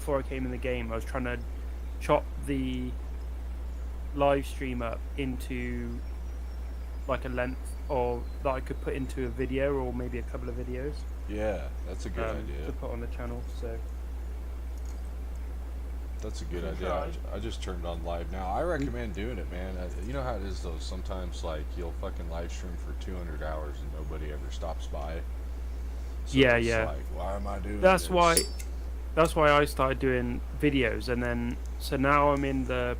before I came in the game, I was trying to chop the live stream up into like a length or that I could put into a video or maybe a couple of videos. Yeah, that's a good idea. To put on the channel. So That's a good can idea. try. I just turned on live now. I recommend doing it, man. You know how it is though. Sometimes like you'll fucking live stream for 200 hours and nobody ever stops by. So Yeah, it's yeah. like, why am I doing That's this? why. That's why I started doing videos, and then so now I'm in the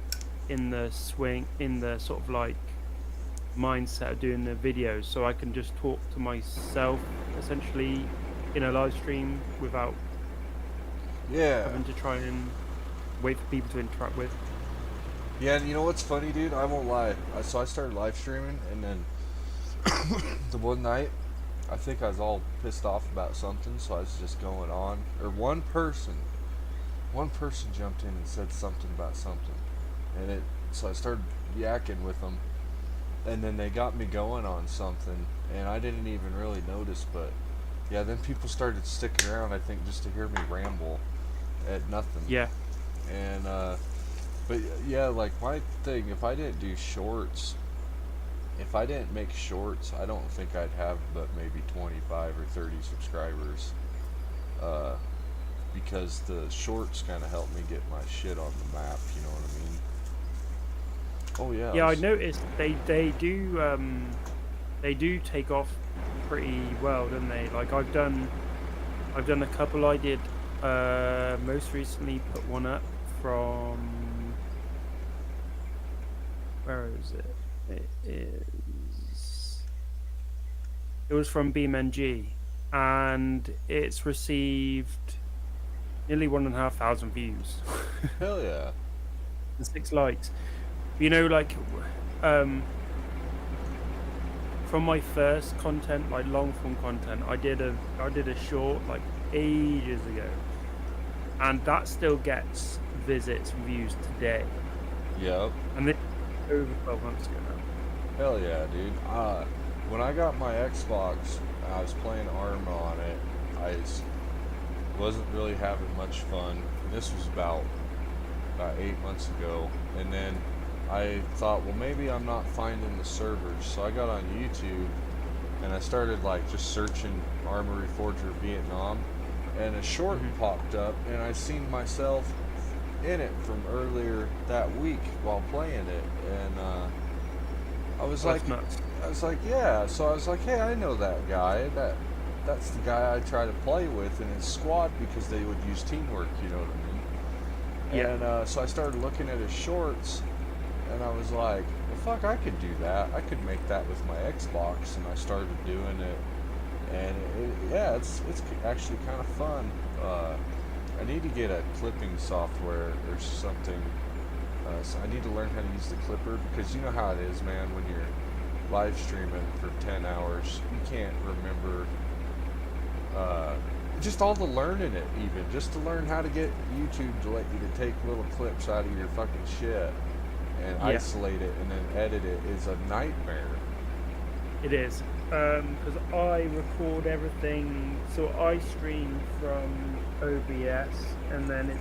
swing in the sort of like mindset of doing the videos, so I can just talk to myself essentially in a live stream without Yeah. having to try and wait for people to interact with. Yeah, and you know what's funny, dude? I won't lie. So I started live streaming, and then the one night, I think I was all pissed off about something, so I was just going on. Or one person jumped in and said something about something, and so I started yakking with them, and then they got me going on something, and I didn't even really notice, but yeah, then people started sticking around, I think, just to hear me ramble at nothing. Yeah. And but yeah, like my thing, if I didn't do shorts, if I didn't make shorts, I don't think I'd have but maybe 25 or 30 subscribers. Because the shorts kind of help me get my shit on the map, you know what I mean? Oh yeah. Yeah, I noticed they do take off pretty well, don't they? Like I've done a couple. I did most recently put one up from where is it? It was from BeamNG, and it's received nearly 1,500 views Hell yeah. and 6 likes. You know, like from my first content, like long form content, I did a short like ages ago, and that still gets visits and views today. Yep. And it's over 12 months ago now. Hell yeah, dude. When I got my Xbox, I was playing ARM on it. Wasn't really having much fun. This was about 8 months ago, and then I thought, well, maybe I'm not finding the servers, so I got on YouTube and I started like just searching Armory Forger Vietnam, and a short popped up, and I seen myself in it from earlier that week while playing it, and I was like, yeah. So I was like, hey, I know that guy. That's the guy I try to play with in his squad because they would use teamwork, you know what I mean? Yeah. And so I started looking at his shorts, and I was like, well, fuck, I could do that. I could make that with my Xbox, and I started doing it. And it's actually kind of fun. I need to get a clipping software or something. So I need to learn how to use the clipper, because you know how it is, man, when you're live streaming for 10 hours, you can't remember just all the learning it, even just to learn how to get YouTube to let you to take little clips out of your fucking shit and isolate it and then edit it is a nightmare. It is, because I record everything, so I stream from OBS, and then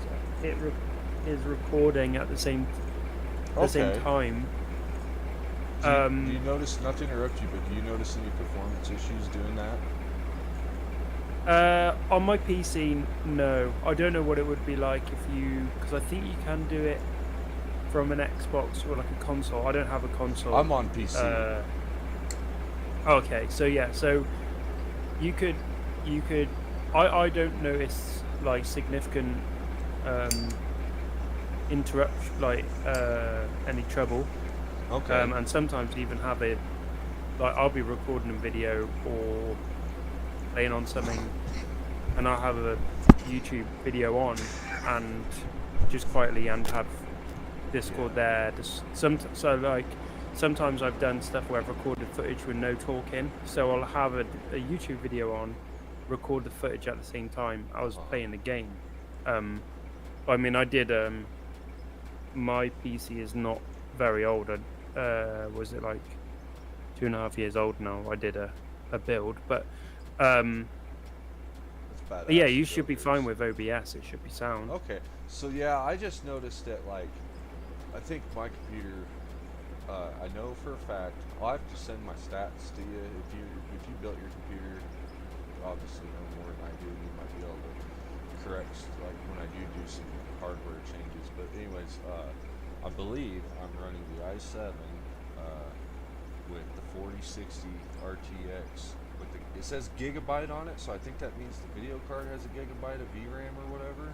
it is recording at the same time. Do you notice, not to interrupt you, but do you notice any performance issues doing that? On my PC, no. I don't know what it would be like because I think you can do it from an Xbox or like a console. I don't have a console. I'm on PC. Okay, so yeah, so you could. I don't notice like significant interrupt, like any trouble. Okay. And sometimes even have it, like I'll be recording a video or playing on something, and I'll have a YouTube video on and just quietly and have Discord there. So like sometimes I've done stuff where I've recorded footage with no talking, so I'll have a YouTube video on, record the footage at the same time I was playing the game. I mean, I did. My PC is not very old. Was it like 2.5 years old now? I did a build, but But yeah, you badass should be filters. fine with OBS. It should be sound. Okay, so yeah, I just noticed that like, I think my computer. I know for a fact. I'll have to send my stats to you if you built your computer. Obviously, know more than I do. You might be able to correct like when I do some hardware changes. But anyways, I believe I'm running the i7 with the 4060 RTX. With it says gigabyte on it, so I think that means the video card has a gigabyte of VRAM or whatever.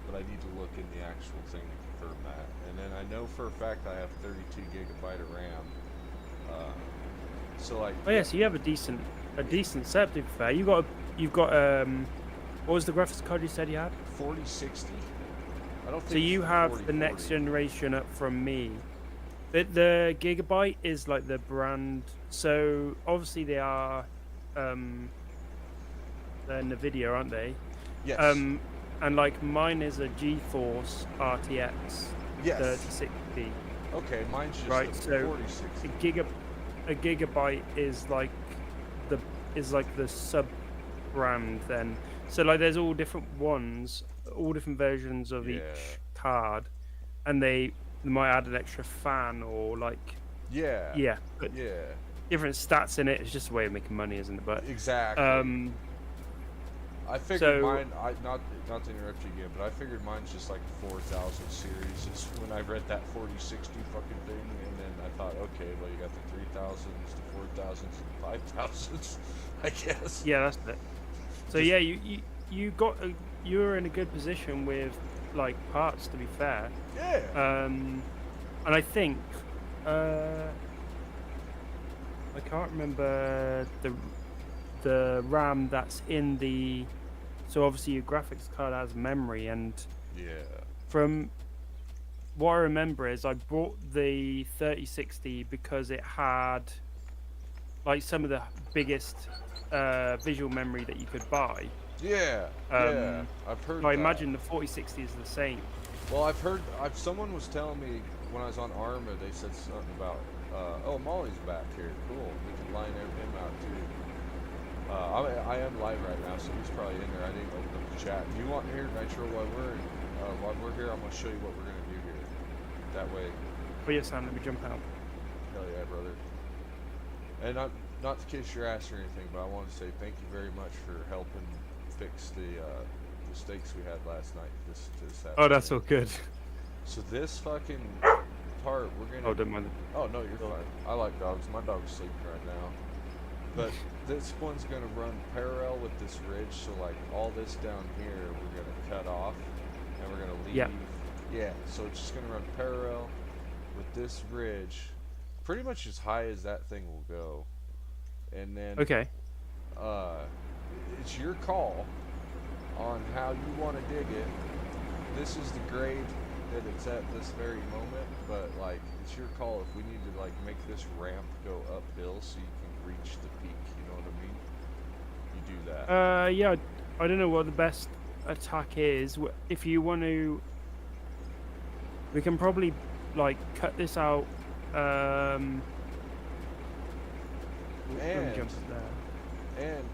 But I need to look in the actual thing to confirm that. And then I know for a fact I have 32 gigabyte of RAM. So like. Oh yeah, so you have a decent setup to be fair. You've got what was the graphics card you said you had? 4060. I don't think. So you have 4040. the next generation up from me. The Gigabyte is like the brand. So obviously they are they're Nvidia, aren't they? Yes. And like mine is a GeForce RTX Yes. 3060. Okay, mine's just Right, a so 4060. a gigabyte is like the sub brand then. So like there's all different ones, all different versions of Yeah. each card, and they might add an extra fan or like Yeah. but Yeah. different stats in it. It's just a way of making money, isn't it? But Exactly. I figured so- mine. Not to interrupt you again, but I figured mine's just like a 4000 series. Is when I read that 4060 fucking thing, and then I thought, okay, well you got the 3000s, the 4000s, and 5000s, I guess. yeah, that's it. So yeah, you were in a good position with like parts, to be fair. Yeah. And I think I can't remember the RAM that's in the. So obviously your graphics card has memory, and Yeah. from what I remember is I bought the 3060 because it had like some of the biggest visual memory that you could buy. Yeah. Yeah. I've heard. I that. imagine the 4060 is the same. Well, I've heard. Someone was telling me when I was on Arma, they said something about. Oh, Molly's back here. Cool. We can line him out too. I am live right now, so he's probably in there. I didn't open up the chat. Do you want to hear Nitro while we're here? I'm gonna show you what we're gonna do here. That way. But yeah, Sam, let me jump out. Hell yeah, brother. And not to kiss your ass or anything, but I want to say thank you very much for helping fix the mistakes we had last night. This Oh, that's all good. So this fucking part, we're gonna. Oh, don't mind. Oh no, you're fine. I like dogs. My dog's sleeping right now. But this one's gonna run parallel with this ridge, so like all this down here, we're gonna cut off, and we're gonna leave. Yeah. Yeah. So it's just gonna run parallel with this ridge, pretty much as high as that thing will go, and then. Okay. It's your call on how you want to dig it. This is the grade that it's at this very moment, but like it's your call if we need to like make this ramp go uphill so you can reach the peak. You know what I mean? You do that. Yeah, I don't know what the best attack is. If you want to, we can probably like cut this out. Let me jump up there. And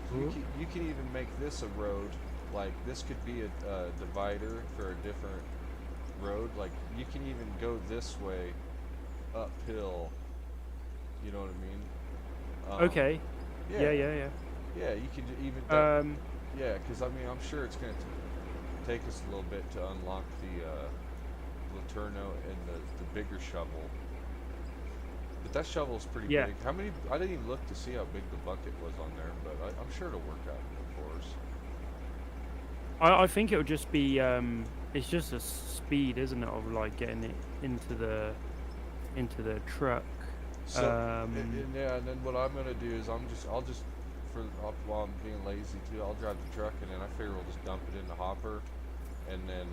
you can even make this a road. Like this could be a divider for a different road. Like you can even go this way uphill. You know what I mean? Okay. Yeah. Yeah, you can even. Yeah, because I mean, I'm sure it's going to take us a little bit to unlock the Laterno and the bigger shovel. But that shovel's pretty big. How many? I didn't even look to see how big the bucket was on there, but I'm sure it'll work out for us. I think it'll just be it's just a speed, isn't it, of like getting it into the truck. So and then what I'm gonna do is I'll just while I'm being lazy too, I'll drive the truck and then I figure we'll just dump it in the hopper, and then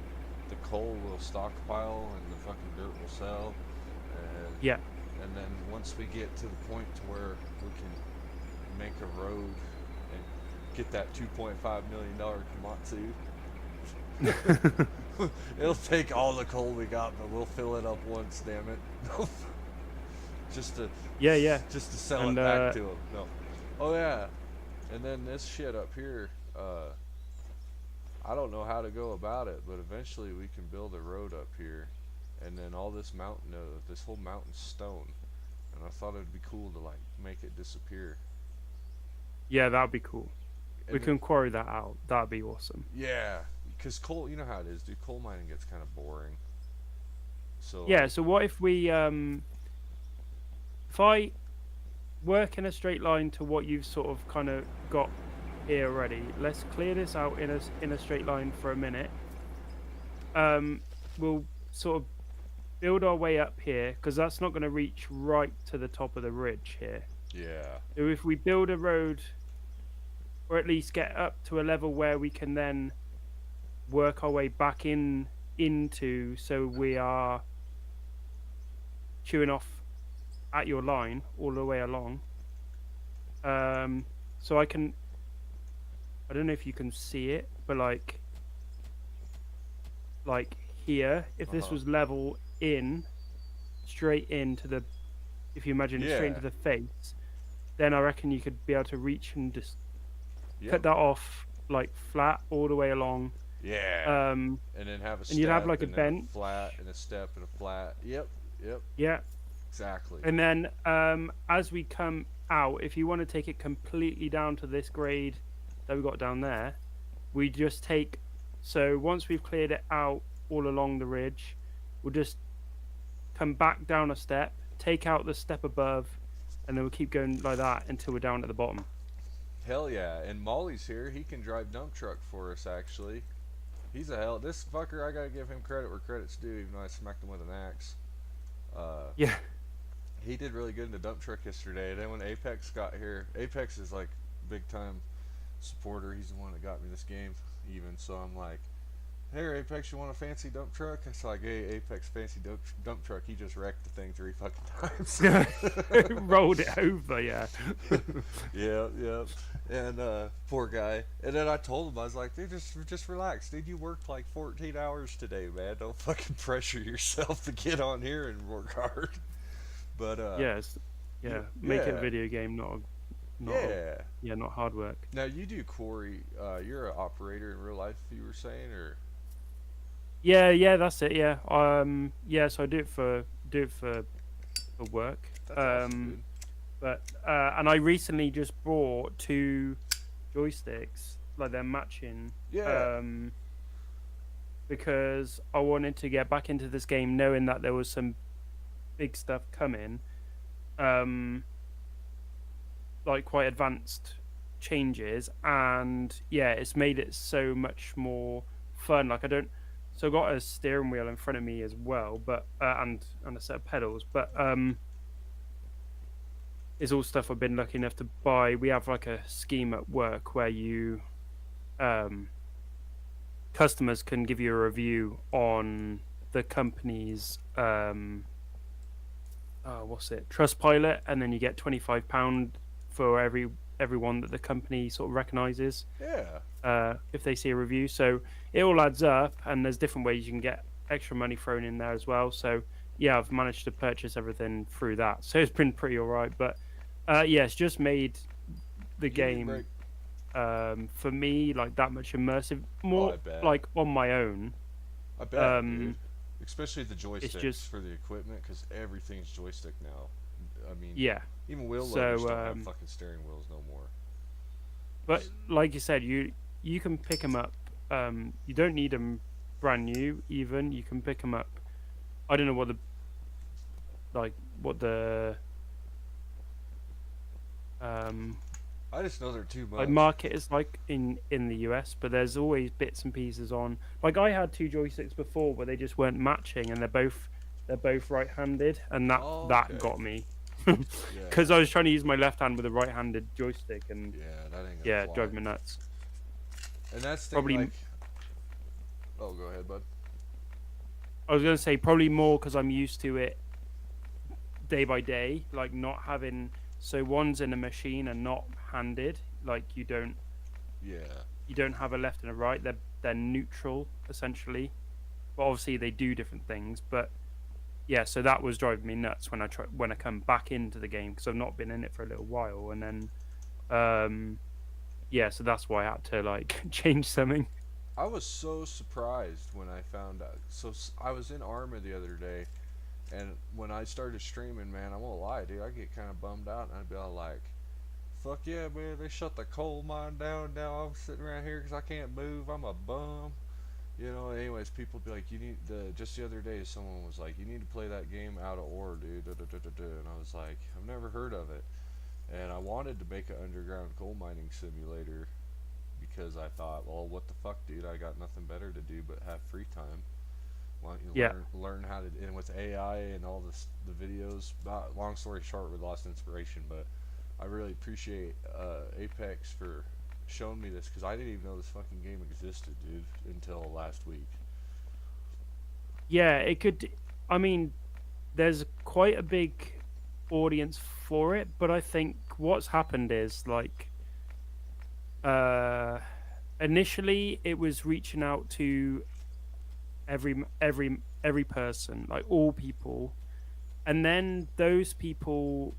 the coal will stockpile and the fucking dirt will sell. And And then once we get to the point to where we can make a road and get that $2.5 million Komatsu, it'll take all the coal we got, but we'll fill it up once, damn it. just to sell it back to them. No. Oh yeah. And then this shit up here, I don't know how to go about it, but eventually we can build a road up here, and then all this mountain, this whole mountain's stone, and I thought it'd be cool to like make it disappear. Yeah, that'd be cool. We And can quarry that out. That'd be awesome. yeah, because coal, you know how it is, dude. Coal mining gets kind of boring. So Yeah. like, So what if we if I work in a straight line to what you've sort of kind of got here already. Let's clear this out in a straight line for a minute. We'll sort of build our way up here because that's not going to reach right to the top of the ridge here. yeah, So if we build a road, or at least get up to a level where we can then work our way back into, so we are chewing off at your line all the way along. So I don't know if you can see it, but like here, if this was level straight into the, if you imagine it straight into the face, then I reckon you could be able to reach and just cut that off like flat all the way along. Yeah. And then have a step, and you'd have like a and then bench, a flat, and a step, and a flat. Yep. Yeah. Exactly. And then as we come out, if you want to take it completely down to this grade that we got down there, we just take. So once we've cleared it out all along the ridge, we'll just come back down a step, take out the step above, and then we'll keep going like that until we're down at the bottom. Hell yeah. And Molly's here. He can drive dump truck for us, actually. He's a hell. This fucker, I gotta give him credit where credit's due, even though I smacked him with an axe. Yeah. He did really good in the dump truck yesterday. Then when Apex got here, Apex is like big time supporter. He's the one that got me this game, even. So I'm like, hey Apex, you want a fancy dump truck? It's like, hey Apex, fancy dump truck. He just wrecked the thing 3 fucking times. Rolled it over, yeah. Yeah. And poor guy. And then I told him, I was like, dude, just relax, dude. You worked like 14 hours today, man. Don't fucking pressure yourself to get on here and work hard. But make it a video game, not hard work. Now you do quarry. You're an operator in real life, you were saying, or? Yeah, that's it. Yeah, so I do it for work. That's awesome, dude. But and I recently just bought 2 joysticks, like they're matching. Yeah. Because I wanted to get back into this game, knowing that there was some big stuff coming, like quite advanced changes, and yeah, it's made it so much more fun. Like so I got a steering wheel in front of me as well, but and a set of pedals, but it's all stuff I've been lucky enough to buy. We have like a scheme at work where you customers can give you a review on the company's Trustpilot, and then you get £25 for everyone that the company sort of recognizes. Yeah. If they see a review, so it all adds up, and there's different ways you can get extra money thrown in there as well. So yeah, I've managed to purchase everything through that, so it's been pretty alright. But yeah, it's just made the game for me like that much immersive, more like on my own. I bet, dude. Especially the joysticks for the equipment, because everything's joystick now. I mean, yeah, even wheel loaders don't have fucking steering wheels no more. But like you said, you can pick them up. You don't need them brand new. Even you can pick them up. I don't know what the I just know they're too much. like market is like in the US, but there's always bits and pieces on. Like I had 2 joysticks before where they just weren't matching, and they're both right-handed, and that got me because I was trying to use my left hand with a right-handed joystick, and that ain't gonna fly. drove me nuts. And that's probably like, oh, go ahead, bud. I was gonna say probably more because I'm used to it day by day, like not having. So one's in a machine and not handed. Like you don't have a left and a right. They're neutral essentially, but obviously they do different things. But yeah, so that was driving me nuts when I come back into the game, because I've not been in it for a little while. And then yeah, so that's why I had to like change something. I was so surprised when I found out. I was in Arma the other day, and when I started streaming, man, I won't lie, dude, I get kind of bummed out, and I'd be all like, "Fuck yeah, man! They shut the coal mine down. Now I'm sitting around here because I can't move. I'm a bum." You know. Anyways, people be like, "You need the." Just the other day, someone was like, "You need to play that game Out of Ore, dude." Da, da, da, da, da. And I was like, "I've never heard of it." And I wanted to make an underground coal mining simulator because I thought, well, what the fuck, dude? I got nothing better to do but have free time. Why don't you Yeah, learn how to? And with AI and all this, the videos. Long story short, we lost inspiration, but I really appreciate Apex for showing me this because I didn't even know this fucking game existed, dude, until last week. yeah, it could. I mean, there's quite a big audience for it, but I think what's happened is like uh initially it was reaching out to every person, like all people, and then those people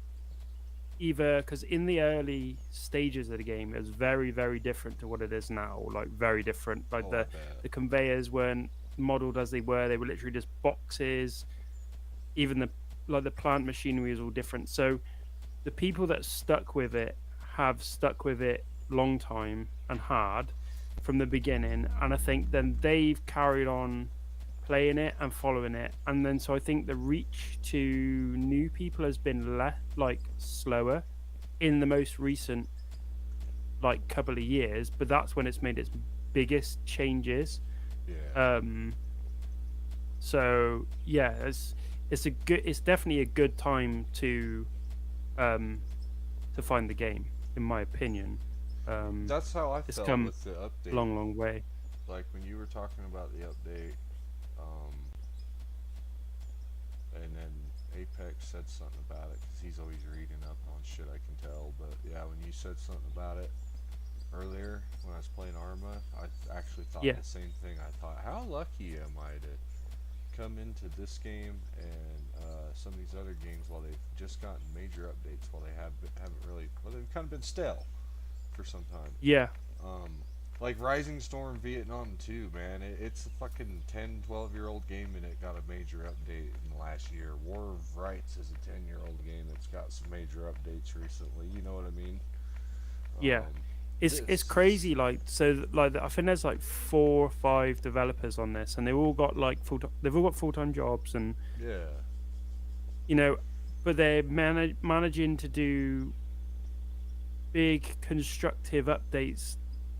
either because in the early stages of the game it was very different to what it is now, like very different. Like Oh, I bet. the conveyors weren't modeled as they were literally just boxes. Even the like the plant machinery is all different. So the people that stuck with it have stuck with it long time and hard from the beginning, and I think then they've carried on playing it and following it, and then so I think the reach to new people has been less like slower in the most recent like couple of years, but that's when it's made its biggest changes. Yeah. um so yeah, it's definitely a good time um to find the game, in my opinion. That's how I It's felt come with the a update. long way. Like when you were talking about the update, um, and then Apex said something about it because he's always reading up on shit. I can tell, but yeah, when you said something about it earlier when I was playing Arma, I actually thought Yeah, the same thing. I thought, how lucky am I to come into this game and some of these other games while they've just gotten major updates while they haven't really, well, they've kind of been stale for some time. yeah, Um, like Rising Storm Vietnam 2, man. It's a fucking 10, 12-year-old game and it got a major update in the last year. War of Rights is a 10-year-old game that's got some major updates recently. You know what I mean? yeah. Um, It's this is, crazy. Like so, like I think there's like 4 or 5 developers on this, and they all got like they've all got full-time jobs, and yeah, you know, but they're managing to do big constructive updates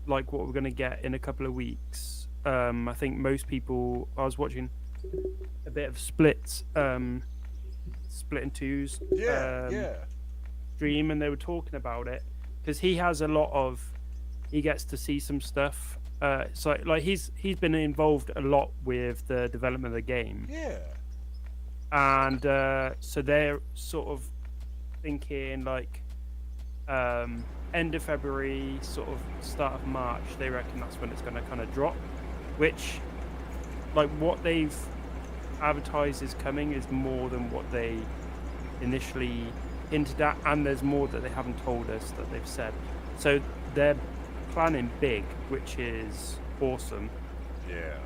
like what we're going to get in a couple of weeks. I think most people. I was watching a bit of Split and Two's yeah, yeah, stream, and they were talking about it because he gets to see some stuff. So like he's been involved a lot with the development of the game, yeah, and so they're sort of thinking like end of February, sort of start of March. They reckon that's when it's going to kind of drop, which like what they've advertised is coming is more than what they initially hinted at, and there's more that they haven't told us that they've said. So they're planning big, which is awesome. yeah.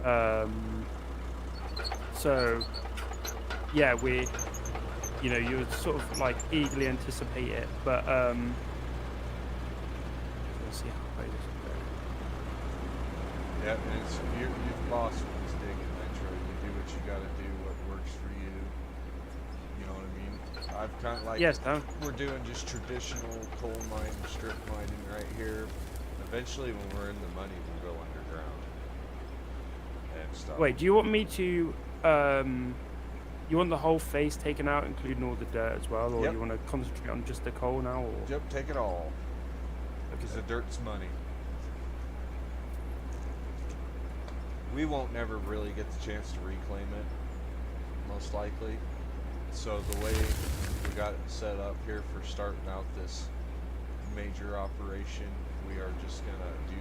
So yeah, you would sort of like eagerly anticipate it, but let's see how I play this. Yeah, and it's you've lost when he's digging Nitro. You do what you gotta do, what works for you. You know what I mean? I've kind of like Yes, Tom. we're doing just traditional coal mine, strip mining right here. Eventually, when we're in the money, we'll go underground and stuff. Wait, do you want me to you want the whole face taken out, including all the dirt as well, or Yep, you want to concentrate on just the coal now? Or yep, take it all because the okay, dirt's money. We won't never really get the chance to reclaim it, most likely. So the way we got it set up here for starting out this major operation, we are just gonna do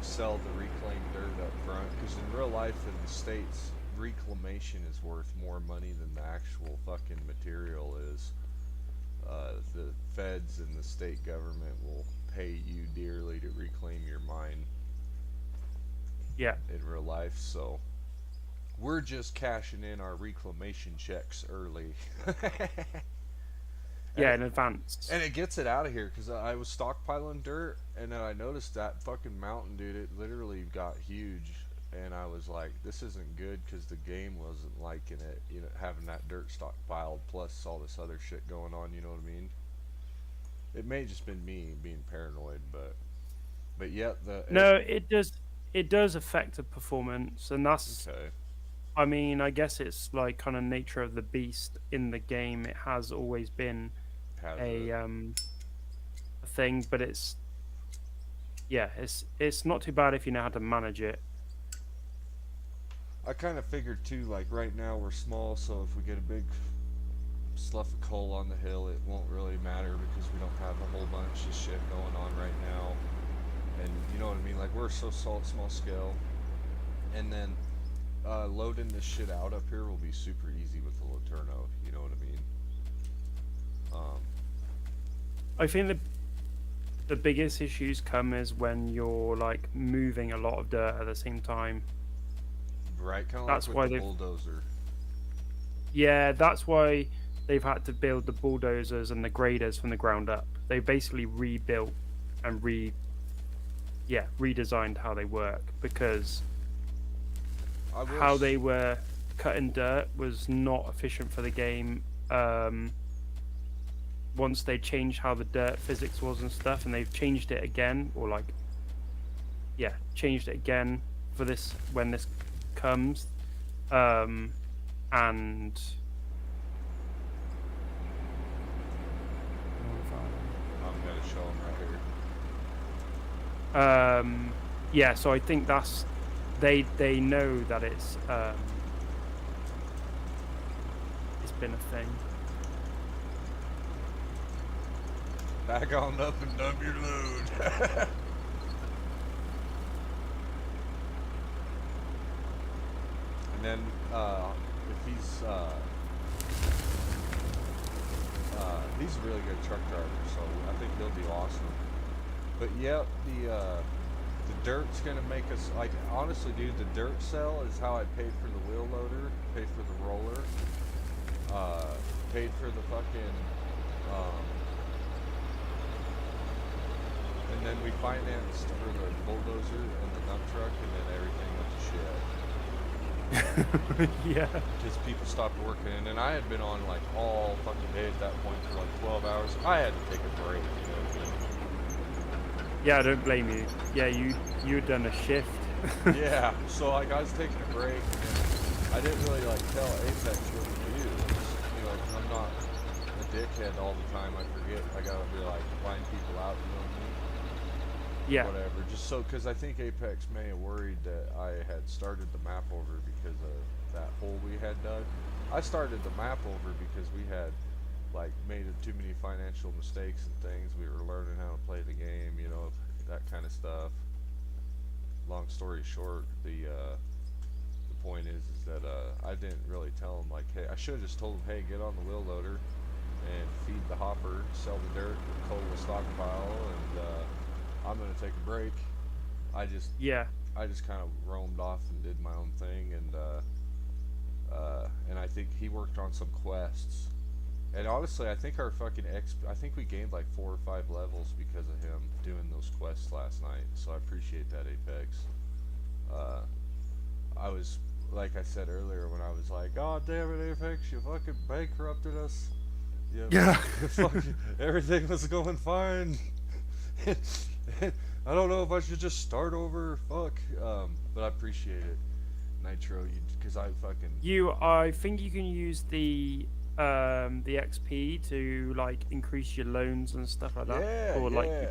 sell the reclaimed dirt up front. Because in real life in the States, reclamation is worth more money than the actual fucking material is. the feds and the state government will pay you dearly to reclaim your mine Yeah. in real life. So we're just cashing in our reclamation checks early. and Yeah, it, in advance. and it gets it out of here because I was stockpiling dirt, and then I noticed that fucking mountain, dude. It literally got huge, and I was like, "This isn't good," because the game wasn't liking it. You know, having that dirt stockpiled plus all this other shit going on. You know what I mean? It may have just been me being paranoid, but yeah, No, it does affect the performance, and that's, okay. I mean, I guess it's like kind of nature of the beast in the game. It has always been Has it? a thing, but it's not too bad if you know how to manage it. I kind of figured too. Like right now we're small, so if we get a big slough of coal on the hill, it won't really matter because we don't have a whole bunch of shit going on right now. And you know what I mean? Like we're so small scale, and then loading this shit out up here will be super easy with the Laterno. You know what I mean? Um, I think the biggest issues come is when you're like moving a lot of dirt at the same time. right, kind of like That's with why the they've bulldozer. Yeah, that's why they've had to build the bulldozers and the graders from the ground up. They basically rebuilt and redesigned how they work, because I will. how they were cutting dirt was not efficient for the game. Once they changed how the dirt physics was and stuff, and they've changed it again, or like, yeah, changed it again for this when this comes, and I'm gonna show them right here. yeah, so I think that's they know that it's been a thing. Back on up and dump your load. And then if he's a really good truck driver, so I think he'll be awesome. But yeah, the dirt's gonna make us, like, honestly, dude, the dirt sell is how I paid for the wheel loader, paid for the roller, paid for the fucking and then we financed for the bulldozer and the dump truck, and then everything went to shit. Yeah. Because people stopped working, and then I had been on like all fucking day at that point for like 12 hours. I had to take a break, you know what I Yeah, I don't blame you. Yeah, you had done a shift. mean? Yeah, so like I was taking a break, and then I didn't really like tell Apex what to do. You know, I'm not a dickhead all the time. I forget. I gotta be like find people out, you know what I mean? Yeah. Whatever. Just so, because I think Apex may have worried that I had started the map over because of that hole we had dug. I started the map over because we had like made too many financial mistakes and things. We were learning how to play the game, you know, that kind of stuff. Long story short, the point is that I didn't really tell them like, hey, I should have just told them, hey, get on the wheel loader and feed the hopper, sell the dirt, coal the stockpile, and I'm gonna take a break. I just Yeah. kind of roamed off and did my own thing, and I think he worked on some quests. And honestly, I think our fucking I think we gained like 4 or 5 levels because of him doing those quests last night. So I appreciate that, Apex. I was, like I said earlier, when I was like, "God damn it, Apex, you fucking bankrupted us." Yeah. Fucking, everything was going fine. I don't know if I should just start over. Fuck. But I appreciate it, Nitro. Because I fucking. I think you can use the XP to like increase your loans and stuff like that. Yeah, Or yeah. like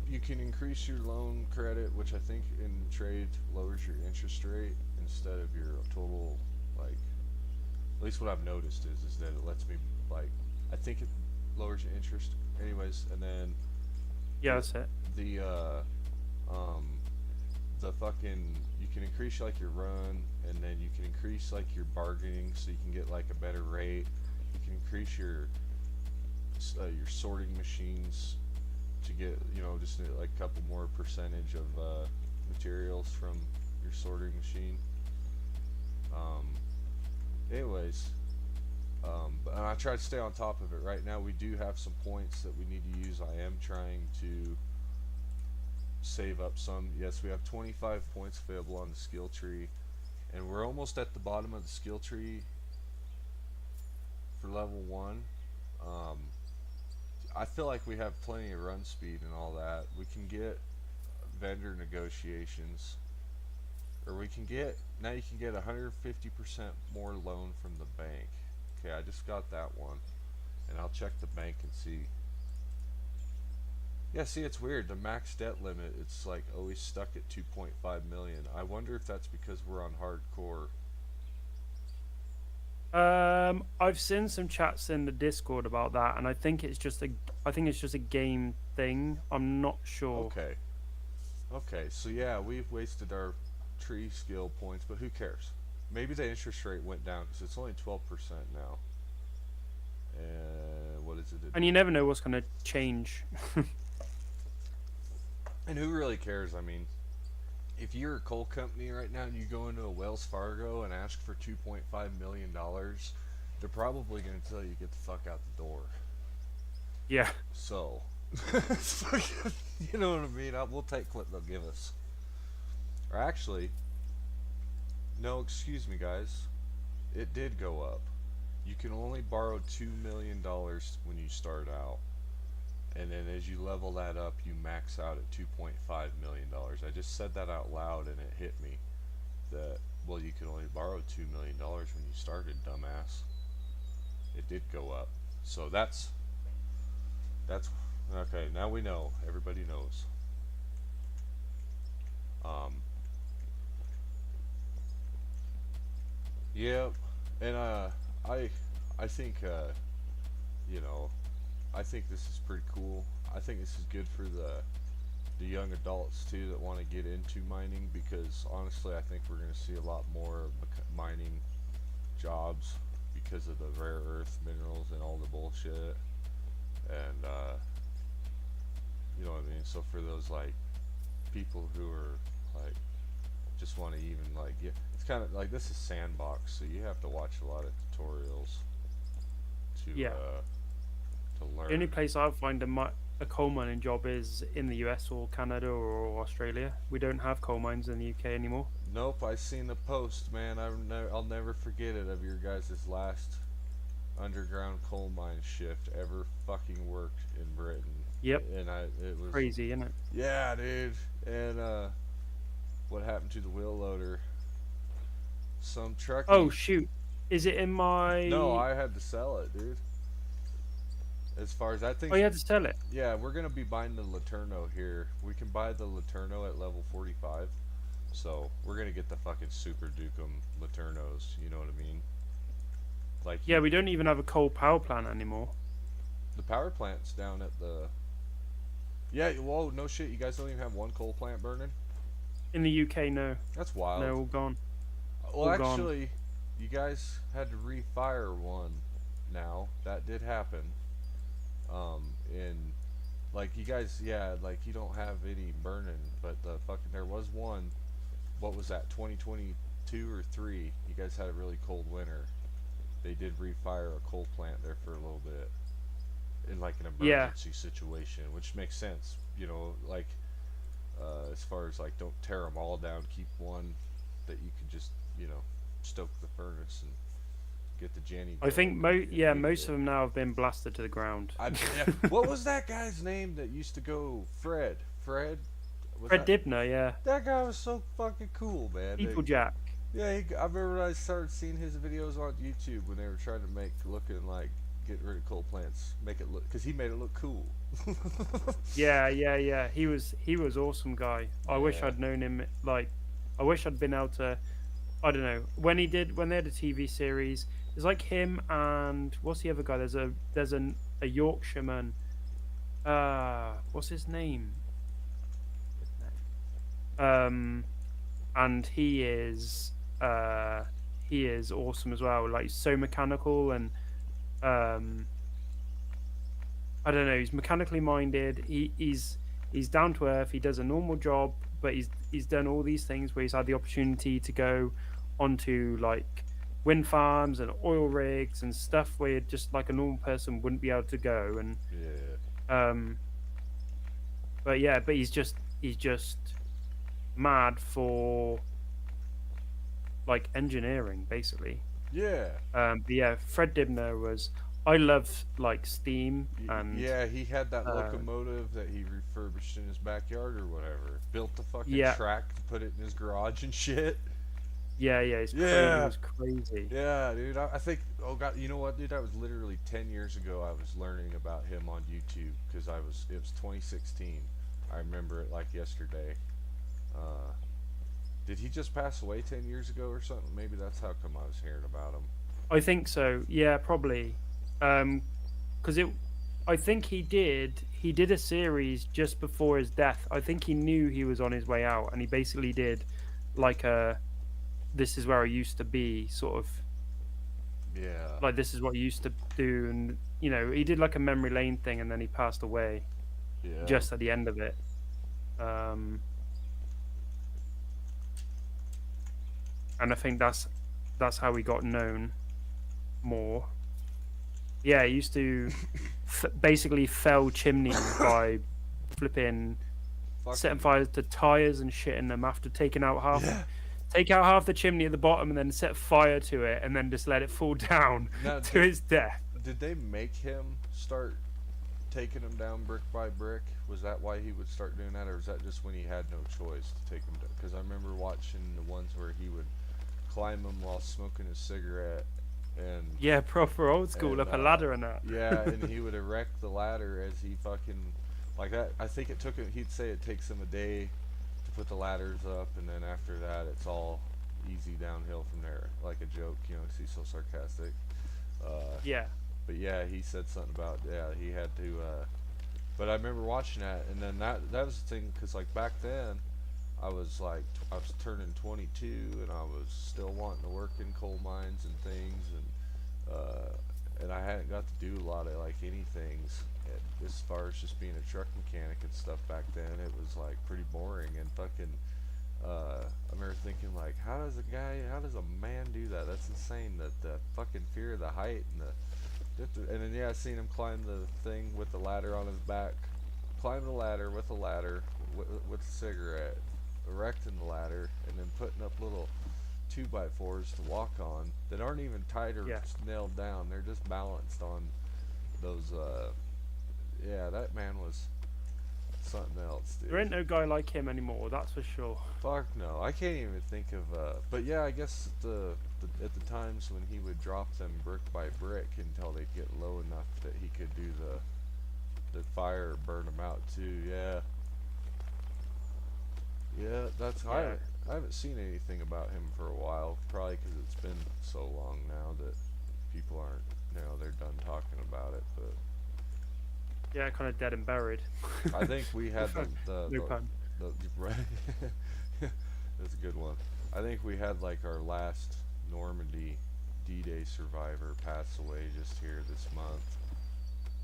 You can increase your loan credit, which I think in trade lowers your interest rate instead of your total, like. At least what I've noticed is that it lets me, like, I think it lowers your interest. Anyways, and then. yeah, that's it. The fucking, you can increase like your run, and then you can increase like your bargaining so you can get like a better rate. You can increase your your sorting machines to get, you know, just like a couple more percentage of materials from your sorting machine. Um, anyways, and I try to stay on top of it. Right now, we do have some points that we need to use. I am trying to save up some. Yes, we have 25 points available on the skill tree, and we're almost at the bottom of the skill tree for level 1. I feel like we have plenty of run speed and all that. We can get vendor negotiations, or we can get, now you can get 150% more loan from the bank. Okay, I just got that one, and I'll check the bank and see. Yeah, see, it's weird. The max debt limit, it's like always stuck at 2.5 million. I wonder if that's because we're on hardcore. I've seen some chats in the Discord about that, and I think it's just a game thing. I'm not sure. Okay. Okay, so yeah, we've wasted our tree skill points, but who cares? Maybe the interest rate went down because it's only 12% now. And what is it? And you never know what's going to change. And who really cares? I mean, if you're a coal company right now and you go into a Wells Fargo and ask for $2.5 million, they're probably going to tell you get the fuck out the door. Yeah. So, you know what I mean? We'll take what they'll give us. Or actually, no, excuse me, guys. It did go up. You can only borrow $2 million when you start out. And then as you level that up, you max out at $2.5 million. I just said that out loud and it hit me that, well, you can only borrow $2 million when you started, dumbass. It did go up. So that's okay. Now we know. Everybody knows. Yeah, and I think you know, I think this is pretty cool. I think this is good for the young adults too that want to get into mining, because honestly I think we're going to see a lot more mining jobs because of the rare earth minerals and all the bullshit. And you know what I mean? So for those like people who are like just want to even like get, it's kind of like, this is sandbox, so you have to watch a lot of tutorials to to learn. The only place I find a coal mining job is in the US or Canada or Australia. We don't have coal mines in the UK anymore. Nope, I seen the post, man. I'll never forget it, of your guys' last underground coal mine shift ever fucking worked in Britain. Yep. And it was crazy, isn't it? Yeah, dude. And what happened to the wheel loader? Some truck. Oh shoot! Is it in my? No, I had to sell it, dude. As far as I think. Oh, you had to sell it. Yeah, we're gonna be buying the Laterno here. We can buy the Laterno at level 45. So we're gonna get the fucking Super Dukem Laternos. You know what I mean? Like. Yeah, we don't even have a coal power plant anymore. The power plant's down at the. Yeah, whoa, no shit. You guys don't even have one coal plant burning? In the UK, no. That's wild. No, all gone. Well, all actually, gone. You guys had to refire one now. That did happen. In, like, you guys, yeah, like, you don't have any burning, but the fucking, there was one, what was that, 2022 or 3? You guys had a really cold winter. They did refire a coal plant there for a little bit. In like an emergency situation, which makes sense, you know, like as far as like, don't tear them all down, keep one that you can just, you know, stoke the furnace and get the Jenny. I think most of them now have been blasted to the ground. What was that guy's name that used to go? Fred Dibner, yeah. That guy was so fucking cool, man. People Jack. Yeah, I remember when I started seeing his videos on YouTube when they were trying to make looking like get rid of coal plants, make it look, because he made it look cool. yeah. He was awesome guy. I wish I'd known him. Like, I wish I'd been able to. I don't know when they had a TV series. It's like him and what's the other guy? There's a Yorkshireman. What's his name? And he is awesome as well. Like, so mechanical, and I don't know. He's mechanically minded. He's down to earth. He does a normal job, but he's done all these things where he's had the opportunity to go onto like wind farms and oil rigs and stuff where just like a normal person wouldn't be able to go. And Yeah. um, but yeah, but he's just mad for like engineering basically. Yeah. But yeah, Fred Dibner was. I love like steam and Yeah, he had that uh, locomotive that he refurbished in his backyard or whatever. Built the fucking yeah, track to put it in his garage and shit. yeah. He Yeah. was crazy. Yeah, dude. I think. Oh god, you know what, dude? That was literally 10 years ago. I was learning about him on YouTube because I was. It was 2016. I remember it like yesterday. Uh, did he just pass away 10 years ago or something? Maybe that's how come I was hearing about him. I think so. Yeah, probably. Because it, I think he did a series just before his death. I think he knew he was on his way out, and he basically did like a "this is where I used to be" sort of Yeah. like this is what I used to do, and he did like a memory lane thing, and then he passed away Yeah. just at the end of it. Um, and I think that's how he got known more. Yeah, he used to basically fell chimneys by flipping setting Fucking. fire to tires and shitting them after Yeah. take out half the chimney at the bottom and then set fire to it and then just let it fall down Now, to his death. did they make him start taking them down brick by brick? Was that why he would start doing that, or was that just when he had no choice to take them down? Because I remember watching the ones where he would climb them while smoking a cigarette, and Yeah, proper old school, up a ladder and that. yeah, and he would erect the ladder as he fucking like that. I think it took him. He'd say it takes him a day to put the ladders up, and then after that, it's all easy downhill from there. Like a joke, you know, 'cause he's so sarcastic. Uh, Yeah, but yeah, he said something about he had to. But I remember watching that, and then that was the thing, because like back then, I was turning 22, and I was still wanting to work in coal mines and things, and I hadn't got to do a lot of like anythings as far as just being a truck mechanic and stuff back then. It was like pretty boring and fucking. I remember thinking like, how does a man do that? That's insane. That the fucking fear of the height and then yeah, I seen him climb the thing with the ladder on his back, climb the ladder with a ladder with a cigarette, erecting the ladder, and then putting up little 2x4s to walk on that aren't even tied or yeah. nailed down. They're just balanced on those. Yeah, that man was something else, dude. There ain't no guy like him anymore, that's for sure. Fuck no, I can't even think of. But yeah, I guess at the times when he would drop them brick by brick until they get low enough that he could do the fire burn them out too. Yeah, yeah. Yeah, I haven't seen anything about him for a while. Probably because it's been so long now that people aren't. They're done talking about it. But yeah, kind of dead and buried. I think we had No pun. the right. That's a good one. I think we had like our last Normandy D-Day survivor pass away just here this month.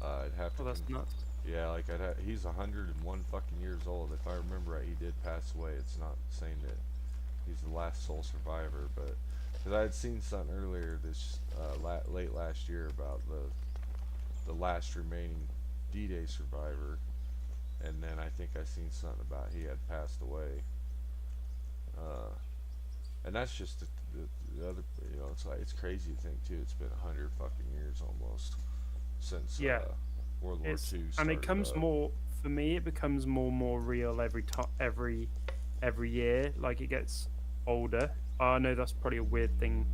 I'd have to. Oh, that's nuts. Yeah, like he's 101 fucking years old. If I remember right, he did pass away. It's not saying that he's the last sole survivor, but because I had seen something earlier this late last year about the last remaining D-Day survivor, and then I think I seen something about he had passed away. Uh, and that's just the other, it's like it's crazy to think too. It's been 100 fucking years almost since Yeah, World War it's II and it started comes up. more for me. It becomes more and more real every time, every year. Like it gets older. I know that's probably a weird thing,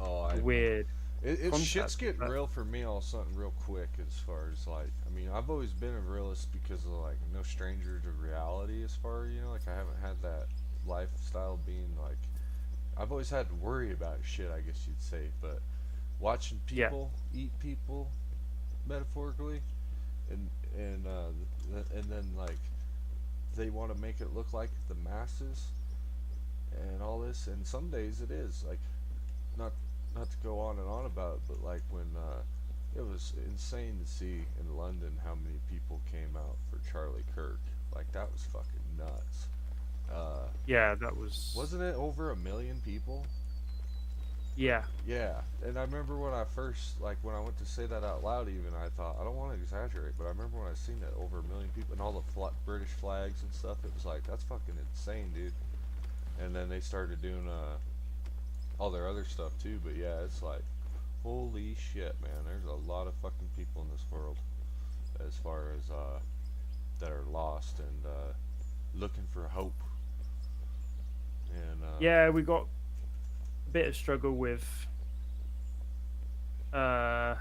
Oh, a I weird it's shit's concept. getting But real for me all of a sudden real quick as far as like I mean I've always been a realist because of like no stranger to reality as far like I haven't had that lifestyle being like I've always had to worry about shit I guess you'd say but watching yeah, people eat people metaphorically and and then like they want to make it look like the masses and all this and some days it is like not not to go on and on about it, but like when it was insane to see in London how many people came out for Charlie Kirk. Like that was fucking nuts. Uh, Yeah, that was. wasn't it over 1 million people? Yeah, Yeah, and I remember when I first, like, when I went to say that out loud, even I thought I don't want to exaggerate, but I remember when I seen that over 1 million people and all the British flags and stuff. It was like that's fucking insane, dude. And then they started doing all their other stuff too. But yeah, it's like holy shit, man. There's a lot of fucking people in this world as far as that are lost and looking for hope. And yeah, we got a bit of struggle with uh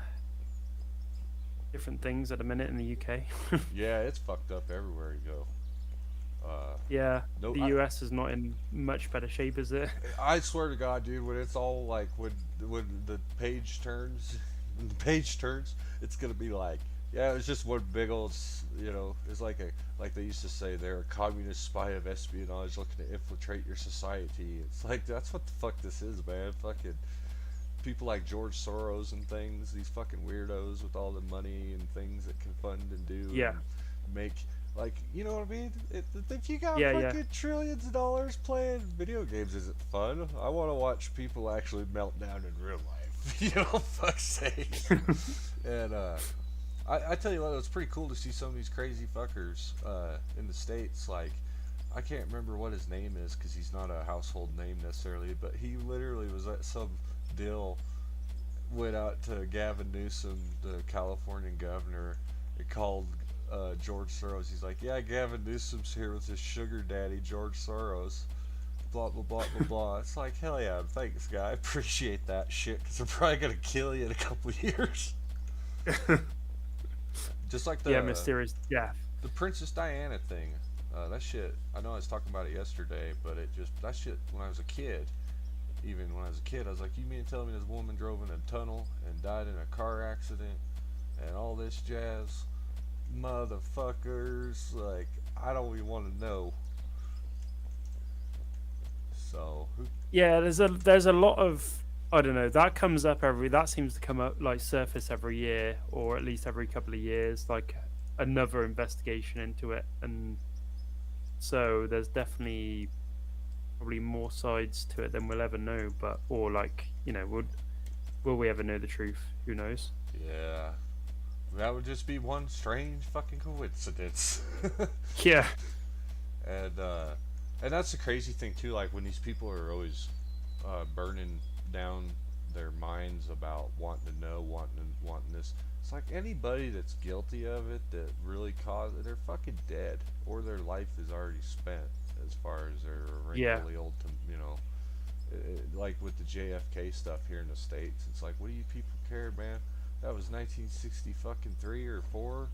different things at the minute in the UK. yeah, it's fucked up everywhere you go. Yeah, No, the US is not in much better shape, is it? I swear to God, dude, when it's all like when the page turns, when the page turns, it's gonna be like, yeah, it's just one big old, it's like like they used to say, they're a communist spy of espionage looking to infiltrate your society. It's like that's what the fuck this is, man. Fucking people like George Soros and things, these fucking weirdos with all the money and things that can fund and do Yeah, and make. Like, you know what I mean? If you got yeah, yeah, fucking trillions of dollars playing video games, isn't fun. I want to watch people actually melt down in real life. You know, fuck's sake. And I tell you what, it was pretty cool to see some of these crazy fuckers in the States. Like, I can't remember what his name is because he's not a household name necessarily, but he literally was at some deal, went out to Gavin Newsom, the Californian governor, and called George Soros. He's like, yeah, Gavin Newsom's here with his sugar daddy, George Soros. Blah, blah, blah, blah, blah. It's like, hell yeah, thanks, guy. I appreciate that shit because they're probably going to kill you in a couple of years. Just like yeah. Mysterious death. the Princess Diana thing. That shit, I know I was talking about it yesterday, but that shit, when I was a kid, even when I was a kid, I was like, you mean to tell me this woman drove in a tunnel and died in a car accident and all this jazz? Motherfuckers, like, I don't even want to know. So Yeah, there's a lot of, I don't know, that seems to come up, like, surface every year, or at least every couple of years, like another investigation into it. And so there's definitely probably more sides to it than we'll ever know, but, or like, will we ever know the truth? Who knows? yeah, that would just be one strange fucking coincidence. Yeah, and that's the crazy thing too. Like when these people are always burning down their minds about wanting to know, wanting this. It's like anybody that's guilty of it that really caused it, they're fucking dead, or their life is already spent. As far as they're yeah, wrinkly old, like with the JFK stuff here in the States, it's like, what do you people care, man? That was 1960 fucking 3 or 4.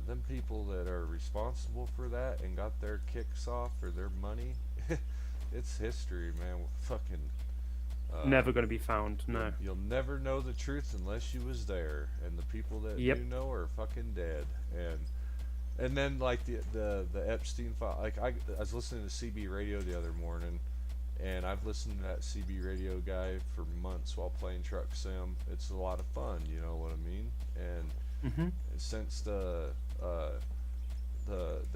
Them people that are responsible for that and got their kicks off or their money, it's history, man. Fucking. never going to be found. No. You'll never know the truth unless you was there, and the people that Yep. do know are fucking dead. And then like the Epstein file, like I was listening to CB radio the other morning, and I've listened to that CB radio guy for months while playing truck sim. It's a lot of fun, you know what I mean? And Hmm. since they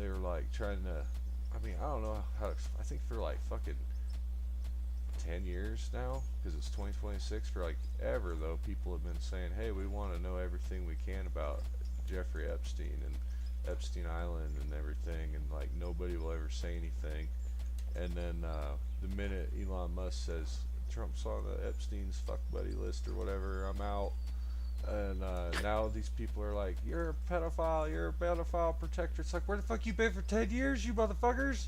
were like trying to, I mean, I don't know how to, I think for like fucking 10 years now, because it's 2026, for like ever though, people have been saying, hey, we want to know everything we can about Jeffrey Epstein and Epstein Island and everything, and like nobody will ever say anything. And then the minute Elon Musk says Trump's on the Epstein's fuck buddy list or whatever, I'm out. And now these people are like, you're a pedophile protector. It's like, where the fuck you been for 10 years, you motherfuckers?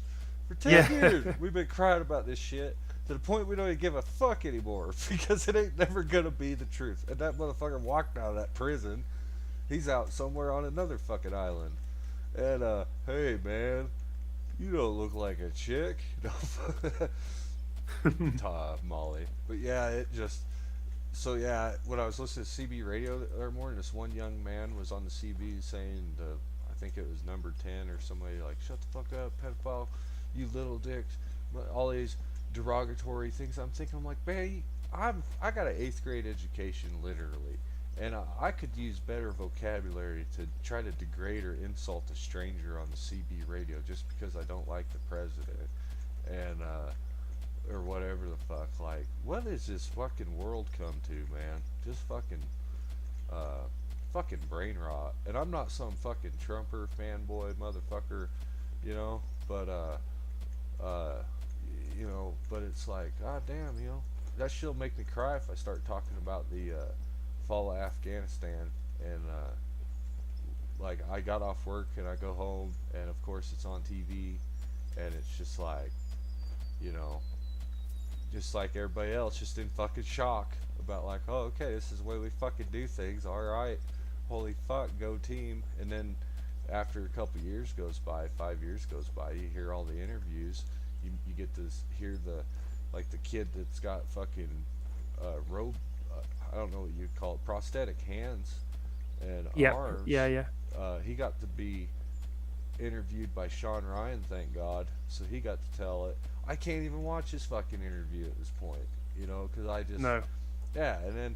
For 10 Yeah. years, we've been crying about this shit to the point we don't even give a fuck anymore because it ain't never gonna be the truth. And that motherfucker walked out of that prison. He's out somewhere on another fucking island. And hey man, you don't look like a chick. Molly. But yeah, it just. So yeah, when I was listening to CB radio the other morning, this one young man was on the CB saying, I think it was number 10 or somebody, like, shut the fuck up, pedophile, you little dicks, all these derogatory things. I'm like, man, I got an 8th grade education literally, And I could use better vocabulary to try to degrade or insult a stranger on the CB radio just because I don't like the president and or whatever the fuck. Like, what is this fucking world come to, man? Just uh, fucking brain rot. And I'm not some fucking Trumper fanboy motherfucker, you know. But uh, but it's like, god damn, that shit'll make me cry if I start talking about the fall of Afghanistan and like I got off work and I go home and of course it's on TV and it's just like, you know, just like everybody else, just in fucking shock about like, oh, okay, this is the way we fucking do things. All right, holy fuck, go team. And then after a couple years goes by, 5 years goes by, you hear all the interviews. You get to hear the kid that's got fucking robe. I don't know what you'd call it, prosthetic hands and Yeah, arms. yeah. He got to be interviewed by Sean Ryan, thank God. So he got to tell it. I can't even watch his fucking interview at this point, because I just, No. yeah, and then,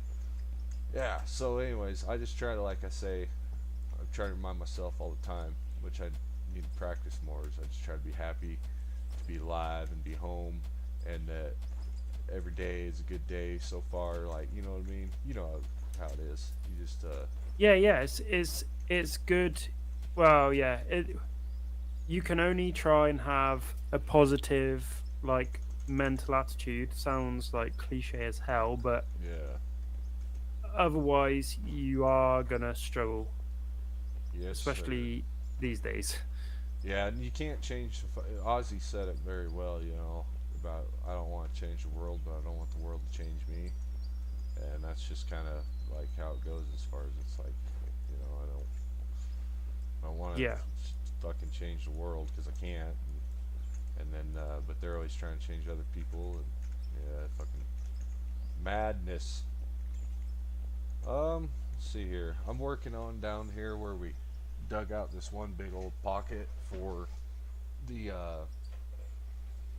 yeah. So, anyways, I just try to, like I say, I'm trying to remind myself all the time, which I need to practice more. Is I just try to be happy to be alive and be home, and that every day is a good day so far. Like, you know what I mean? You know how it is. You just, Yeah. It's good. Well, yeah. You can only try and have a positive, like, mental attitude. Sounds like cliche as hell, but yeah. otherwise you are gonna struggle, Yes, sir. especially these days. Yeah, and you can't change. Ozzy said it very well, about I don't want to change the world, but I don't want the world to change me. And that's just kind of like how it goes as far as it's like, I don't want to Yeah. fucking change the world because I can't. And then, but they're always trying to change other people, and yeah, fucking madness. Let's see here. I'm working on down here where we dug out this one big old pocket for the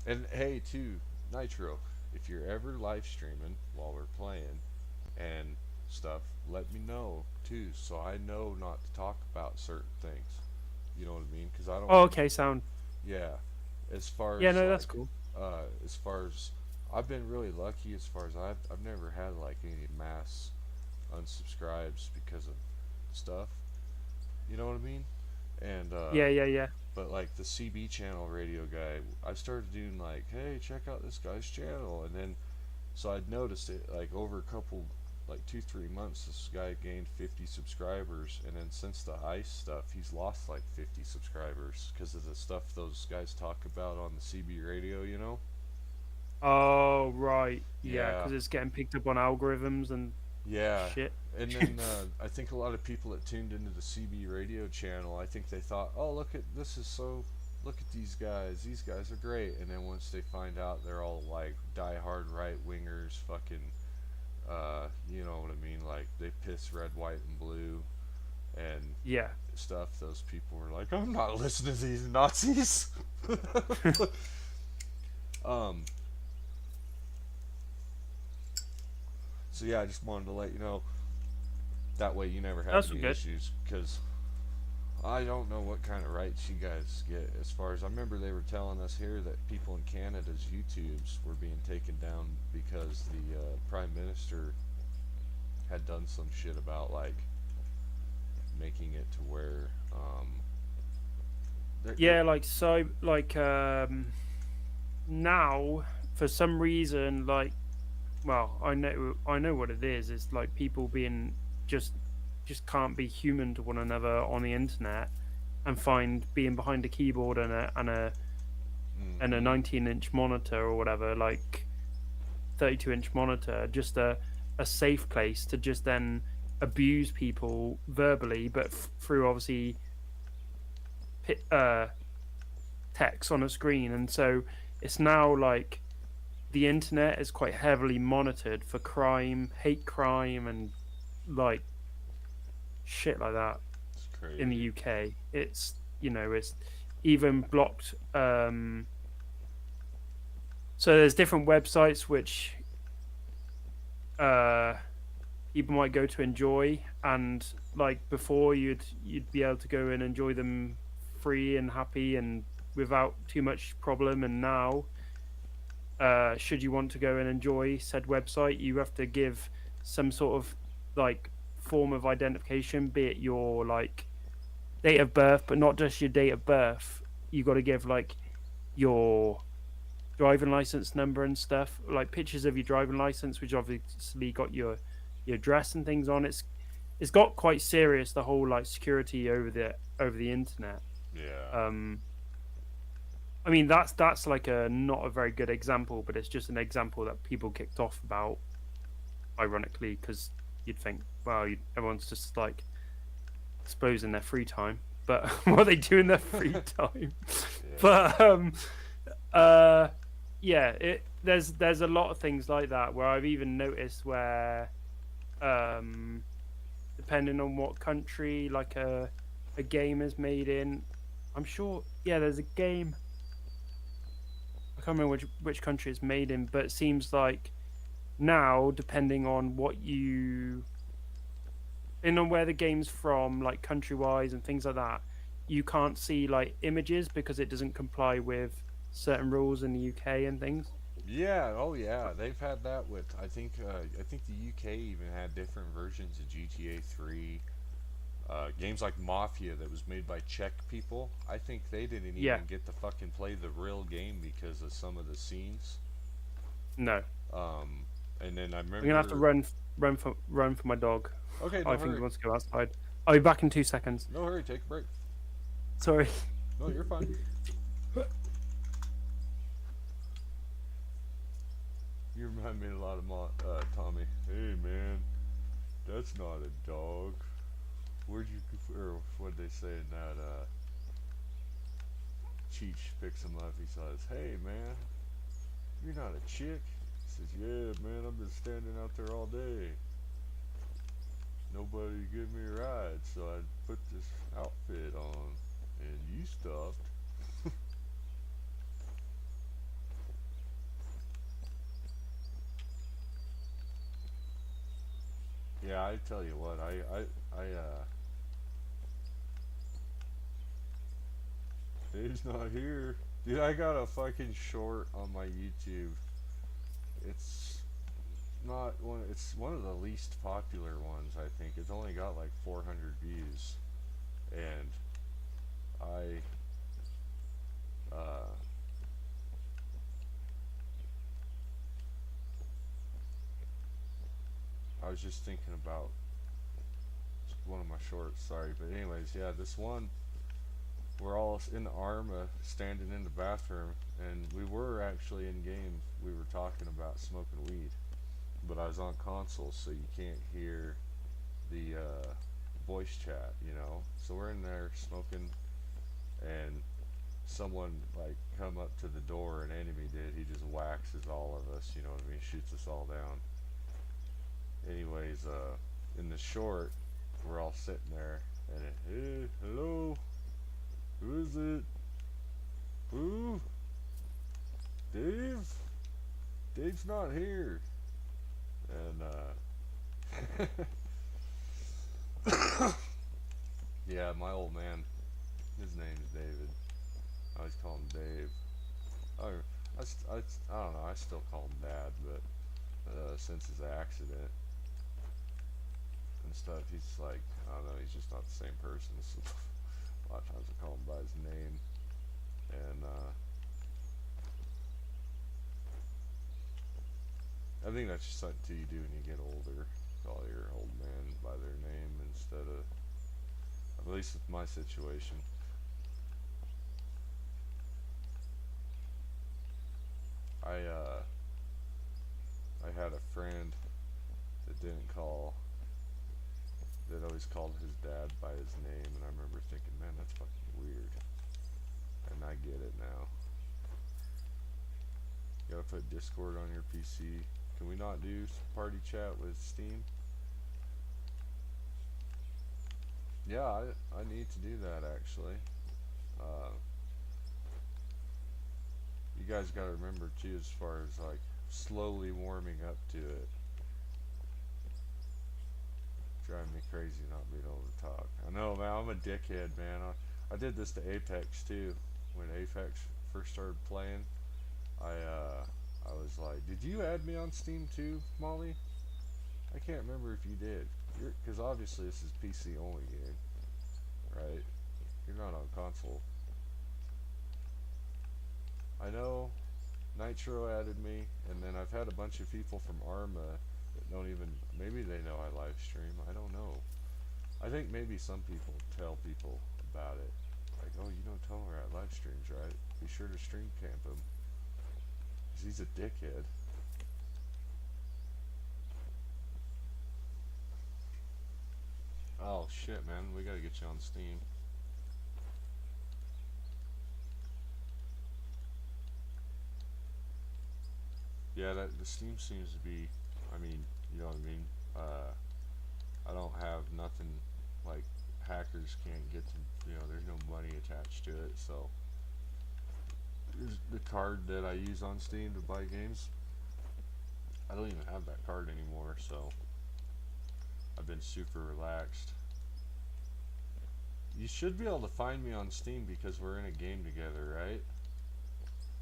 and hey, too, Nitro, if you're ever live streaming while we're playing and stuff, let me know too, so I know not to talk about certain things. You know what I mean? Because I don't Oh, want. okay. Sound. Yeah, as far Yeah. as No, that's like, cool. as far as I've been really lucky as far as I've never had like any mass unsubscribes because of stuff. You know what I mean? And Yeah. but like the CB channel radio guy, I started doing like, hey, check out this guy's channel, and then so I'd noticed it like over a couple, like 2 3 months, this guy gained 50 subscribers, and then since the ice stuff, he's lost like 50 subscribers because of the stuff those guys talk about on the CB radio, Oh, right. Yeah, Yeah, because it's getting picked up on algorithms and yeah. shit. And then I think a lot of people that tuned into the CB radio channel, I think they thought, oh, look at these guys. These guys are great. And then once they find out they're all like diehard right wingers, fucking, you know what I mean? Like they piss red, white, and blue and Yeah. stuff. Those people were like, I'm not listening to these Nazis. um. So yeah, I just wanted to let you know. That way you never have That's all any good. issues, because I don't know what kind of rights you guys get. As far as I remember, they were telling us here that people in Canada's YouTubes were being taken down because the Prime Minister had done some shit about like making it to where Yeah, like so, like now for some reason, like, well, I know what it is. It's like people being just just can't be human to one another on the internet, and find being behind a keyboard and a mm-hmm. 19-inch monitor or whatever, like 32-inch monitor, just a safe place to just then abuse people verbally, but through obviously uh text on a screen. And so it's now like the internet is quite heavily monitored for crime, hate crime, and like shit like that It's in the crazy. UK. It's even blocked. So there's different websites which uh people might go to enjoy, and like before you'd be able to go and enjoy them free and happy and without too much problem, and now should you want to go and enjoy said website, you have to give some sort of like form of identification, be it your like date of birth, but not just your date of birth. You got to give like your driving license number and stuff, like pictures of your driving license, which obviously got your address and things on. It's got quite serious, the whole like security over the internet. Yeah. Um, I mean that's like a not a very good example, but it's just an example that people kicked off about, ironically, because you'd think, well, everyone's just like exposing their free time, but what they do in their free time. Yeah. But uh, yeah, there's a lot of things like that where I've even noticed where um, depending on what country like a game is made in, I'm sure. Yeah, there's a game. I can't remember which country it's made in, but it seems like now, depending on what you, depending on where the game's from, like country wise and things like that, you can't see like images because it doesn't comply with certain rules in the UK and things. Yeah, oh yeah, they've had that with I think the UK even had different versions of GTA 3. Games like Mafia that was made by Czech people. I think they didn't Yeah, even get to fucking play the real game because of some of the scenes. no, Um, and then I I'm gonna have to remember. run for my dog. Okay, I no think he hurry, wants to go outside. I'll be back in 2 seconds. no hurry, take a break. Sorry. No, you're fine. You remind me a lot of Tommy. Hey man, that's not a dog. Where'd you or what'd they say in that Cheech picks him up, he says, "Hey man, you're not a chick." He says, "Yeah man, I've been standing out there all day. Nobody give me a ride, so I put this outfit on and you stopped." Yeah, I tell you what, Dave's not here. Dude, I got a fucking short on my YouTube. It's not one. It's one of the least popular ones. I think it's only got like 400 views, and I, uh, I was just thinking about one of my shorts. Sorry, but anyways, yeah, this one we're all in the Arma standing in the bathroom, and we were actually in game. We were talking about smoking weed, but I was on console, so you can't hear the voice chat, you know. So we're in there smoking, and someone like come up to the door, an enemy did. He just waxes all of us, you know what I mean? Shoots us all down. Anyways, in the short, we're all sitting there, and hey, hello, who is it? Who? Dave? Dave's not here. And yeah, my old man, his name's David. I always call him Dave. I don't know, I still call him Dad, but since his accident and stuff, he's like, I don't know, he's just not the same person. So a lot of times I call him by his name. And I think that's just something you do when you get older. Call your old man by their name instead of, at least with my situation. I I had a friend that didn't call, that always called his dad by his name, and I remember thinking, man, that's fucking weird. And I get it now. You gotta put Discord on your PC. Can we not do party chat with Steam? Yeah, I need to do that actually. Uh, you guys gotta remember too, as far as like slowly warming up to it. Driving me crazy not being able to talk. I know, man. I'm a dickhead, man. I did this to Apex too. When Apex first started playing, I was like, "Did you add me on Steam too, Molly?" I can't remember if you did. Because obviously this is PC only game, right? You're not on console. I know Nitro added me, and then I've had a bunch of people from Arma that don't even, maybe they know I live stream. I don't know. I think maybe some people tell people about it. Like, oh, you don't tell her I live streams, right? Be sure to stream camp him. 'Cause he's a dickhead. Oh, shit, man. We gotta get you on Steam. Yeah, the Steam seems to be, I mean, you know what I mean? I don't have nothing, like, hackers can't get to, you know, there's no money attached to it, so. Here's the card that I use on Steam to buy games. I don't even have that card anymore, so I've been super relaxed. You should be able to find me on Steam because we're in a game together, right?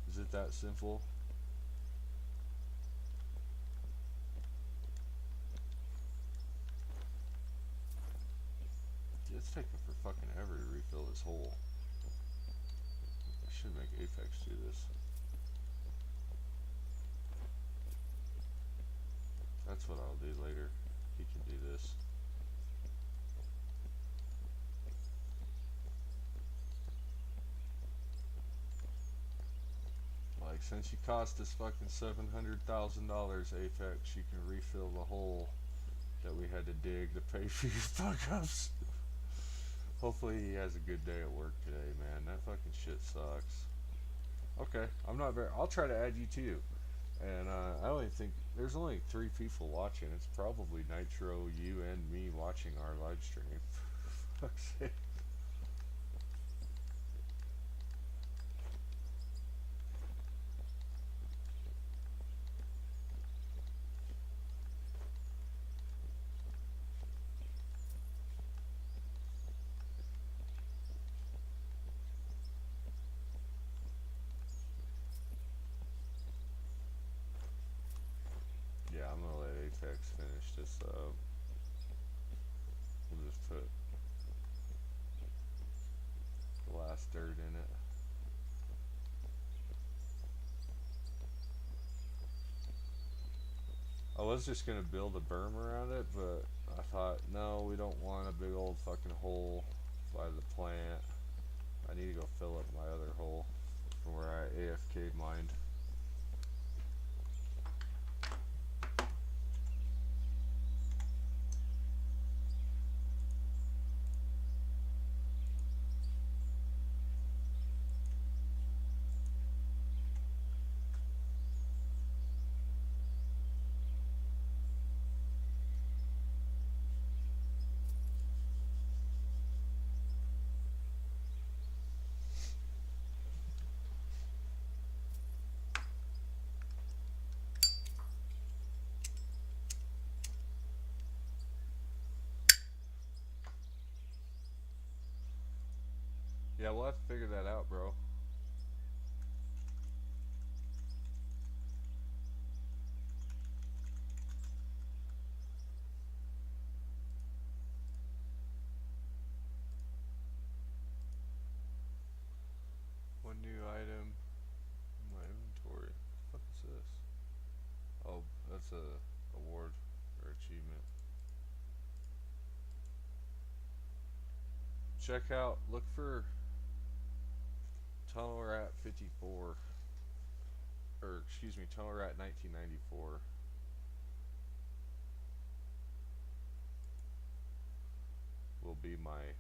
Is it that simple? It's taking for fucking ever to refill this hole. I should make Apex do this. That's what I'll do later. He can do this. Like, since you cost us fucking $700,000, Apex, you can refill the hole that we had to dig to pay for your fuck-ups. Hopefully he has a good day at work today, man. That fucking shit sucks. Okay, I'm not very... I'll try to add you too. And I only think... There's only 3 people watching. It's probably Nitro, you, and me watching our live stream. Fuck's sake. Yeah, I'm gonna let Apex finish this up. We'll just put the last dirt in it. I was just gonna build a berm around it, but I thought, no, we don't want a big old fucking hole by the plant. I need to go fill up my other hole from where I AFK'd mined. Yeah, we'll have to figure that out, bro. One new item in my inventory. What the fuck is this? Oh, that's a award or achievement. Check out, look for Tunnel Rat 54. Or, excuse me, Tunnel Rat 1994. Will be my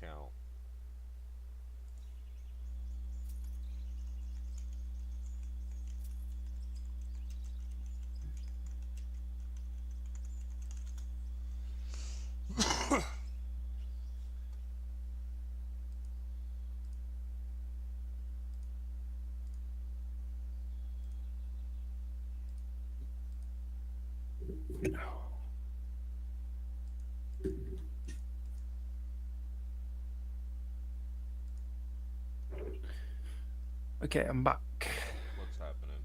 count. Okay, I'm back. What's happening?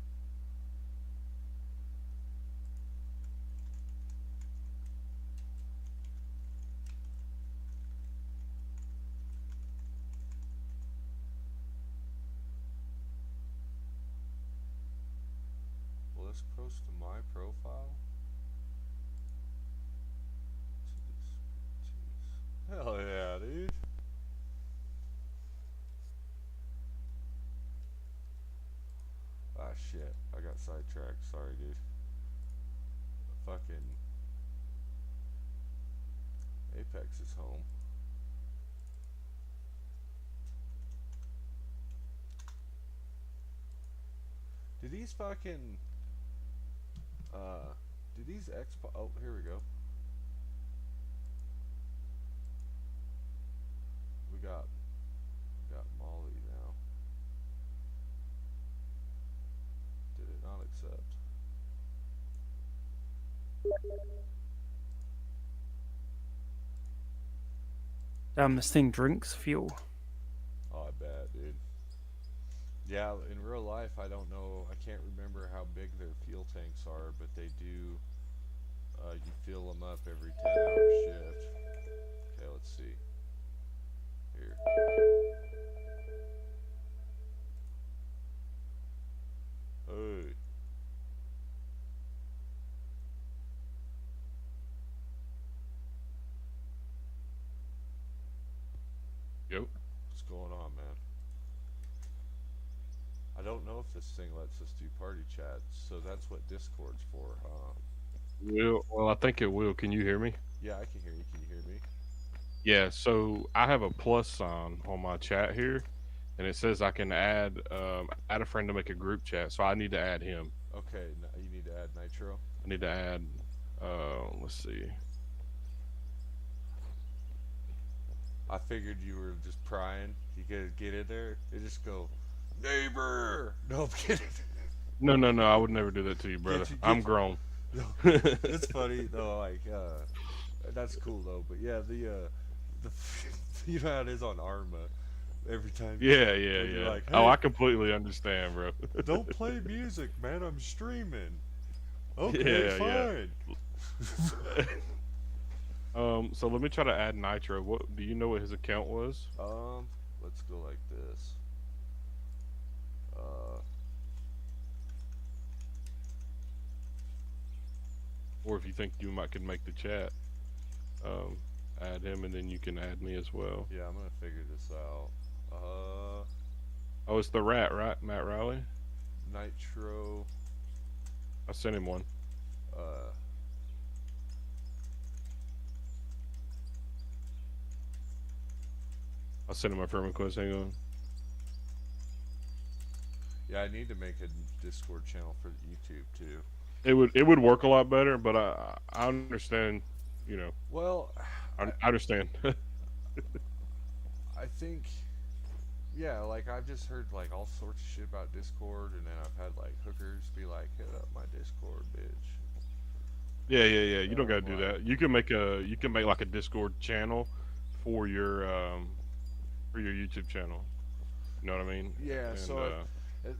Well, this close to my profile. Jeez. Hell yeah, dude. Ah, shit. I got sidetracked. Sorry, dude. Fucking Apex is home. Do these fucking do these Xbox? Oh, here we go. We got Molly now. Did it not accept? Damn, this thing drinks fuel. Oh, I bet, dude. Yeah, in real life, I don't know. I can't remember how big their fuel tanks are, but they do. You fill them up every 10-hour shift. Okay, let's see. Here. Hey. Yep. What's going on, man? I don't know if this thing lets us do party chats, so that's what Discord's for, huh? Well, I think it will. Can you hear me? Yeah, I can hear you. Can you hear me? Yeah. So I have a plus sign on my chat here, and it says I can add a friend to make a group chat. So I need to add him. Okay, you need to add Nitro. I need to add. Let's see. I figured you were just prying. You could get in there and just go, neighbor. No, I'm kidding. No. I would never do that to you, brother. I'm grown. No, it's funny though. Like, that's cool though. But yeah, the you know how it is on Arma. Every time. Yeah. You're like, hey, Oh, I completely understand, bro. don't play music, man. I'm streaming. Okay, Yeah. fine. So let me try to add Nitro. What do you know what his account was? Let's go like this. Or if you think you could make the chat, add him, and then you can add me as well. Yeah, I'm gonna figure this out. Oh, it's the rat, right? Matt Riley. Nitro. I sent him one. I'll send him my friend request. Hang on. Yeah, I need to make a Discord channel for YouTube too. It would work a lot better, but I understand. You know. Well, I understand. I think, yeah, like I've just heard like all sorts of shit about Discord, and then I've had like hookers be like, "Hit up my Discord, bitch." Yeah. You don't gotta do Like, that. You can make like a Discord channel for your YouTube channel. You know what I mean? yeah. And, So,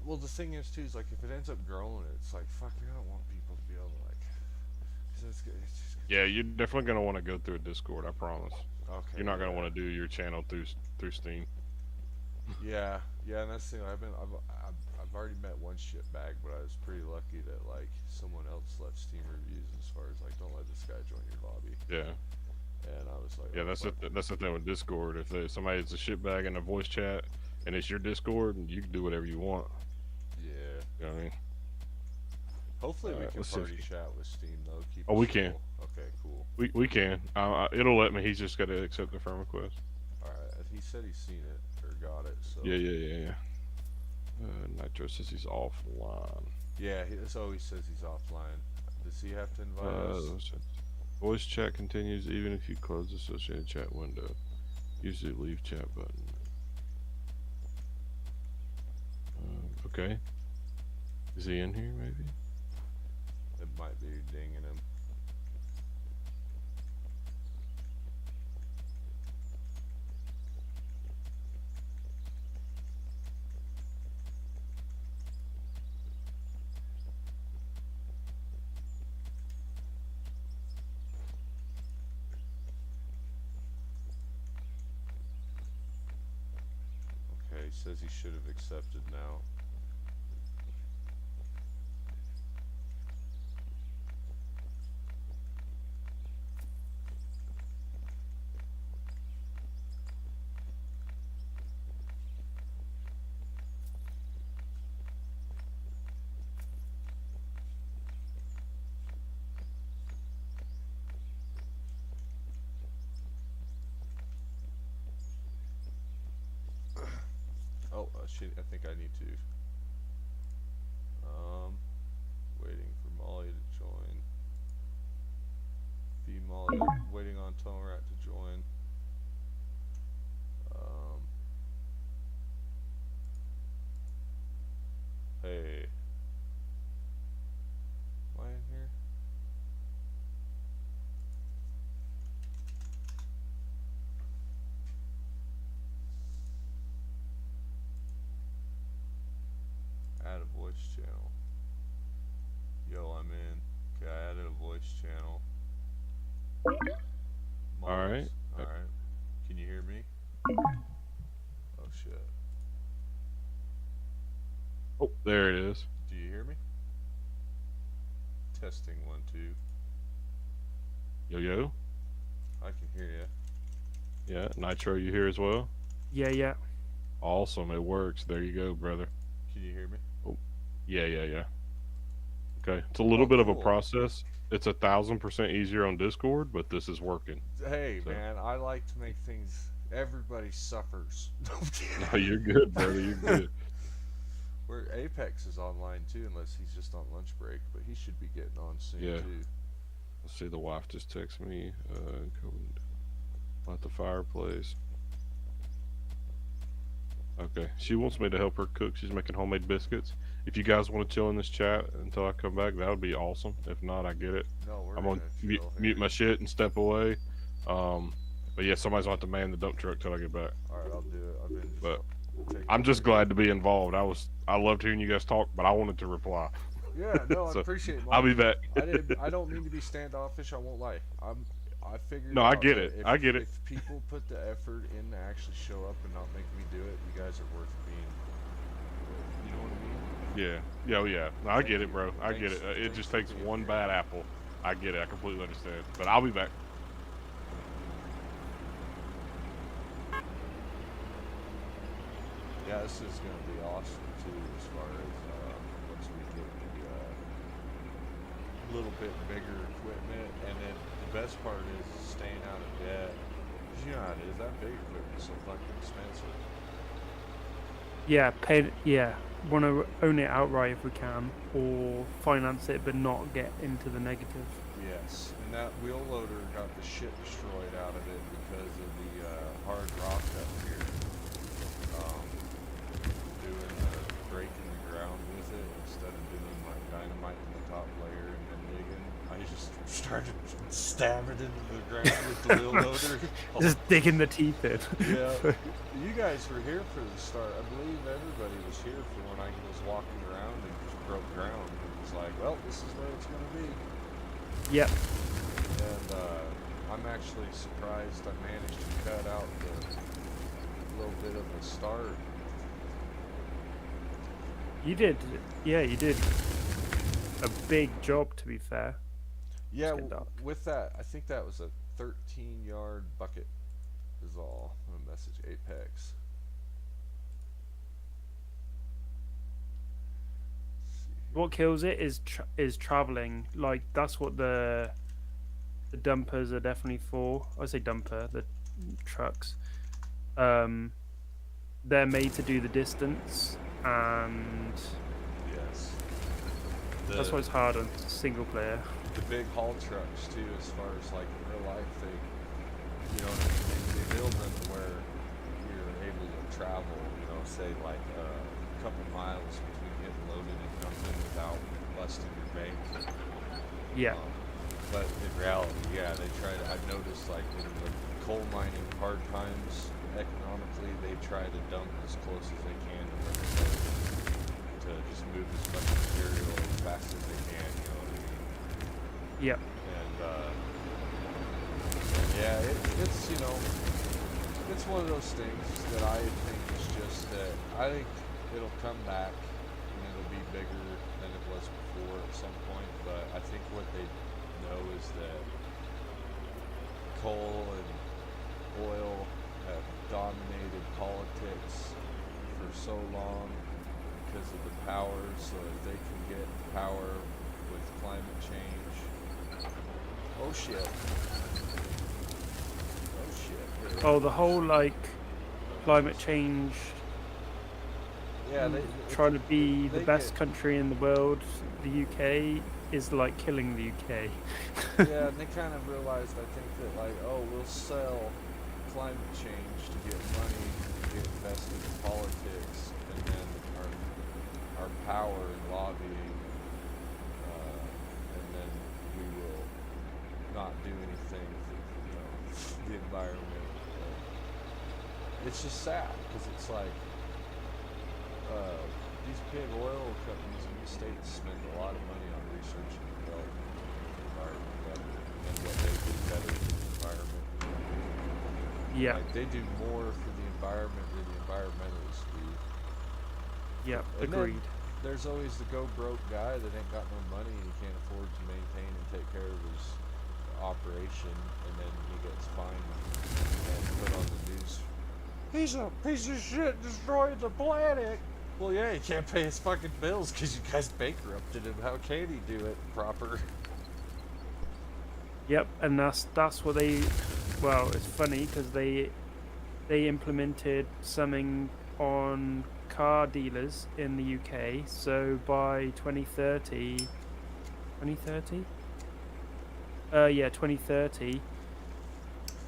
well, the thing is too is like if it ends up growing, it's like fuck. I don't want people to be able to like. 'Cause it's just, yeah, you're definitely gonna want to go through a Discord. I promise. okay. You're not gonna want to do your channel through Steam. Yeah, and that's the thing. I've already met one shitbag, but I was pretty lucky that like someone else left Steam reviews as far as like don't let this guy join your lobby, Yeah. and I was like, Yeah, oh, that's the thing with Discord. If somebody's a shitbag in a voice chat and it's your Discord, you can do whatever you want. yeah. You know what I mean? Hopefully we can let's see if party chat with Steam though. Keep Oh, us we can. cool. Okay, cool. We can. It'll let me. He's just got to accept the friend request. All right. He said he's seen it or got it. So Yeah. Nitro says he's offline. yeah. So he says he's offline. Does he have to invite us? Voice chat continues even if you close the associated chat window. Use the leave chat button. Okay. Is he in here, maybe? It might be dinging him. says he should have accepted now. Oh, shit, I think I need to. Waiting for Molly to join. Be Molly, waiting on Tonerat to join. Hey. Am I in here? Add a voice channel. Yo, I'm in. Okay, I added a voice channel. Alright. Alright. Can you hear me? Oh shit. Oh, there it is. Do you hear me? Testing 1, 2. Yo, yo. I can hear you. Yeah, Nitro, you here as well? Yeah, yeah. Awesome, it works. There you go, brother. Can you hear me? Oh, yeah. Okay, it's a little bit of a cool. process. It's 1,000% easier on Discord, but this is working. Hey, So- man, I like to make things. Everybody suffers. No, you're good, brother. You're good. Where Apex is online too, unless he's just on lunch break, but he should be getting on soon Yeah. too. Let's see, the wife just texted me. Light the fireplace. Okay, she wants me to help her cook. She's making homemade biscuits. If you guys want to chill in this chat until I come back, that would be awesome. If not, I get it. No, we're I'm gonna gonna chill mute here. my shit and step away. But yeah, somebody's gonna have to man the dump truck till I get back. Alright, I'll do it. I've been just But taking I'm it. just glad to be involved. I loved hearing you guys talk, but I wanted to reply. Yeah, no, I So, appreciate it. I'll be back. I don't mean to be standoffish. I won't lie. I figured. No, I out get that it. If, I get it. If people put the effort in to actually show up and not make me do it, you guys are worth being. You know what I mean? Yeah. Oh yeah. No, I Thank get you. it, bro. I get Thanks- it. It thanks just for takes being one here. bad apple. I get it. I completely understand. But I'll be back. Yeah, this is gonna be awesome too, as far as once we get the little bit bigger equipment, and then the best part is staying out of debt. 'Cause you know how it is. That big equipment's so fucking expensive. Yeah, want to own it outright if we can, or finance it but not get into the negative. Yes, and that wheel loader got the shit destroyed out of it because of the hard rock up here. Doing breaking the ground with it instead of doing like dynamite in the top layer and then digging. I just started stabbing into the ground with the wheel loader. Just digging the teeth in. Yeah, you guys were here for the start. I believe everybody was here for when I was walking around and just broke ground. It was like, well, this is where it's gonna be. Yep. And I'm actually surprised I managed to cut out the little bit of a start. You did. Yeah, you did. A big job, to be fair. Yeah, getting dark. with that, I think that was a 13-yard bucket is all. I'm gonna message Apex. Let's see here. What kills it is traveling. Like that's what the dumpers are definitely for. I say dumper, the trucks. They're made to do the distance, and Yes. that's why it's hard on single player. The big haul trucks too, as far as like in real life, you know, they build them to where you're able to travel, you know, say like a couple miles between getting loaded and dumping without busting your bank. Yeah. But in reality, yeah, they try to. I've noticed like in the coal mining hard times, economically, they try to dump as close as they can to where they're loaded, to just move as much material as fast as they can. You know what I mean? Yep. And yeah, it's you know, it's one of those things that I think is just is that I think it'll come back and it'll be bigger than it was before at some point. But I think what they know is that coal and oil have dominated politics for so long because of the power, so if they can get power with climate change. Oh shit. Oh shit. Oh, the whole like climate change, Yeah, trying to be the they best get, country in the world, the UK is like killing the UK. yeah, and they kind of realized, I think, that like, oh, we'll sell climate change to get money to get invested in politics, and then our power and lobbying, and then we will not do anything for the environment. It's just sad because it's like these big oil companies in the States spend a lot of money on research and development to make the environment better and what they do better for the environment. Yeah. Like they do more for the environment than the environmentalists do. Yeah, And agreed. then there's always the go broke guy that ain't got no money and he can't afford to maintain and take care of his operation, and then he gets fined and put on the news. He's a piece of shit, destroyed the planet. Well, yeah, he can't pay his fucking bills because you guys bankrupted him. How can he do it proper? Yep, and that's what they. Well, it's funny because they implemented something on car dealers in the UK. So by 2030, 2030,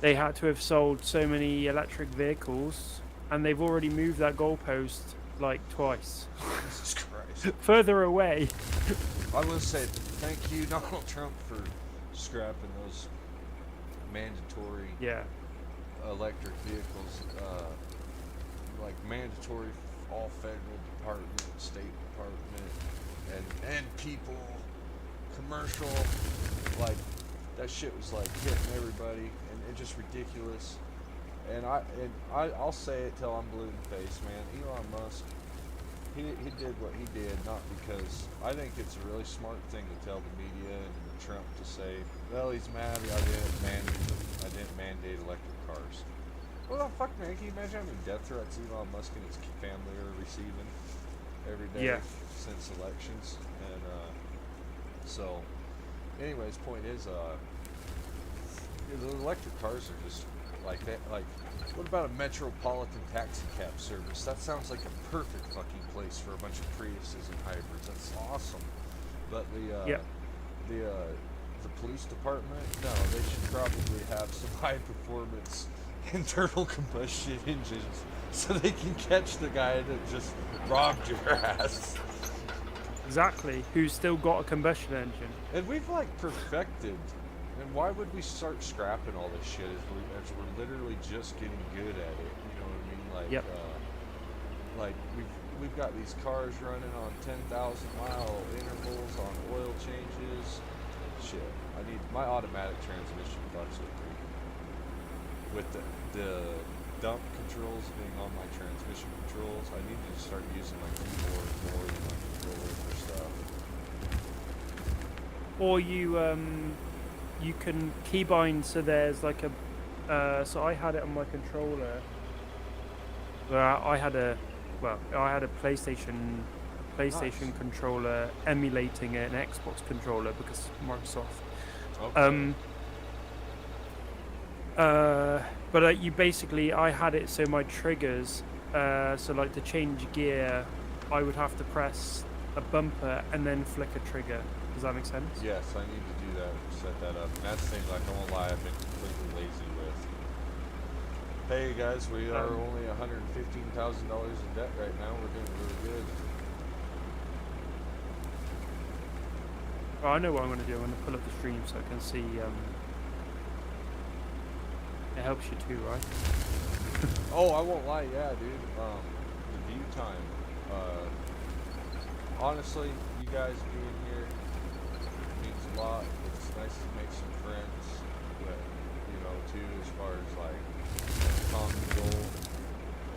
they had to have sold so many electric vehicles, and they've already moved that goalpost like twice. Jesus Christ. Further away. I will say thank you, Donald Trump, for scrapping those mandatory electric vehicles, like mandatory all federal department, state department, and people, commercial, like that shit was like hitting everybody, and it's just ridiculous. And I'll say it till I'm blue in the face, man. Elon Musk, he did what he did not because I think it's a really smart thing to tell the media and Trump to say, well, he's mad I didn't mandate electric cars. Well, fuck, man, can you imagine how many death threats Elon Musk and his family are receiving every day since elections? And so, anyways, point is, the electric cars are just like that. Like, what about a metropolitan taxi cab service? That sounds like a perfect fucking place for a bunch of Priuses and hybrids. That's awesome. But the police department, no, they should probably have some high performance internal combustion engines so they can catch the guy that just robbed your ass. Exactly. Who's still got a combustion engine? And we've like perfected. And why would we start scrapping all this shit as we're literally just getting good at it? You know what I mean? Like, like we've got these cars running on 10,000-mile intervals on oil changes. Shit, I need my automatic transmission fluctuates. With the dump controls being on my transmission controls, I need to start using my keyboard more than my controller for stuff. Or you can keybind, so there's like a so I had it on my controller where I had a PlayStation Nice. controller emulating an Xbox controller because Microsoft. Okay. But you basically, I had it so my triggers, so like to change gear, I would have to press a bumper and then flick a trigger. Does that make sense? Yes, I need to do that, set that up. And that's things like, I won't lie, I've been completely lazy with. Hey guys, we are only $115,000 in debt right now. We're doing really good. Oh, I know what I'm going to do. I'm going to pull up the stream so I can see. It helps you too, right? Oh, I won't lie, yeah, dude. The view time. Honestly, you guys being here means a lot. It's nice to make some friends, but too, as far as like common goal,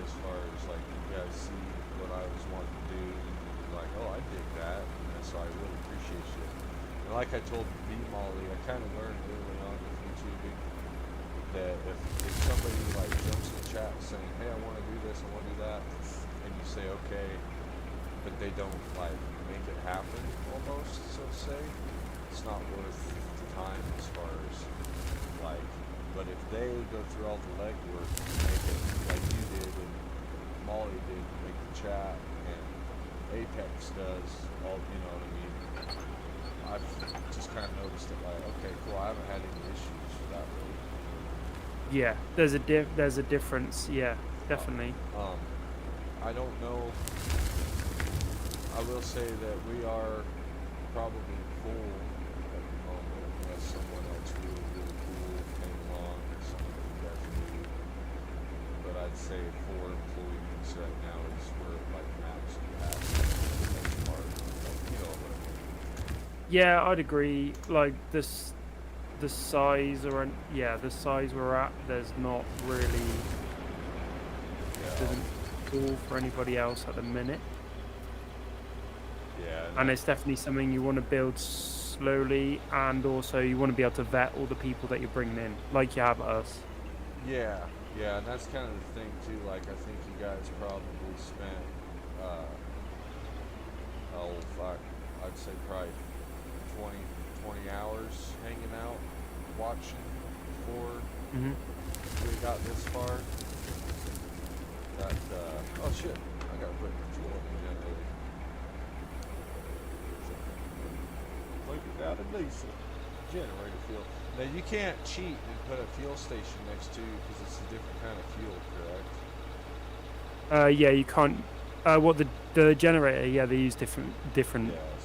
as as far as like you guys see what I was wanting to do, and you're like, oh, I dig that, and so I really appreciate you. And like I told B Molly, I kind of learned early on with YouTubing that if somebody like jumps in the chat saying, hey, I want to do this, I want to do that, and you say okay, but they don't like make it happen almost, so to say, it's not worth the time as far as like. But if they go through all the legwork and make it like you did and Molly did, make the chat, and Apex does all, you know what I mean, I've just kind of noticed it like, okay, cool, I haven't had any issues with that really. Yeah, there's a difference. Yeah, definitely. I don't know. I will say that we are probably full at the moment, unless someone else really, really cool came along or something you guys need. But I'd say 4 employees right now is we're at like max capacity for the most part. Like, you know what I mean? Yeah, I'd agree. Like this, the size the size we're at, there's not really doesn't call for anybody else at the minute. Yeah. And it's definitely something you want to build slowly, and also you want to be able to vet all the people that you're bringing in, like you have us. Yeah, and that's kind of the thing too. Like, I think you guys probably spent, I'd say probably 20 hours hanging out, watching before we got this far. That, oh shit, I gotta put fuel in the generator. Look at that, and diesel generator fuel. Now you can't cheat and put a fuel station next to you because it's a different kind of fuel, correct? Yeah, you can't. What the generator? Yeah, they use different. Yeah,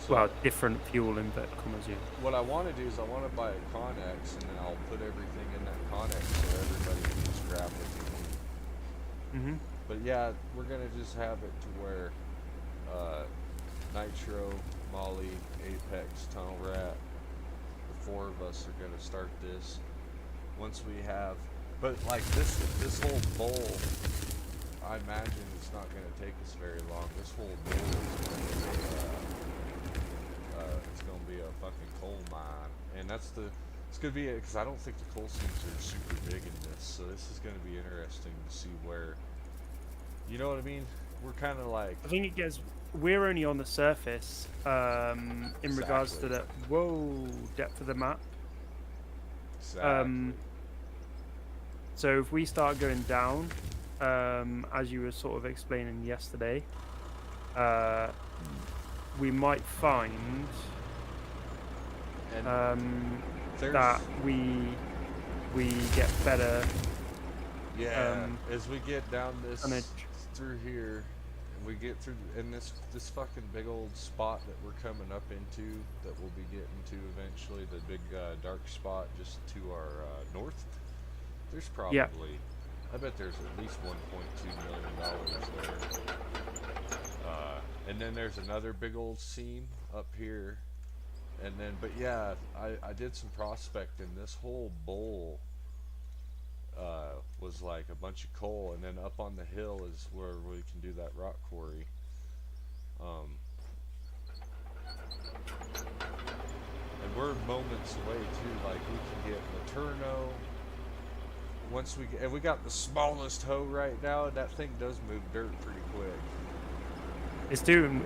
so Well, different fuel in inverted commas. Yeah. what I want to do is I want to buy a Connex, and then I'll put everything in that Connex so everybody can just grab what they need. But yeah, we're gonna just have it to where Nitro, Molly, Apex, Tunnel Rat, the 4 of us are gonna start this. Once we have, but like this whole bowl, I imagine it's not gonna take us very long. This whole bowl is gonna be a fucking coal mine, and it's gonna be because I don't think the coal seams are super big in this, so this is gonna be interesting to see where. You know what I mean? We're kind of like. I think it gets. We're only on the surface in regards to the depth of the map. Exactly. So if we start going down, as you were sort of explaining yesterday, we might find that we get better. Yeah, as we get down this through here, and we get through in this fucking big old spot that we're coming up into, that we'll be getting to eventually, the big dark spot just to our north. There's probably, I bet there's at least $1.2 million there. And then there's another big old seam up here, and then, but yeah, I did some prospecting. This whole bowl was like a bunch of coal, and then up on the hill is where we can do that rock quarry. And we're moments away too. Like, we can get Laterno. Once we get, and we got the smallest hoe right now, and that thing does move dirt pretty quick. It's doing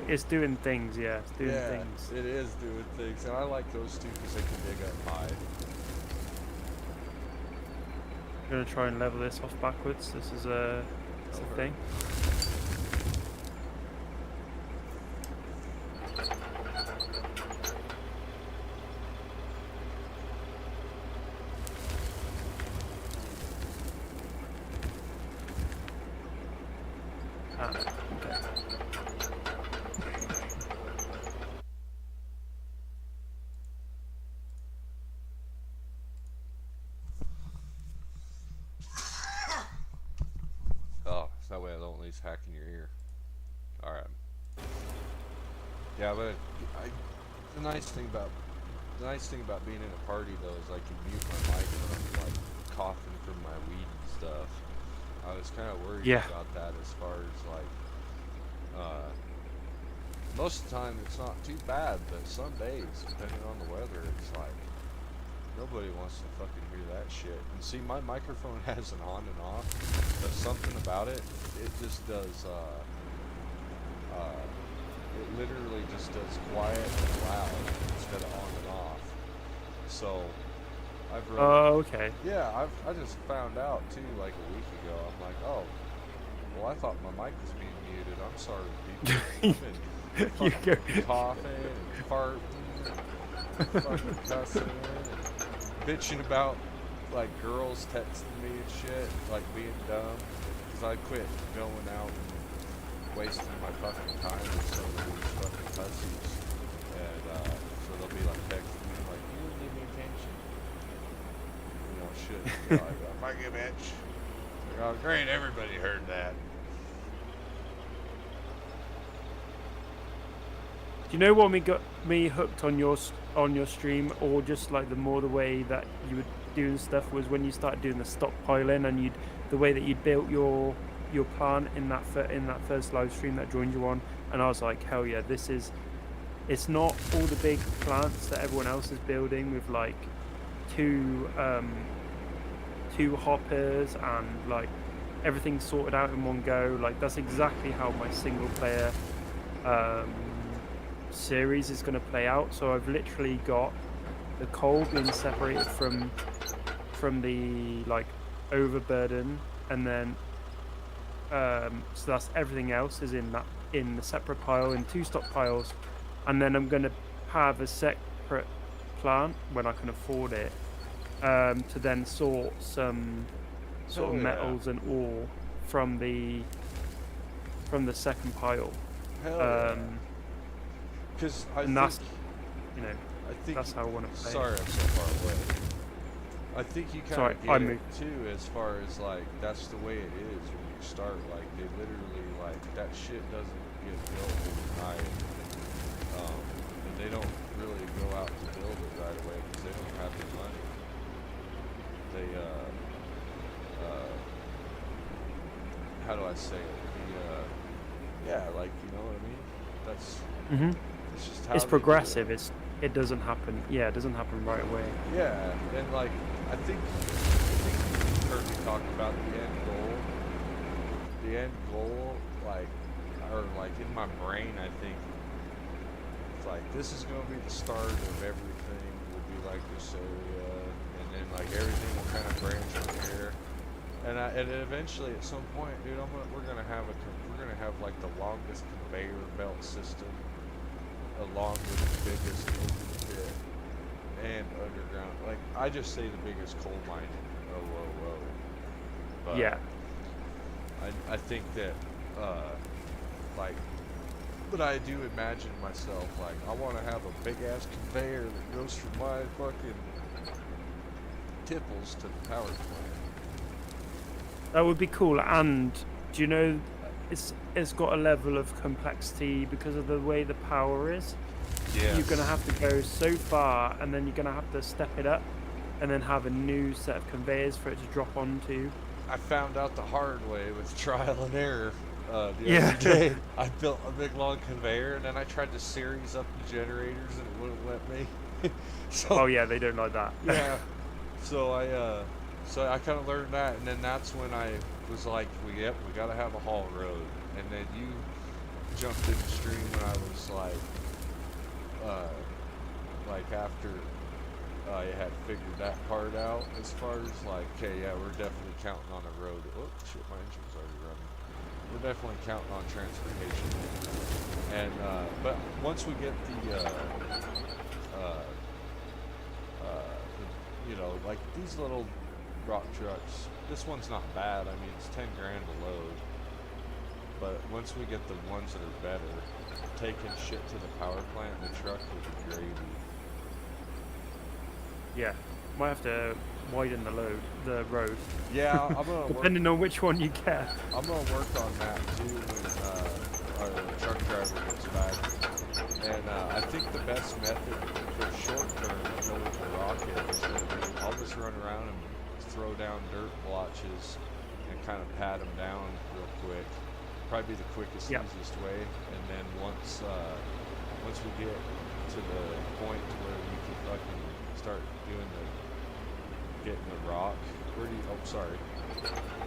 things, yeah. It's doing Yeah, things. it is doing things, and I like those two because they can dig up high. I'm gonna try and level this off backwards. This is a thing. Okay. Oh, so that way I don't at least hack in your ear. Alright. Yeah, but the nice thing about being in a party though is I can mute my mic when I'm like coughing from my weed and stuff. I was kind of worried Yeah. about that as far as like, most of the time it's not too bad, but some days, depending on the weather, it's like nobody wants to fucking hear that shit. And see, my microphone has an on and off, but something about it, it just does, it literally just does quiet and loud instead of on and off. So, I've run, Oh, okay. yeah, I just found out too, like a week ago. I'm like, oh, well, I thought my mic was being muted. I'm sorry, people. I've been You go. fucking coughing and farting, and fucking cussing, and bitching about like girls texting me and shit, like being dumb, because I quit going out and wasting my fucking time with some of these fucking pussies, and so they'll be like texting me like, you didn't give me attention, you know, shit. You know, like, fuck you, bitch. Like, oh, great, everybody heard that. Do you know what got me hooked on your stream, or just like the way that you were doing stuff was when you started doing the stockpiling, and the way that you'd built your plant in that first live stream that joined you on, and I was like, hell yeah, it's not all the big plants that everyone else is building with like two hoppers and like everything sorted out in one go. Like that's exactly how my single player series is going to play out. So I've literally got the coal being separated from the like overburden, and then so that's everything else is in the separate pile in two stockpiles, and then I'm going to have a separate plant when I can afford it, to then sort some sort of metals and ore from the second pile. Hell yeah. Because that's I think that's how I want to play. Sorry, I'm so far away. I think you kind of get it too, as far as like that's the way it is when you start. Like they literally like that shit doesn't get built overnight, and they don't really go out to build it right away because they don't have the money. They how do I say it? Yeah, like you know what I mean. That's. It's just how it's progressive. It doesn't happen. Yeah, it doesn't happen right away. Yeah, and like I think you heard me talk about the end goal. The end goal, like, or like in my brain, I think it's like this is gonna be the start of everything. Will be like this area, and then like everything will kind of branch from here. And eventually, at some point, dude, we're gonna have like the longest conveyor belt system, along with the biggest open pit and underground. Like I just say the biggest coal mine in OUTOFORE. But yeah. I think that like, but I do imagine myself like I want to have a big ass conveyor that goes from my fucking tipples to the power plant. That would be cool. And do you know, it's got a level of complexity because of the way the power is. Yeah. You're gonna have to go so far, and then you're gonna have to step it up, and then have a new set of conveyors for it to drop onto. I found out the hard way with trial and error. The Yeah. other day, I built a big long conveyor, and then I tried to series up the generators, and it wouldn't let me. So, Oh yeah, they don't like that. yeah. So I kind of learned that, and then that's when I was like, we gotta have a haul road. And then you jumped in the stream when I was like after I had figured that part out, as far as like, okay, yeah, we're definitely counting on a road. Oh shit, my engine's already running. We're definitely counting on transportation. And but once we get the you know, like these little rock trucks, this one's not bad. I mean, it's 10 grand a load. But once we get the ones that are better, taking shit to the power plant in the truck will be gravy. Yeah, might have to widen the road. Yeah, I'm gonna work. Depending on which one you get. I'm gonna work on that too when our truck driver gets back. And I think the best method for short term to go with the rocket is gonna be I'll just run around and throw down dirt blotches and kind of pat them down real quick. Probably be the quickest, Yep. easiest way. And then once we get to the point to where we can fucking start doing getting the rock. Where do you? Oh, sorry.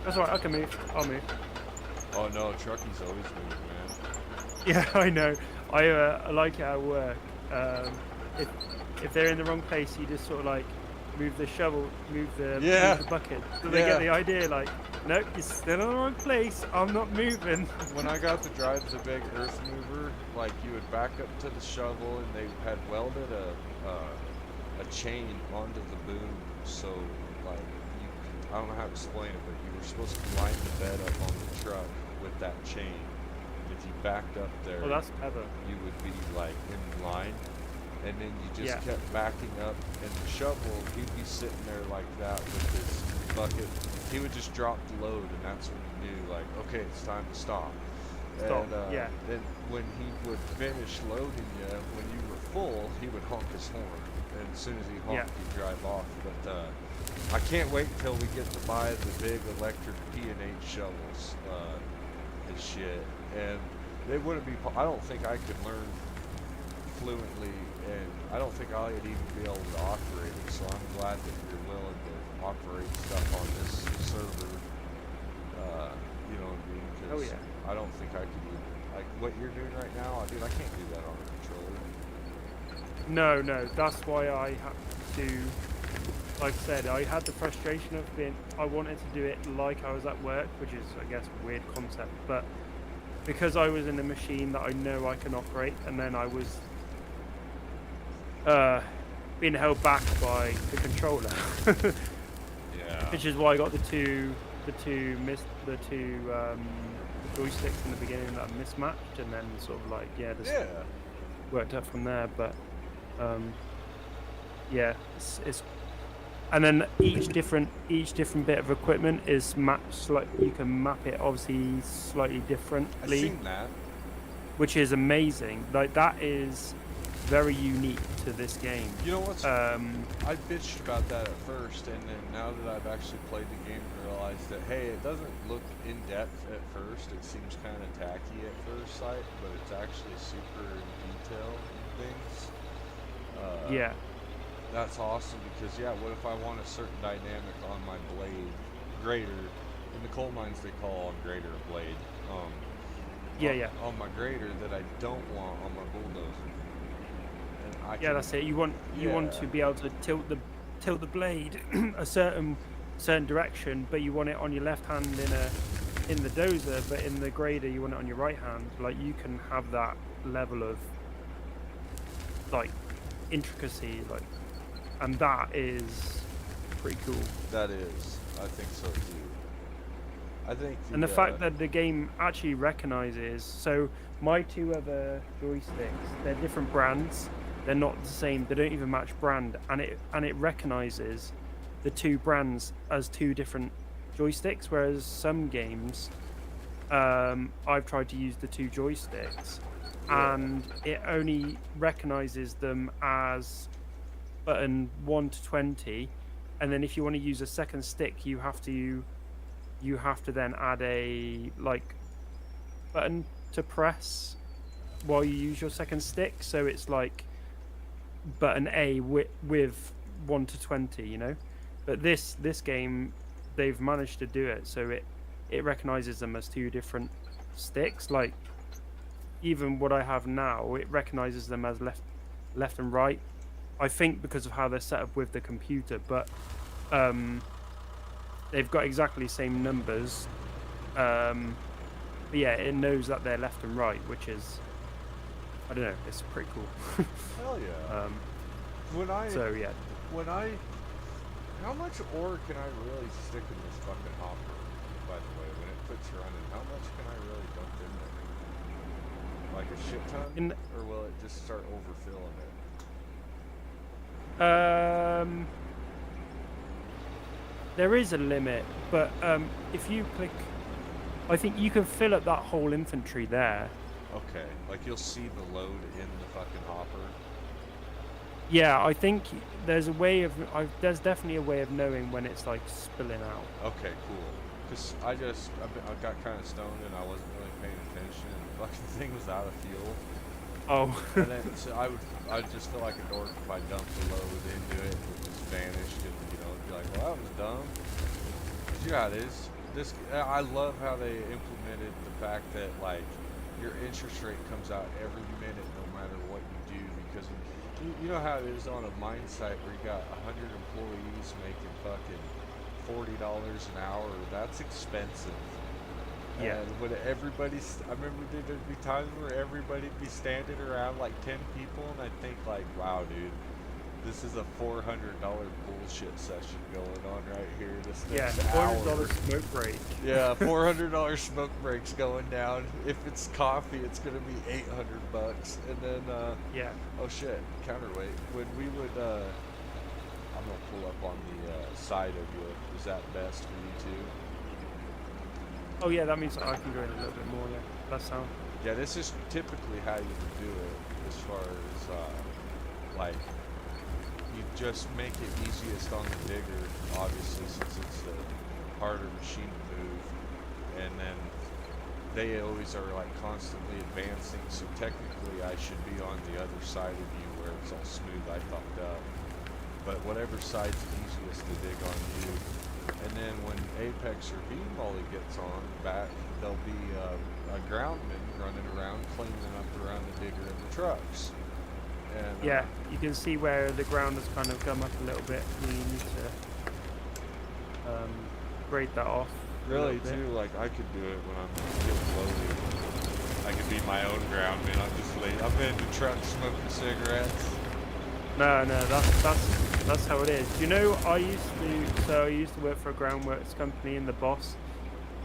That's all right. I can move. I'll move. Oh no, Truckie's always moving, man. Yeah, I know. I like it at work. If they're in the wrong place, you just sort of like move the shovel, move the bucket, so they get the idea. Like, nope, you're still in the wrong place. I'm not moving. When I got to drive the big earth mover, like you would back up to the shovel, and they had welded a chain onto the boom, so like I don't know how to explain it, but you were supposed to line the bed up on the truck with that chain. If you backed up there, Oh, that's clever. you would be like in line, and then you just kept backing up, and the shovel, he'd be sitting there like that with his bucket. He would just drop the load, and that's when you knew, like, okay, it's time to stop. Stop, And then when he would finish loading you, when you were full, he would honk his horn, and as soon as he honked, he'd drive off. But I can't wait until we get to buy the big electric P&H shovels and shit. And they wouldn't be. I don't think I could learn fluently, and I don't think I'd even be able to operate it. So I'm glad that you're willing to operate stuff on this server. You know what I mean? 'Cause Oh, yeah. I don't think I could even, like what you're doing right now. Dude, I can't do that on a controller. No, that's why I had to. Like I said, I had the frustration of being. I wanted to do it like I was at work, which is, I guess, a weird concept, but because I was in a machine that I know I can operate, and then I was being held back by the controller. Yeah. Which is why I got the two joysticks in the beginning that are mismatched, and then sort of like just worked up from there. But it's and then each different bit of equipment is matched. Like you can map it obviously slightly differently. I've seen that. Which is amazing. Like that is very unique to this game. You know what's? I bitched about that at first, and then now that I've actually played the game, I realized that hey, it doesn't look in depth at first. It seems kind of tacky at first sight, but it's actually super in detail in things. Yeah. That's awesome because what if I want a certain dynamic on my blade grader? In the coal mines they call a grader a blade. On my grader that I don't want on my bulldozer. And I can, that's it. You want to be able to tilt the blade a certain direction, but you want it on your left hand in the dozer, but in the grader you want it on your right hand. Like you can have that level of like intricacy, like, and that is pretty cool. That is. I think so too. I think And the fact that the game actually recognizes, so my two other joysticks, they're different brands. They're not the same. They don't even match brand, and it recognizes the two brands as two different joysticks. Whereas some games, I've tried to use the two joysticks, and it only recognizes them as button 1 to 20, and then if you want to use a second stick, you have to then add a like button to press while you use your second stick, so it's like button A with 1 to 20, you know. But this game, they've managed to do it so it recognizes them as two different sticks. Like even what I have now, it recognizes them as left and right, I think, because of how they're set up with the computer. But they've got exactly the same numbers. But yeah, it knows that they're left and right, which is, I don't know, it's pretty cool. Hell yeah. How much ore can I really stick in this fucking hopper? By the way, when it quits running, how much can I really dump in there? Like a shit ton, or will it just start overfilling it? There is a limit, but if you click, I think you can fill up that whole inventory there. Okay, like you'll see the load in the fucking hopper. Yeah, I think there's a way of, there's definitely a way of knowing when it's like spilling out. Okay, cool. Cause I got kind of stoned and I wasn't really paying attention, and the fucking thing was out of fuel. Oh, And then so I'd just feel like a dork if I dumped the load into it and it just vanished, and be like, well, that was dumb. But you know how it is. I love how they implemented the fact that like your interest rate comes out every minute, no matter what you do, because you know how it is on a mine site where you got 100 employees making fucking $40 an hour. That's expensive. yeah. And when I remember there'd be times where everybody'd be standing around like 10 people, and I'd think like, wow, dude, this is a $400 bullshit session going on right here. This Yeah, next hour. $400 smoke break. Yeah, $400 smoke breaks going down. If it's coffee, it's gonna be $800, and then Yeah. oh shit, counterweight. When we would, I'm gonna pull up on the side of you. Is that best for you too? Oh yeah, that means I can go in a little bit more. Yeah, that sound. Yeah, this is typically how you would do it, as far as like you just make it easiest on the digger, obviously, since it's the harder machine to move, and then they always are like constantly advancing. So technically, I should be on the other side of you where it's all smooth. I fucked up, but whatever side's easiest to dig on you. And then when Apex or Beam Volley gets on back, there'll be a groundman running around cleaning up around the digger and the trucks. And Yeah, you can see where the ground has kind of come up a little bit. We need to grade that off. a really little bit. too, like I could do it when I'm getting loaded. I could be my own groundman. I'm just late. I'm in the truck smoking cigarettes. No, that's how it is. You know, I used to work for a groundworks company in the boss.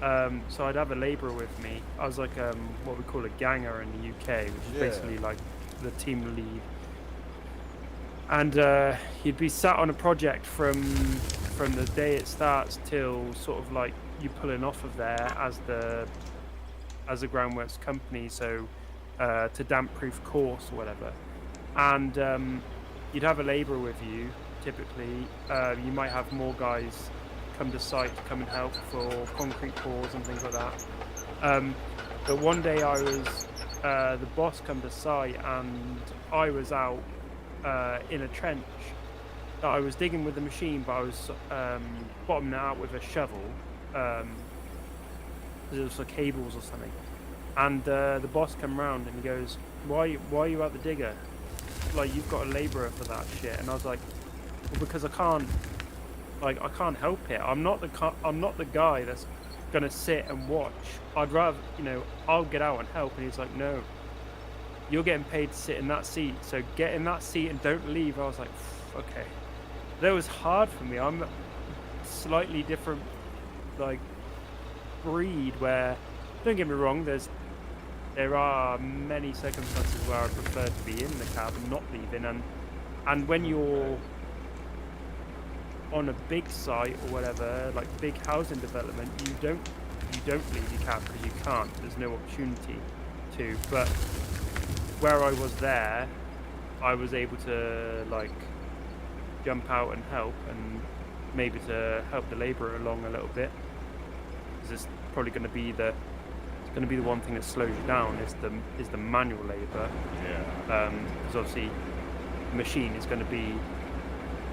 So I'd have a labourer with me. I was like what we call a ganger in the UK, which is Yeah. basically like the team lead. And you'd be sat on a project from the day it starts till sort of like you pulling off of there as a groundworks company, so to damp proof course or whatever. And you'd have a labourer with you. Typically, you might have more guys come to site to come and help for concrete pours and things like that. But one day I was the boss come to site, and I was out in a trench that I was digging with the machine, but I was bottoming it out with a shovel. There was like cables or something. And the boss come round and he goes, why are you at the digger? Like, you've got a labourer for that shit. And I was like, well, because I can't help it. I'm not the guy that's gonna sit and watch. I'd rather, I'll get out and help. And he's like, no, you're getting paid to sit in that seat, so get in that seat and don't leave. I was like, okay. That was hard for me. I'm slightly different, like, breed where, don't get me wrong, there are many circumstances where I prefer to be in the cab and not leaving, and when you're on a big site or whatever, like big housing development, you don't leave your cab because you can't. There's no opportunity to. But where I was there, I was able to like jump out and help, and maybe to help the labourer along a little bit. Because it's probably going to be the one thing that slows you down is the manual labour. Yeah. Because obviously, the machine is going to be,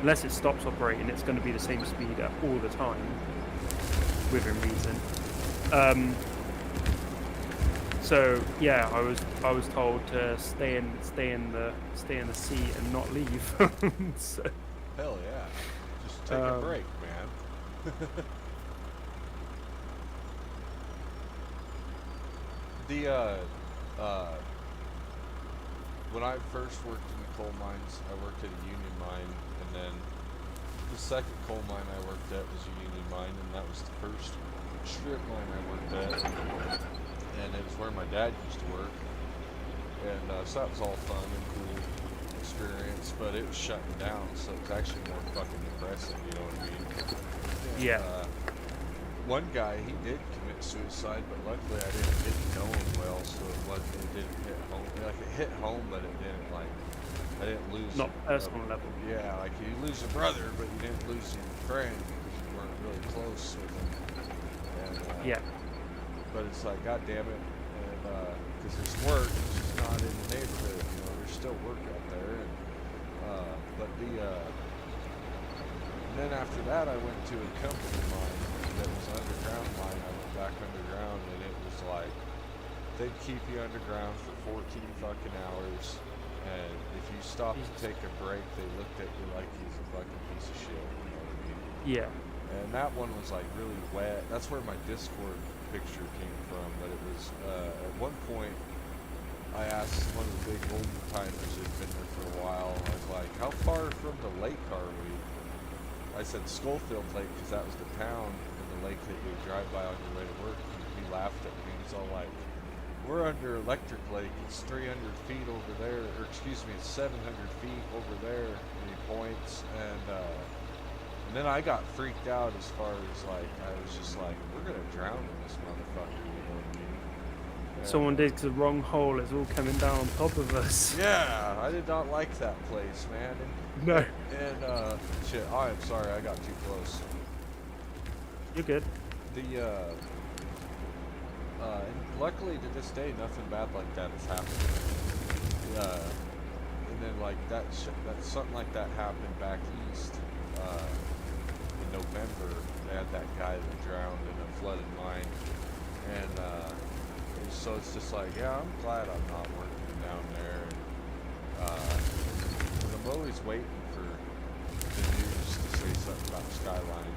unless it stops operating, it's going to be the same speed all the time, within reason. So yeah, I was told to stay in the seat and not leave. So, Hell yeah. Just take a break, man. When I first worked in the coal mines, I worked at a union mine, and then the second coal mine I worked at was a union mine, and that was the first strip mine I worked at, and it was where my dad used to work, and so that was all fun and cool experience, but it was shutting down, so it was actually more fucking depressing, you know what I mean? And, yeah. One guy, he did commit suicide, but luckily I didn't know him well, so it didn't hit home. Like, it hit home, but it didn't, like, I didn't lose. Not personal level. Yeah, like you lose a brother, but you didn't lose your friend because you weren't really close with him. And Yeah. but it's like, god damn it, and because there's work, it's just not in the neighborhood. You know, there's still work out there. And, and then after that, I went to a company mine that was an underground mine. I went back underground, and it was like they'd keep you underground for 14 fucking hours. And if you stopped to take a break, they looked at you like he's a fucking piece of shit. You know what I mean? Yeah. And that one was like really wet. That's where my Discord picture came from. But it was at one point I asked one of the big old timers who'd been there for a while. I was like, "How far from the lake are we?" I said Schofield Lake because that was the town and the lake that you would drive by on your way to work. And he laughed at me. He's all like, "We're under Electric Lake. It's 300 feet over there, or excuse me, it's 700 feet over there." And he points, and then I got freaked out as far as like I was just like, "We're gonna drown in this motherfucker," you know what I mean? And, Someone digs the wrong hole. It's all coming down on top of us. Yeah, I did not like that place, man. No. And shit. I'm sorry, I got too close. You're good. And luckily to this day, nothing bad like that has happened. And then like that something like that happened back east in November. They had that guy that drowned in a flooded mine, and so it's just like, yeah, I'm glad I'm not working down there. And I'm always waiting for the news to say something about Skyline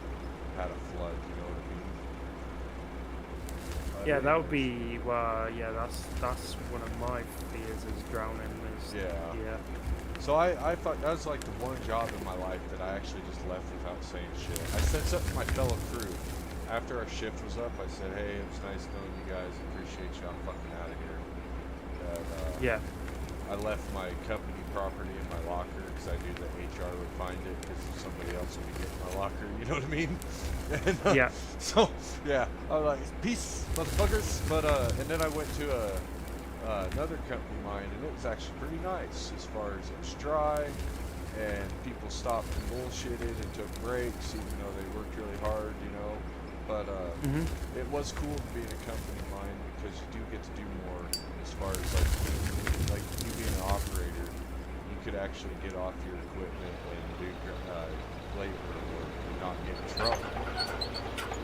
had a flood. You know what I mean? Yeah, that would be. Yeah, that's one of my fears is drowning. Yeah. So I thought that was like the one job in my life that I actually just left without saying shit. I said something to my fellow crew. After our shift was up, I said, "Hey, it was nice knowing you guys. Appreciate you. I'm fucking out of here." And, Yeah. I left my company property in my locker because I knew that HR would find it because somebody else would be getting my locker. You know what I mean? And, Yeah. So yeah, I was like, "Peace, motherfuckers." But and then I went to another company mine, and it was actually pretty nice as far as it was dry, and people stopped and bullshitted and took breaks, even though they worked really hard, you know. But it was cool to be in a company mine because you do get to do more as far as like you being an operator. You could actually get off your equipment and do labor work and not get in trouble.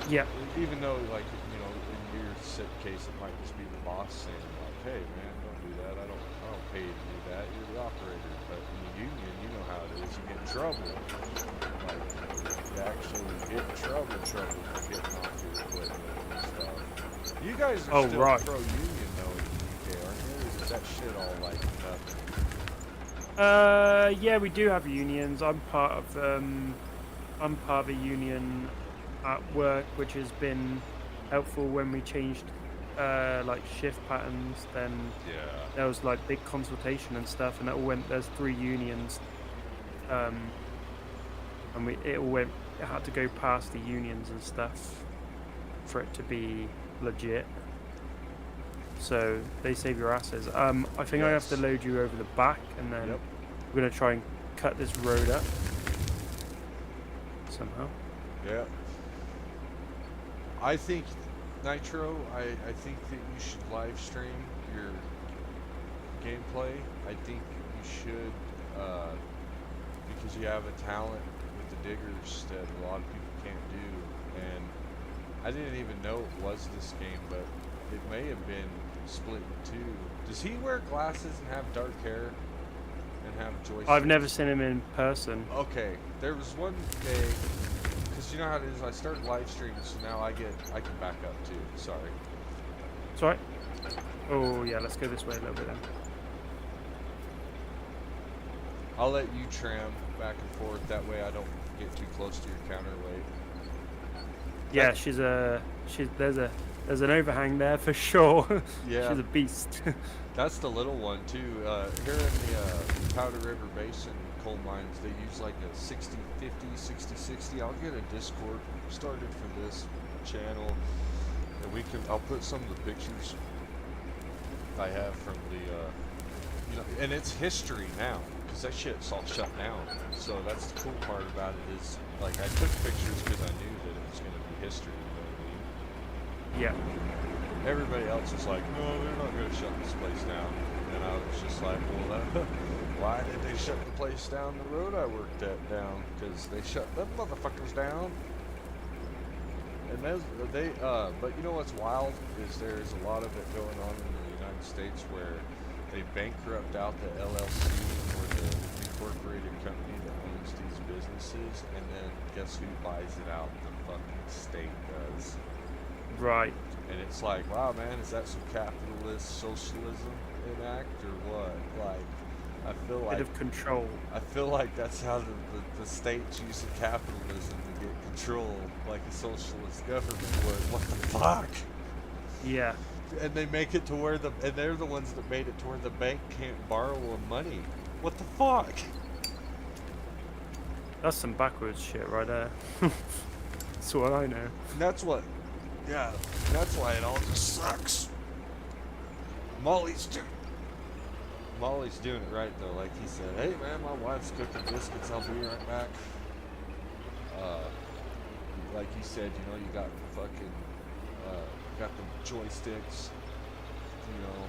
Yeah. Even though, like, you know, in your case, it might just be the boss saying, like, "Hey, man, don't do that. I don't pay you to do that. You're the operator." But in the union, you know how it is. You get in trouble. Like, you actually get in trouble for getting off your equipment and stuff. You guys are still pro-union, though, in the UK, aren't you? Or is that shit all, like, nothing? Yeah, we do have unions. I'm part of a union at work, which has been helpful when we changed like shift patterns. Then there was like big consultation and stuff, and it all went. There's 3 unions, and it had to go past the unions and stuff for it to be legit. So they save your asses. I think I have to load you over the back, and then we're gonna try and cut this road up somehow. Yeah. I think, Nitro, I think that you should live stream your gameplay. I think you should, because you have a talent with the diggers that a lot of people can't do. And I didn't even know it was this game, but it may have been split in 2. Does he wear glasses and have dark hair and have joysticks? I've never seen him in person. Okay, there was one day, because you know how it is, I started live streaming, so now I can back up too. Sorry. It's alright. Oh yeah, let's go this way a little bit then. I'll let you tram back and forth, that way I don't get too close to your counterweight. Yeah, there's an overhang there for sure. Yeah. She's a beast. That's the little one too. Here in the Powder River Basin coal mines, they use like a 60-50, 60-60. I'll get a Discord started for this channel, and I'll put some of the pictures I have from the, and it's history now, because that shit's all shut down. So that's the cool part about it is, like, I took pictures because I knew that it was going to be history, you know what I mean? Yeah. Everybody else was like, no, they're not going to shut this place down. And I was just like, well, why did they shut the place down the road I worked at down? Because they shut them motherfuckers down. And but you know what's wild is there's a lot of it going on in the United States where they bankrupt out the LLC or the incorporated company that owns these businesses, and then guess who buys it out? The fucking state does. Right. And it's like, wow, man, is that some capitalist socialism enact or what? Like, I feel like Bit of control. I feel like that's how the state's using capitalism to get control, like a socialist government would. What the fuck? Yeah. And they make it to where and they're the ones that made it to where the bank can't borrow them money. What the fuck? That's some backwards shit right there. That's what I know. And that's what, yeah, that's why it all just sucks. Molly's doing it right though. Like he said, hey man, my wife's cooking biscuits. I'll be right back. Like he said, you know, you got fucking, got the joysticks. You know,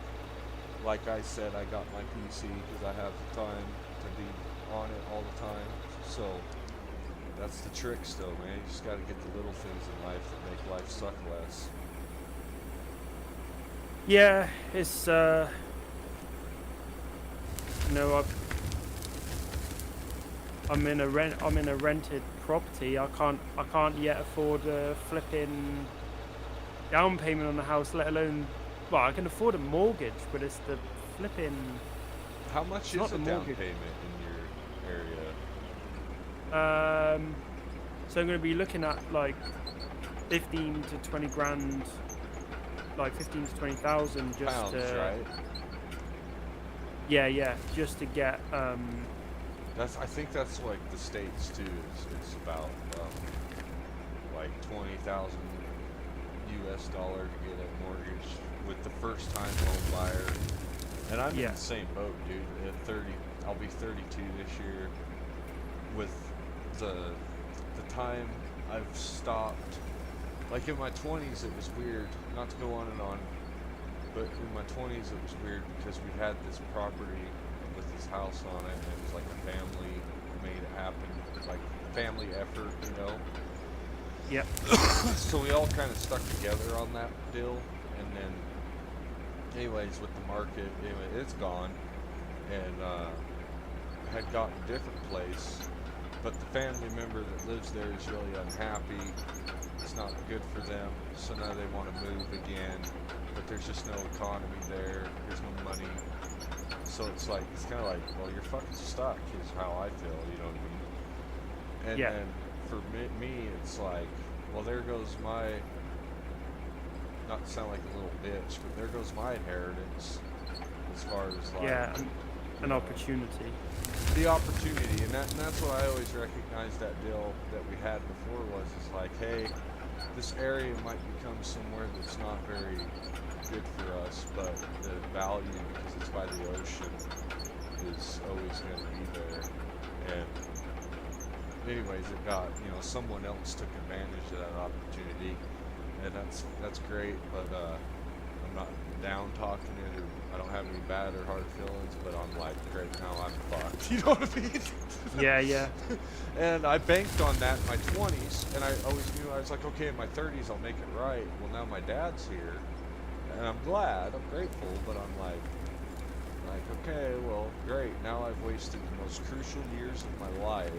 like I said, I got my PC because I have the time to be on it all the time. So that's the trick still, man. You just got to get the little things in life that make life suck less. Yeah, it's you know, I'm in a rented property. I can't yet afford a flipping down payment on the house, let alone, well, I can afford a mortgage, but it's the flipping. How much is a down payment in your area? So I'm going to be looking at like 15 to 20 grand, like 15 to 20,000 just Pounds, to, right? Yeah, just to get I think that's like the States too. It's about like $20,000 US to get a mortgage with the first time home buyer. And I'm in the same boat, dude. At 30, I'll be 32 this year. With the time I've stopped, like in my 20s, it was weird. Not to go on and on, but in my 20s it was weird because we had this property with this house on it, and it was like a family made it happen, like family effort, you know. Yep. So we all kind of stuck together on that deal, and then, anyways, with the market, anyway, it's gone, and had gotten a different place, but the family member that lives there is really unhappy. It's not good for them, so now they want to move again, but there's just no economy there. There's no money, so it's like, it's kind of like, well, you're fucking stuck is how I feel, you know what I mean? And then for me, it's like, well, there goes my, not to sound like a little bitch, but there goes my inheritance as far as like, an opportunity. The opportunity, and that's what I always recognized that deal that we had before was, is like, hey, this area might become somewhere that's not very good for us, but the value, because it's by the ocean, is always going to be there. And anyways, it got, you know, someone else took advantage of that opportunity, and that's great, but I'm not down talking it, or I don't have any bad or hard feelings, but I'm like, great, now I'm fucked. You know what I mean? Yeah. And I banked on that in my 20s, and I always knew, I was like, okay, in my 30s I'll make it right. Well, now my dad's here, and I'm glad, I'm grateful, but I'm like, okay, well, great, now I've wasted the most crucial years of my life,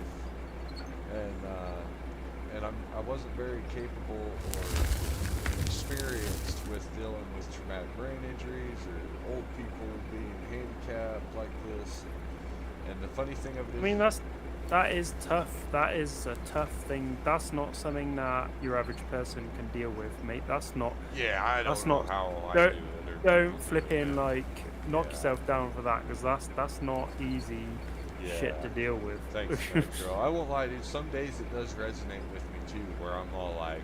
and I wasn't very capable or experienced with dealing with traumatic brain injuries or old people being handicapped like this. And the funny thing of it is, I mean, that is tough. That is a tough thing. That's not something that your average person can deal with, mate. That's not. Yeah, I don't know how I do it. Don't flip in like knock yourself down for that, because that's not easy shit to deal with. Thanks, girl. I won't lie, dude. Some days it does resonate with me too, where I'm all like,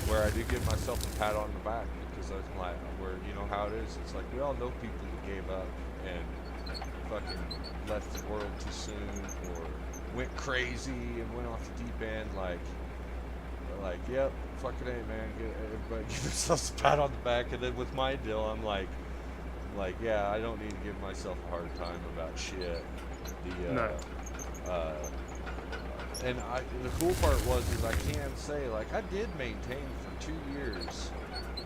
where I do give myself a pat on the back, because I'm like, where, you know how it is. It's like we all know people who gave up and fucking left the world too soon, or went crazy and went off the deep end. Like, like, yep, fucking A, man. Everybody give themselves a pat on the back. And then with my deal, I'm like, yeah, I don't need to give myself a hard time about shit. No. And the cool part is I can say, like, I did maintain for 2 years,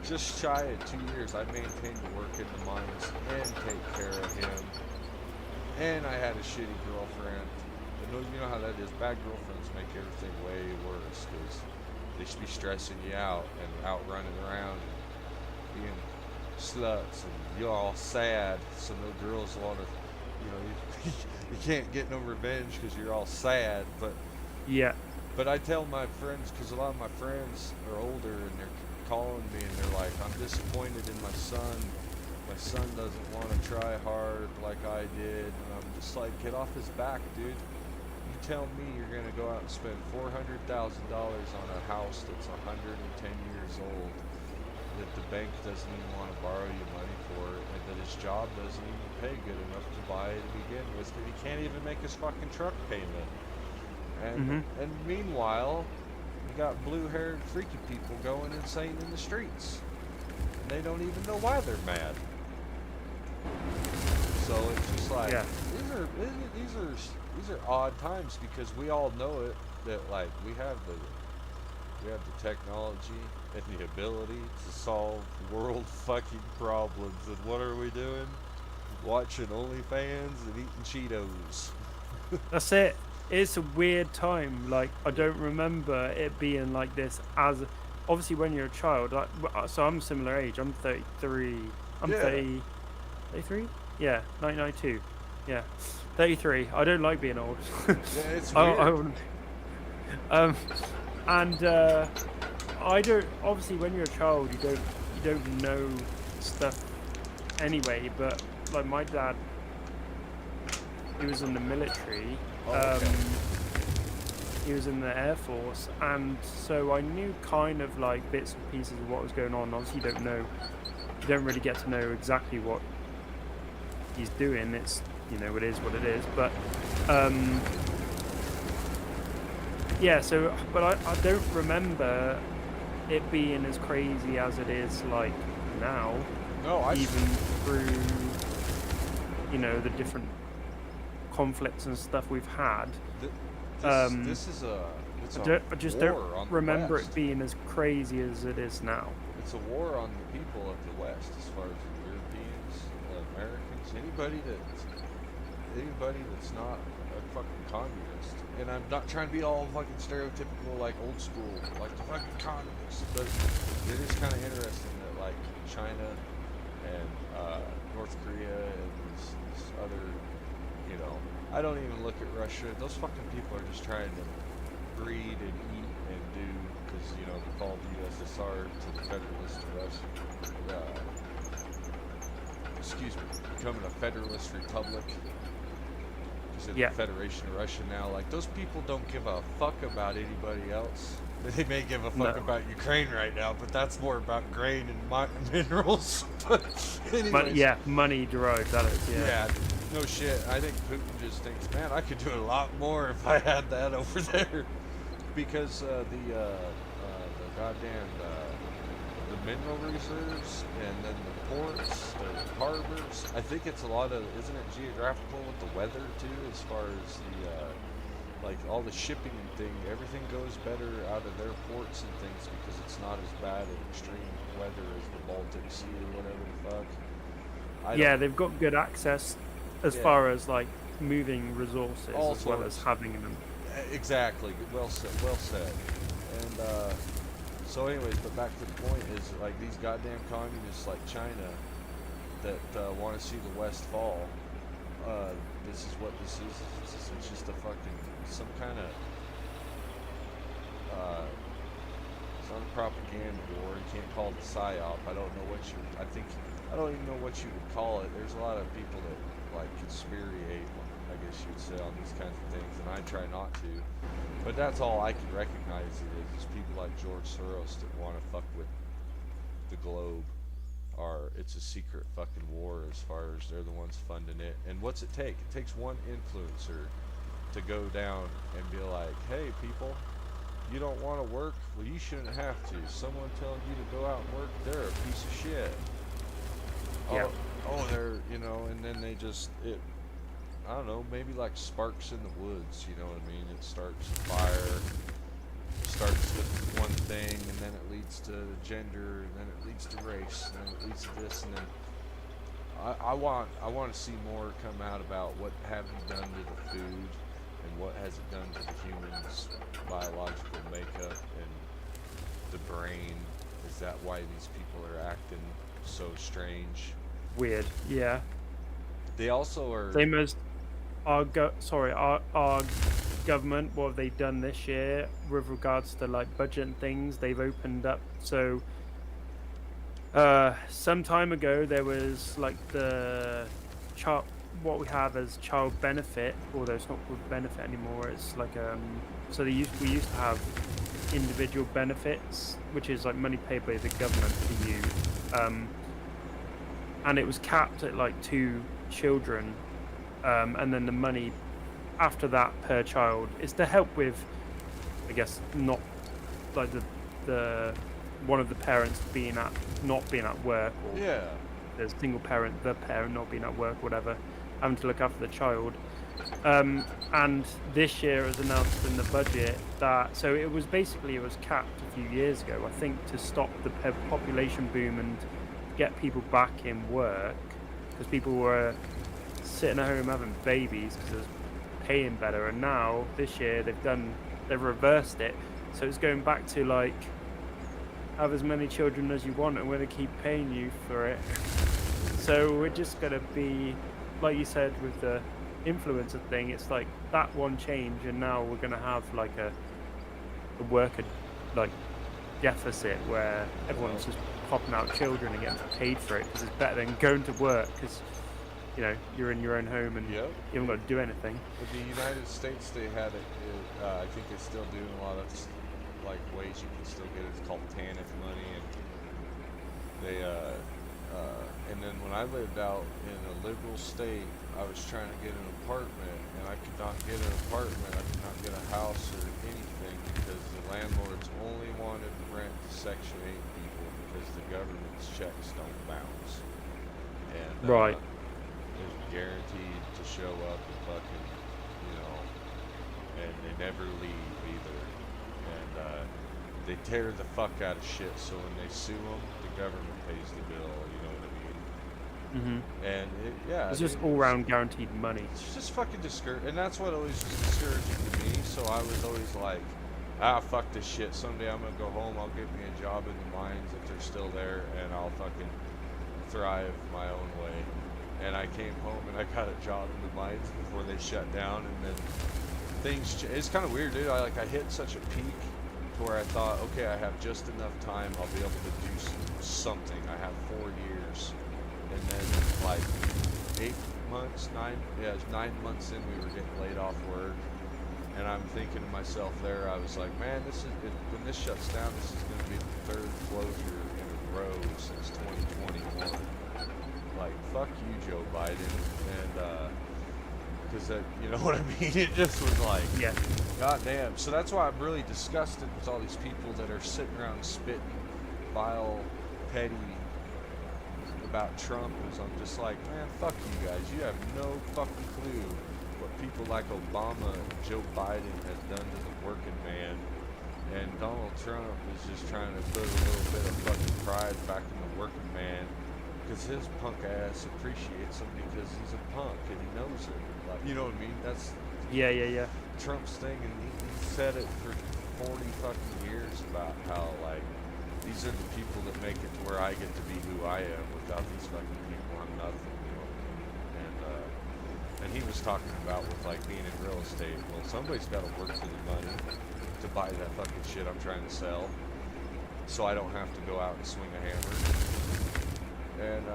just shy of 2 years, I maintained to work in the mines and take care of him. And I had a shitty girlfriend. And you know how that is. Bad girlfriends make everything way worse because they should be stressing you out and out running around and being sluts, and you're all sad. So no girls want to, you can't get no revenge because you're all sad. Yeah. But I tell my friends, because a lot of my friends are older and they're calling me and they're like, I'm disappointed in my son. My son doesn't want to try hard like I did. And I'm just like, get off his back, dude. You tell me you're going to go out and spend $400,000 on a house that's 110 years old, that the bank doesn't even want to borrow you money for, and that his job doesn't even pay good enough to buy to begin with, and he can't even make his fucking truck payment. And meanwhile, you got blue-haired freaky people going insane in the streets, and they don't even know why they're mad. So it's just like, these are odd times, because we all know it, that like we have the technology and the ability to solve world fucking problems, and what are we doing? Watching OnlyFans and eating Cheetos. That's it. It's a weird time. Like, I don't remember it being like this as, obviously when you're a child, like, so I'm similar age, I'm 33, I'm 33? Yeah, 1992. Yeah, 33. I don't like being old. Yeah, it's weird. I don't, obviously when you're a child, you don't know stuff anyway, but like my dad, he was in the military. He was in the Air Force, and so I knew kind of like bits and pieces of what was going on. Obviously you don't really get to know exactly what he's doing. It's, it is what it is, but yeah, so, but I don't remember it being as crazy as it is like now. No, even through, the different conflicts and stuff we've had. I just don't remember it being as crazy as it is now. It's a war on the people of the West, as far as the Europeans, Americans, anybody that's not a fucking communist. And I'm not trying to be all fucking stereotypical, like old school, like the fucking communists, but it is kind of interesting that like China and North Korea and these other, I don't even look at Russia. Those fucking people are just trying to breed and eat and do, because, they call the USSR to the Federalist Russia. Becoming a Federalist Republic. The Federation of Russia now. Like, those people don't give a fuck about anybody else. They may give a fuck about Ukraine right now, but that's more about grain and minerals. But anyways, money derived, that is. Yeah, no shit. I think Putin just thinks, man, I could do a lot more if I had that over there, because the goddamn the mineral reserves, and then the ports, the harbors. I think it's a lot of, isn't it geographical with the weather too, as far as the like all the shipping and thing, everything goes better out of their ports and things because it's not as bad in extreme weather as the Baltic Sea or whatever the fuck. They've got good access as far as like moving resources as well as having them. Exactly. Well said. Well said. And so anyways, but back to the point is, like, these goddamn communists like China that want to see the West fall, this is what this is. It's just a fucking, some kind of, it's not a propaganda war. You can't call it a psyop. I don't even know what you would call it. There's a lot of people that, like, conspirate, I guess you would say, on these kinds of things, and I try not to. But that's all I can recognize it is people like George Soros that want to fuck with the globe. It's a secret fucking war as far as they're the ones funding it. And what's it take? It takes one influencer to go down and be like, hey people, You don't want to work? Well, you shouldn't have to. Someone telling you to go out and work, they're a piece of shit. Yeah. They're, and then they just, I don't know, maybe like sparks in the woods, you know what I mean? It starts a fire, starts with one thing, and then it leads to gender, and then it leads to race, and then it leads to this, and then I want to see more come out about what have you done to the food, and what has it done to the human's biological makeup and the brain. Is that why these people are acting so strange? Weird. Yeah. They also are. Same as our government. What have they done this year with regards to like budget and things? They've opened up. So some time ago there was like the child, what we have as child benefit, although it's not called benefit anymore. It's like so we used to have individual benefits, which is like money paid by the government to you, and it was capped at like 2 children, and then the money after that per child is to help with, I guess, not like the one of the parents not being at work, or Yeah. the single parent, the parent not being at work, whatever, having to look after the child. And this year it was announced in the budget that, so it was capped a few years ago, I think, to stop the population boom and get people back in work, because people were sitting at home having babies because it was paying better. And now this year they've reversed it, so it's going back to like, have as many children as you want and we're going to keep paying you for it. So we're just going to be, like you said with the influencer thing, it's like that one change, and now we're going to have like a worker like deficit where everyone's just popping out children and getting paid for it because it's better than going to work, because you're in your own home and Yep. you haven't got to do anything. In the United States, they had it. I think they still do in a lot of like ways you can still get it. It's called TANF money, and they and then when I lived out in a liberal state, I was trying to get an apartment, and I could not get an apartment. I could not get a house or anything because the landlords only wanted the rent to Section 8 people because the government's checks don't bounce. And Right. it was guaranteed to show up and fucking, and they never leave either. And they tear the fuck out of shit, so when they sue them, the government pays the bill, you know what I mean? Mm-hmm. And It's just all-round guaranteed money. It's just fucking discouraging, and that's what always was discouraging to me, so I was always like, fuck this shit, someday I'm gonna go home, I'll get me a job in the mines if they're still there, and I'll fucking thrive my own way. And I came home and I got a job in the mines before they shut down, and then it's kind of weird, dude. I hit such a peak to where I thought, okay, I have just enough time, I'll be able to do something. I have 4 years, and then like 9 months in, we were getting laid off work, and I'm thinking to myself there, I was like, man, when this shuts down, this is going to be the 3rd closure in a row since 2021. Like, fuck you, Joe Biden, and because you know what I mean? It just was like, Yeah. goddamn. So that's why I'm really disgusted with all these people that are sitting around spitting vile, petty about Trump. Is I'm just like, man, fuck you guys. You have no fucking clue what people like Obama and Joe Biden has done to the working man. And Donald Trump is just trying to put a little bit of fucking pride back in the working man, because his punk ass appreciates him because he's a punk and he knows it. Like, you know what I mean? That's Yeah. Trump's thing, and he said it for 40 fucking years about how, like, these are the people that make it to where I get to be who I am. Without these fucking people, I'm nothing, you know what I mean? And he was talking about with, like, being in real estate. Well, somebody's got to work for the money to buy that fucking shit I'm trying to sell, so I don't have to go out and swing a hammer. And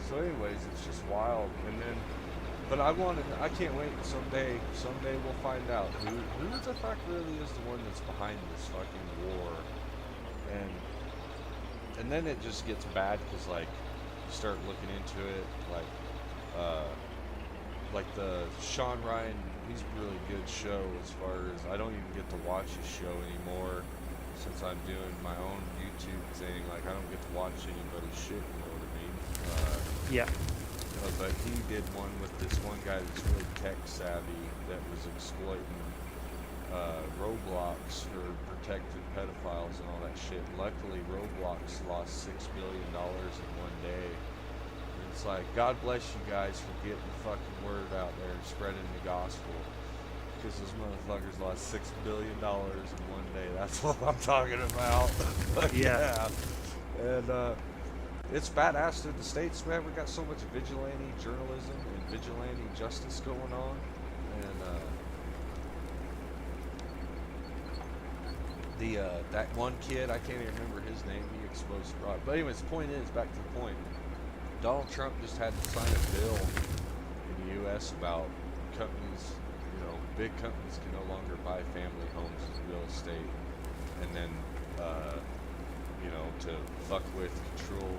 so anyways, it's just wild. And then, but I can't wait. Someday we'll find out who the fuck really is the one that's behind this fucking war. And then it just gets bad, because like you start looking into it, like the Sean Ryan he's a really good show as far as I don't even get to watch his show anymore since I'm doing my own YouTube thing. Like I don't get to watch anybody's shit, you know what I mean? Yeah. But he did one with this one guy that's really tech savvy that was exploiting Roblox for protected pedophiles and all that shit. Luckily, Roblox lost $6 billion in one day. And it's like, God bless you guys for getting the fucking word out there and spreading the gospel. Because those motherfuckers lost $6 billion in one day. That's what I'm talking about. Yeah. And it's badass in the States, man. We got so much vigilante journalism and vigilante justice going on. And that one kid, I can't even remember his name, he exposed fraud. But anyways, the point is, back to the point, Donald Trump just had to sign a bill in the U.S. about companies, you know, big companies can no longer buy family homes as real estate, and then, you know, to fuck with, control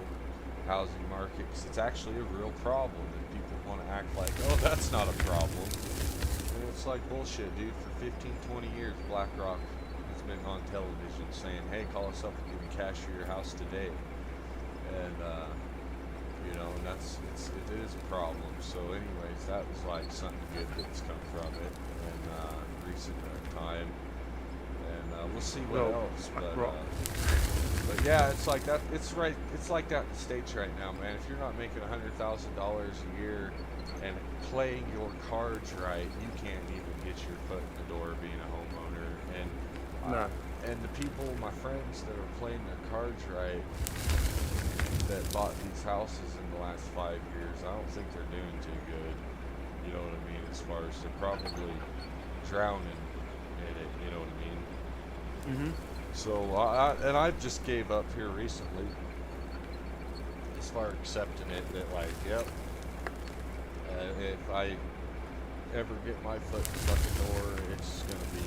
housing market, because it's actually a real problem, and people want to act like, oh, that's not a problem. And it's like bullshit, dude. For 15, 20 years, BlackRock has been on television saying, hey, call us up and give me cash for your house today. And, you know, and it is a problem. So anyways, that was like something good that's come from it in recent time. And we'll see what else. But yeah, it's like that. It's right. It's like that in the States right now, man. If you're not making $100,000 a year and playing your cards right, you can't even get your foot in the door being a homeowner. And and the people, my friends that are playing their cards right, that bought these houses in the last 5 years, I don't think they're doing too good. You know what I mean? As far as they're probably drowning in it. You know what I mean? Mm-hmm. So, I just gave up here recently as far as accepting it that, like, yep, if I ever get my foot in the fucking door, it's going to be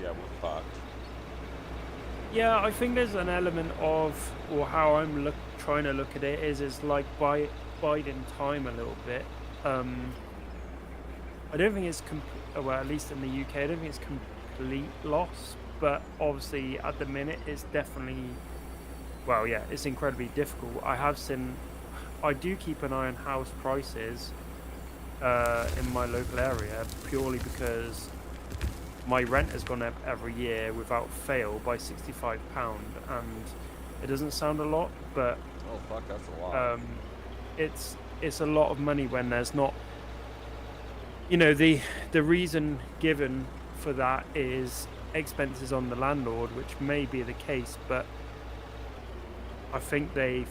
we're fucked. Yeah, I think there's an element of, or how I'm trying to look at it is like biding time a little bit. I don't think it's, well, at least in the UK, I don't think it's complete loss. But obviously, at the minute, it's definitely, well, yeah, it's incredibly difficult. I do keep an eye on house prices in my local area purely because my rent has gone up every year without fail by £65, and it doesn't sound a lot, but oh fuck, that's a lot. It's a lot of money when there's not, you know, the reason given for that is expenses on the landlord, which may be the case, but I think I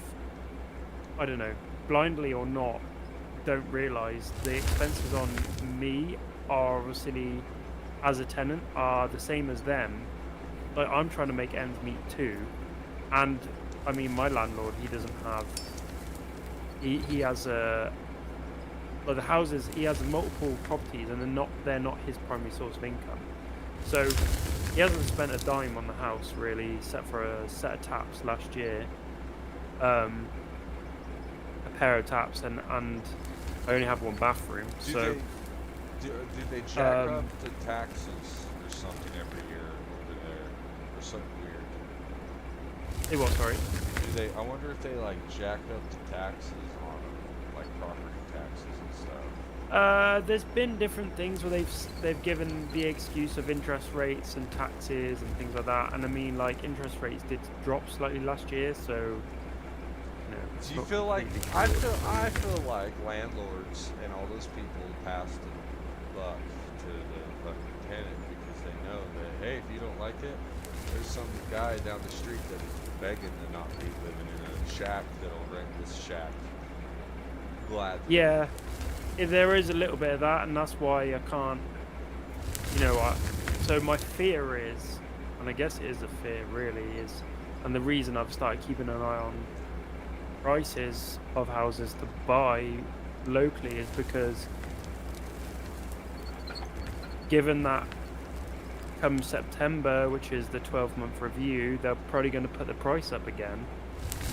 don't know, blindly or not, don't realise the expenses on me are obviously, as a tenant, are the same as them. Like, I'm trying to make ends meet too, and I mean, my landlord, he doesn't have, he has like the houses, he has multiple properties, and they're not his primary source of income. So he hasn't spent a dime on the house really, except for a set of taps last year, a pair of taps, and I only have one bathroom. Do they jack up the taxes or something every year over there, or something weird? They what? Sorry. I wonder if they like jack up the taxes on like property taxes and stuff. There's been different things where they've given the excuse of interest rates and taxes and things like that, and I mean, like, interest rates did drop slightly last year, so you know. Do you feel like I feel like landlords and all those people pass the buck to the fucking tenant because they know that, hey, if you don't like it, there's some guy down the street that is begging to not be living in a shack that'll rent this shack gladly. Yeah, there is a little bit of that, and that's why I can't, you know, so my fear is, and I guess it is a fear really, is, and the reason I've started keeping an eye on prices of houses to buy locally is because given that come September, which is the 12-month review, they're probably going to put the price up again,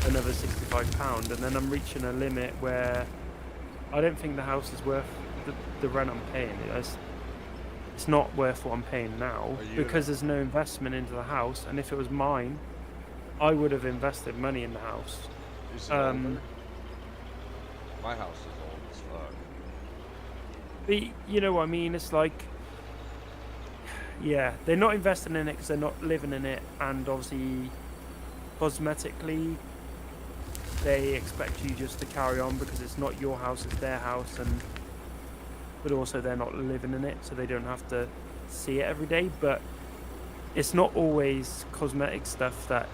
another £65, and then I'm reaching a limit where I don't think the house is worth the rent I'm paying. It's not worth what I'm paying now Are you because there's no investment into the house. And if it was mine, I would have invested money in the house. Is it older? My house is old as fuck. But you know what I mean? It's like, yeah, they're not investing in it because they're not living in it, and obviously, cosmetically, they expect you just to carry on because it's not your house, it's their house, and but also they're not living in it, so they don't have to see it every day. But it's not always cosmetic stuff that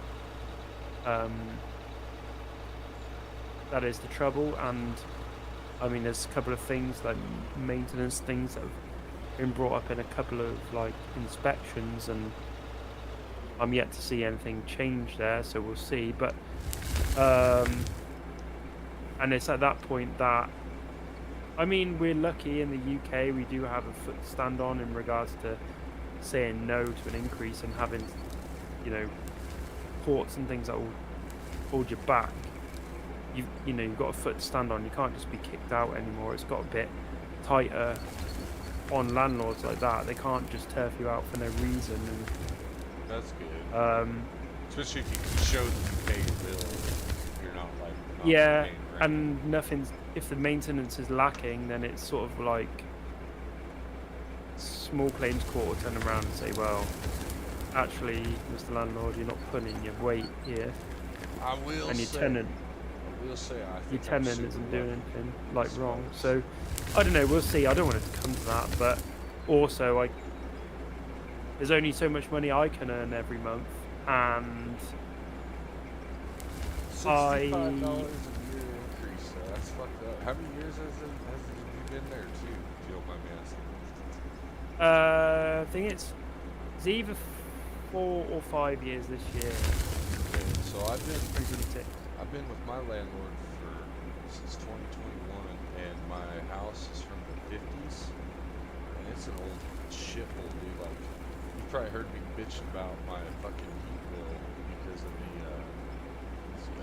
that is the trouble. And I mean, there's a couple of things like maintenance things that have been brought up in a couple of like inspections, and I'm yet to see anything change there, so we'll see. But and it's at that point that, I mean, we're lucky in the UK. We do have a foot to stand on in regards to saying no to an increase and having, you know, courts and things that will hold you back. You know, you've got a foot to stand on. You can't just be kicked out anymore. It's got a bit tighter on landlords like that. They can't just turf you out for no reason. And that's good. Especially if you can show that you pay your bill. You're not like not yeah, paying rent. and nothing's. If the maintenance is lacking, then it's sort of like small claims court will turn around and say, well, actually, Mr. Landlord, you're not putting your weight here, I will and your say, tenant. I will say, I Your think I'm tenant super isn't lucky. doing anything like wrong. So I don't know. We'll see. I don't want it to come to that, but also there's only so much money I can earn every month, and $65 a year increase. That's fucked up. How many years has you been there too? If you don't mind me asking. I think it's either 4 or 5 years this year. Okay, so I've been 2026. I've been with my landlord since 2021, and my house is from the 50s, and it's an old shithole, dude. Like, you probably heard me bitching about my fucking heat bill because of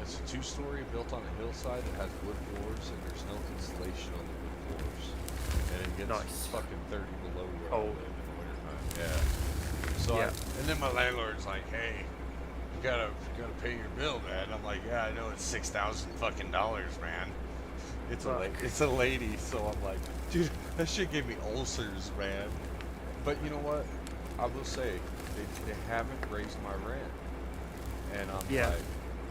it's a 2-story built on a hillside that has wood floors, and there's no insulation on the wood floors, and it gets fucking 30 below where I live in the wintertime. Yeah. So and then my landlord's like, hey, you gotta pay your bill, man. I'm like, yeah, I know it's $6,000 fucking dollars, man. It's a lady, so I'm like, dude, that shit gave me ulcers, man. But you know what? I will say they haven't raised my rent, and I'm like,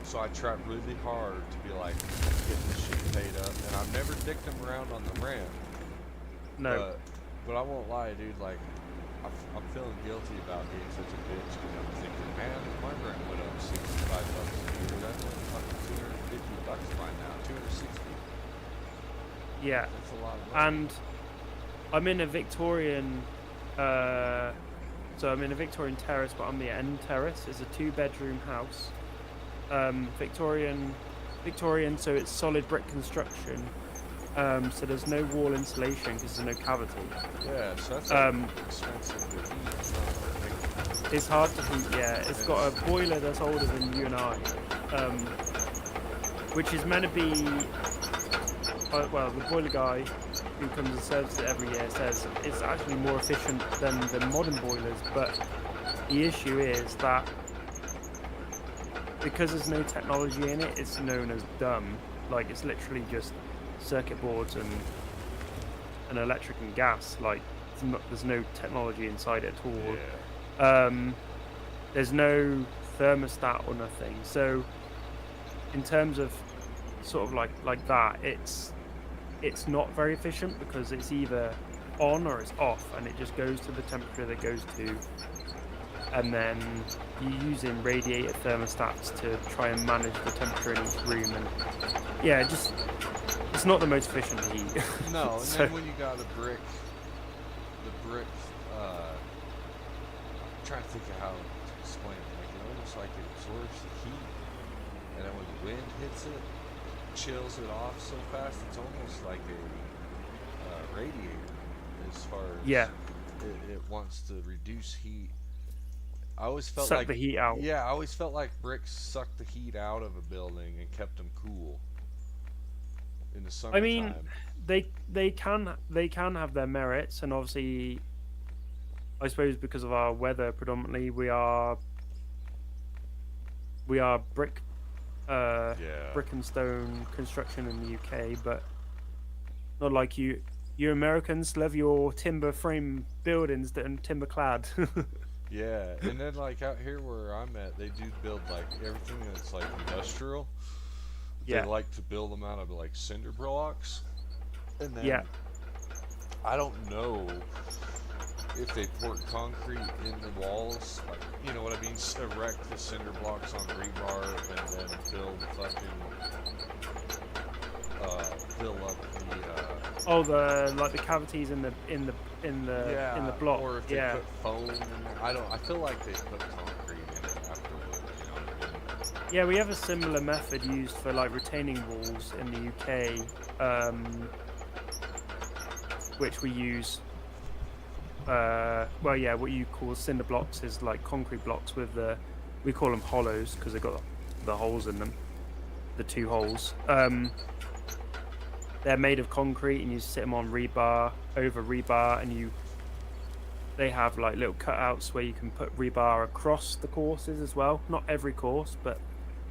so I tried really hard to be like, get this shit paid up, and I've never dicked them around on the rent. No. But I won't lie, dude. Like, I'm feeling guilty about being such a bitch because I'm thinking, man, if my rent went up $65 a year, that's only fucking $250 by now, $260. Yeah. That's a lot of money. And I'm in a Victorian, so I'm in a Victorian terrace, but on the end terrace is a 2-bedroom house. Victorian, so it's solid brick construction. So there's no wall insulation because there's no cavity. Yeah, so that's expensive to heat. It's hard to heat, yeah. It's got a boiler that's older than you and I, which is meant to be, well, the boiler guy who comes and serves it every year says it's actually more efficient than the modern boilers, but the issue is that because there's no technology in it, it's known as dumb. Like, it's literally just circuit boards and electric and gas. Like, there's no technology inside it at all. Yeah. There's no thermostat or nothing. So in terms of sort of like that, it's not very efficient because it's either on or it's off, and it just goes to the temperature that it goes to, and then you're using radiator thermostats to try and manage the temperature in each room, and yeah, just it's not the most efficient to heat. No, and So, then when you got the brick, I'm trying to think of how to explain it. Like, it almost like it absorbs the heat, and then when the wind hits it, chills it off so fast. It's almost like a radiator, as far as it wants to reduce heat. I always felt suck like the heat out. Yeah, I always felt like bricks sucked the heat out of a building and kept them cool in the summertime. I mean, they can have their merits, and obviously, I suppose because of our weather, predominantly we are Yeah. brick and stone construction in the UK, but not like you. You Americans love your timber frame buildings that are timber clad. Yeah, and then like out here where I'm at, they do build like everything that's like industrial. They Yeah, like to build them out of like cinder blocks, and then yeah. I don't know if they pour concrete in the walls, like you know what I mean, erect the cinder blocks on rebar and then fill up the Oh, the like the cavities in the yeah, block. or if they Yeah, put foam in there. I don't. I feel like they put concrete in it afterward. You know what I mean? yeah. We have a similar method used for like retaining walls in the UK, which we use. Well, yeah, what you call cinder blocks is like concrete blocks with we call them hollows because they've got the holes in them, the two holes. They're made of concrete, and you sit them on rebar over rebar, and they have like little cutouts where you can put rebar across the courses as well. Not every course, but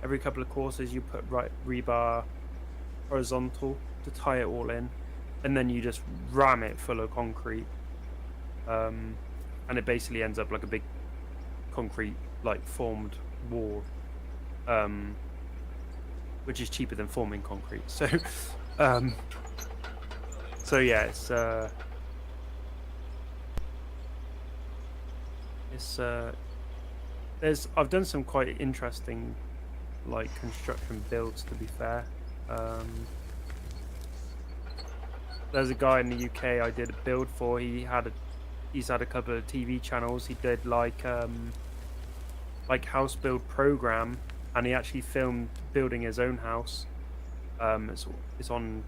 every couple of courses you put rebar horizontal to tie it all in, and then you just ram it full of concrete. And it basically ends up like a big concrete like formed wall, which is cheaper than forming concrete. So so yeah, I've done some quite interesting like construction builds, to be fair. There's a guy in the UK I did a build for. He's had a couple of TV channels. He did like house build program, and he actually filmed building his own house. It's on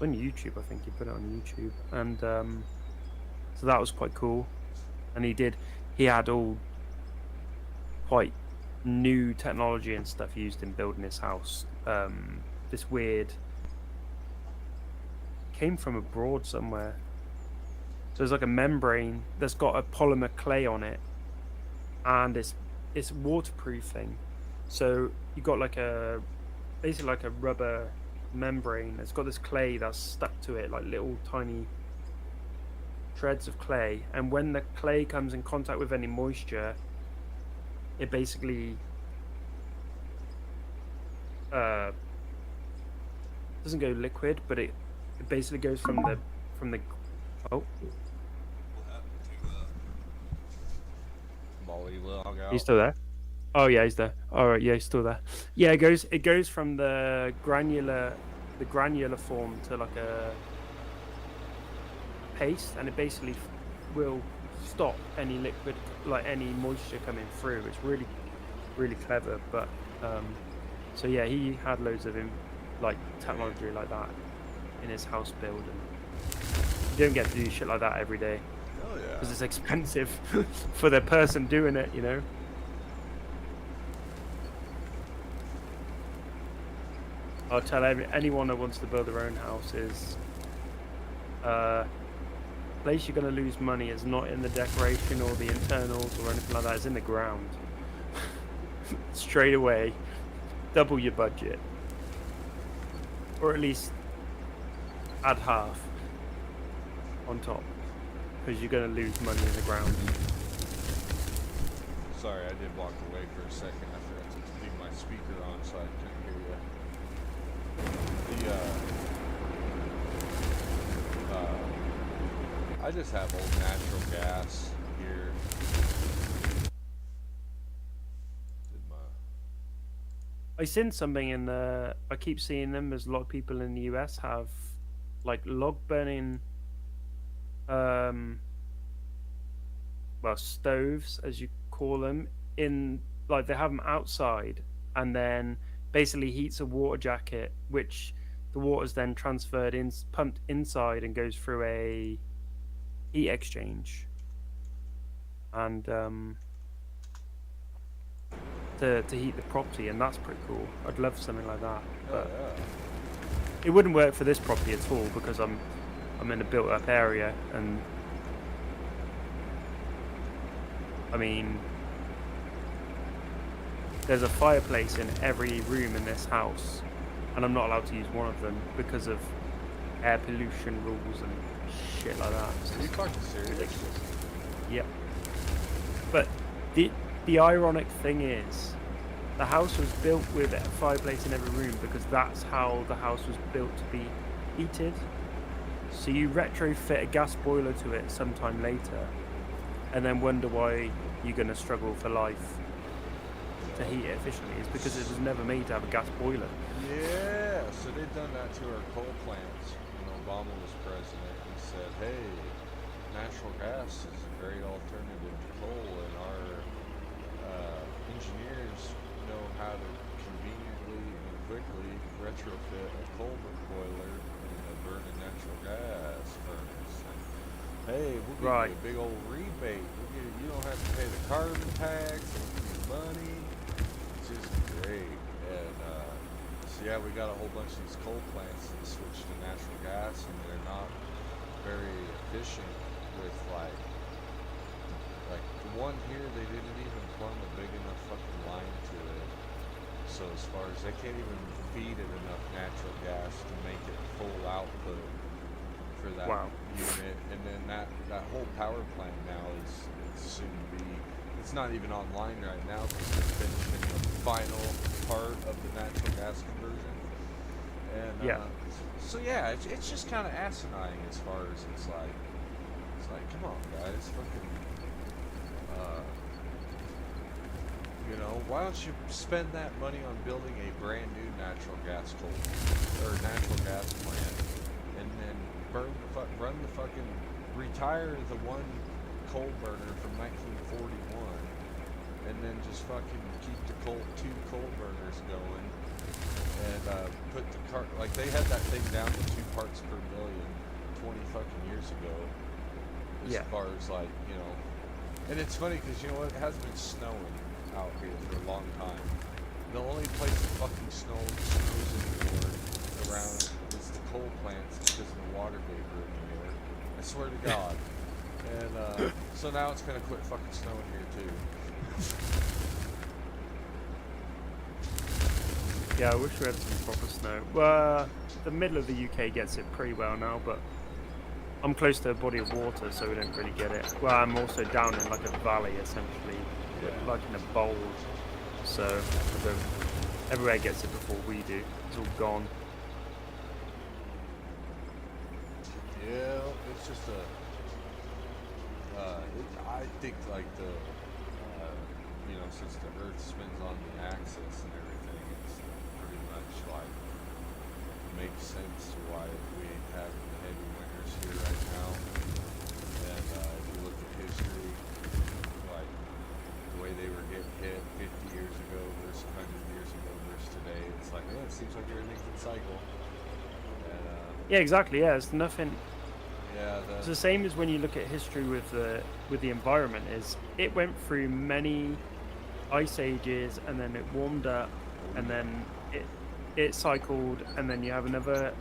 YouTube. I think he put it on YouTube, and so that was quite cool. And he had all quite new technology and stuff used in building his house. This weird came from abroad somewhere. So it's like a membrane that's got a polymer clay on it, and it's waterproofing. So you got basically like a rubber membrane. It's got this clay that's stuck to it, like little tiny shreds of clay. And when the clay comes in contact with any moisture, it basically doesn't go liquid, but it basically goes from the oh. Molly log out. He's still there? Oh yeah, he's there. All right, yeah, he's still there. Yeah, it goes from the granular form to like a paste, and it basically will stop any liquid, like any moisture coming through. It's really, really clever. But so yeah, he had loads of like technology like that in his house build, and you don't get to do shit like that every day. Oh yeah. Because it's expensive for the person doing it, you know. I'll tell anyone that wants to build their own house is place you're going to lose money is not in the decoration or the internals or anything like that. It's in the ground. Straight away, double your budget, or at least add half on top, because you're going to lose money in the ground. Sorry, I did walk away for a second. I forgot to leave my speaker on, so I couldn't hear you. I just have old natural gas here. I seen something in the. I keep seeing them. There's a lot of people in the US have like log burning, well, stoves as you call them, in like they have them outside, and then basically heats a water jacket, which the water's then transferred in, pumped inside, and goes through a heat exchange, and to heat the property, and that's pretty cool. I'd love something like that. Oh, But yeah. it wouldn't work for this property at all because I'm in a built-up area, and I mean, there's a fireplace in every room in this house, and I'm not allowed to use one of them because of air pollution rules and shit like that. Are you fucking serious? Yep. But the ironic thing is, the house was built with a fireplace in every room because that's how the house was built to be heated. So you retrofit a gas boiler to it sometime later, and then wonder why you're going to struggle for life to heat it efficiently. It's because it was never made to have a gas boiler. Yeah, so they've done that to our coal plants. When Obama was president, he said, hey, natural gas is a great alternative to coal, and our engineers know how to conveniently and quickly retrofit a coal boiler in a burning natural gas furnace. And, hey, we'll give you a big old rebate. You don't have to pay the carbon tax, we'll give you money. It's just great. And so yeah, we got a whole bunch of these coal plants that switch to natural gas, and they're not very efficient with like the one here, they didn't even plumb a big enough fucking line to it. So as far as they can't even feed it enough natural gas to make it full output for that unit. And then that whole power plant now is soon to be, it's not even online right now because they're finishing the final part of the natural gas conversion. And so yeah, it's just kind of asinine as far as it's like come on guys, fucking you know, why don't you spend that money on building a brand new natural gas plant, and then run the fucking, retire the one coal burner from 1941, and then just fucking keep the two coal burners going, and put the like they had that thing down to 2 parts per million 20 fucking years ago. As far as like, you know, and it's funny because you know what, it has been snowing out here for a long time. The only place that fucking snows anymore around is the coal plants because of the water vapor in the air. I swear to God. And so now it's gonna quit fucking snowing here too. Yeah, I wish we had some proper snow. Well, the middle of the UK gets it pretty well now, but I'm close to a body of water, so we don't really get it. Well, I'm also down in like a valley, essentially, like in a bowl. So everywhere gets it before we do. It's all gone. Yeah, it's just I think like you know, since the Earth spins on the axis and everything, it's pretty much like makes sense to why we ain't having the heavy winters here right now. And if you look at history, like the way they were getting hit 50 years ago versus 100 years ago versus today, it's like, oh, it seems like everything can cycle. And, yeah, exactly. Yeah, it's nothing. Yeah, it's the same as when you look at history with the environment. Is it went through many ice ages, and then it warmed up, and then it cycled, and then you have another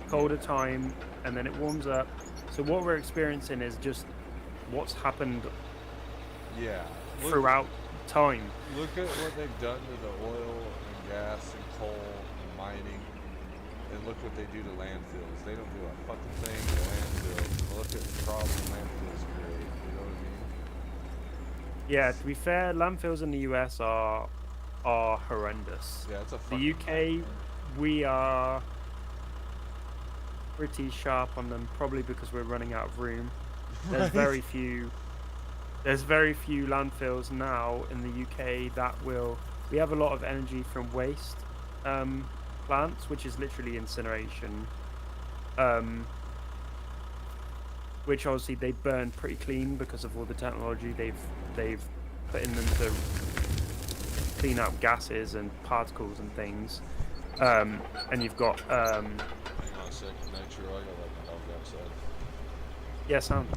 colder time, and then it warms up. So what we're experiencing is just what's happened throughout time. Look at what they've done to the oil and gas and coal and mining, and look what they do to landfills. They don't do a fucking thing to landfills. Look at the problem landfills create, you know what I mean? Yeah, to be fair, landfills in the US are horrendous. Yeah, it's a the UK, we are pretty sharp on them, probably because we're running out of room. There's very few landfills now in the UK that will. We have a lot of energy from waste plants, which is literally incineration. Which obviously they burn pretty clean because of all the technology they've put in them to clean out gases and particles and things. And you've got hang on a second, Nitro, I gotta let my dog outside. Yeah, sound.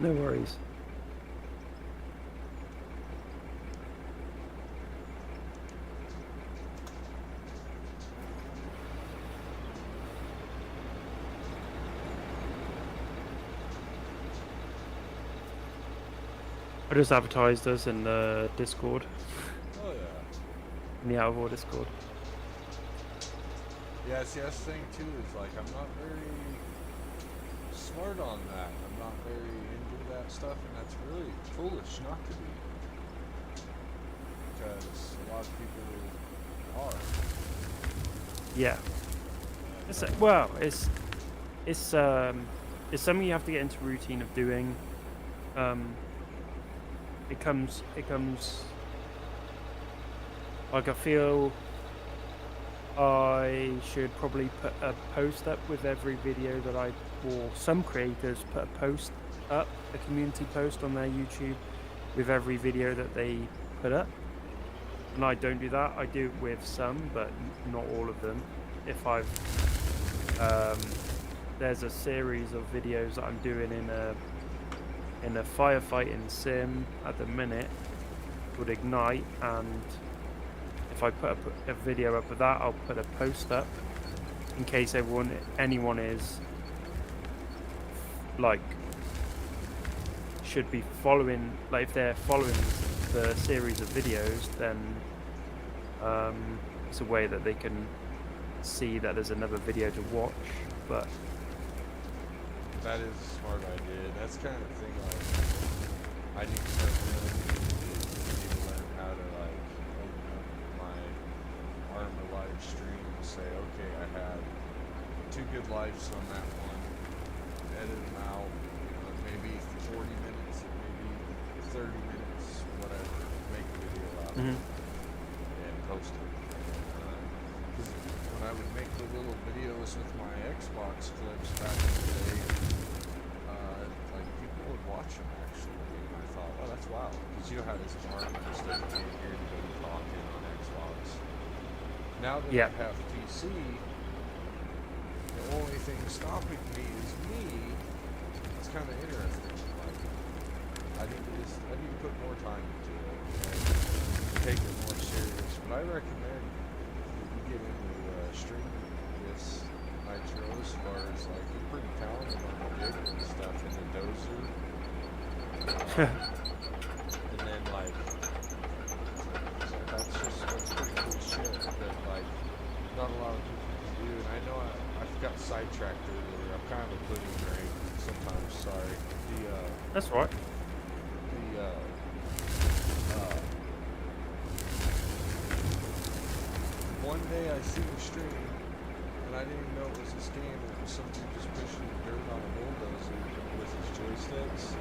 No worries. I just advertised us in the Discord, Oh yeah. in the OUTOFORE Discord. Yeah, see, that's the thing too, is like I'm not very smart on that. I'm not very into that stuff, and that's really foolish not to be. Because a lot of people are. Yeah. And, Well, it's something you have to get into routine of doing. It comes like I feel I should probably put a post up with every video that or some creators put a post up, a community post on their YouTube with every video that they put up. And I don't do that. I do it with some, but not all of them. If there's a series of videos that I'm doing in a firefighting sim at the minute called Ignite, and if I put a video up of that, I'll put a post up in case anyone is like should be following, like if they're following the series of videos, then it's a way that they can see that there's another video to watch. But that is a smart idea. That's kind of the thing like I need to start doing. I need to learn how to like open up my Arma live stream and say, okay, I had 2 good lives on that one. Edit them out. Maybe 40 minutes, maybe 30 minutes, whatever. Make a video out of it and post it. Because when I would make the little videos with my Xbox clips back in the day, like people would watch them actually, and I thought, oh, that's wild. Because you know how this Arma stuff, you can't hear anybody talking on Xbox. Now that I have PC, the only thing stopping me is me. It's kind of interesting. Like, I need to put more time into it and take it more serious. But I recommend that you get into streaming this Nitro as far as like you're pretty talented on the rig and stuff in the dozer. And then like that's pretty cool shit that like not a lot of people can do. And I know I got sidetracked earlier. I'm kind of a pudding brain sometimes. Sorry. that's right. One day I see the stream, and I didn't even know it was this game. It was some dude just pushing dirt on a bulldozer with his joysticks.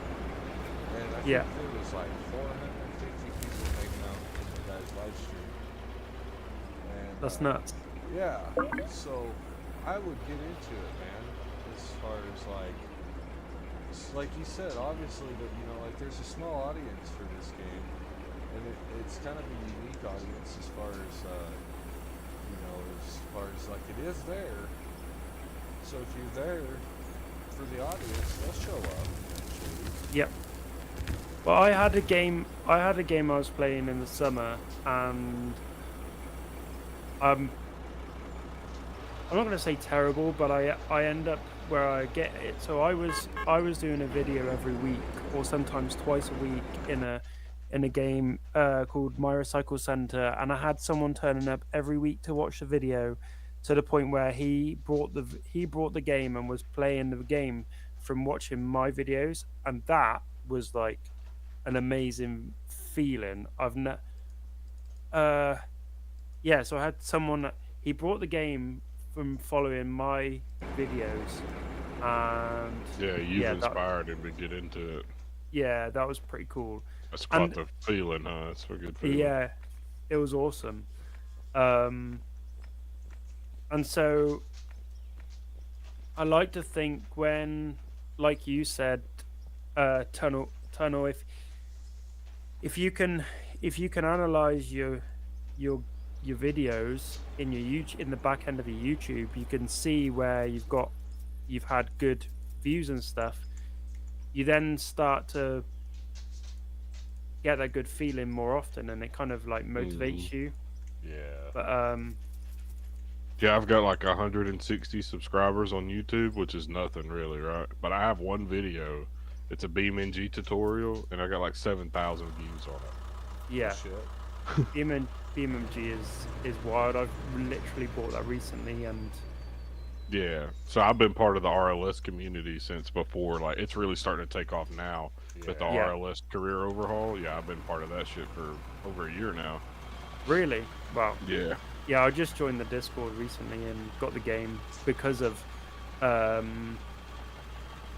And I think there was like 450 people hanging out in the guy's live stream. And, That's nuts. Yeah, so I would get into it, man. As far as like you said, obviously, that like there's a small audience for this game, and it's kind of a unique audience as far as like it is there. So if you're there for the audience, they'll show up eventually. Yep. Well, I had a game I was playing in the summer, and I'm not going to say terrible, but I end up where I get it. So I was doing a video every week, or sometimes twice a week, in a game called My Recycle Center, and I had someone turning up every week to watch the video, to the point where he brought the game and was playing the game from watching my videos, and that was like an amazing feeling. So I had someone, he brought the game from following my videos, and you've inspired him to get into it. Yeah, that was pretty cool. That's quite the feeling, huh? That's a good feeling. Yeah, it was awesome. And so I like to think, when, like you said, Tunnel, if you can analyze your videos in the back end of your YouTube, you can see where you've had good views and stuff. you then start to get that good feeling more often, and it kind of like Hmm. motivates you. Yeah. But Yeah, I've got like 160 subscribers on YouTube, which is nothing really, right? But I have one video. It's a BeamNG tutorial, and I got like 7,000 views on it. No yeah, shit. BeamNG is wild. I've literally bought that recently, and Yeah, so I've been part of the RLS community since before. Like, it's really starting to take off now with the Yeah. yeah, RLS career overhaul. Yeah, I've been part of that shit for over a year now. really, well, Yeah. yeah, I just joined the Discord recently and got the game because of um,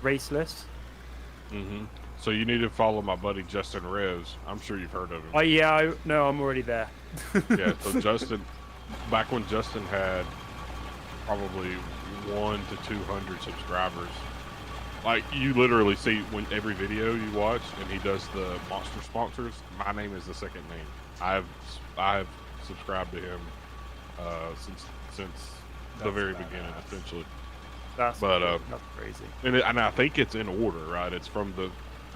Raceless. Hmm. So you need to follow my buddy Justin Rez. I'm sure you've heard of him. Oh yeah, no, I'm already there. Yeah, so Justin, back when Justin had probably 1 to 200 subscribers, like you literally see when every video you watch and he does the monster sponsors, my name is the second name. I've subscribed to him since the That's very beginning, badass. essentially. That's But cool. That's crazy. and I think it's in order, right? It's from the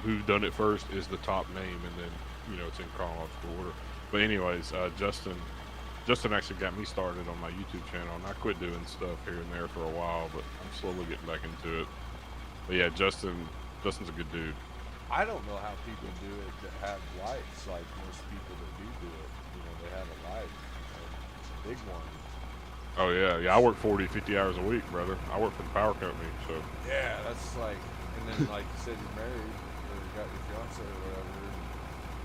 who done it first is the top name, and then it's in chronological order. But anyways, Justin actually got me started on my YouTube channel, and I quit doing stuff here and there for a while, but I'm slowly getting back into it. But yeah, Justin's a good dude. I don't know how people do it that have lights like most people that do it. They have a light, a big one. Oh yeah, I work 40, 50 hours a week, brother. I work for the power company, so Yeah, that's like, and then like you said, you're married or you got your fiance or whatever,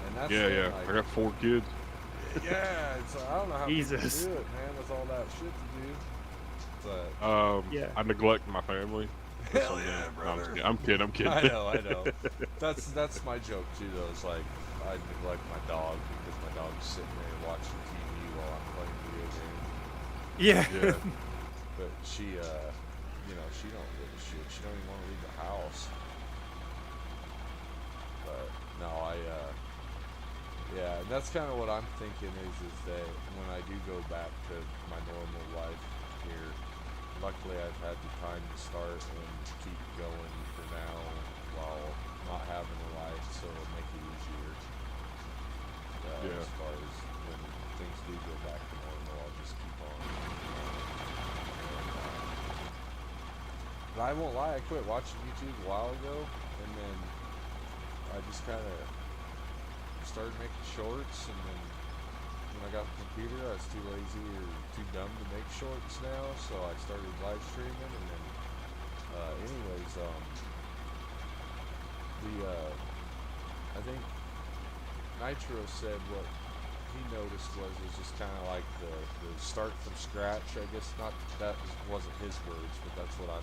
and that's yeah. like, I got 4 kids. yeah, it's I don't know how Jesus. people do it, man, with all that shit to do. But Yeah. I neglect my family. hell yeah, No, brother. I'm kidding. I'm kidding. I know. That's my joke too, though. It's like I neglect my dog because my dog's sitting there watching TV while I'm playing video games. Yeah. Yeah. But she, she don't give a shit. She don't even want to leave the house. But no, yeah, and that's kind of what I'm thinking is that when I do go back to my normal life here, luckily I've had the time to start and keep going for now while not having a life, so it'll make it easier. Yeah. As far as when things do go back to normal, I'll just keep on. But I won't lie, I quit watching YouTube a while ago, and then I just kind of started making shorts, and then when I got the computer, I was too lazy or too dumb to make shorts now, so I started live streaming, and then, I think Nitro said what he noticed was just kind of like the start from scratch, I guess, not that wasn't his words, but that's what I'm,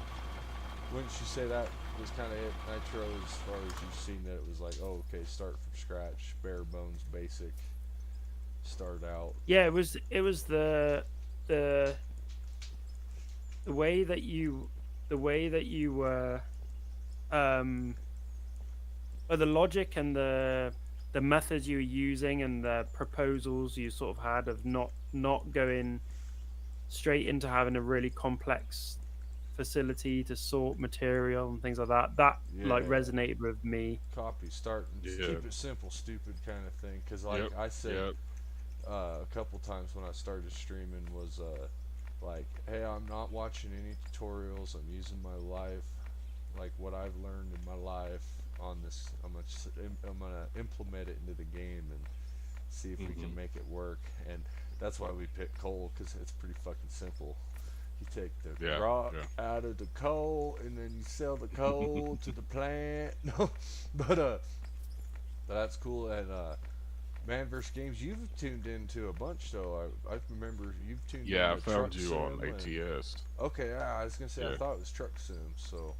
wouldn't you say that was kind of it, Nitro, as far as you've seen that it was like, oh, okay, start from scratch, bare bones, basic, start out. Yeah, it was the way that you or the logic and the methods you were using and the proposals you sort of had of not going straight into having a really complex facility to sort material and things like that. That like Yeah. resonated with me. Copy, start, and Yeah. keep it simple, stupid kind of thing. Because like Yep. I said Yep. a couple times when I started streaming was like, hey, I'm not watching any tutorials. I'm using my life, like what I've learned in my life on this. I'm gonna implement it into the game and see if we can Mhm. make it work. And that's why we picked coal, because it's pretty fucking simple. You take the Yeah, rock yeah. out of the coal, and then you sell the coal to the plant. No, but that's cool. And Man vs. Games, you've tuned into a bunch though. I remember you've tuned Yeah, I into found Truck you Sim on and- ATS. Okay, yeah, I was gonna say I Yeah. thought it was Truck Sim. So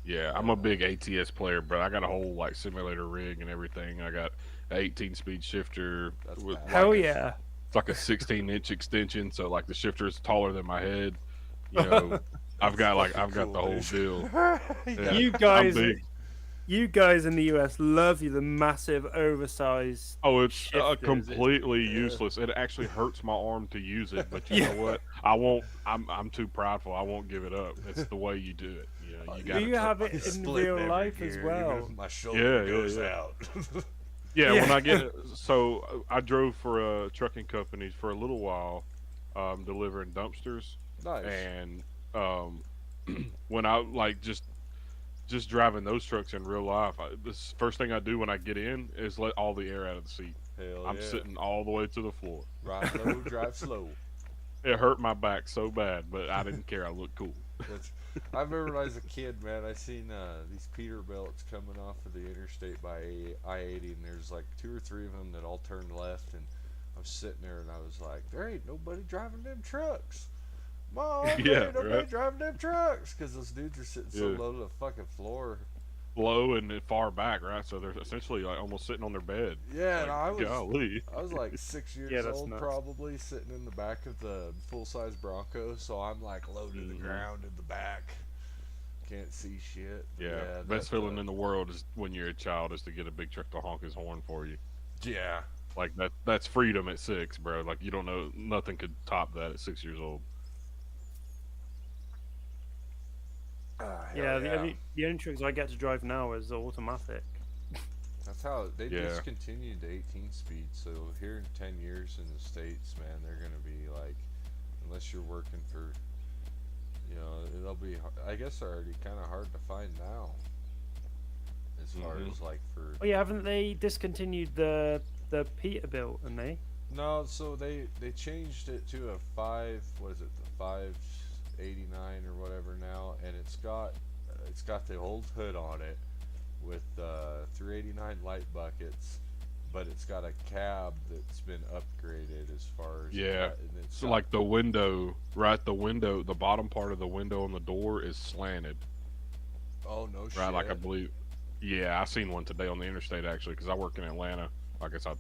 Yeah, I'm a big ATS player, but I got a whole like simulator rig and everything. I got an 18-speed shifter That's with badass. Hell like yeah. it's like a 16-inch extension, so like the shifter is taller than my head. You know, I've got fucking the whole cool, deal. Yeah, You I'm guys big. You guys in the US love you the massive oversized Oh, it's shifters. completely useless. It actually hurts my arm to use it, but you Yeah. know what? I won't. I'm too prideful. I won't give it up. It's the way you do it. You know, you Do got you have it in Split real every life as gear, well? even if my shoulder Yeah, goes yeah. out. Yeah, Yeah. when I get it, so I drove for a trucking company for a little while, delivering dumpsters, Nice. and um, when I like just driving those trucks in real life, this first thing I do when I get in is let all the air out of the seat. Hell I'm yeah. sitting all the way to the floor. Ride low, drive slow. It hurt my back so bad, but I didn't care. I looked cool. That's. I remember when I was a kid, man. I seen these Peterbilts coming off of the interstate by I-80, and there's like 2 or 3 of them that all turned left, and I was sitting there, and I was like, "There ain't nobody driving them trucks, Mom. There Yeah, ain't nobody right. driving them trucks," because those dudes are sitting so Yeah, low to the fucking floor. low and far back, right? So they're essentially like almost sitting on their bed. Yeah, and Like, golly. I was like 6 Yeah, years that's old nuts. probably, sitting in the back of the full size Bronco, so I'm like low to the Mhm. ground in the back. Can't see shit. But Yeah, that, best feeling in the world is when you're a child is to get a big truck to honk his horn for you. yeah. Like that's freedom at 6, bro. Like you don't know nothing could top that at 6 years old. Hell Yeah, yeah. the only trucks I get to drive now is automatic. That's how they Yeah. discontinued the 18 speed. So here in 10 years in the States, man, they're gonna be like, unless you're working for, it'll be. I guess already kind of hard to find now. As far Mhm. as like for Oh yeah, haven't they discontinued the Peterbilt? And they? no, so they changed it to a 5. What is it? The 589 or whatever now, and it's got the old hood on it with 389 light buckets, but it's got a cab that's been upgraded as far as Yeah. and it's So got- like the window, right? The window, the bottom part of the window on the door is slanted, oh no right? shit. Like I believe. Yeah, I seen one today on the interstate actually because I work in Atlanta. I guess I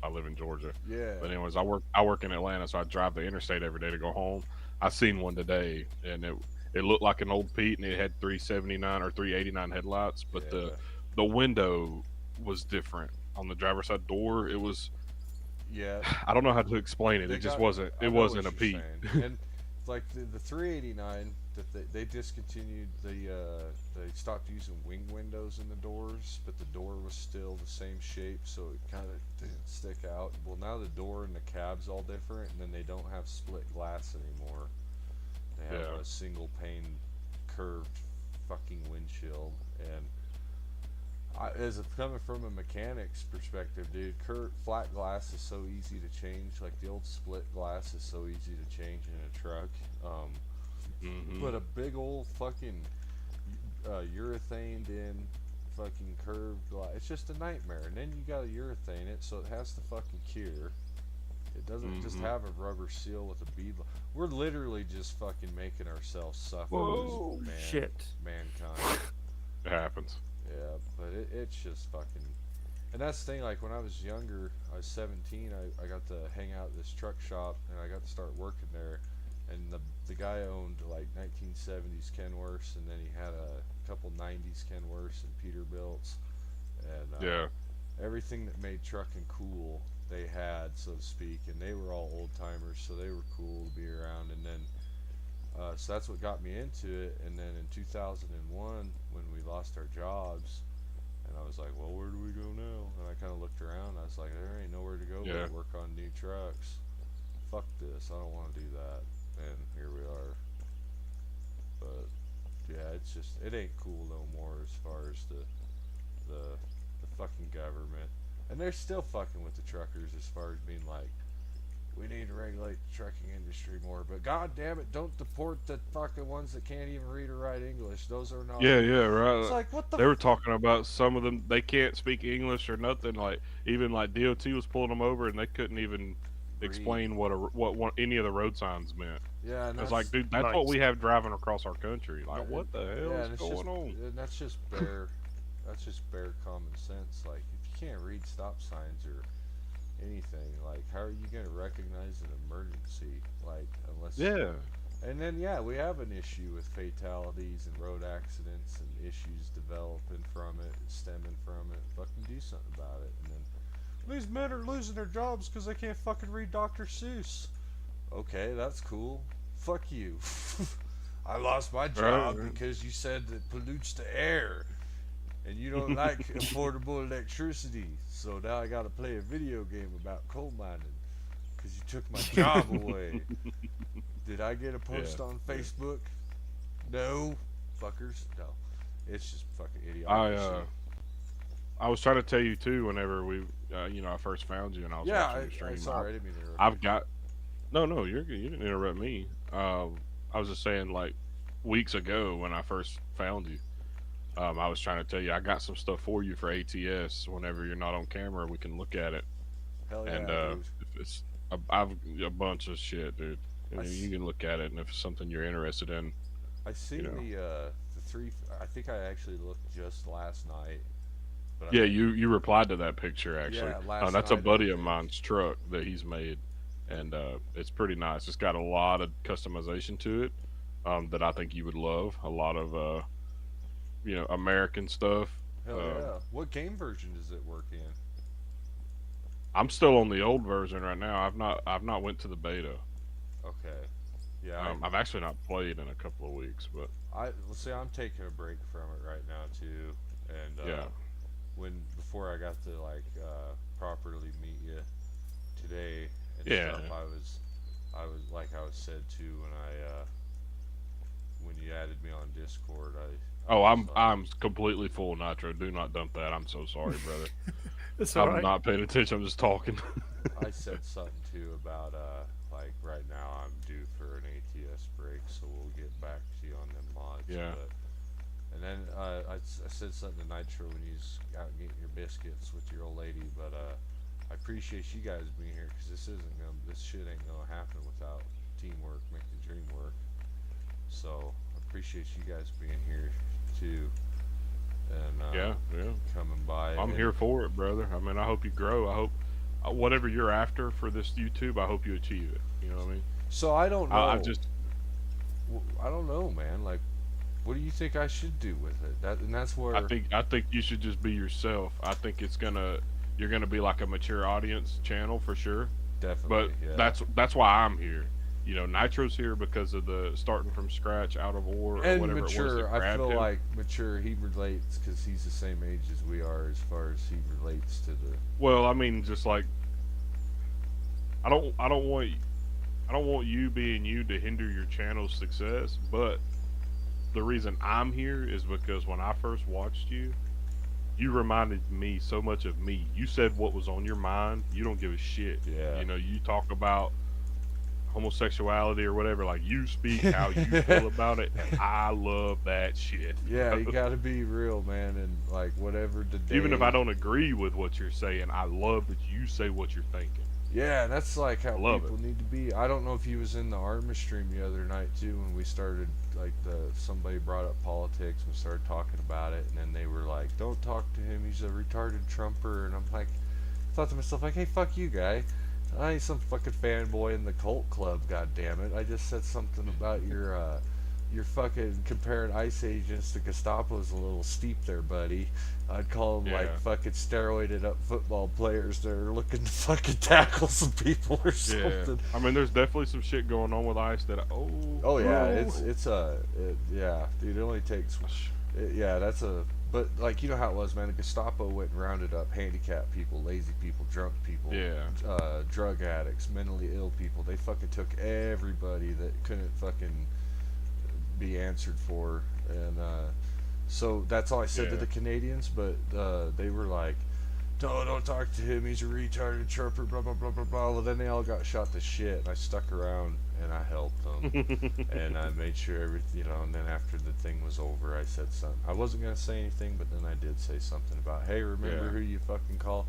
live in Georgia. Yeah. But anyways, I work in Atlanta, so I drive the interstate every day to go home. I seen one today, and it looked like an old Pete, and it had 379 or 389 headlights, but Yeah. the window was different on the driver's side door. It was Yeah. I don't know how to explain it. They It just got- wasn't. I It know wasn't a what you're Pete. saying. And like the 389 that they discontinued they stopped using wing windows in the doors, but the door was still the same shape, so it kind of didn't stick out. Well, now the door and the cab's all different, and then they don't have split glass anymore. They have Yeah. a single pane curved fucking windshield, and as it's coming from a mechanic's perspective, dude, flat glass is so easy to change. Like the old split glass is so easy to change in a truck. Mhm. But a big old fucking urethaned in fucking curved glass, it's just a nightmare. And then you gotta urethane it so it has to fucking cure. It doesn't just Mhm. have a rubber seal with a bead. We're literally just fucking making ourselves suffer Whoa, as shit. mankind. It happens. Yeah, but it's just fucking. And that's the thing, like when I was younger, I was 17, I got to hang out at this truck shop, and I got to start working there. And the guy owned like 1970s Kenworths, and then he had a couple 90s Kenworths and Peterbilts. And Yeah. everything that made trucking cool, they had, so to speak. And they were all old timers, so they were cool to be around. And then so that's what got me into it. And then in 2001, when we lost our jobs, and I was like, well, where do we go now? And I kind of looked around. I was like, there ain't nowhere to go Yeah. but work on new trucks. Fuck this. I don't want to do that. And here we are. But yeah, it's just, it ain't cool no more as far as the fucking government. And they're still fucking with the truckers as far as being like, we need to regulate the trucking industry more, but god damn it, don't deport the fucking ones that can't even read or write English. Those are not. Yeah, yeah, right. It's like, what the They were talking about some of them. They can't speak English or nothing. Like even like DOT was pulling them over, and they couldn't even explain what any of the road signs meant. Yeah, and It's like, dude, that's Nice. what we have driving across our country. Like, and- what the hell yeah, and is it's going just, on? And that's just bare common sense. Like, if you can't read stop signs or anything, like, how are you gonna recognize an emergency? Like, unless Yeah, And then yeah, we have an issue with fatalities and road accidents and issues developing from it, stemming from it. Fucking do something about it. And then these men are losing their jobs because they can't fucking read Dr. Seuss. Okay, that's cool. Fuck you. I lost my job right. because you said it pollutes the air, and you don't like affordable electricity. So now I got to play a video game about coal mining because you took my job away. Did I get a post Yeah, on yeah. Facebook? No, fuckers. No, it's just fucking I idiocracy. I was trying to tell you too. Whenever we, I first found you and I was Yeah, watching your I stream. sorry, I didn't mean to interrupt you. I've got no, no. You didn't interrupt me. I was just saying, like weeks ago when I first found you. I was trying to tell you I got some stuff for you for ATS. Whenever you're not on camera, we can look at it. Hell And yeah, dude. if it's I've a bunch of shit, dude. I, And you s- can look at it, and if it's something you're interested in, I you seen know. the three. I think I actually looked just last night, but I Yeah, think you replied to that picture actually. yeah, last That's a night I buddy of think. mine's truck that he's made, and it's pretty nice. It's got a lot of customization to it that I think you would love. A lot of American stuff. Hell Um, yeah. What game version does it work in? I'm still on the old version right now. I've not went to the beta. Okay. Yeah, I've actually not played in a couple of weeks, but let's say I'm taking a break from it right now too, and yeah, before I got to like properly meet you today and yeah. stuff, I was like I was said too when you added me on Discord, I Oh, was I'm completely full, Nitro. Do not dump that. I'm so sorry, brother. That's all I'm right. not paying attention. I'm just talking. I said something too about like right now I'm due for an ATS break, so we'll get back to you on them mods. Yeah. But and then I said something to Nitro when he's out getting your biscuits with your old lady. But I appreciate you guys being here because this shit ain't gonna happen without teamwork, make the dream work. So I appreciate you guys being here too and Yeah, yeah. coming by. I'm And here for it, brother. I mean, I hope you grow. I hope whatever you're after for this YouTube, I hope you achieve it. You know what I mean? so I don't I know. just, I don't know, man. Like, what do you think I should do with it? That's where I think you should just be yourself. I think you're gonna be like a mature audience channel for sure. definitely, But yeah. that's why I'm here. Nitro's here because of the starting from scratch, out of war, or And whatever it was that mature, I grabbed feel him. like mature. He relates because he's the same age as we are, as far as he relates to the. Well, I mean, just like I don't want you being you to hinder your channel's success, but the reason I'm here is because when I first watched you, you reminded me so much of me. You said what was on your mind. You don't give a shit. Yeah. You talk about homosexuality or whatever, like you speak how you feel about it, and I love that shit. Yeah, you gotta be real, man, and like whatever today. Even if I don't agree with what you're saying, I love that you say what you're thinking. Yeah, that's like how I love people it. need to be. I don't know if he was in the Artemis stream the other night too when we started like somebody brought up politics and started talking about it, and then they were like, "Don't talk to him. He's a retarded Trumper." And I'm like, I thought to myself like, "Hey, fuck you, guy. I ain't some fucking fanboy in the cult club. God damn it! I just said something about your fucking comparing ICE agents to Gestapo's a little steep there, buddy. I'd call them like Yeah. fucking steroided up football players that are looking to fucking tackle some people or Yeah. something." I mean, there's definitely some shit going on with ICE that Oh yeah, oh. yeah, dude. It only takes yeah. That's a but like you know how it was, man. The Gestapo went and rounded up handicapped people, lazy people, drunk people, Yeah. drug addicts, mentally ill people. They fucking took everybody that couldn't fucking be answered for, and so that's all I said to Yeah. the Canadians. But they were like, "No, don't talk to him. He's a retarded chirper." Blah blah blah blah blah. Well, then they all got shot to shit, and I stuck around and I helped them, and I made sure everything, And then after the thing was over, I said something. I wasn't gonna say anything, but then I did say something about, "Hey, remember Yeah. who you fucking call?"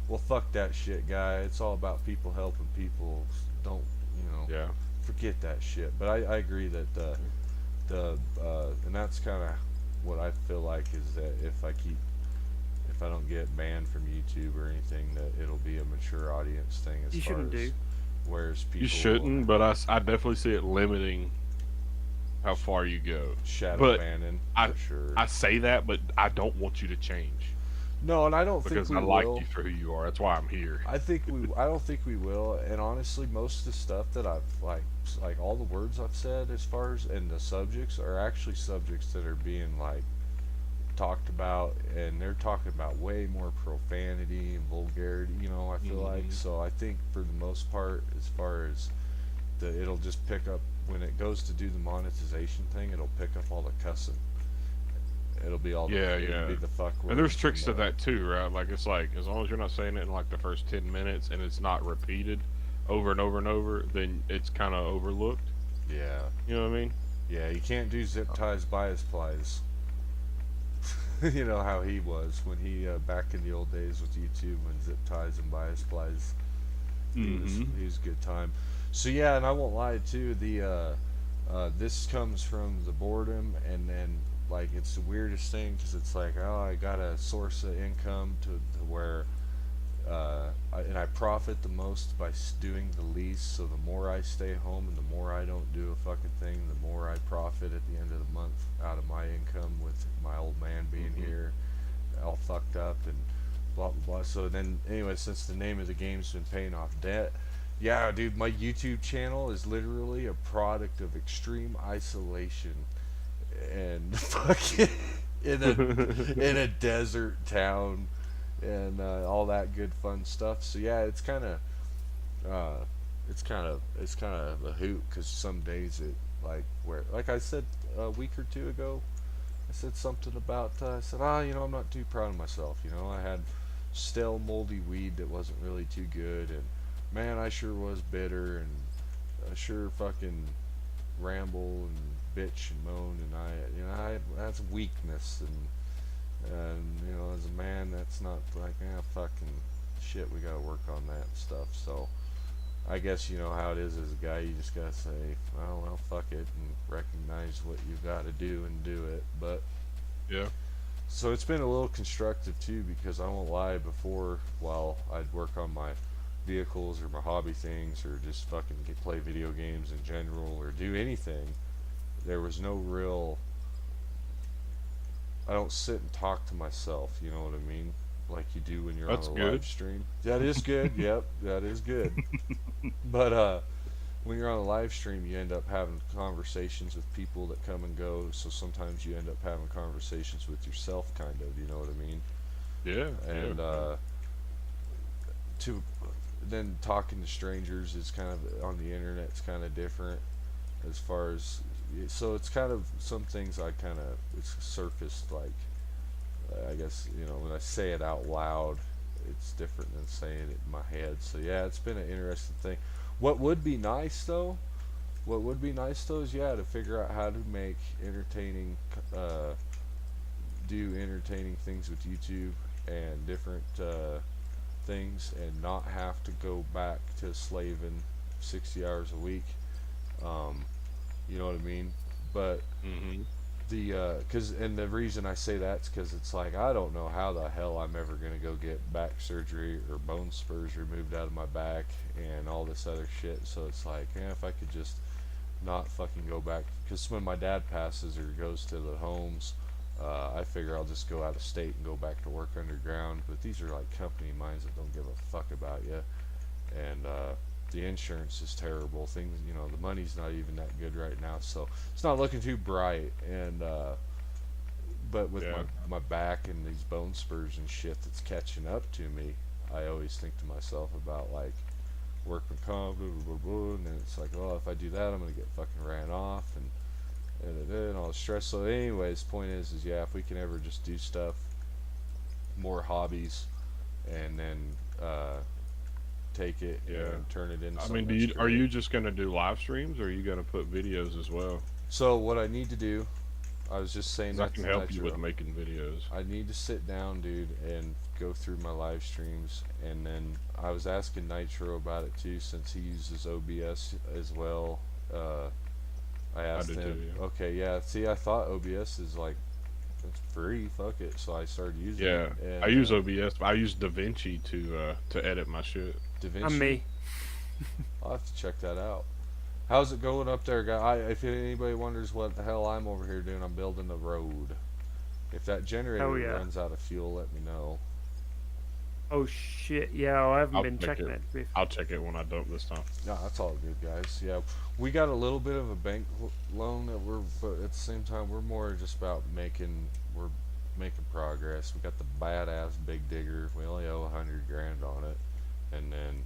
Well, fuck that shit, guy. It's all about people helping people. Don't Yeah. forget that shit. But I agree that and that's kind of what I feel like is that if I don't get banned from YouTube or anything, that it'll be a mature audience thing as You far shouldn't as do. whereas people You shouldn't, but I definitely see it limiting how far you go. shadow But banning I for sure. I say that, but I don't want you to change. No, and I don't think because we I like will. you for who you are. That's why I'm here. I don't think we will. And honestly, most of the stuff that I've like all the words I've said as far as and the subjects are actually subjects that are being like talked about, and they're talking about way more profanity and vulgarity. You know, I feel like so. I think for the most part, as far as it'll just pick up when it goes to do the monetization thing. It'll pick up all the cussing. It'll be all Yeah, it'll yeah. be the fuck words. And there's tricks to and that too, right? Like it's like as long as you're not saying it in like the first 10 minutes and it's not repeated over and over and over, then it's kind of overlooked. yeah, You know what I mean? yeah. You can't do zip ties, bias plies. You know how he was when he back in the old days with YouTube when zip ties and bias plies. He was a good time. So yeah, and I won't lie too. This comes from the boredom, and then like it's the weirdest thing because it's like, oh, I got a source of income to where and I profit the most by doing the least. So the more I stay home and the more I don't do a fucking thing, the more I profit at the end of the month out of my income with my old man being here, all fucked up and blah blah blah. So then anyway, since the name of the game's been paying off debt, yeah, dude, my YouTube channel is literally a product of extreme isolation and fucking in a desert town and all that good fun stuff. So yeah, it's kind of a hoot because some days it like I said a week or two ago, I said something about I said I'm not too proud of myself. I had stale moldy weed that wasn't really too good, and man, I sure was bitter, and I sure fucking ramble and bitch and moan, and that's weakness, and as a man, that's not like, fucking shit, we gotta work on that and stuff. So I guess you know how it is as a guy, you just gotta say, well, fuck it, and recognize what you gotta do and do it. But Yeah. so it's been a little constructive too, because I won't lie, before, while I'd work on my vehicles or my hobby things or just fucking play video games in general or do anything, there was no real, I don't sit and talk to myself, you know what I mean? Like you do when you're That's on a good. live stream. That is good. Yep, that is good. But when you're on a live stream, you end up having conversations with people that come and go. So sometimes you end up having conversations with yourself, kind of. You know what I mean? Yeah. And yeah. To then talking to strangers is kind of on the internet. It's kind of different as far as, so it's kind of some things I kind of it's surfaced like. I guess when I say it out loud, it's different than saying it in my head. So yeah, it's been an interesting thing. What would be nice though? Is to figure out how to make entertaining, do entertaining things with YouTube and different things, and not have to go back to slaving 60 hours a week. You know what I mean? But and the reason I say that's because it's like I don't know how the hell I'm ever gonna go get back surgery or bone spurs removed out of my back and all this other shit. So it's like, if I could just not fucking go back, because when my dad passes or goes to the homes, I figure I'll just go out of state and go back to work underground. But these are like company mines that don't give a fuck about you, and the insurance is terrible. Things, the money's not even that good right now, so it's not looking too bright. And but with my back and these bone spurs and shit that's catching up to me, I always think to myself about like workman comp, blah, blah, blah, blah, and then it's like, well, if I do that, I'm gonna get fucking ran off and all the stress. So anyways, point is if we can ever just do stuff, more hobbies, and then take it and turn it into something. I mean, are you just gonna do live streams, or are you gonna put videos as well? So what I need to do, I was just saying that I can help you with making videos. I need to sit down, dude, and go through my live streams, and then I was asking Nitro about it too, since he uses OBS as well. I asked him. Too, yeah. Okay, yeah. See, I thought OBS is like, it's free. Fuck it. So I started using it. Yeah, And, I use OBS, but I use DaVinci to edit my shit. DaVinci. And me. I'll have to check that out. How's it going up there, guy? If anybody wonders what the hell I'm over here doing, I'm building a road. If that generator runs out of fuel, let me know. Oh shit! Yeah, I haven't I'll been check checking it. it. I'll check it when I dump this time. No, that's all good, guys. Yeah, we got a little bit of a bank loan that but at the same time, we're more just about we're making progress. We got the badass big digger. We only owe 100 grand on it, and then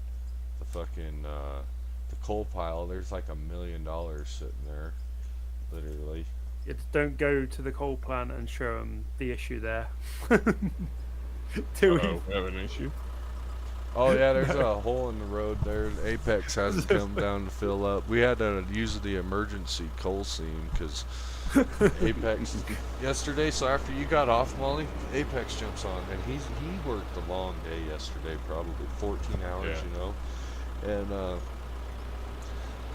the fucking the coal pile. There's like $1 million sitting there, literally. Yeah, just don't go to the coal plant and show them the issue there. Too Uh-oh, we have an issue. Oh yeah, there's a hole in the road there. Apex hasn't come down to fill up. We had to use the emergency coal seam because Apex yesterday. So after you got off, Molly, Apex jumps on, and he worked a long day yesterday, probably 14 hours, Yeah. you know. And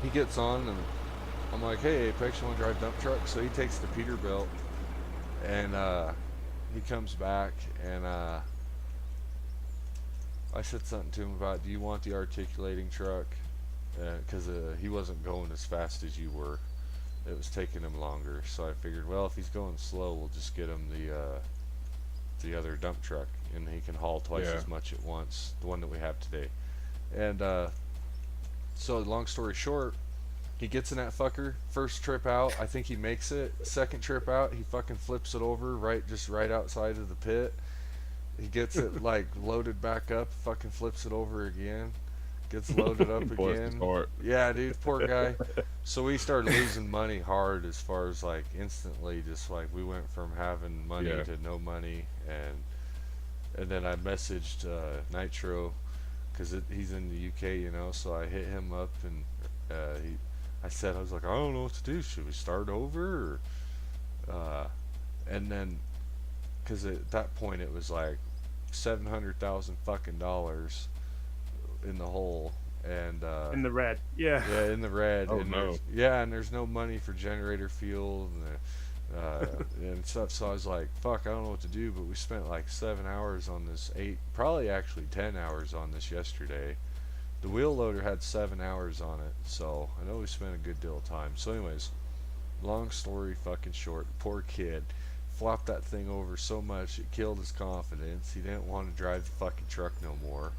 he gets on, and I'm like, "Hey, Apex, you want to drive dump truck?" So he takes the Peterbilt, and he comes back, and I said something to him about, "Do you want the articulating truck?" Because he wasn't going as fast as you were. It was taking him longer. So I figured, well, if he's going slow, we'll just get him the other dump truck, and he can haul twice Yeah. as much at once, the one that we have today. And so long story short, he gets in that fucker. First trip out, I think he makes it. Second trip out, he fucking flips it over just right outside of the pit. He gets it like loaded back up, fucking flips it over again, gets loaded up Bless his again. heart. Yeah, dude, poor guy. So we started losing money hard as far as like instantly, just like we went from having money Yeah. to no money, and then I messaged Nitro because he's in the UK, you know. So I hit him up, and I said, I was like, I don't know what to do. Should we start over? Or, and then because at that point it was like 700,000 fucking dollars in the hole, and in the red. Yeah. yeah, in the red. Oh, and no. and there's no money for generator fuel and stuff. So I was like, fuck, I don't know what to do. But we spent like 7 hours on this, probably actually 10 hours on this yesterday. The wheel loader had 7 hours on it, so I know we spent a good deal of time. So anyways, long story fucking short, poor kid flopped that thing over so much it killed his confidence. He didn't want to drive the fucking truck no more.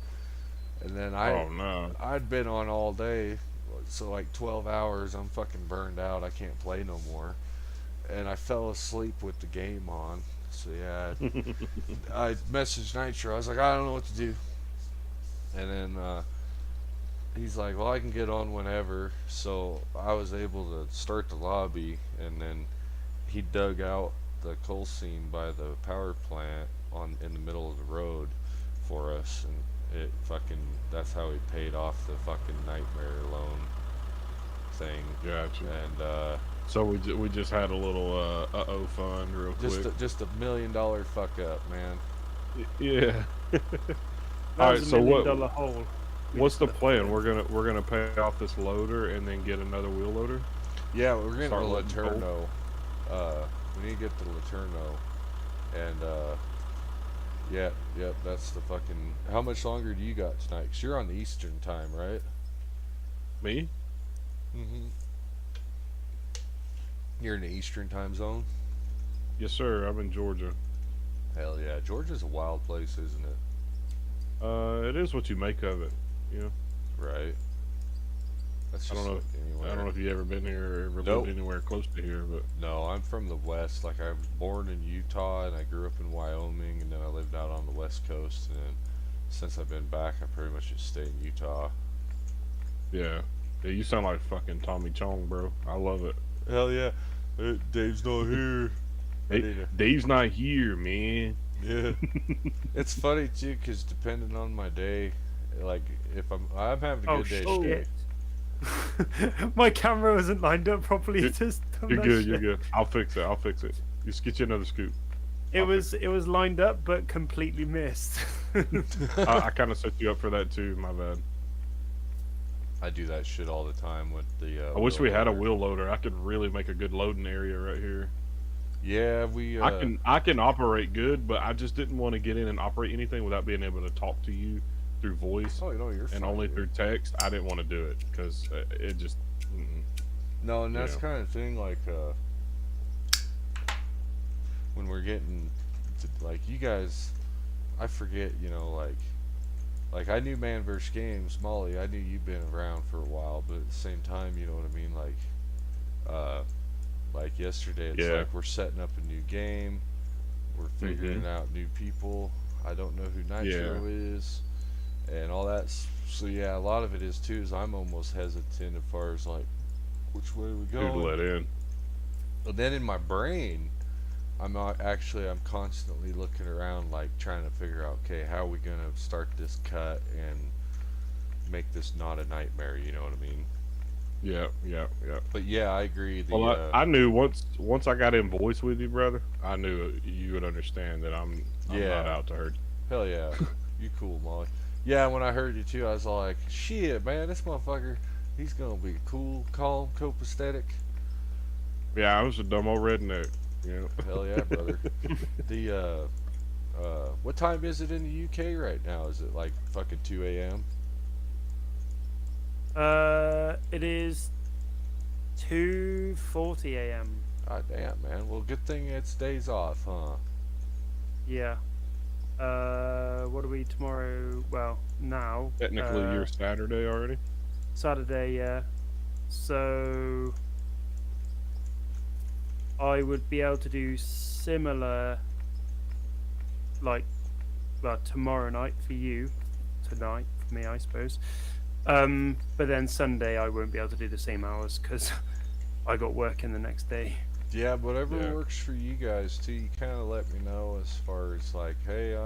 And then Oh no. I'd been on all day, so like 12 hours. I'm fucking burned out. I can't play no more. And I fell asleep with the game on. So yeah, I messaged Nitro. I was like, I don't know what to do. And then he's like, well, I can get on whenever. So I was able to start the lobby, and then he dug out the coal seam by the power plant in the middle of the road for us, and that's how he paid off the fucking nightmare loan thing. Gotcha. And So we just had a little uh-oh fun real quick. just $1 million fuck up, man. Yeah. That All was right, a so $1 what- million hole. What's the plan? We're gonna pay off this loader and then get another wheel loader. Yeah, we're getting Start the loading coal? Laterno. We need to get the Laterno, and yep, that's the fucking. How much longer do you got tonight? 'Cause you're on the Eastern time, right? Me? Mm-hmm. You're in the Eastern time zone. Yes, sir. I'm in Georgia. Hell yeah, Georgia's a wild place, isn't it? It is what you make of it. You know. Right. That's I just don't know. like anywhere. I don't know if you ever been here or ever Nope. lived anywhere close to here, but No, I'm from the West. Like, I was born in Utah, and I grew up in Wyoming, and then I lived out on the West Coast, and then since I've been back, I pretty much just stay in Utah. yeah. Yeah, you sound like fucking Tommy Chong, bro. I love it. Hell yeah. Dave's not here. Hey, Dave's not here, man. Yeah. It's funny, too, because depending on my day, like, if I'm having a Oh good day shit! today. My camera wasn't lined up properly. You're- Just You're good. You're good. I'll fix it. Just get you another scoop. It was lined up but completely missed. I kind of set you up for that too. My bad. I do that shit all the time with the. I wish wheel we had a loader. wheel loader. I could really make a good loading area right here. Yeah, we. I can operate good, but I just didn't want to get in and operate anything without being able to talk to you through voice Oh, you're and fine, only dude. through text. I didn't want to do it because it just. No, and that's Yeah. kind of thing like when we're getting to, like, you guys, I forget, you know, like like I knew Man vs. Games, Molly. I knew you've been around for a while, but at the same time, you know what I mean. Like yesterday, it's Yeah. like we're setting up a new game, we're figuring out new people. I don't know who Nitro is, and all that. So yeah, a lot of it is too. Is I'm almost hesitant as far as like which way we Who to going. let in? But then in my brain, I'm not actually. I'm constantly looking around, like trying to figure out, okay, how are we gonna start this cut and make this not a nightmare? You know what I mean? Yeah. But yeah, I agree. Well, I knew once I got in voice with you, brother, I knew you would understand that I'm not out to hurt you. Hell yeah, you cool, Molly. Yeah, when I heard you too, I was like, shit, man, this motherfucker, he's gonna be cool, calm, copacetic. Yeah, I was a dumb old redneck. You know. Hell yeah, brother. The what time is it in the UK right now? Is it like fucking 2 a.m.? It is 2:40 a.m. God damn, man. Well, good thing it's days off, huh? Yeah. What are we tomorrow? Well, now. Technically, you're Saturday already. Saturday, yeah. So I would be able to do similar, like, well, tomorrow night for you, tonight for me, I suppose. But then Sunday I won't be able to do the same hours because I got work in the next day. Yeah, whatever works for you guys too. You kind of let me know as far as like, hey,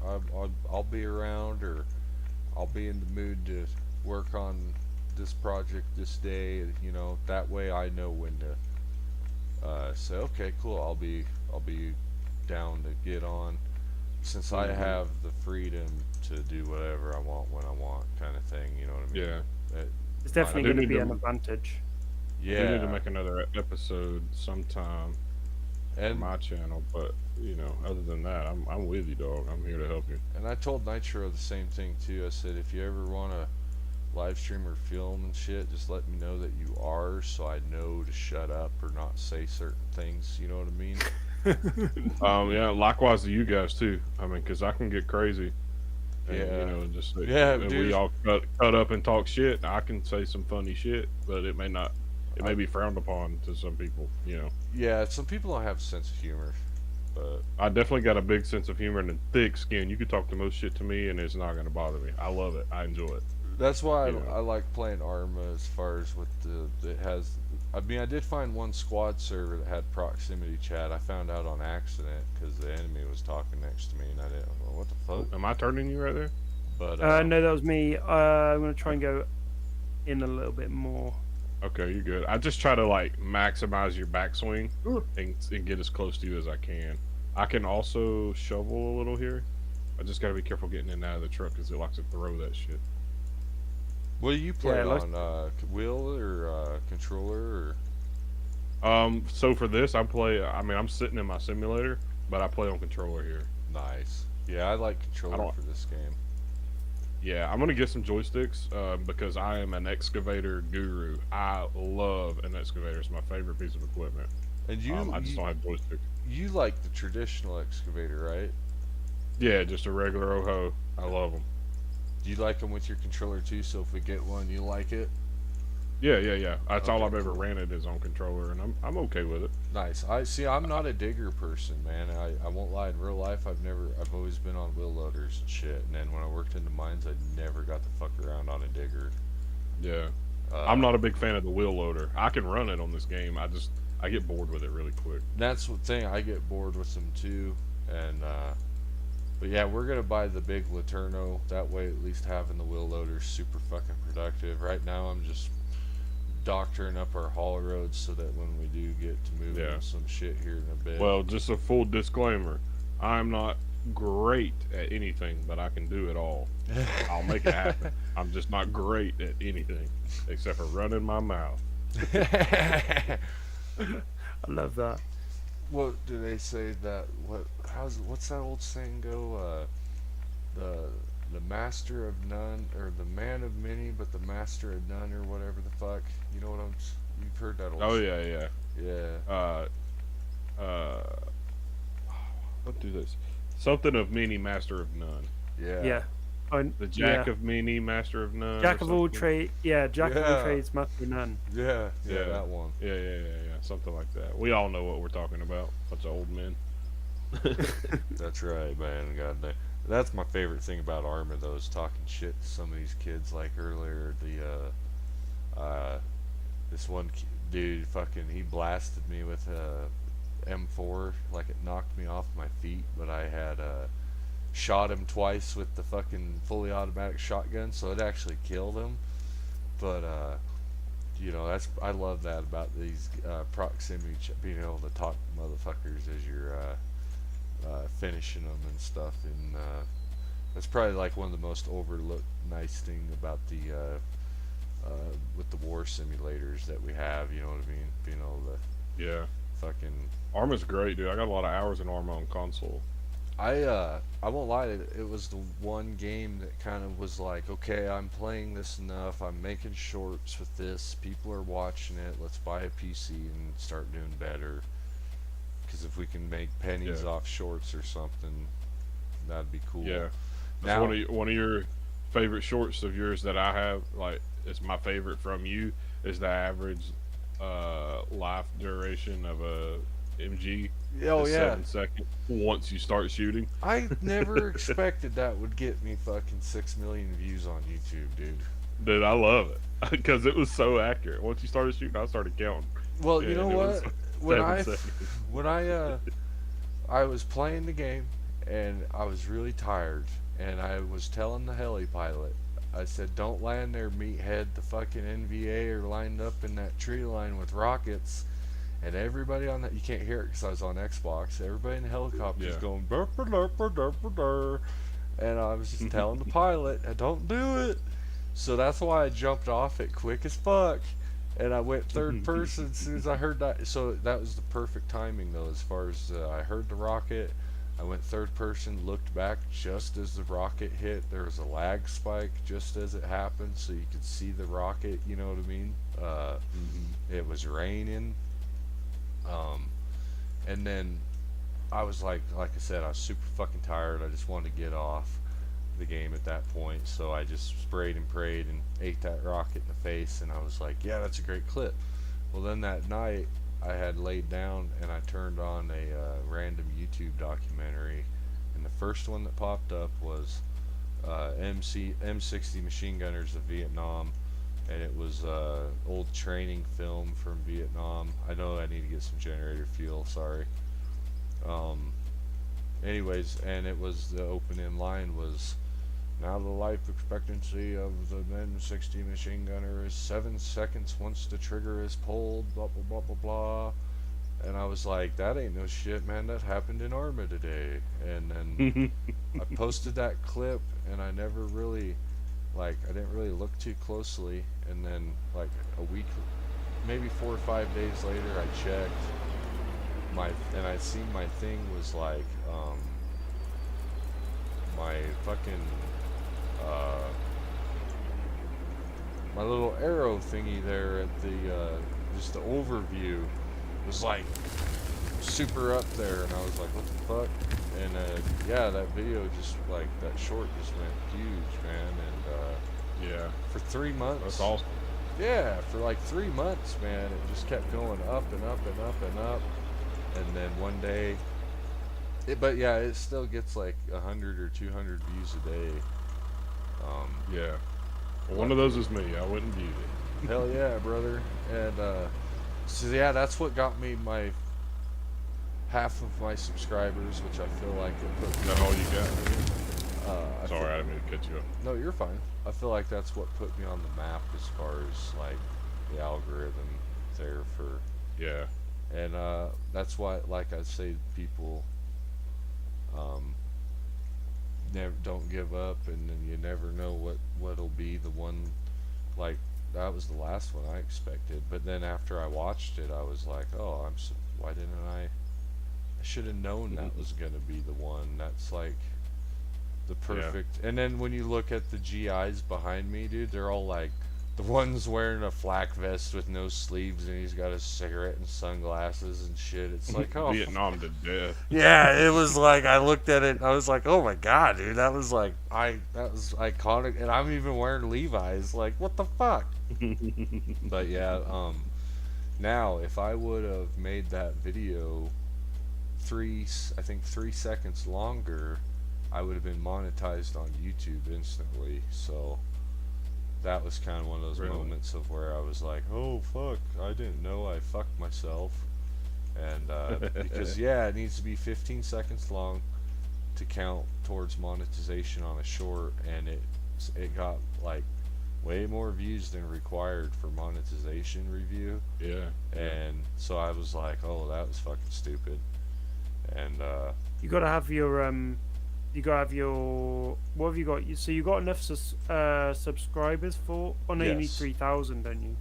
I'll be around, or I'll be in the mood to work on this project this day. You know, that way I know when to say, okay, cool, I'll be down to get on, since I have the freedom to do whatever I want when I want, kind of thing. You know what I mean? Yeah. It's definitely going to be an advantage. Yeah. We need to make another episode sometime and on my channel, but you know, other than that, I'm with you, dog. I'm here to help you. And I told Nitro the same thing too. I said, if you ever want to live stream or film and shit, just let me know that you are, so I know to shut up or not say certain things. You know what I mean? Yeah, likewise to you guys too. I mean, because I can get crazy. And, yeah. You know, just dude. We all cut up and talk shit. I can say some funny shit, but it may not. It may be frowned upon to some people. You know. Yeah, some people don't have a sense of humor, but I definitely got a big sense of humor and a thick skin. You could talk the most shit to me, and it's not gonna bother me. I love it. I enjoy it. That's why I like playing Arma, as far as with it has. I mean, I did find one squad server that had proximity chat. I found out on accident because the enemy was talking next to me, and I didn't know what the fuck. Am I turning you right there? But no, that was me. I'm gonna try and go in a little bit more. Okay, you're good. I just try to like maximize your backswing and get as close to you as I can. I can also shovel a little here. I just gotta be careful getting in and out of the truck because it likes to throw that shit. What do you play on? Wheel or controller? Or? So for this, I mean, I'm sitting in my simulator, but I play on controller here. Nice. Yeah, I like controller for this game. Yeah, I'm gonna get some joysticks because I am an excavator guru. I love an excavator. It's my favorite piece of equipment. And I just don't have joysticks. You like the traditional excavator, right? Yeah, just a regular Oho. I love them. Do you like them with your controller too? So if we get one, you like it? Yeah. That's all I've ever rented is on controller, and I'm okay with it. Nice. I'm not a digger person, man. I won't lie. In real life, I've always been on wheel loaders and shit. And then when I worked in the mines, I never got to fuck around on a digger. Yeah. I'm not a big fan of the wheel loader. I can run it on this game. I get bored with it really quick. That's the thing. I get bored with them too. And but yeah, we're gonna buy the big Laterno. That way, at least having the wheel loader is super fucking productive. Right now, I'm just doctoring up our haul roads so that when we do get to move some shit here in a bit. Well, just a full disclaimer: I'm not great at anything, but I can do it all. I'll make it happen. I'm just not great at anything except for running my mouth. I love that. What do they say that? What's that old saying go? The master of none, or the man of many, but the master of none, or whatever the fuck. You know what you've heard that old. Oh saying. Yeah. What do this? Something of many, master of none. Yeah. Yeah. I, The yeah. Jack of Many, Master of None, or Jack of all something. trade. Yeah, Jack of all Yeah. trades, master of none. Yeah, Yeah, that one. yeah, something like that. We all know what we're talking about. Bunch of old men. That's right, man. God damn. That's my favorite thing about Arma, though, is talking shit to some of these kids. Like earlier, this one dude, fucking, he blasted me with a M4, like it knocked me off my feet. But I had shot him twice with the fucking fully automatic shotgun, so it actually killed him. But you know, that's I love that about these proximity, being able to talk to motherfuckers as you're finishing them and stuff. And that's probably like one of the most overlooked nice thing about the with the war simulators that we have. You know what I mean? Being able to Yeah. fucking. Arma's great, dude. I got a lot of hours in Arma on console. I won't lie, it was the one game that kind of was like, okay, I'm playing this enough, I'm making shorts with this, people are watching it, let's buy a PC and start doing better. Because if we can make pennies Yeah. off shorts or something, that'd be cool. Yeah. That's Now, one of your favorite shorts of yours that I have. Like, it's my favorite from you. Is the average life duration of a MG oh is yeah, 7 seconds once you start shooting. I never expected that would get me fucking 6 million views on YouTube, dude. Dude, I love it because it was so accurate. Once you started shooting, I started counting. Well, you And know it was what? When 7 I seconds. when I was playing the game and I was really tired and I was telling the heli pilot, I said, "Don't land there, meathead. The fucking NVA are lined up in that tree line with rockets." And everybody on that, you can't hear it because I was on Xbox. Everybody in the helicopter is Yeah. going, "Burr, burr, burr, burr, burr, burr, burr." And I was just telling the pilot, "Don't do it." So that's why I jumped off it quick as fuck. And I went third person as soon as I heard that. So that was the perfect timing, though, as far as I heard the rocket. I went third person, looked back just as the rocket hit. There was a lag spike just as it happened, so you could see the rocket, you know what I mean? It was raining. And then I was like I said, I was super fucking tired. I just wanted to get off the game at that point, so I just sprayed and prayed and ate that rocket in the face, and I was like, yeah, that's a great clip. Well, then that night I had laid down and I turned on a random YouTube documentary, and the first one that popped up was M60 machine gunners of Vietnam, and it was old training film from Vietnam. I know I need to get some generator fuel, sorry. Anyways, and it was, the opening line was, "Now the life expectancy of the M60 machine gunner is 7 seconds once the trigger is pulled, blah blah blah blah blah." And I was like, that ain't no shit, man, that happened in Arma today. And then I posted that clip, and I never really, I didn't really look too closely. And then, like, a week, maybe 4 or 5 days later, I checked and I seen my thing was like, my fucking, my little arrow thingy there at the, just the overview was like super up there, and I was like, what the fuck? And yeah, that video just, like, that short just went huge, man. And Yeah. for 3 months, That's awesome. yeah, for like 3 months, man, it just kept going up and up and up and up. And then one day, but yeah, it still gets like 100 or 200 views a day. Yeah. Well, one of those is me. I wouldn't view it. Hell yeah, brother. And so yeah, that's what got me my half of my subscribers, which I feel like it put Is me that all you got? I Sorry, I didn't mean to cut you up. no, you're fine. I feel like that's what put me on the map as far as like the algorithm there for. Yeah. And that's why, like I say to people, never don't give up, and then you never know what'll be the one. Like, that was the last one I expected, but then after I watched it, I was like, oh, why didn't I should have known that was gonna be the one. That's like the perfect. And then when you look at the GIs behind me, dude, they're all like The one's wearing a flak vest with no sleeves, and he's got a cigarette and sunglasses and shit. It's like, oh, Vietnam to death. yeah. It was like I looked at it, I was like, oh my god, dude, that was iconic, and I'm even wearing Levi's. Like, what the fuck? But yeah, now if I would have made that video I think 3 seconds longer, I would have been monetized on YouTube instantly. So that was kind of one of those Really? moments of where I was like, oh fuck, I didn't know I fucked myself. And because yeah, it needs to be 15 seconds long to count towards monetization on a short, and it got like way more views than required for monetization review. Yeah. And so I was like, oh, that was fucking stupid. And You gotta have your you gotta have your, what have you got? So you got enough subscribers for? Oh no, you need Yes. 3,000, don't you?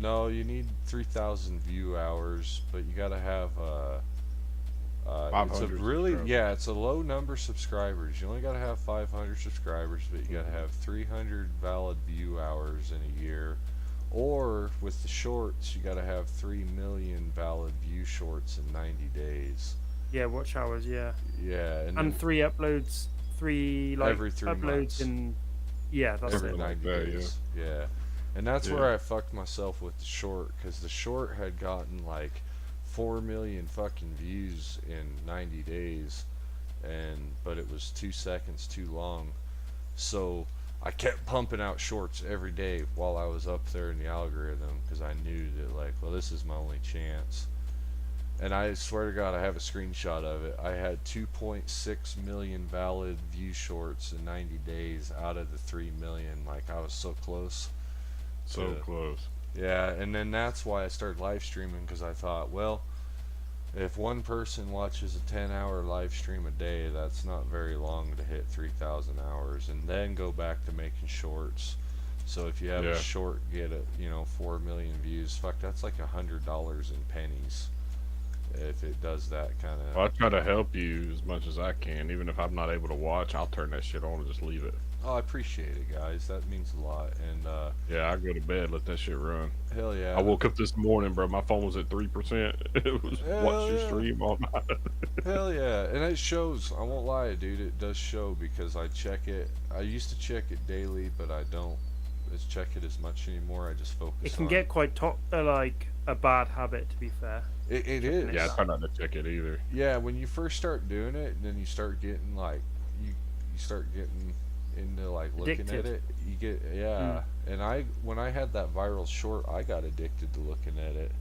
no, you need 3,000 view hours, but you gotta have it's a 500 really subscribers. it's a low number of subscribers. You only gotta have 500 subscribers, but you gotta have 300 valid view hours in a year. Or with the shorts, you gotta have 3 million valid view shorts in 90 days. Yeah, watch hours. Yeah, Yeah, and and then 3 uploads, 3 like every 3 uploads months. in. Yeah, that's Every it. Something like 90 that, days. Yeah. And that's Yeah. where I fucked myself with the short, because the short had gotten like 4 million fucking views in 90 days, but it was 2 seconds too long. So I kept pumping out shorts every day while I was up there in the algorithm, because I knew that, like, well, this is my only chance. And I swear to God, I have a screenshot of it. I had 2.6 million valid view shorts in 90 days out of the 3 million. Like, I was so close. So Yeah. close. Yeah, and then that's why I started live streaming, because I thought, well, if one person watches a 10-hour live stream a day, that's not very long to hit 3,000 hours, and then go back to making shorts. So if you have Yeah. a short get 4 million views, fuck, that's like $100 in pennies if it does that kind of. Well, I try to help you as much as I can. Even if I'm not able to watch, I'll turn that shit on and just leave it. Oh, I appreciate it, guys. That means a lot. And Yeah, I go to bed, let that shit run. hell yeah. I woke up this morning, bro. My phone was at 3%. It was Hell watch your yeah. stream all night. Hell yeah, and it shows. I won't lie, dude. It does show, because I check it. I used to check it daily, but I don't check it as much anymore. I just focus. It can on get quite like a bad habit, to be fair. It is. Yeah, I try not to check it either. Yeah, when you first start doing it, and then you start getting like you start getting into like looking at Addicted. it. You get And when I had that viral short, I got addicted to looking at it.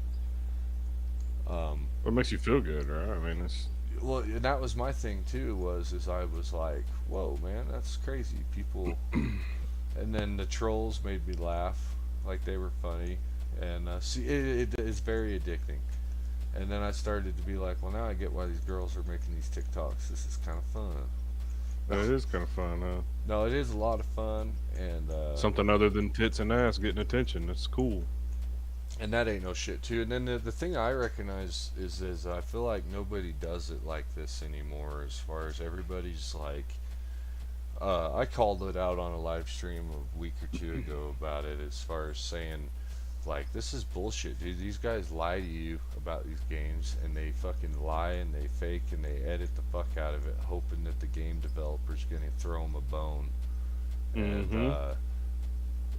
It makes you feel good, right? I mean, it's Well, and that was my thing too. Is I was like, whoa, man, that's crazy. People, and then the trolls made me laugh, like they were funny, and see, it is very addicting. And then I started to be like, well, now I get why these girls are making these TikToks. This is kind of fun. it is kind of fun, huh? No, it is a lot of fun, and Something other than tits and ass getting attention. That's cool. and that ain't no shit too. And then the thing I recognize is I feel like nobody does it like this anymore. As far as everybody's like, I called it out on a live stream a week or two ago about it. As far as saying, like, this is bullshit, dude. These guys lie to you about these games, and they fucking lie and they fake and they edit the fuck out of it, hoping that the game developer's gonna throw them a bone. Mhm.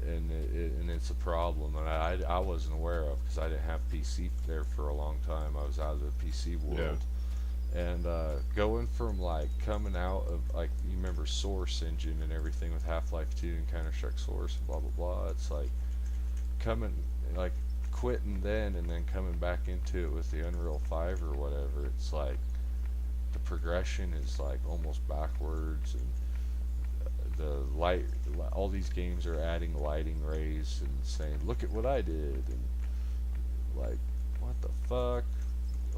And it's a problem, and I wasn't aware of, because I didn't have PC there for a long time. I was out of the PC world. And going from like coming out of, like, you remember Source Engine and everything with Half-Life 2 and Counter-Strike Source and blah blah blah. It's like coming, like, quitting then and then coming back into it with the Unreal 5 or whatever. It's like the progression is like almost backwards, and the light, all these games are adding lighting rays and saying, look at what I did, and like, what the fuck.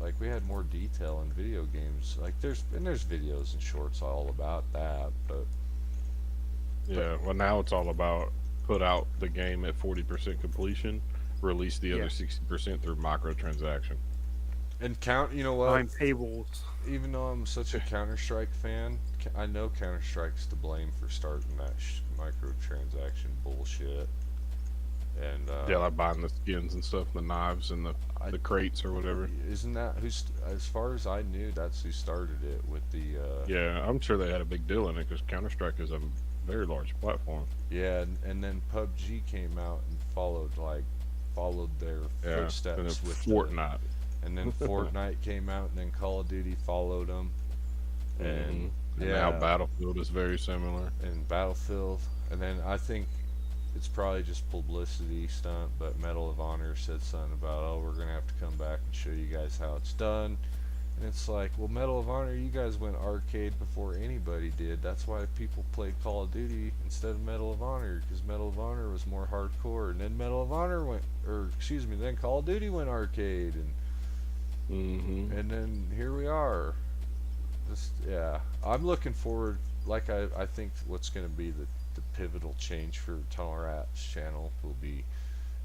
Like, we had more detail in video games. Like, there's videos and shorts all about that, but Yeah. Well, now it's all about put out the game at 40% completion, release the Yeah. other 60% through microtransaction. and you know what? Behind paywalls. Even though I'm such a Counter-Strike fan, I know Counter-Strike's to blame for starting that microtransaction bullshit. Yeah, like buying the skins and stuff, the knives and the crates or whatever. Isn't that who's? As far as I knew, that's who started it with the. Yeah, I'm sure they had a big deal in it because Counter Strike is a very large platform. Yeah, and then PUBG came out and followed their Yeah, and footsteps then with Fortnite. and then Fortnite came out, and then Call of Duty followed them, and And yeah, now Battlefield is very similar. and Battlefield, and then I think it's probably just publicity stunt, but Medal of Honor said something about, oh, we're gonna have to come back and show you guys how it's done. And it's like, well, Medal of Honor, you guys went arcade before anybody did. That's why people played Call of Duty instead of Medal of Honor, because Medal of Honor was more hardcore. And then Medal of Honor went, or excuse me, then Call of Duty went arcade, and then here we are. Just, yeah, I'm looking forward. Like I think what's going to be the pivotal change for Tunnel Rat's channel will be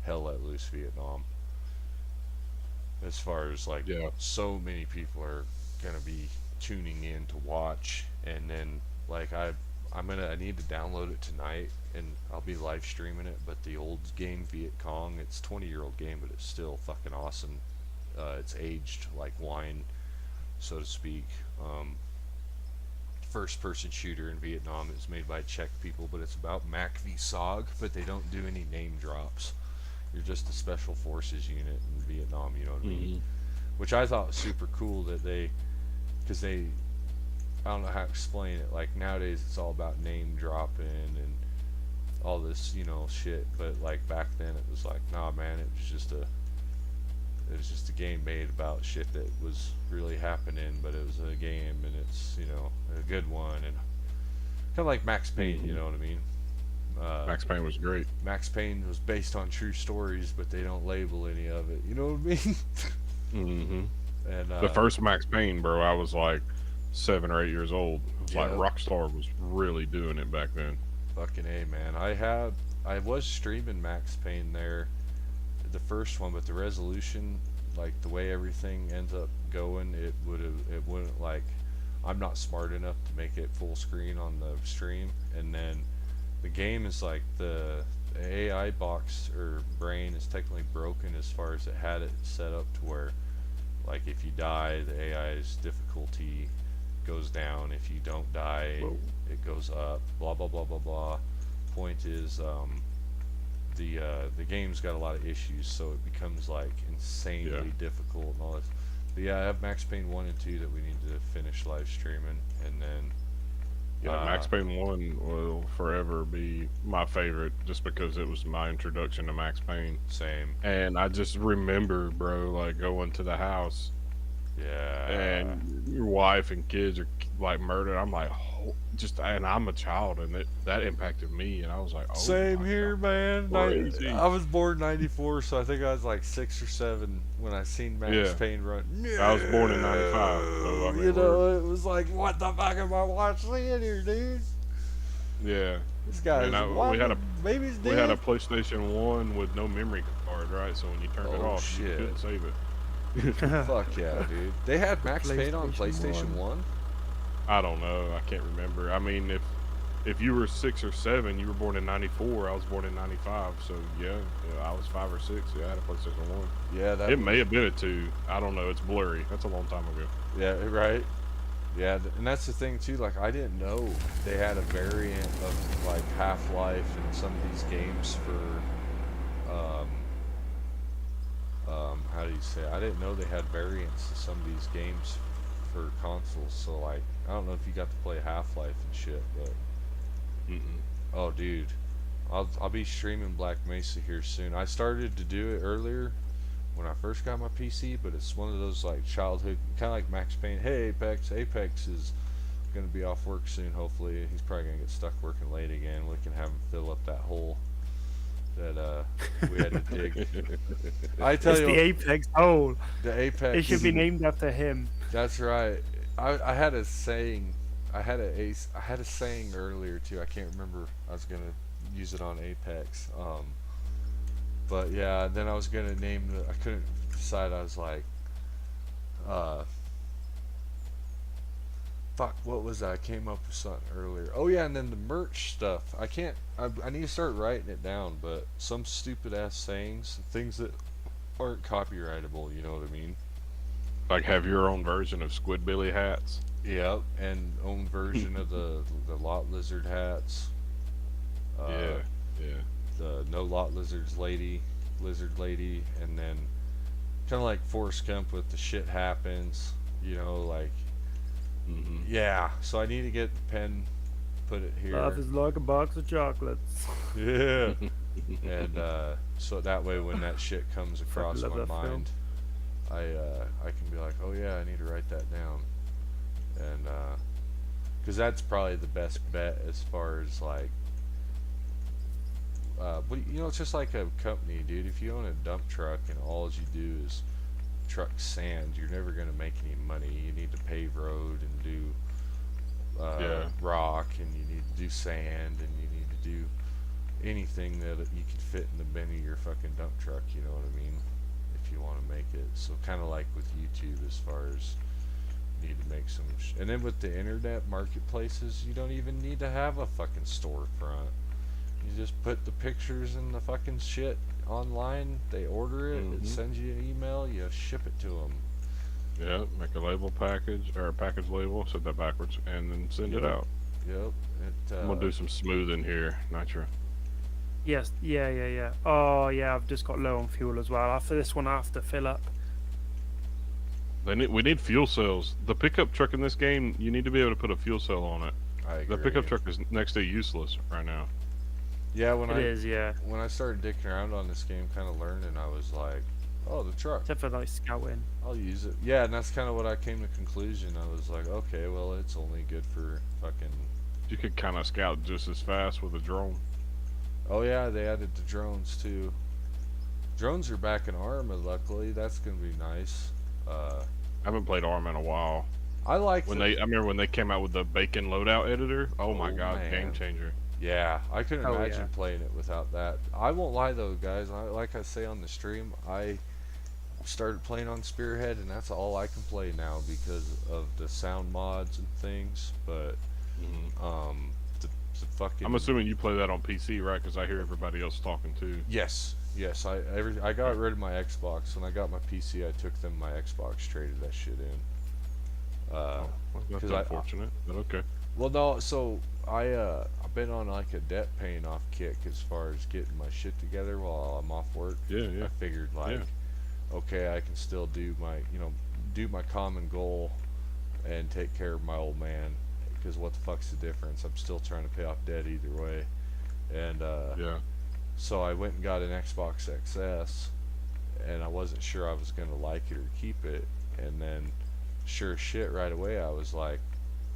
Hell Let Loose Vietnam. As far as like, Yeah. so many people are gonna be tuning in to watch, and then like I need to download it tonight, and I'll be live streaming it. But the old game Viet Cong, it's 20-year-old game, but it's still fucking awesome. It's aged like wine, so to speak. First-person shooter in Vietnam. It's made by Czech people, but it's about Mac v Sog, but they don't do any name drops. You're just a special forces unit in Vietnam, you know what I mean? Which I thought was super cool that because I don't know how to explain it. Like nowadays, it's all about name dropping and all this, shit. But like back then, it was like, nah, man, it was just a game made about shit that was really happening, but it was a game, and it's a good one, and kind of like Max Payne, you know what I mean? Max Payne was great. Max Payne was based on true stories, but they don't label any of it. You know what I mean? And The first Max Payne, bro, I was like 7 or 8 years old. It was like Rockstar was really doing it back then. Fucking A, man. I was streaming Max Payne there, the first one, but the resolution, like the way everything ends up going, it wouldn't like, I'm not smart enough to make it full screen on the stream, and then the game is like the AI box or brain is technically broken as far as it had it set up to where, like, if you die, the AI's difficulty goes down. If you don't die, it goes up. Blah blah blah blah blah. Point is, the game's got a lot of issues, so it becomes like insanely difficult and all this. But yeah, I have Max Payne 1 and 2 that we need to finish live streaming, and then. Yeah, Max Payne 1 will forever be my favorite just because it was my introduction to Max Payne. Same. And I just remember, bro, like going to the house. Yeah. And your wife and kids are like murdered. I'm like, and I'm a child, and that impacted me. And I was like, oh. Same here, man. I was born 94, so I think I was like 6 or 7 when I seen Max Payne run. I was born in 95. So I mean, it was like, what the fuck am I watching here, dude? Yeah. This guy is baby's dead. We had a PlayStation 1 with no memory card, right? So when you turned it off, you couldn't save it. Fuck yeah, dude. They had Max Payne on PlayStation 1? I don't know. I can't remember. I mean, if you were 6 or 7, you were born in 94. I was born in 95. So yeah, I was 5 or 6. Yeah, I had a PlayStation 1. Yeah, it may have been a 2. I don't know. It's blurry. That's a long time ago. Yeah, right. Yeah, and that's the thing too. Like, I didn't know they had a variant of like Half-Life and some of these games for how do you say it? I didn't know they had variants of some of these games for consoles. So like, I don't know if you got to play Half-Life and shit, but oh dude, I'll be streaming Black Mesa here soon. I started to do it earlier when I first got my PC, but it's one of those like childhood, kind of like Max Payne. Hey, Apex is gonna be off work soon. Hopefully he's probably gonna get stuck working late again. We can have him fill up that hole that we had to dig. I tell you, the Apex hole. The Apex. It should be named after him. That's right. I had a saying. I had a saying earlier too. I can't remember. I was gonna use it on Apex. But yeah, then I was gonna name I couldn't decide. I was like, fuck, what was that? I came up with something earlier. Oh yeah, and then the merch stuff. I need to start writing it down, but some stupid ass sayings, things that aren't copyrightable, you know what I mean? Like have your own version of Squidbilly hats. Yep, and own version of the lot lizard hats. Yeah, yeah. The no lot lizard lady, and then kind of like Forrest Gump with the shit happens, you know, like yeah. So I need to get the pen, put it here. Life is like a box of chocolates. Yeah. And so that way when that shit comes across love my that film. mind, I can be like, oh yeah, I need to write that down. And because that's probably the best bet as far as like but you know, it's just like a company, dude. If you own a dump truck and all you do is truck sand, you're never gonna make any money. You need to pave road and do rock, and you need to do sand, and you need to do anything that you can fit in the bin of your fucking dump truck. You know what I mean? If you want to make it, so kind of like with YouTube, as far as you need to make some, and then with the internet marketplaces, you don't even need to have a fucking storefront. You just put the pictures and the fucking shit online. They order it. It sends you an email. You ship it to them. Yeah, make a label package or a package label. Said that backwards, and then send it out. Yep. I'm gonna do some smoothing here, Nitro. Yes, yeah. Oh yeah, I've just got low on fuel as well. After this one, I have to fill up. We need fuel cells. The pickup truck in this game, you need to be able to put a fuel cell on it. I agree. The pickup truck is next to useless right now. Yeah, It is, yeah. when I started dicking around on this game, kind of learning, I was like, oh, the truck. Except for like scouting. I'll use it. Yeah, and that's kind of what I came to conclusion. I was like, okay, well, it's only good for fucking. You could kind of scout just as fast with a drone. Oh yeah, they added the drones too. Drones are back in Arma, luckily. That's gonna be nice. I haven't played ARM in a while. I like I remember when they came out with the bacon loadout editor. Oh my god, man. game changer. Yeah, I couldn't Oh, imagine yeah. playing it without that. I won't lie though, guys. Like I say on the stream, I started playing on Spearhead, and that's all I can play now because of the sound mods and things. But the fucking. I'm assuming you play that on PC, right? Because I hear everybody else talking too. Yes. I got rid of my Xbox. When I got my PC, I took them my Xbox, traded that shit in. That's 'cause unfortunate, but okay. Well, no. So I've been on like a debt paying off kick as far as getting my shit together while I'm off work. Yeah. I figured like, okay, I can still do my common goal and take care of my old man. Because what the fuck's the difference? I'm still trying to pay off debt either way. And so I went and got an Xbox XS, and I wasn't sure I was gonna like it or keep it. And then, sure as shit, right away I was like,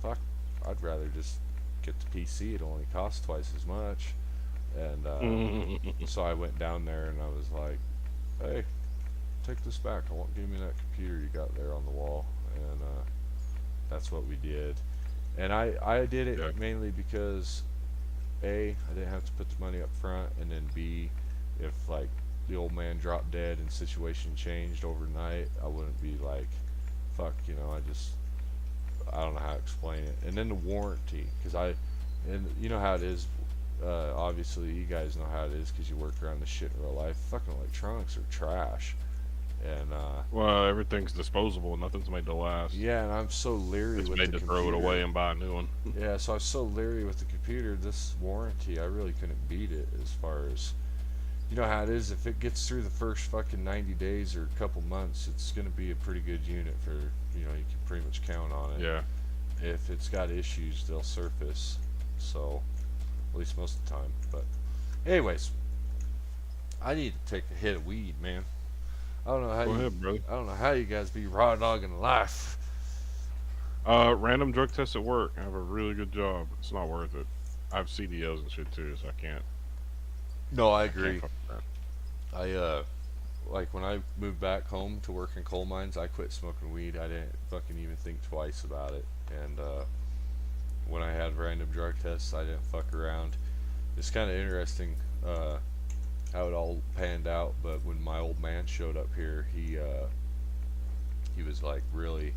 fuck, I'd rather just get the PC. It only costs twice as much. And so I went down there and I was like, hey, take this back. I want give me that computer you got there on the wall. And that's what we did. And I did it mainly because A, I didn't have to put the money up front, and then B, if like the old man dropped dead and situation changed overnight, I wouldn't be like, fuck, you know, I don't know how to explain it. And then the warranty, because and you know how it is, obviously you guys know how it is because you work around this shit in real life. Fucking electronics are trash. And well, everything's disposable. Nothing's made to last. yeah, and I'm so leery It's with made the to computer. throw it away and buy a new one. Yeah, so I was so leery with the computer. This warranty, I really couldn't beat it as far as, you know how it is. If it gets through the first fucking 90 days or a couple months, it's going to be a pretty good unit for, you know, you can pretty much count on it. Yeah. If it's got issues, they'll surface. So, at least most of the time. But, anyways, I need to take a hit of weed, man. I don't know how Go ahead, brother. I don't know how you guys be raw dogging life. Random drug test at work. I have a really good job. It's not worth it. I have CDLs and shit too, so I can't. No, I Can't agree. fuck with that. I like when I moved back home to work in coal mines, I quit smoking weed. I didn't fucking even think twice about it. And when I had random drug tests, I didn't fuck around. It's kind of interesting how it all panned out. But when my old man showed up here, he was like really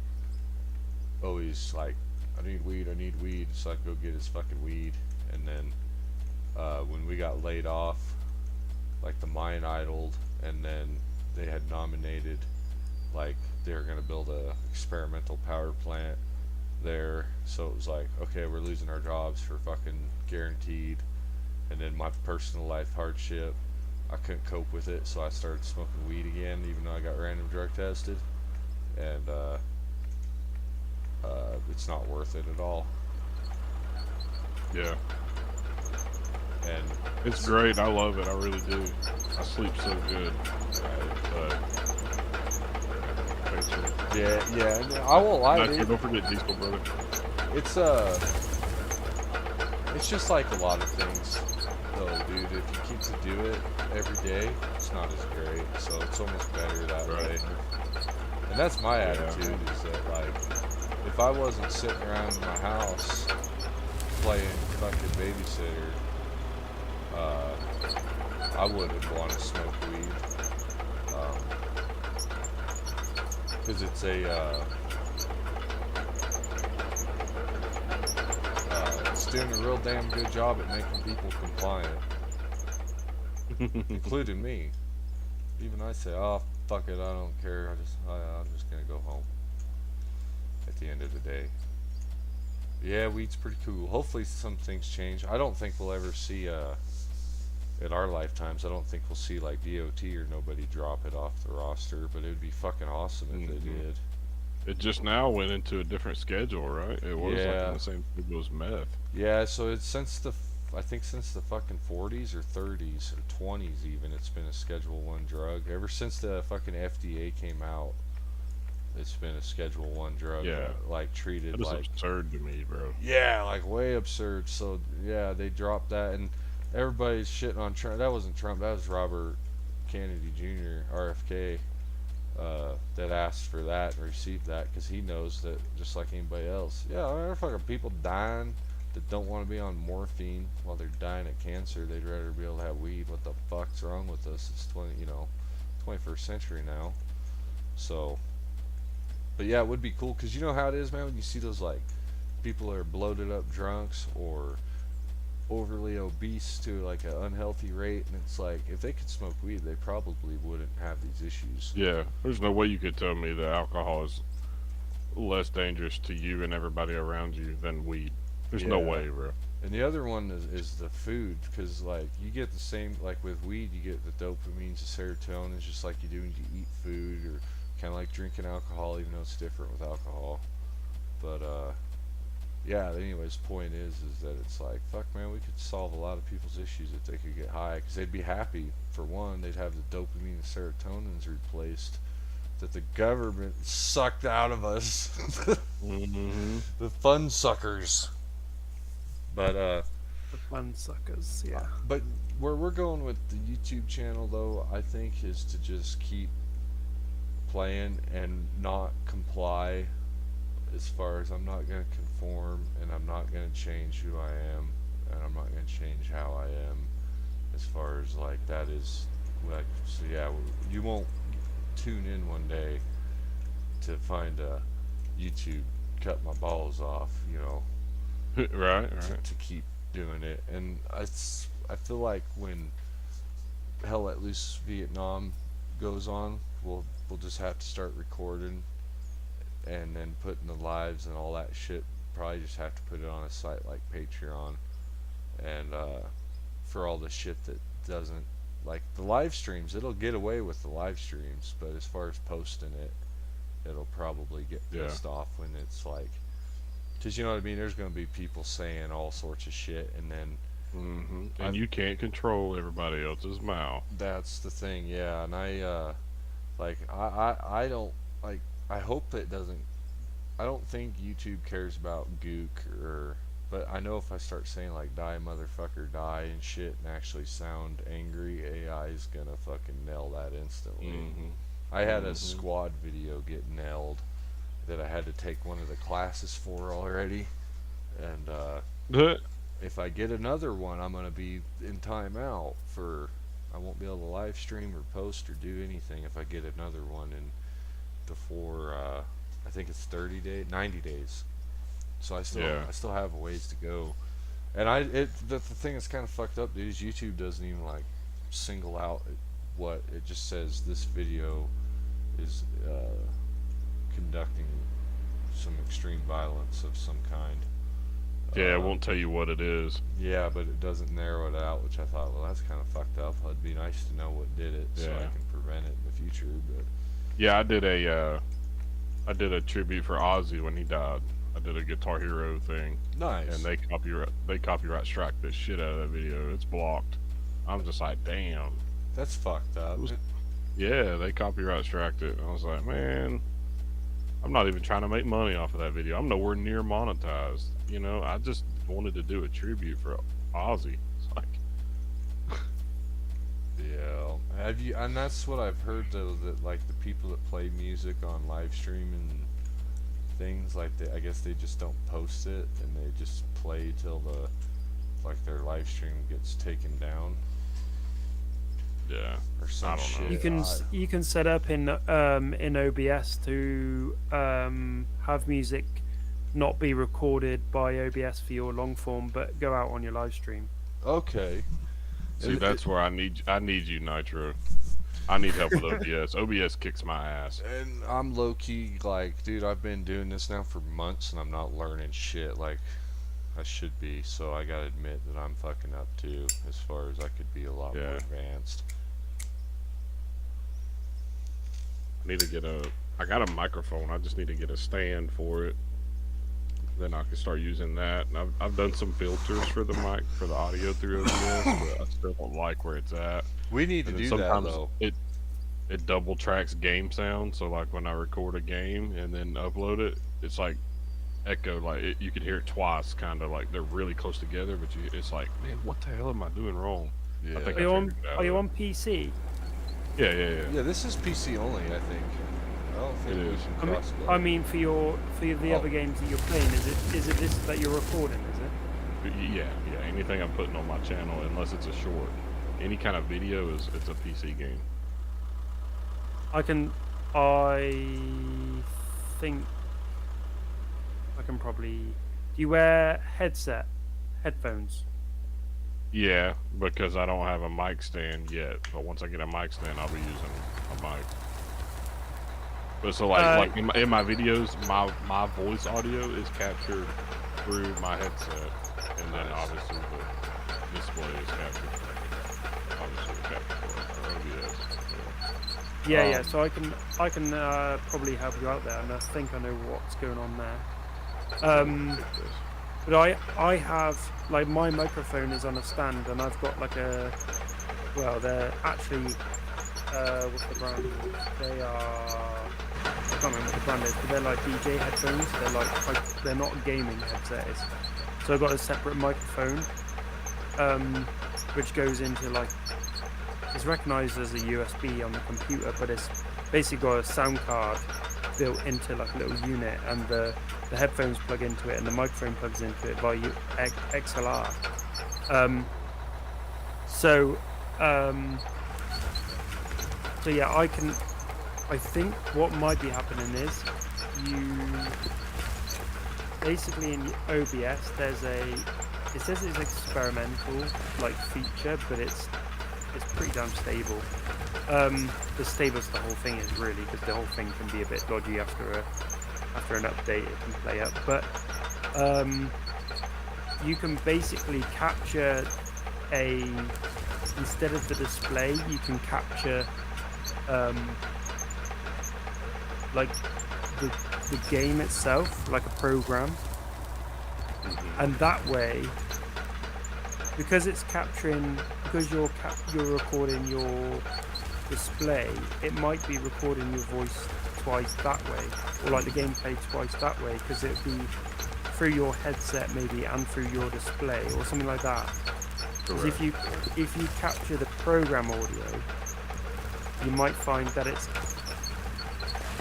always like I need weed, I need weed. So I'd go get his fucking weed. And then when we got laid off, like the mine idled, and then they had nominated, like they were gonna build a experimental power plant there. So it was like, okay, we're losing our jobs for fucking guaranteed. And then my personal life hardship, I couldn't cope with it, so I started smoking weed again, even though I got random drug tested. And it's not worth it at all. Yeah. And It's great. I love it. I really do. I sleep so good. But thanks for yeah, and I won't lie, Matthew, dude. don't forget diesel, brother. It's just like a lot of things, though, dude. If you keep to do it every day, it's not as great. So it's almost better that way. And that's my attitude, is that, like, if I wasn't sitting around in my house playing fucking babysitter, I wouldn't want to smoke weed. Because it's doing a real damn good job at making people compliant, including me. Even I say, oh, fuck it, I don't care. I'm just gonna go home at the end of the day. Yeah, weed's pretty cool. Hopefully some things change. I don't think we'll ever see, in our lifetimes, I don't think we'll see like DOT or nobody drop it off the roster, but it would be fucking awesome if they did. It just now went into a different schedule, right? It was like in the same schedule as meth. Yeah, so it's I think since the fucking 40s or 30s or 20s even, it's been a Schedule 1 drug. Ever since the fucking FDA came out, it's been a Schedule 1 drug. Yeah. Like treated That is like absurd to me, bro. Yeah, like way absurd. So yeah, they dropped that, and everybody's shitting on Trump. That wasn't Trump. That was Robert Kennedy Jr. RFK. That asked for that and received that because he knows that just like anybody else. Yeah, there are fucking people dying that don't want to be on morphine while they're dying of cancer. They'd rather be able to have weed. What the fuck's wrong with us? It's 21st century now. So, but yeah, it would be cool because you know how it is, man. When you see those like people that are bloated up drunks or overly obese to like an unhealthy rate, and it's like if they could smoke weed, they probably wouldn't have these issues. Yeah, there's no way you could tell me that alcohol is less dangerous to you and everybody around you than weed. There's no way, bro. And the other one is the food, because like you get the same, like with weed, you get the dopamines, the serotonin, just like you do when you eat food, or kind of like drinking alcohol, even though it's different with alcohol. But yeah, anyways, point is that it's like, fuck, man, we could solve a lot of people's issues if they could get high, because they'd be happy. For one, they'd have the dopamine and serotonins replaced that the government sucked out of us. The fun suckers. But The fun suckers, yeah. but where we're going with the YouTube channel, though, I think, is to just keep playing and not comply. As far as I'm not going to conform, and I'm not going to change who I am, and I'm not going to change how I am. As far as like that is, like, so yeah, you won't tune in one day to find a YouTube cut my balls off, you know. Right. To keep doing it. And I feel like when Hell Let Loose Vietnam goes on, we'll just have to start recording and then putting the lives and all that shit. Probably just have to put it on a site like Patreon, and for all the shit that doesn't, like the live streams, it'll get away with the live streams, but as far as posting it, it'll probably get pissed off when it's like, because you know what I mean, there's going to be people saying all sorts of shit, and then and you can't control everybody else's mouth. That's the thing, yeah. And I don't, like, I hope it doesn't, I don't think YouTube cares about gook, but I know if I start saying like die motherfucker die and shit and actually sound angry, AI is gonna fucking nail that instantly. I had a squad video get nailed that I had to take one of the classes for already, and if I get another one, I'm gonna be in timeout I won't be able to live stream or post or do anything if I get another one before I think it's 90 days. So I Yeah. still have a ways to go. And the thing that's kind of fucked up, dude, is YouTube doesn't even like single out what it just says. This video is conducting some extreme violence of some kind. Yeah, it won't tell you what it is. Yeah, but it doesn't narrow it out, which I thought, well, that's kind of fucked up. It'd be nice to know what did it, so I Yeah. can prevent it in the future. But Yeah, I did a tribute for Ozzy when he died. I did a Guitar Hero thing, nice. and they copyright struck the shit out of that video. It's blocked. I'm just like, damn. That's fucked up. Yeah, they copyright struck it. I was like, man, I'm not even trying to make money off of that video. I'm nowhere near monetized. You know, I just wanted to do a tribute for Ozzy. It's like, Yeah. Have you? And that's what I've heard though. That like the people that play music on live streaming things, like I guess they just don't post it and they just play till their live stream gets taken down yeah, or some I don't know. shit. You can set up in OBS to have music not be recorded by OBS for your long form, but go out on your live stream. Okay. See, that's where I need you, Nitro. I need help with OBS. OBS kicks my ass. And I'm low key like, dude, I've been doing this now for months and I'm not learning shit like I should be. So I gotta admit that I'm fucking up too, as far as I could be a lot more advanced. I need to get I got a microphone. I just need to get a stand for it. Then I can start using that. And I've done some filters for the mic, for the audio through OBS, but I still don't like where it's at. We need to And then do that sometimes though. it double tracks game sound. So like when I record a game and then upload it, it's like echo. Like you can hear it twice, kind of like they're really close together. But it's like, man, what the hell am I doing wrong? Yeah. I think Are you on PC? Yeah. Yeah, this is PC only, I think. I don't think It we is. can cross-play. I mean, for the other games that you're playing, is it this that you're recording? Is it? Yeah. Anything I'm putting on my channel, unless it's a short, any kind of video it's a PC game. I think I can probably. Do you wear headphones? Yeah, because I don't have a mic stand yet. But once I get a mic stand, I'll be using a mic. But so like in my videos, my voice audio is captured through my headset, and then obviously the display is captured through OBS. Yeah. So I can probably help you out there, and I think I know what's going on there. But I have, like, my microphone is on a stand, and I've got like they're actually what's the brand? They are, I can't remember what the brand is, but they're like DJ headphones. They're not gaming headsets. So I've got a separate microphone, which goes into it's recognized as a USB on the computer, but it's basically got a sound card built into like a little unit, and the headphones plug into it, and the microphone plugs into it via XLR. So yeah, I think what might be happening is basically in OBS it says it's experimental like feature, but it's pretty damn stable. The stablest the whole thing is really, because the whole thing can be a bit dodgy after an update. It can play up, but you can basically capture instead of the display, you can capture like the game itself, like a program, and that way, because you're recording your display, it might be recording your voice twice that way, or like the gameplay twice that way, because it'd be through your headset maybe and through your display or something like that. Because if you capture the program audio, you might find that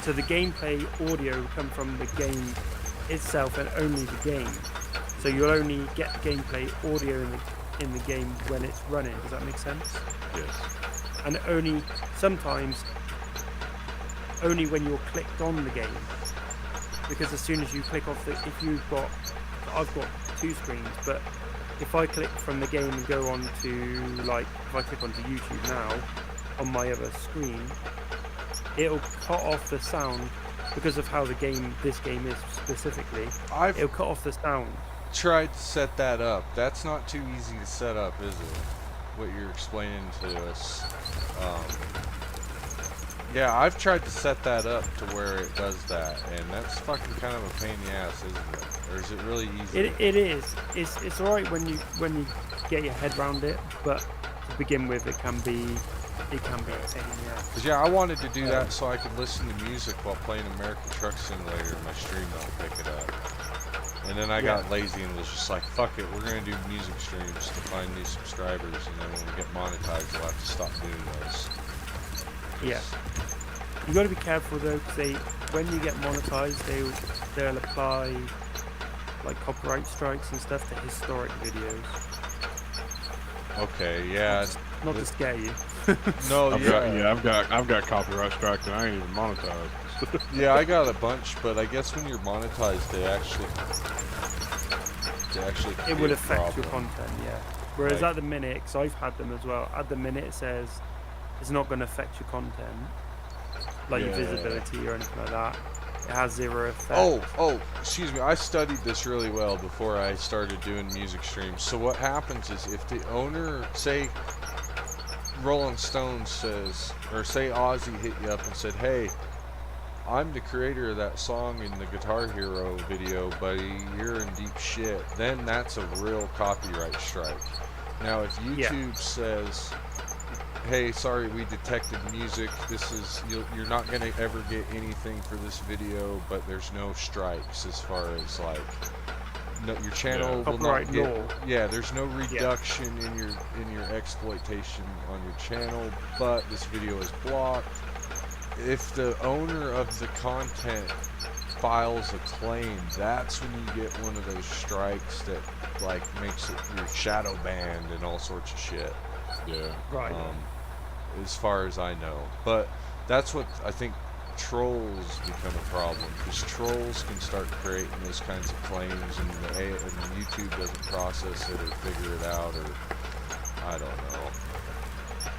so the gameplay audio will come from the game itself and only the game. So you'll only get gameplay audio in the game when it's running. Does that make sense? Yes. And sometimes only when you're clicked on the game because as soon as you click off if I've got two screens, but if I click from the game and go on to, like, if I click onto YouTube now on my other screen, it'll cut off the sound because of how this game is specifically. It'll cut off the sound. Tried to set that up. That's not too easy to set up, is it? What you're explaining to us. Yeah, I've tried to set that up to where it does that, and that's fucking kind of a pain in the ass, isn't it? Or is it really easy? It is. It's alright when you get your head around it, but to begin with, it can be a pain in the ass. 'Cause yeah, I wanted to do that so I could listen to music while playing American Truck Simulator in my stream. I'll pick it up. And then I got lazy and was just like, fuck it, we're gonna do music streams to find new subscribers, and then when we get monetized, we'll have to stop doing those. Yeah. You got to be careful though, because when you get monetized, they'll apply like copyright strikes and stuff to historic videos. Okay, yeah. Not to scare you. No, I've got copyright strikes and I ain't even monetized. Yeah, I got a bunch, but I guess when you're monetized, they actually it will affect your problem. content, yeah. Whereas at the minute, because I've had them as well, at the minute it says it's not going to affect your content, like your visibility or anything like that. It has zero effect. Oh, excuse me. I studied this really well before I started doing music streams. So what happens is if the owner, say Rolling Stone says, or say Ozzy hit you up and said, hey, I'm the creator of that song in the Guitar Hero video, buddy, you're in deep shit, then that's a real copyright strike. Now if YouTube says, hey, sorry, we detected music, this is, you're not going to ever get anything for this video, but there's no strikes as far as like, no, your channel will not get, there's no reduction in your exploitation on your channel, but this video is blocked. If the owner of the content files a claim, that's when you get one of those strikes that like makes it your shadow banned and all sorts of shit. Yeah. Right. As far as I know, but that's what I think trolls become a problem, because trolls can start creating those kinds of claims, and YouTube doesn't process it or figure it out, or I don't know.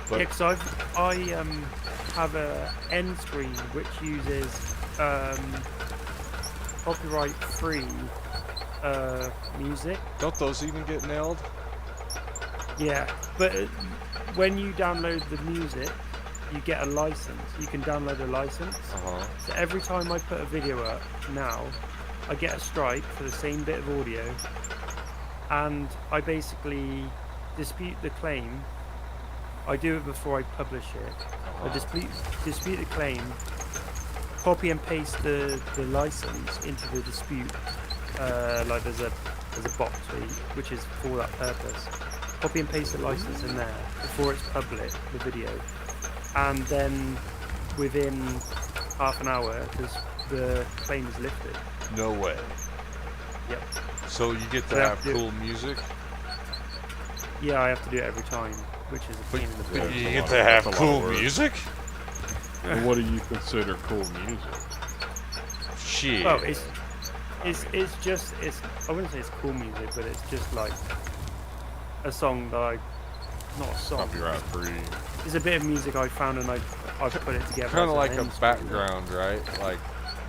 But yeah, because I have a end screen which uses copyright-free music. don't those even get nailed? Yeah, but when you download the music, you get a license. You can download a license. So every time I put a video up now, I get a strike for the same bit of audio, and I basically dispute the claim. I do it before I publish it. I dispute the claim, copy and paste the license into the dispute. Like there's a box which is for that purpose. Copy and paste the license in there before it's public, the video, and then within half an hour the claim is lifted. No way. Yep. So you get to have cool music? Yeah, I have to do it every time, which is a pain in the But butt. you get to have cool music? And what do you consider cool music? Shit. Well, it's just I wouldn't say it's cool music, but it's just like a song that not a song. Copyright free. It's a bit of music I found and I've put it together. Kind of as like an a end screen. background, right? Like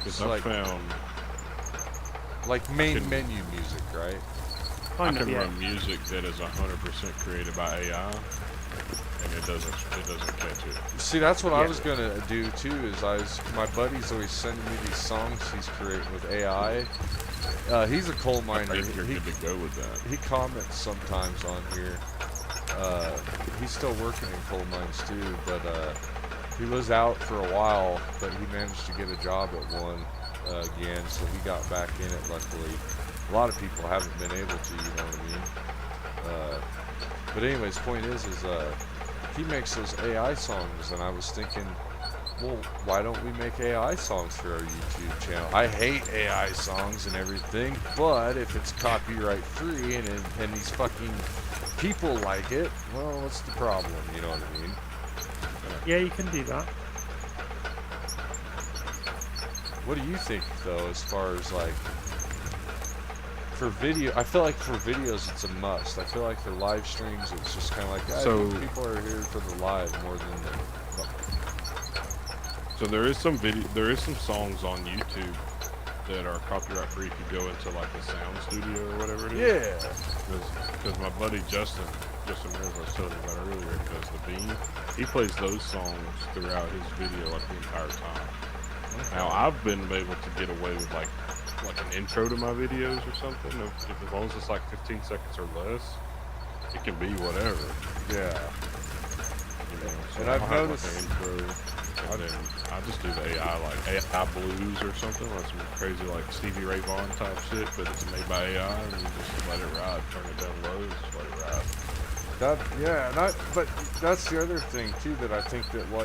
Because like I found like main menu music, right? I Kind can of, yeah. run music that is 100% created by AI, and it doesn't catch it. See, that's what I was gonna do too. My buddy's always sending me these songs he's creating with AI. He's a coal miner. I think you're good to go with that. He comments sometimes on here. He's still working in coal mines too, but he was out for a while, but he managed to get a job at one again, so he got back in it luckily. A lot of people haven't been able to, you know what I mean? But anyways, point is he makes those AI songs, and I was thinking, well, why don't we make AI songs for our YouTube channel? I hate AI songs and everything, but if it's copyright free and these fucking people like it, well, what's the problem? You know what I mean? Yeah, you can do that. What do you think though, as far as like for video? I feel like for videos it's a must. I feel like for live streams it's just kind of like, I So- think people are here for the live more than the. So there is some songs on YouTube that are copyright free if you go into like a sound studio or whatever it is. Yeah. Because my buddy Justin Mills, I was telling you about earlier, does the Bean. He plays those songs throughout his video like the entire time. Now I've been able to get away with like an intro to my videos or something. If as long as it's like 15 seconds or less, it can be whatever. Yeah. You know, so And I'll I've have, noticed- like, an intro, and then I just do the AI, like AI blues or something, like some crazy like Stevie Ray Vaughan type shit, but it's made by AI, and you just let it ride, turn it down low, and just let it ride. But that's the other thing too, that I think that why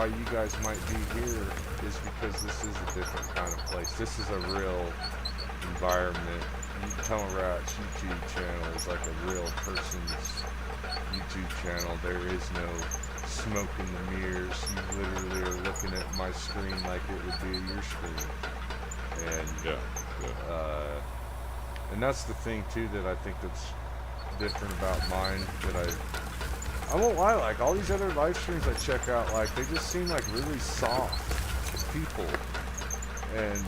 you guys might be here is because this is a different kind of place. This is a real environment. Tell Rat's YouTube channel is like a real person's YouTube channel. There is no smoke in the mirrors. You literally are looking at my screen like it would be your screen. And and that's the thing too that I think that's different about mine, that I won't lie, like all these other live streams I check out, like they just seem like really soft people. And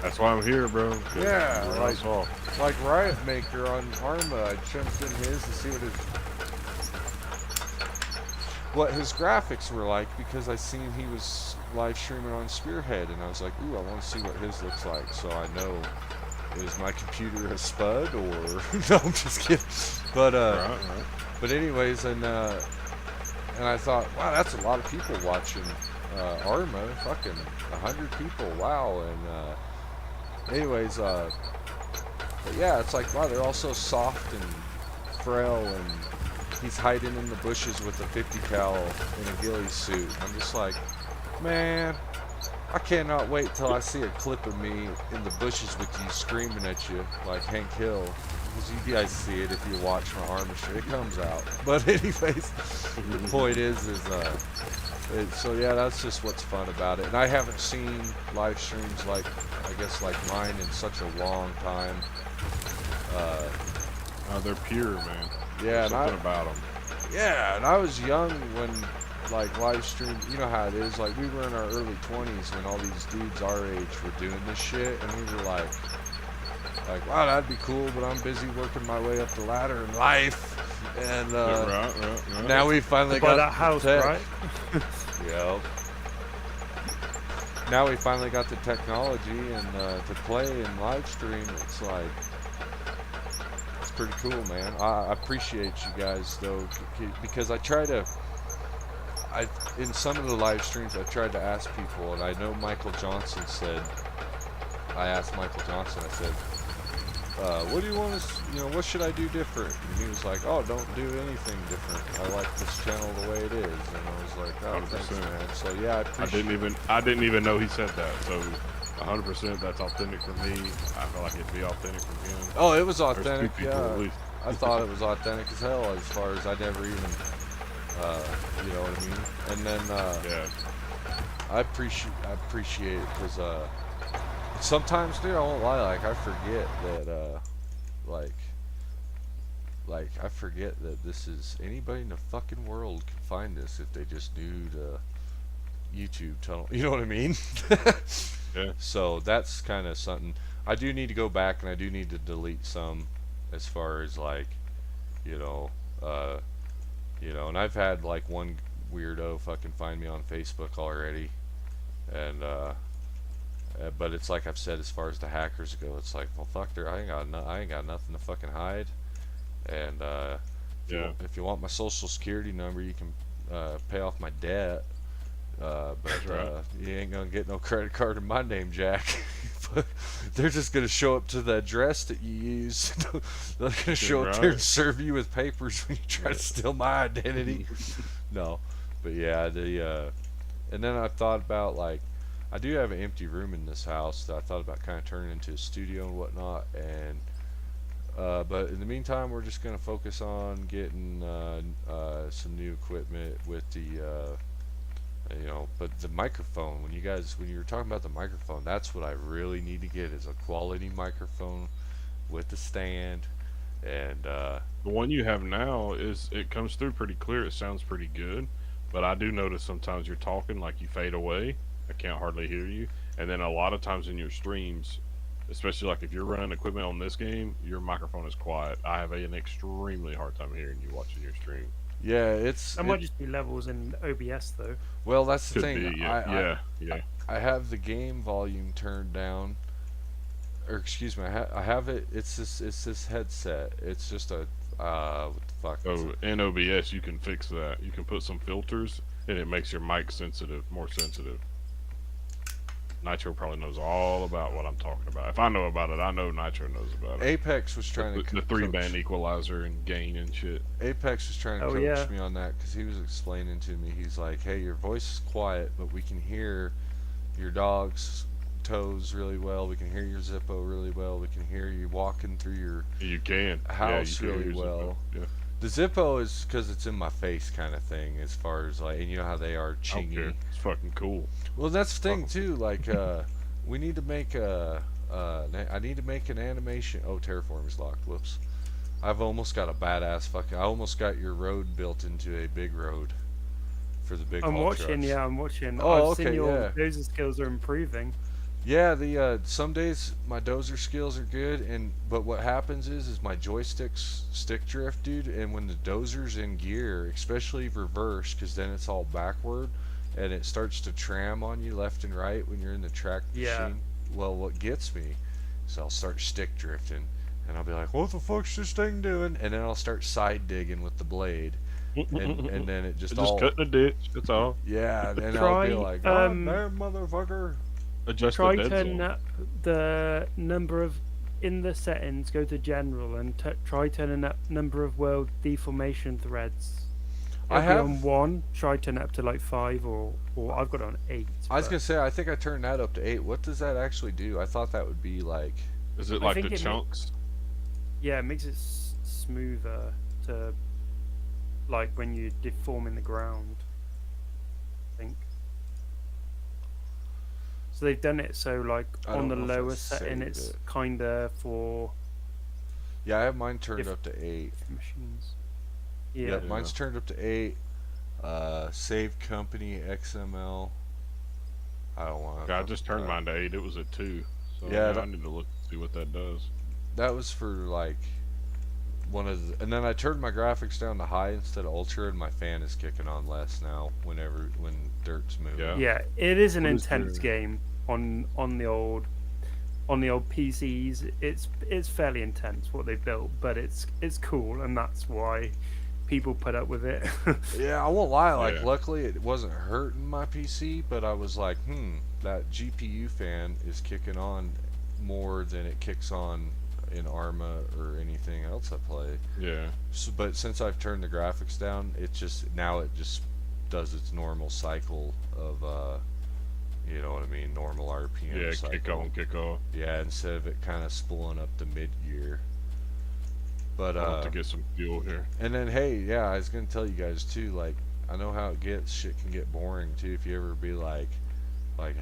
That's why I'm here, bro. yeah, We're like soft. like Riot Maker on Arma, I jumped in his to see what his graphics were like, because I seen he was live streaming on Spearhead, and I was like, ooh, I want to see what his looks like, so I know, is my computer a spud, or no, I'm just kidding. But Right. but anyways, and I thought, wow, that's a lot of people watching Arma, fucking 100 people, wow. And anyways, but yeah, it's like, wow, they're all so soft and frail, and he's hiding in the bushes with a 50 cal in a ghillie suit. I'm just like, man, I cannot wait till I see a clip of me in the bushes with you screaming at you like Hank Hill. Because you guys see it if you watch my Arma shit. It comes out. But anyways, the point is so yeah, that's just what's fun about it. And I haven't seen live streams like, I guess, like mine in such a long time. They're pure, man. Yeah, There's and something about them. Yeah, and I was young when, like, live stream, you know how it is, like, we were in our early 20s when all these dudes our age were doing this shit, and we were like, wow, that'd be cool, but I'm busy working my way up the ladder in life, and, Right. now we finally Buy got that house, the tech. right? Yep. Now we finally got the technology, and, to play and live stream, it's like, it's pretty cool, man. I appreciate you guys, though, because I try to, in some of the live streams, I tried to ask people, and I know Michael Johnson said, I asked Michael Johnson, I said, what do you want to, what should I do different? And he was like, oh, don't do anything different. I like this channel the way it is. And I was like, oh, thanks, 100%. man. So yeah, I didn't even know he said that. So 100% that's authentic for me. I feel like it'd be authentic for him. Oh, it was There's two authentic, people yeah. at least. I thought it was authentic as hell, as far as I never even, you know what I mean? And then, Yeah. I appreciate it, because, sometimes, dude, I won't lie, like, I forget that, like, I forget that this is, anybody in the fucking world can find this if they just knew the YouTube tunnel, you know what I mean? Yeah. So, that's kind of something. I do need to go back, and I do need to delete some, as far as, like, and I've had, like, one weirdo fucking find me on Facebook already, and, but it's like I've said, as far as the hackers go, it's like, well, fuck, I ain't got nothing to fucking hide, and if you want my social security number, you can pay off my debt, but right. you ain't gonna get no credit card in my name, Jack. They're just gonna show up to the address that you use. They're gonna show up there and serve you with papers when you try to steal my identity. No, but yeah, and then I thought about, like, I do have an empty room in this house that I thought about kind of turning into a studio and whatnot, and but in the meantime, we're just gonna focus on getting some new equipment with the know, but the microphone, when you were talking about the microphone, that's what I really need to get, is a quality microphone with the stand. And The one you have now it comes through pretty clear. It sounds pretty good, but I do notice sometimes you're talking like you fade away. I can't hardly hear you. And then a lot of times in your streams, especially like if you're running equipment on this game, your microphone is quiet. I have an extremely hard time hearing you watching your stream. yeah, That might just be levels in OBS though. well, that's the Could thing. be, yeah, yeah. I have the game volume turned down, or excuse me, I have it. It's this headset. It's just a what the fuck? So in OBS, you can fix that. You can put some filters, and it makes your mic more sensitive. Nitro probably knows all about what I'm talking about. If I know about it, I know Nitro knows about it. Apex was trying The 3-band equalizer and gain and shit. Apex was trying to coach me on that because he was explaining to me. He's like, "Hey, your voice is quiet, but we can hear your dog's toes really well. We can hear your Zippo really well. We can hear you walking through your You can. house yeah, you really can well." Yeah. The Zippo is because it's in my face kind of thing, as far as like, and you know how they are I don't chingy. care. It's fucking cool. Well, that's the thing too. Like, we need to make I need to make an animation. Oh, terraform is locked. Whoops. I've almost got a badass fucking. I almost got your road built into a big road for the big. I'm haul watching. trucks. Yeah, I'm watching. Oh, I've seen okay, your yeah. dozer skills are improving. Yeah, the some days my dozer skills are good, but what happens is my joysticks stick drift, dude. And when the dozer's in gear, especially reverse, because then it's all backward, and it starts to tram on you left and right when you're in the track machine. Well, what gets me is I'll start stick drifting, and I'll be like, "What the fuck's this thing doing?" And then I'll start side digging with the blade, and then it just all cutting a ditch. That's all. yeah. Then Try, I'll be like, "God damn, motherfucker." Adjust Try the dead turning zone. up the number of in the settings. Go to general and try turning up number of world deformation threads. I It'll be have- on 1. Try turn it up to like 5 or I've got it on 8. I was but gonna say, I think I turned that up to 8. What does that actually do? I thought that would be like. Is it I like think the it chunks? yeah, it makes it smoother to like when you're deforming the ground. I think. So they've done it so like I on don't the know if I lower setting, saved it's it. kinda for Yeah, I have mine turned If- up to 8. machines. Yeah. Yep, mine's turned up to 8. Save company XML. I don't want. I just turned mine to 8. It was at 2. So Yeah, now I need to look and see what that does. That was for like one of the, and then I turned my graphics down to high instead of ultra, and my fan is kicking on less now when dirt's moving. Yeah. Yeah, it is an What is intense your- game on the old PCs. It's fairly intense what they built, but it's cool, and that's why people put up with it. Yeah, I won't lie. Like, Yeah. luckily it wasn't hurting my PC, but I was like, that GPU fan is kicking on more than it kicks on in Arma or anything else I play. Yeah. So, but since I've turned the graphics down, it just does its normal cycle of you know what I mean, normal RPM Yeah, cycle. kick on, kick off. Yeah, instead of it kind of spooling up to mid gear. But I'll have to get some fuel here. and then hey, yeah, I was gonna tell you guys too. Like, I know how it gets. Shit can get boring too. If you ever be like,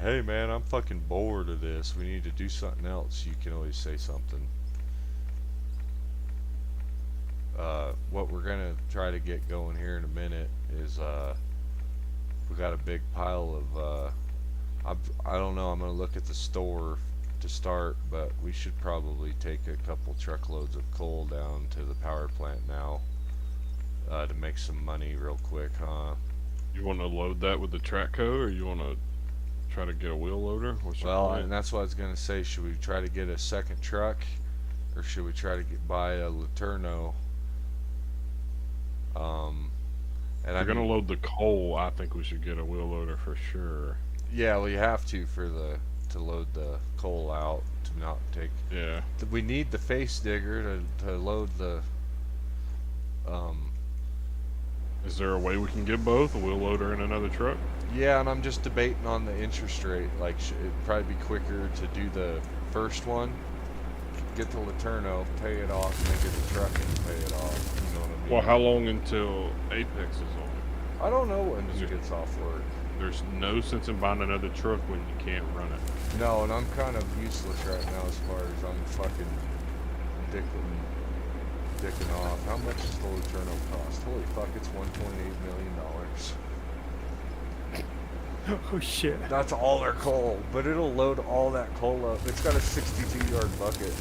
hey man, I'm fucking bored of this. We need to do something else. You can always say something. What we're gonna try to get going here in a minute is we got a big pile of I don't know. I'm gonna look at the store to start, but we should probably take a couple truckloads of coal down to the power plant now to make some money real quick, huh? You want to load that with the Trackco, or you want to try to get a wheel loader? What's your Well, plan? and that's what I was gonna say. Should we try to get a second truck, or should we try to buy a Laterno? And If you're gonna load the coal, I think we should get a wheel loader for sure. yeah, well, you have to to load the coal out to not take. Yeah. We need the face digger to load the. Is there a way we can get both, a wheel loader and another truck? Yeah, and I'm just debating on the interest rate. Like, it'd probably be quicker to do the first one, get the Laterno, pay it off, and then get the truck and pay it off. You know what I mean? Well, how long until Apex is on? I don't know when Is he it- gets off work. There's no sense in buying another truck when you can't run it. No, and I'm kind of useless right now as far as I'm fucking dicking off. How much does the Luterno cost? Holy fuck, it's $1.8 million. Oh shit. That's all their coal, but it'll load all that coal up. It's got a 62-yard bucket.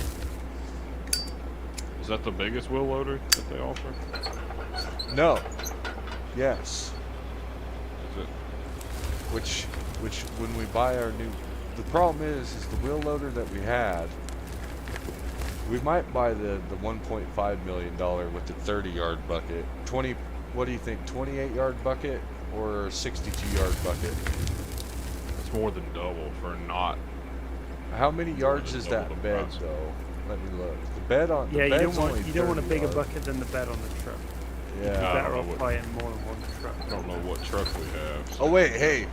Is that the biggest wheel loader that they offer? No. Yes. Is it? Which when we buy our new, the problem is the wheel loader that we had, we might buy the $1.5 million with the 30-yard bucket. What do you think, 28-yard bucket or 62-yard bucket? It's more than double for not. How many yards than is double that the bed price. though? Let me look. The bed on Yeah, the you bed's don't only want a 30 bigger yards. bucket than the bed on the truck. Yeah. You're I better don't off know what- buying more than one truck. I don't know what truck we have. so- Oh wait, hey!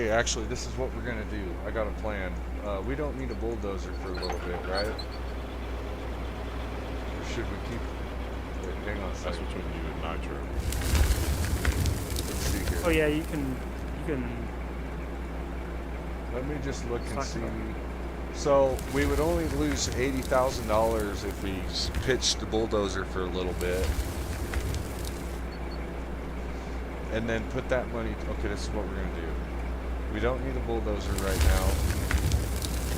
Actually, this is what we're gonna do. I got a plan. We don't need a bulldozer for a little bit, right? Or should we keep? Wait, hang on a That's second. between you and Nitro. Let's see here. Oh yeah, you can. Let me just look and Talk see. about So we would only lose $80,000 if we pitched the bulldozer for a little bit, and then put that money. Okay, this is what we're gonna do. We don't need a bulldozer right now.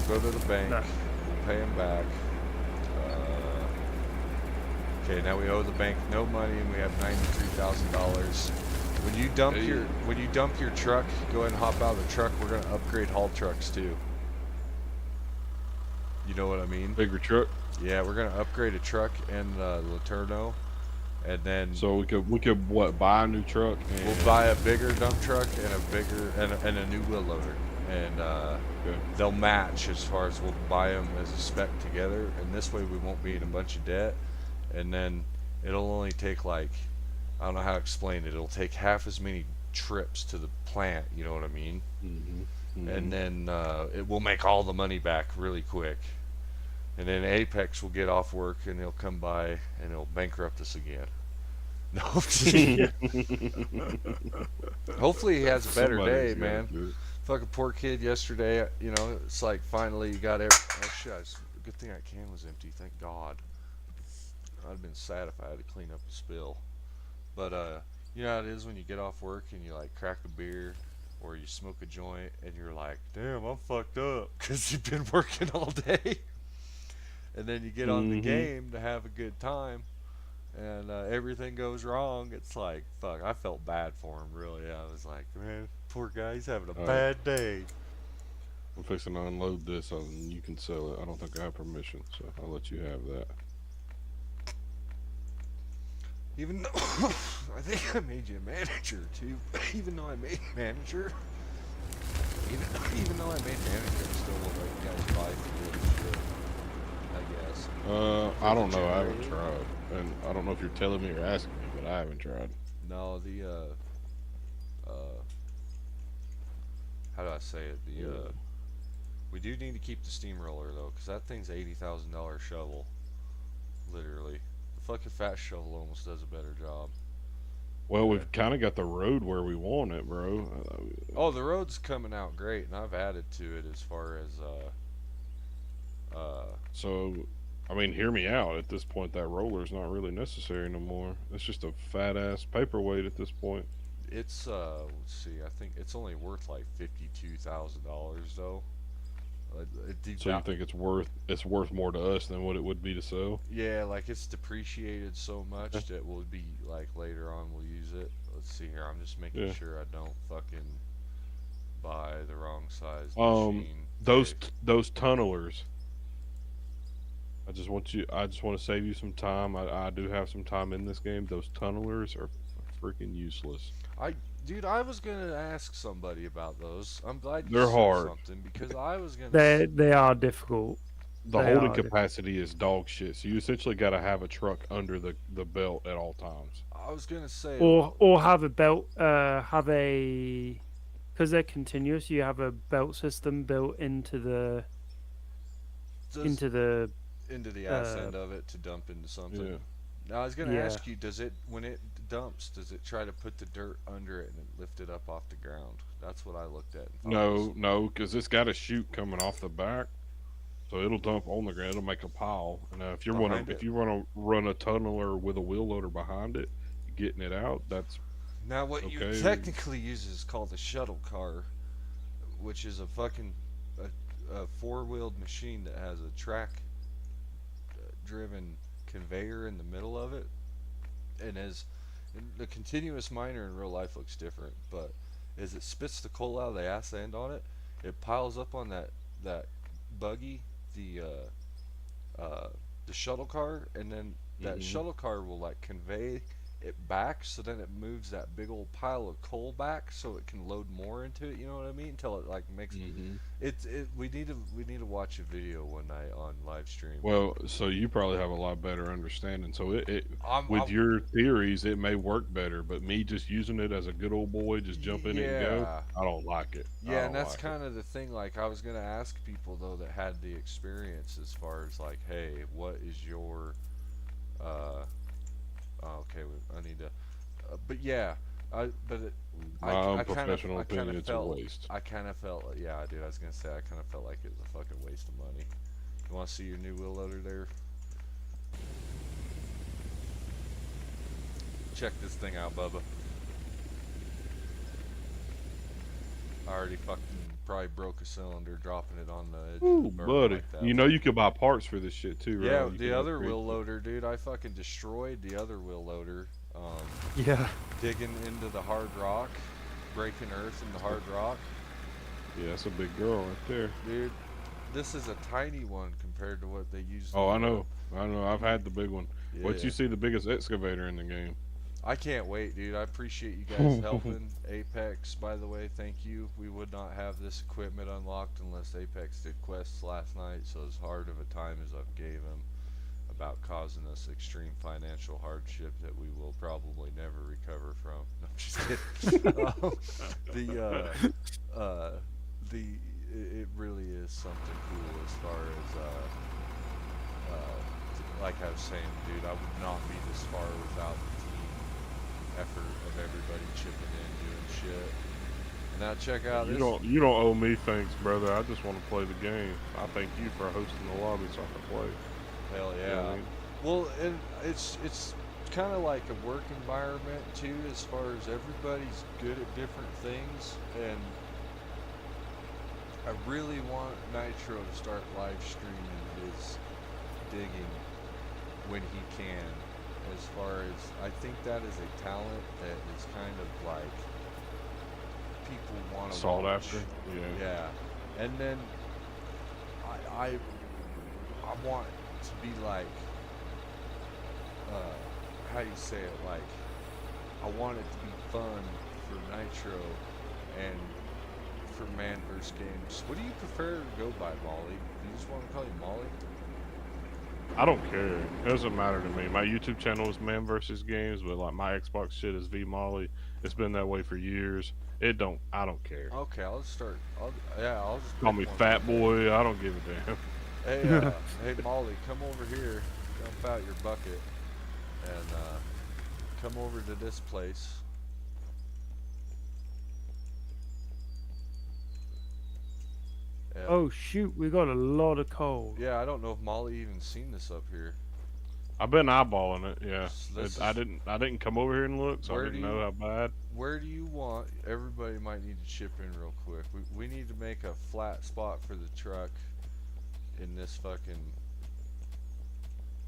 We'll go to the bank. No. We'll pay them back. Okay, now we owe the bank no money, and we have $93,000. When you dump Hey. your truck, go ahead and hop out of the truck. We're gonna upgrade haul trucks too. You know what I mean? Bigger truck. Yeah, we're gonna upgrade a truck and Laterno, and then So we could what, buy a new truck and we'll buy a bigger dump truck and a bigger and a new wheel loader, and Okay. they'll match as far as we'll buy them as a spec together, and this way we won't be in a bunch of debt, and then it'll only take like, I don't know how to explain it. It'll take half as many trips to the plant. You know what I mean? And then it will make all the money back really quick. And then Apex will get off work and he'll come by and he'll bankrupt us again. No. Hopefully he has a better day, Somebody's man. gotta do it. Fucking poor kid yesterday. You know, it's like finally you got every. Oh shit! Good thing that can was empty. Thank God. I'd have been sad if I had to clean up the spill. But you know how it is when you get off work and you like crack a beer or you smoke a joint and you're like, damn, I'm fucked up because you've been working all day. And then you get on the game to have a good time, and everything goes wrong. It's like, fuck, I felt bad for him, really. I was like, man, poor guy, he's having a bad day. I'm fixing to unload this and you can sell it. I don't think I have permission, so I'll let you have that. Even though I think I made you a manager too. Even though I made manager, even though I made manager, I still won't let you guys buy for good shit. I guess. I don't know. I haven't tried, and I don't know if you're telling me or asking me, but I haven't tried. No, how do I say it? We do need to keep the steamroller though, because that thing's $80,000 shovel. Literally, the fucking fat shovel almost does a better job. Well, we've kind of got the road where we want it, bro. Oh, the road's coming out great, and I've added to it as far as So, I mean, hear me out. At this point, that roller's not really necessary no more. It's just a fat ass paperweight at this point. it's let's see, I think it's only worth like $52,000 though. So you think it's worth more to us than what it would be to sell? Yeah, like it's depreciated so much that we'll be like later on we'll use it. Let's see here. I'm just making sure I don't fucking buy the wrong size machine. Those tunnelers. I just want to save you some time. I do have some time in this game. Those tunnelers are freaking useless. Dude, I was gonna ask somebody about those. I'm glad you They're said hard. something because I was gonna. They are difficult. The They holding are capacity is dog shit. So you essentially got to have a truck under the belt at all times. I was gonna say. Or have a belt. Have a, because they're continuous. You have a belt system built into the into the ass end of it to dump into something. Yeah. Now I was gonna Yeah. ask you, does it when it dumps, does it try to put the dirt under it and then lift it up off the ground? That's what I looked at. And thought No, no, because it's got a chute coming off the back, so it'll dump on the ground. It'll make a pile. And if you Behind it? want to run a tunneler with a wheel loader behind it, getting it out, that's Now, what you okay. technically use is called a shuttle car, which is a fucking a four-wheeled machine that has a track-driven conveyor in the middle of it, and the continuous miner in real life looks different, but as it spits the coal out of the ass end on it, it piles up on that buggy, the shuttle car, and then that shuttle car will like convey it back, so then it moves that big old pile of coal back, so it can load more into it. You know what I mean? Until it like makes We need to watch a video one night on live stream. Well, so you probably have a lot better understanding. So with I'm- your theories, it may work better, but me just using it as a good old boy, just jump in and go, Yeah. I don't like it. I Yeah, don't and that's like it. kind of the thing. Like, I was gonna ask people though that had the experience, as far as like, hey, what is your okay, I need to. But yeah, I My kind of professional opinion, it's a felt waste. I kind of felt yeah, dude. I was gonna say I kind of felt like it was a fucking waste of money. You want to see your new wheel loader there? Check this thing out, Bubba. I already fucking probably broke a cylinder dropping it on the edge of Ooh, the burner buddy. like that. You know you could buy parts for this shit too, right? Yeah, You the can other upgrade wheel it. loader, dude. I fucking destroyed the other wheel loader. Yeah. Digging into the hard rock, breaking earth in the hard rock. Yeah, that's a big girl right there. Dude, this is a tiny one compared to what they use. Oh, I know. I've had the big one. Yeah. Wait till you see the biggest excavator in the game. I can't wait, dude. I appreciate you guys helping. Apex, by the way, thank you. We would not have this equipment unlocked unless Apex did quests last night, so as hard of a time as I've gave him about causing us extreme financial hardship that we will probably never recover from. No, I'm just kidding. It really is something cool as far as like I was saying, dude. I would not be this far without the team effort of everybody chipping in, doing shit. Now check out this. You don't owe me thanks, brother. I just want to play the game. I thank you for hosting the lobby so I can play. Hell You know yeah. what I mean? Well, and it's kind of like a work environment too, as far as everybody's good at different things, and I really want Nitro to start live streaming his digging when he can. As far as I think that is a talent that is kind of like people want to Sought watch. after. Yeah. Yeah, and then I want to be like, how you say it, like, I want it to be fun for Nitro and for Man vs. Games. What do you prefer to go by, Molly? Do you just want to call you Molly? I don't care. It doesn't matter to me. My YouTube channel is Man vs. Games, but like my Xbox shit is V Molly. It's been that way for years. I don't care. Okay, I'll just start. I'll just Call pick me one. Fat Boy. I don't give a damn. Hey, hey, Molly, come over here. Dump out your bucket and come over to this place. Yeah. Oh shoot, we got a lot of coal. Yeah, I don't know if Molly even seen this up here. I've been eyeballing it. Yeah, This I is- didn't come over here and look, so Where I didn't do know you- how bad. Where do you want? Everybody might need to chip in real quick. We need to make a flat spot for the truck in this fucking.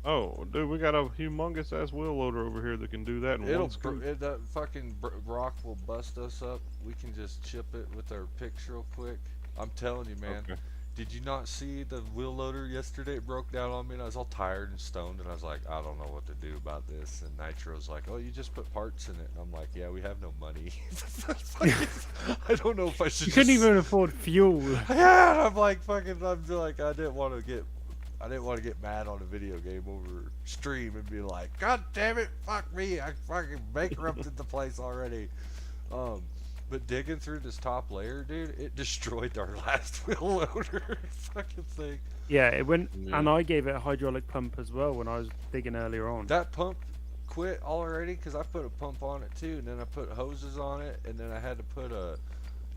Oh, dude, we got a humongous ass wheel loader over here that can do that in one scoop. That fucking rock will bust us up. We can just chip it with our picks real quick. I'm telling you, man. Okay. Did you not see the wheel loader yesterday? It broke down on me, and I was all tired and stoned, and I was like, I don't know what to do about this. And Nitro's like, oh, you just put parts in it. And I'm like, yeah, we have no money. I don't know if I should. You couldn't just- even afford fuel. Yeah, and I'm like, I didn't want to get mad on a video game over stream and be like, God damn it, fuck me, I fucking bankrupted the place already. But digging through this top layer, dude, it destroyed our last wheel loader fucking thing. Yeah, it went, Yeah. and I gave it a hydraulic pump as well when I was digging earlier on. That pump quit already because I put a pump on it too, and then I put hoses on it, and then I had to put a.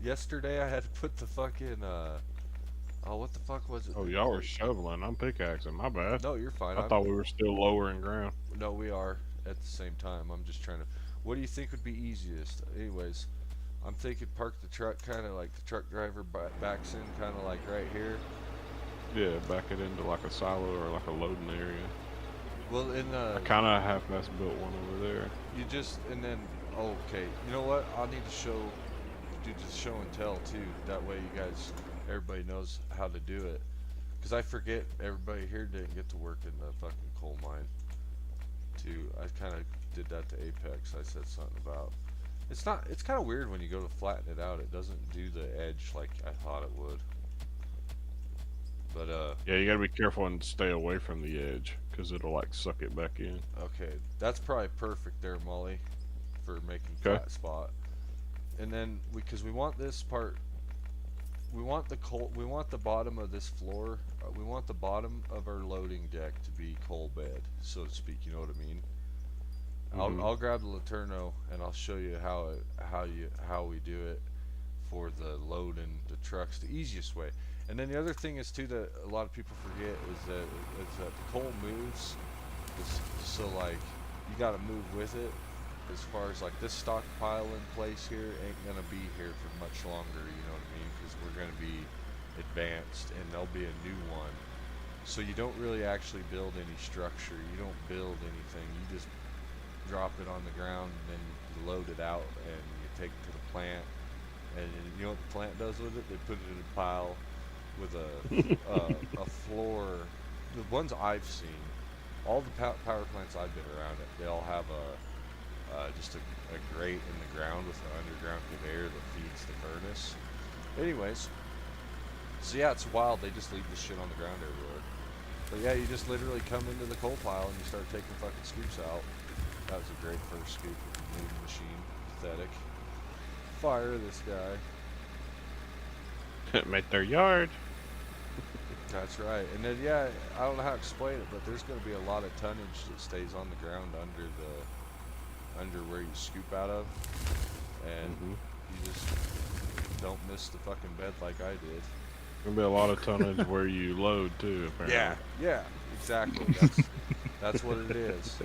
Yesterday I had to put the fucking oh, what the fuck was it? Oh, y'all were shoveling. I'm pickaxing. My bad. No, you're fine. I thought we were still lowering ground. No, we are at the same time. I'm just trying to. What do you think would be easiest? Anyways, I'm thinking park the truck kind of like the truck driver backs in, kind of like right here. Yeah, back it into like a silo or like a loading area. Well, in the. I kind of half-ass built one over there. You just and then okay. You know what? I'll need to do just show and tell too. That way, you guys, everybody knows how to do it. Because I forget everybody here didn't get to work in the fucking coal mine. Too. I kind of did that to Apex. I said something about. It's not. It's kind of weird when you go to flatten it out. It doesn't do the edge like I thought it would. But yeah, you gotta be careful and stay away from the edge because it'll like suck it back in. okay, that's probably perfect there, Molly, for making flat spot. And then because we want this part, we want the bottom of this floor. We want the bottom of our loading deck to be coal bed, so to speak. You know what I mean? I'll grab the Laterno and I'll show you how we do it for the loading the trucks the easiest way. And then the other thing is too that a lot of people forget is that the coal moves. So like you got to move with it. As far as like this stockpile in place here ain't gonna be here for much longer. You know what I mean? Because we're gonna be advanced and there'll be a new one. So you don't really actually build any structure. You don't build anything. You just drop it on the ground and then you load it out and you take it to the plant. And you know what the plant does with it? They put it in a pile with a floor. The ones I've seen, all the power plants I've been around it, they all have just a grate in the ground with an underground conveyor that feeds the furnace. Anyways, so yeah, it's wild. They just leave this shit on the ground everywhere. But yeah, you just literally come into the coal pile and you start taking fucking scoops out. That was a great first scoop with the moving machine. Pathetic. Fire this guy. Make their yard. That's right. And then yeah, I don't know how to explain it, but there's going to be a lot of tonnage that stays on the ground under where you scoop out of, and you just don't miss the fucking bed like I did. Gonna be a lot of tonnage where you load too, apparently. Yeah, exactly. That's what it is.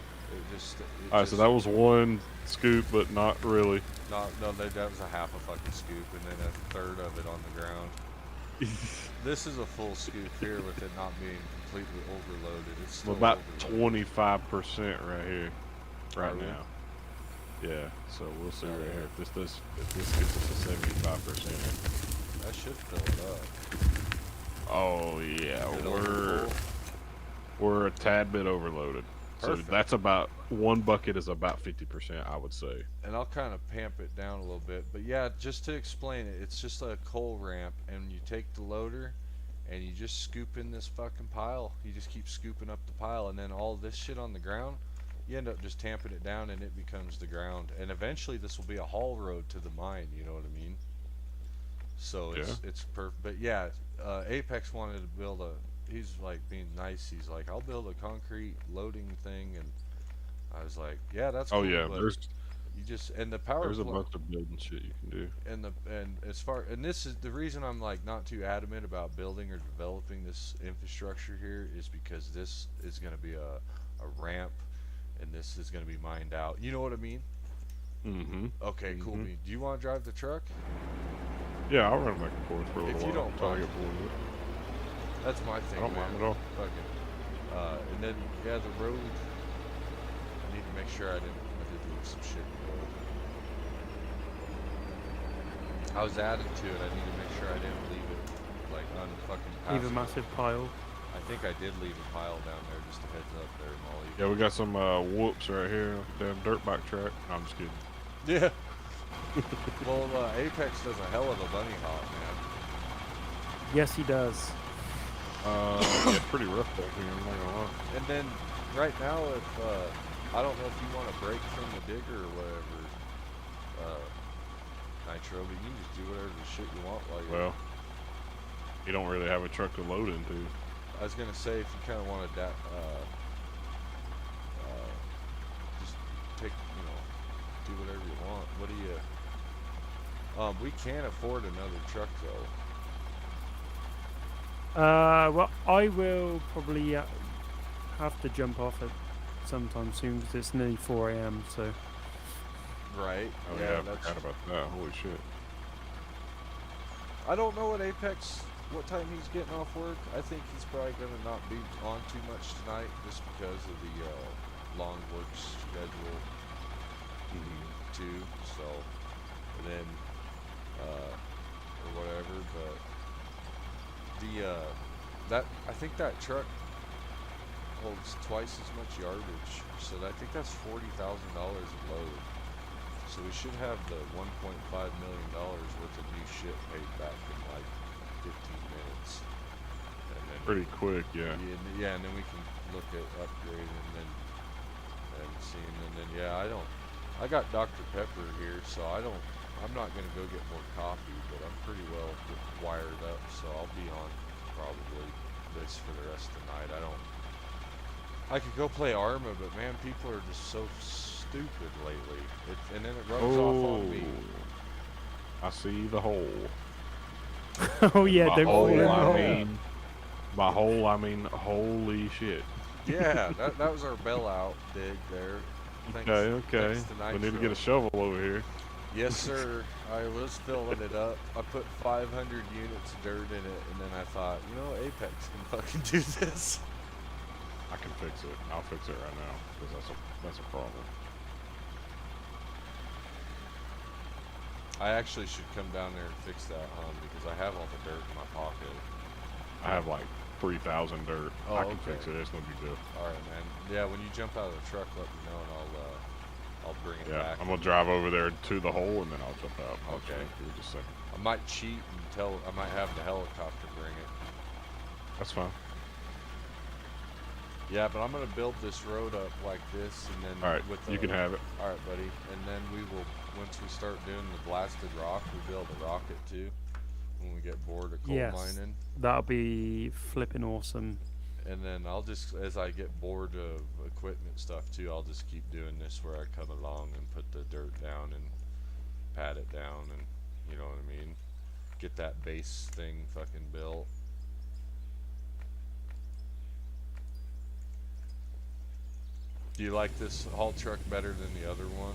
Alright, so that was one scoop, but not really. No, that was a half a fucking scoop, and then a third of it on the ground. This is a full scoop here with it not being completely overloaded. It's still about overloaded. 25% right here, right now. Yeah, so we'll see right here if this gets us to 75%. That should fill it up. Oh yeah, we're a tad bit overloaded. Perfect. So that's about one bucket is about 50%, I would say. And I'll kind of pamp it down a little bit, but yeah, just to explain it, it's just a coal ramp, and you take the loader, and you just scoop in this fucking pile. You just keep scooping up the pile, and then all this shit on the ground, you end up just tamping it down, and it becomes the ground. And eventually, this will be a haul road to the mine. You know what I mean? So it's perfect. But yeah, Apex wanted to build a. He's like being nice. He's like, I'll build a concrete loading thing, and I was like, yeah, that's cool. Oh yeah, there's you just and the power. There's a bunch of building shit you can do. And as far and this is the reason I'm like not too adamant about building or developing this infrastructure here is because this is going to be a ramp, and this is going to be mined out. You know what I mean? Okay, cool. Do you want to drive the truck? Yeah, I'll run back and forth for a little If you while. don't mind. Get bored with it. That's my thing. I don't mind man. at all. Fuck it. And then yeah, the road. I need to make sure I did leave some shit in the road. I was adding to it. I need to make sure I didn't leave it like unfucking. Leave a massive pile. I think I did leave a pile down there. Just a heads up there, Molly. Yeah, we got some whoops right here. Damn dirt bike track. No, I'm just kidding. Yeah. Well, Apex does a hell of a bunny hop, man. Yes, he does. Yeah, pretty rough back here. I'm not gonna lie. And then right now, if I don't know if you want to break from the digger or whatever, Nitro, but you can just do whatever the shit you want while you're. Well, you don't really have a truck to load into. I was gonna say if you kind of want to, just do whatever you want. What do you? We can't afford another truck though. Well, I will probably have to jump off it sometime soon because it's nearly 4 a.m. So Right. Oh yeah, I forgot about that. Holy shit. I don't know what time he's getting off work. I think he's probably gonna not be on too much tonight, just because of the long work schedule too. So, and then or whatever. But that I think that truck holds twice as much yardage, so I think that's $40,000 a load. So we should have the $1.5 million worth of new shit paid back in like 15 minutes. And then Pretty quick, yeah. Yeah, and then we can look at upgrading and seeing, and then I got Dr. Pepper here, so I'm not gonna go get more coffee, but I'm pretty well wired up, so I'll be on probably this for the rest of the night. I could go play Arma, but man, people are just so stupid lately. And then it rubs off on me. I see the hole. oh yeah, By don't fall in hole, the hole. by hole, I mean holy shit. Yeah, that was our bailout dig there. Okay. Thanks to We need to Nitro. get a shovel over here. Yes, sir. I was filling it up. I put 500 units of dirt in it, and then I thought, Apex can fucking do this. I can fix it. I'll fix it right now because that's a problem. I actually should come down there and fix that, because I have all the dirt in my pocket. I have like 3,000 dirt. Oh, I can okay. fix it. It's no big deal. All right, man. Yeah, when you jump out of the truck, let me know, and I'll bring it Yeah, back. I'm gonna drive over there to the hole and then I'll jump out. Okay. Give it just a second. I might cheat and I might have the helicopter bring it. That's fine. Yeah, but I'm gonna build this road up like this, and then All right, you can have it. All right, buddy. And then we will, once we start doing the blasted rock, we'll be able to rock it too. When we get bored of coal Yes, mining. that'll be flipping awesome. And then I'll just, as I get bored of equipment stuff too, I'll just keep doing this where I come along and put the dirt down and pat it down, and you know what I mean. Get that base thing fucking built. Do you like this haul truck better than the other one?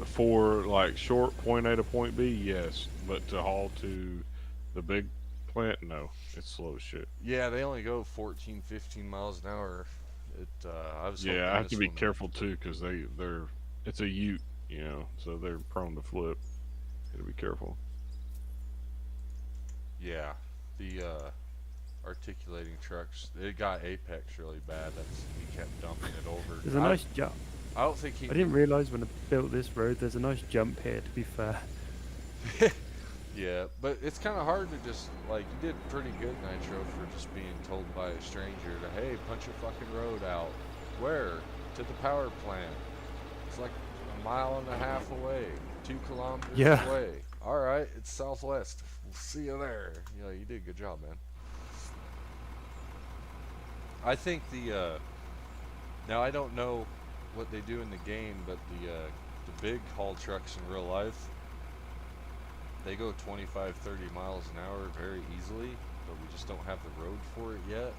For like short point A to point B, yes. But to haul to the big plant, no. It's slow as shit. Yeah, they only go 14, 15 miles an hour. I was hoping Yeah, I have to this be one- careful too because it's a ute, so they're prone to flip. Gotta be careful. Yeah, the articulating trucks, it got Apex really bad. He kept dumping it over. There's a nice jump. I don't think he. I didn't realise when I built this road. There's a nice jump here. To be fair. Yeah, but it's kind of hard to just, like, you did pretty good, Nitro, for just being told by a stranger to, hey, punch a fucking road out. Where? To the power plant. It's like a mile and a half away, 2 kilometers Yeah. away. All right, it's southwest. We'll see you there. You did a good job, man. I think now I don't know what they do in the game, but the big haul trucks in real life, they go 25, 30 miles an hour very easily, but we just don't have the road for it yet.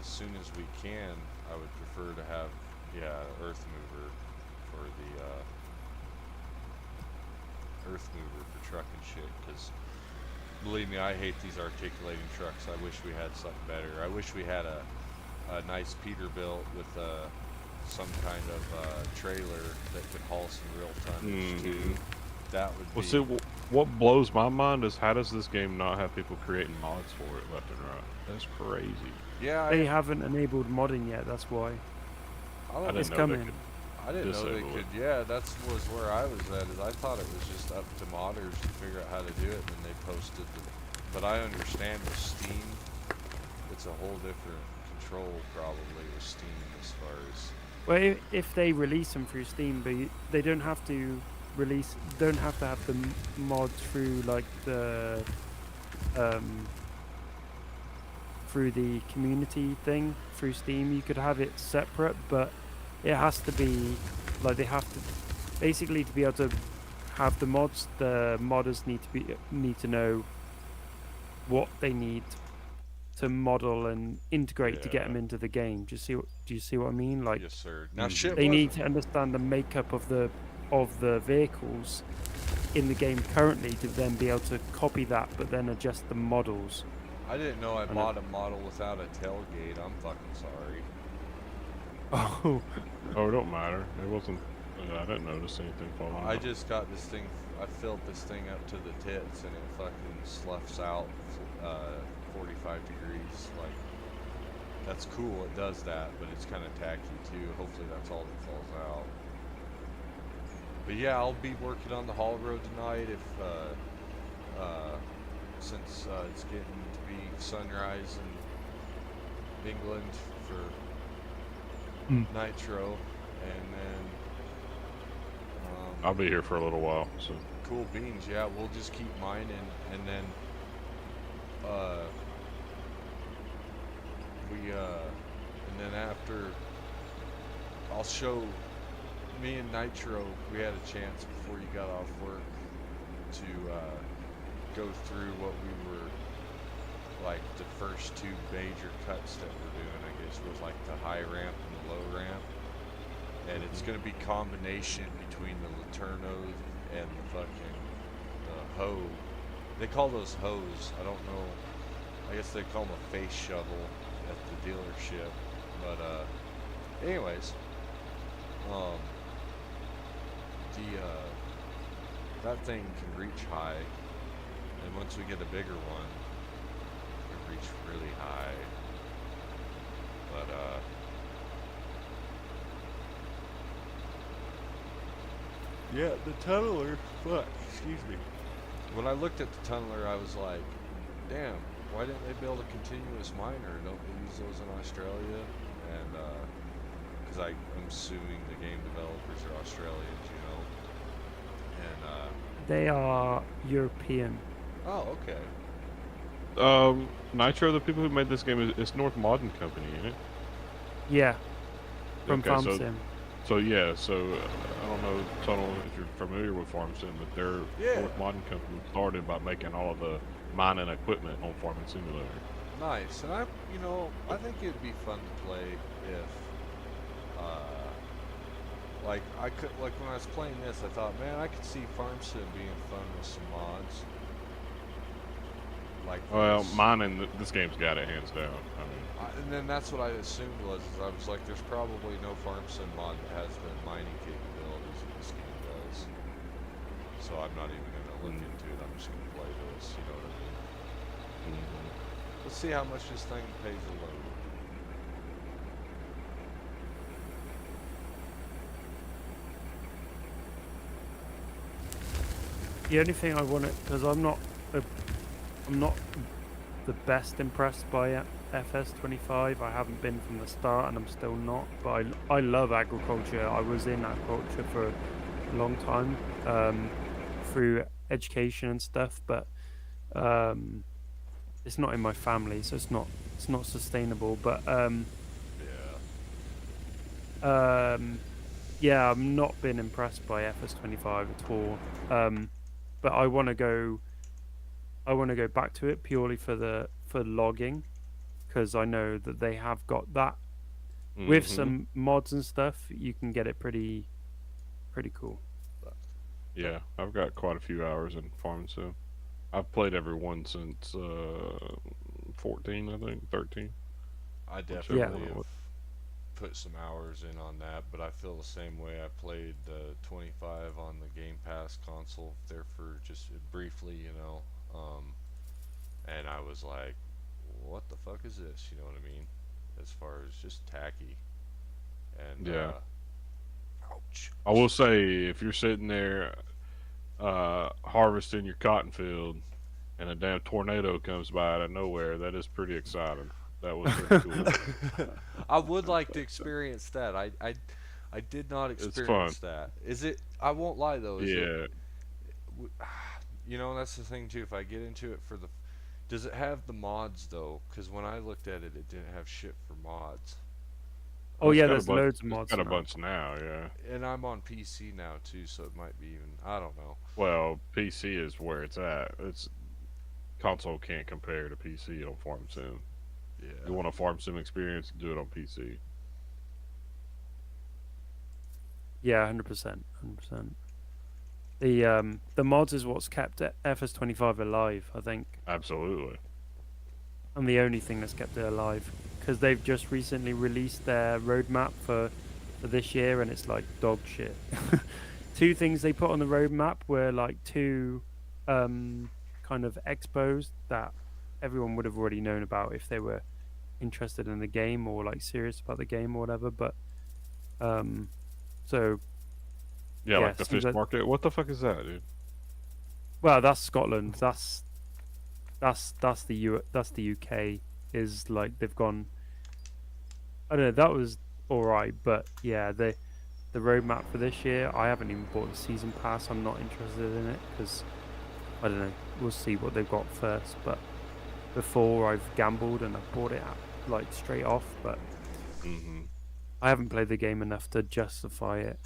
As soon as we can, I would prefer to have, earth mover for the earth mover for trucking shit, because believe me, I hate these articulating trucks. I wish we had something better. I wish we had a nice Peterbilt with some kind of trailer that could haul some real tonnage too. That would Well, be. see, what blows my mind is how does this game not have people creating mods for it left and right? That's crazy. Yeah, They haven't enabled modding yet. That's why. I I don't didn't It's know coming. they could. I didn't know they disable could. it. Yeah, that was where I was at. Is I thought it was just up to modders to figure out how to do it, and then they posted but I understand with Steam, it's a whole different control probably with Steam as far as. Well, if they release them through Steam, but they don't have to have the mod through like the through the community thing through Steam. You could have it separate, but it has to be like they have to basically to be able to have the mods. The modders need to know what they need to model and integrate to get them Yeah. into the game. Do you see what I mean? Like Yes, sir. Now, Mhm. shit they need wasn't. to understand the makeup of the vehicles in the game currently to then be able to copy that, but then adjust the models. I didn't know I I know. bought a model without a tailgate. I'm fucking sorry. Oh, Oh, it don't matter. It wasn't. I didn't notice anything falling I out. just got this thing. I filled this thing up to the tits, and it fucking sloughs out 45 degrees. Like, that's cool. It does that, but it's kind of tacky too. Hopefully, that's all that falls out. But yeah, I'll be working on the haul road tonight. If since it's getting to be sunrise in England for Mm. Nitro, and then I'll be here for a little while. So cool beans. Yeah, we'll just keep mining, and then uh, and then after I'll show me and Nitro. We had a chance before you got off work to go through what we were like the first two major cuts that we're doing. I guess was like the high ramp and the low ramp. And it's going to be combination between the Laterno and the fucking the hoe. They call those hoes. I don't know. I guess they call them a face shovel at the dealership. But anyways, the that thing can reach high, and once we get a bigger one, it can reach really high. But yeah, the tunneler, fuck, excuse me. When I looked at the tunneler, I was like, damn, why didn't they build a continuous miner? Don't they use those in Australia? And, because I'm assuming the game developers are Australians, you know? And, they are European. oh, okay. Nitro, the people who made this game is North Modern Company, ain't it? Yeah, from Okay, Farm so Sim. so yeah, so I don't know, Tunnel, if you're familiar with Farm Sim, but their Yeah. North Modern Company started by making all of the mining equipment on Farming Simulator. Nice. And I think it'd be fun to play if, like, like when I was playing this, I thought, man, I could see Farm Sim being fun with some mods. Like Well, this. mining, this game's got it hands down. I mean, And then that's what I assumed is I was like, there's probably no Farm Sim mod that has the mining capabilities that this game does. So I'm not even going to look into it. I'm just going to play this, you know what I mean? Let's see how much this thing pays a load. The only thing I want to, because I'm not the best impressed by FS25. I haven't been from the start, and I'm still not. But I love agriculture. I was in agriculture for a long time, through education and stuff. But it's not in my family, so it's not sustainable. But Yeah. yeah, I've not been impressed by FS25 at all. But I want to go back to it purely for logging, because I know that they have got that with some mods and stuff. You can get it pretty cool. But, yeah, I've got quite a few hours in Farming Sim. I've played every one since 14, I think, 13. I Whichever definitely one it have was. put some hours in on that, but I feel the same way. I played 25 on the Game Pass console there for just briefly, and I was like, what the fuck is this? You know what I mean? As far as just tacky. And, Yeah. ouch. I will say, if you're sitting there harvesting your cotton field and a damn tornado comes by out of nowhere, that is pretty exciting. That was pretty cool. I would like to experience that. I did not It's experience fun. that. Is it? I won't lie though. Is it? Yeah. That's the thing too. If I get into it does it have the mods though? Because when I looked at it, it didn't have shit for mods. Oh It's yeah, got a there's bunch. loads of It's mods got a now. bunch now. Yeah. And I'm on PC now too, so it might be even. I don't know. Well, PC is where it's at. It's console can't compare to PC on Farm Sim. You Yeah. want a Farm Sim experience? Do it on PC. Yeah, 100%, 100%. The mods is what's kept FS25 alive, I think, Absolutely. and the only thing that's kept it alive, because they've just recently released their roadmap for this year, and it's like dog shit. Two things they put on the roadmap were like two kind of expos that everyone would have already known about if they were interested in the game or like serious about the game or whatever. But so Yeah, yeah, like the seems fish like, market. What the fuck is that, dude? well, that's Scotland. That's that's the UK. Is like they've gone. I don't know. That was all right, but yeah, the roadmap for this year. I haven't even bought the season pass. I'm not interested in it because I don't know. We'll see what they've got first. But before I've gambled and I bought it like straight off. But Mm-hmm. I haven't played the game enough to justify it.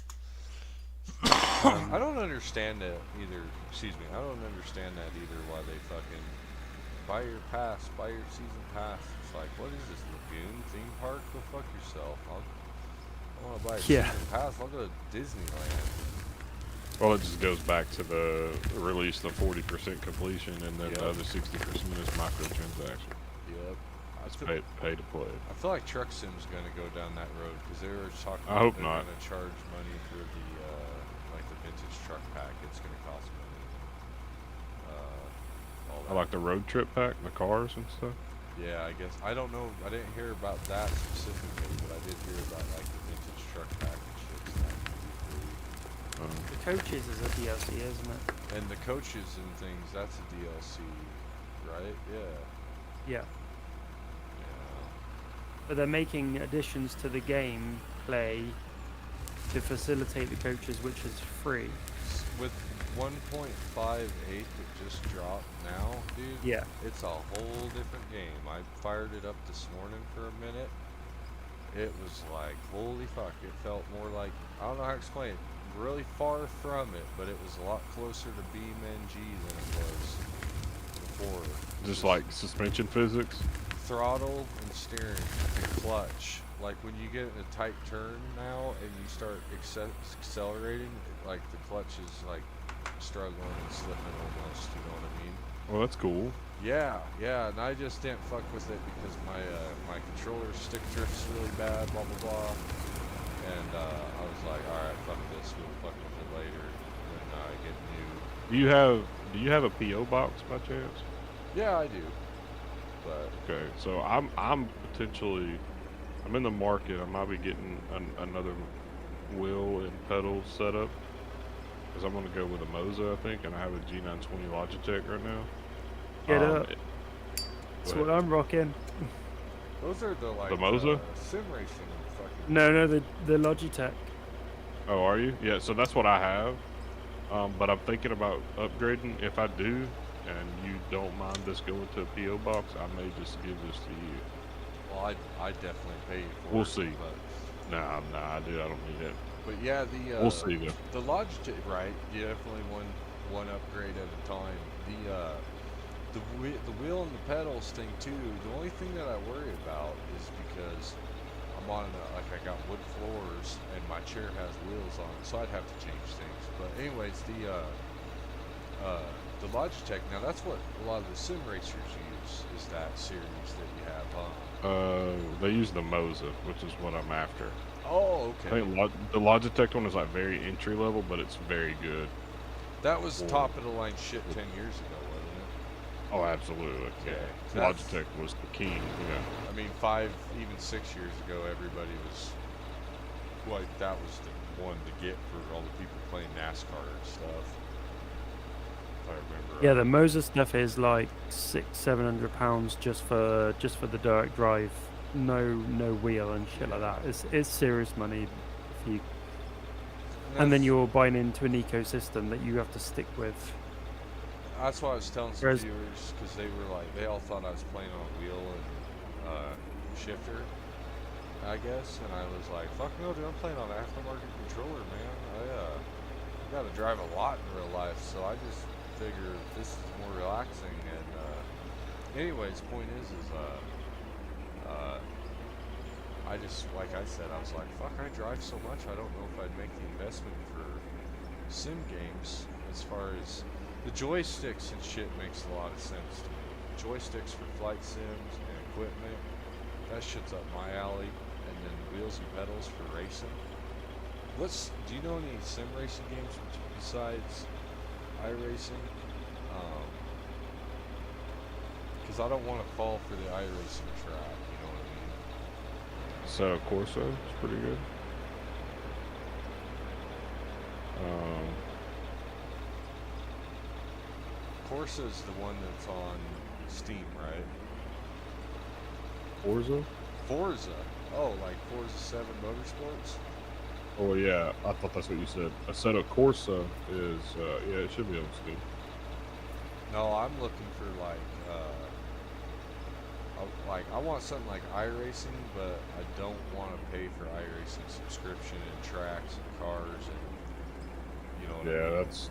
I don't understand that either. Excuse me. I don't understand that either. Why they fucking buy your pass, buy your season pass. It's like, what is this lagoon theme park? Go fuck yourself. I want to buy a Yeah. season pass. I'll go to Disneyland. Well, it just goes back to the release the 40% completion, and then Yep. the other 60% is microtransaction. Yep. It's pay to play. I feel like Truck Sim's gonna go down that road because they were talking. I hope they're not. Gonna charge money for the like the vintage truck pack. It's gonna cost money. All that. I like the road trip pack, the cars and stuff. Yeah, I guess I don't know. I didn't hear about that specifically, but I did hear about like the vintage truck pack and shit. So that could be free. The coaches is a DLC, isn't it? And the coaches and things, that's a DLC, right? Yeah. Yeah. Yeah. But they're making additions to the game play to facilitate the coaches, which is free. With 1.58 that just dropped now, dude. Yeah. It's a whole different game. I fired it up this morning for a minute. It was like, holy fuck, it felt more like, I don't know how to explain it. Really far from it, but it was a lot closer to BeamNG than it was before. Just like suspension physics. Throttle and steering and clutch. Like when you get in a tight turn now and you start accelerating, like the clutch is like struggling and slipping almost, you know what I mean? Well, that's cool. Yeah, and I just didn't fuck with it because my controller stick drifts really bad, blah blah blah. And I was like, alright, fuck this, we'll fuck with it later when I get new. Do you have a PO box by chance? Yeah, I do. But Okay, so I'm potentially I'm in the market. I might be getting another wheel and pedals set up because I'm gonna go with a Moza, I think, and I have a G920 Logitech right now. Get up. Go That's ahead. what I'm rocking. those are the like The Moza? sim racing fucking. No, the Logitech. Oh, are you? Yeah, so that's what I have. But I'm thinking about upgrading. If I do, and you don't mind this going to a PO box, I may just give this to you. Well, I definitely pay for it. We'll see. But, Nah, dude, I don't need it. but yeah, We'll see though. the Logitech, right? You definitely one upgrade at a time. The wheel and the pedals thing too. The only thing that I worry about is because I'm on like I got wood floors and my chair has wheels on, so I'd have to change things. But anyways, the Logitech. Now that's what a lot of the sim racers use. Is that series that you have, huh? They use the Moza, which is what I'm after. Oh, I okay. think the Logitech one is like very entry level, but it's very good. That was Cool. top of the line shit 10 years ago, wasn't it? Oh, absolutely. Yeah. Yeah. That's- Logitech was the king. Yeah. I mean, 5, even 6 years ago, everybody was like, that was the one to get for all the people playing NASCAR and stuff. If I remember. Yeah, right. the Moza stuff is like £600-700 just for the direct drive. No wheel and shit like that. It's serious money if you. And then you're buying into an ecosystem that you have to stick with. That's why I was telling some Whereas- viewers, because they were like, they all thought I was playing on a wheel and shifter. I guess, and I was like, fuck no, dude, I'm playing on an aftermarket controller, man. I gotta drive a lot in real life, so I just figured this is more relaxing. And anyways, point is I just, like I said, I was like, fuck, I drive so much, I don't know if I'd make the investment for sim games. As far as the joysticks and shit makes a lot of sense to me. Joysticks for flight sims and equipment, that shit's up my alley. And then wheels and pedals for racing. Do you know any sim racing games besides iRacing? Because I don't want to fall for the iRacing trap, you know what I mean? So Corsa is pretty good. Corsa is the one that's on Steam, right? Forza? Forza. Oh, like Forza 7 Motorsports? Oh yeah, I thought that's what you said. Assetto Corsa is, yeah, it should be on Steam. No, I'm looking for I want something like iRacing, but I don't want to pay for iRacing subscription and tracks and cars and, you know what I mean? Yeah, that's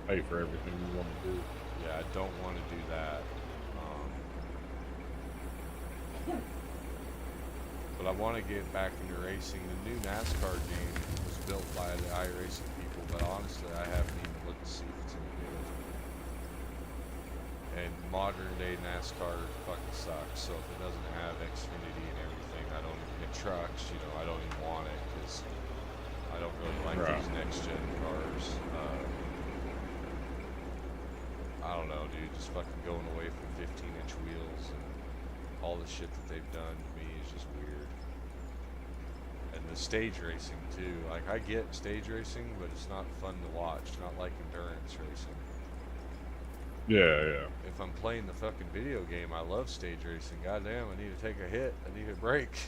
pay for everything you want to do. Yeah, I don't want to do that. But I want to get back into racing. The new NASCAR game was built by the iRacing people, but honestly, I haven't even looked to see if it's any good. And modern day NASCAR fucking sucks. So if it doesn't have Xfinity and everything, I don't even get trucks. You know, I don't even want it because I don't really like these next gen cars. I don't know, dude. Just fucking going away from 15-inch wheels and all the shit that they've done to me is just weird. And the stage racing too. Like, I get stage racing, but it's not fun to watch. Not like endurance racing. Yeah, yeah. If I'm playing the fucking video game, I love stage racing. Goddamn, I need to take a hit. I need a break.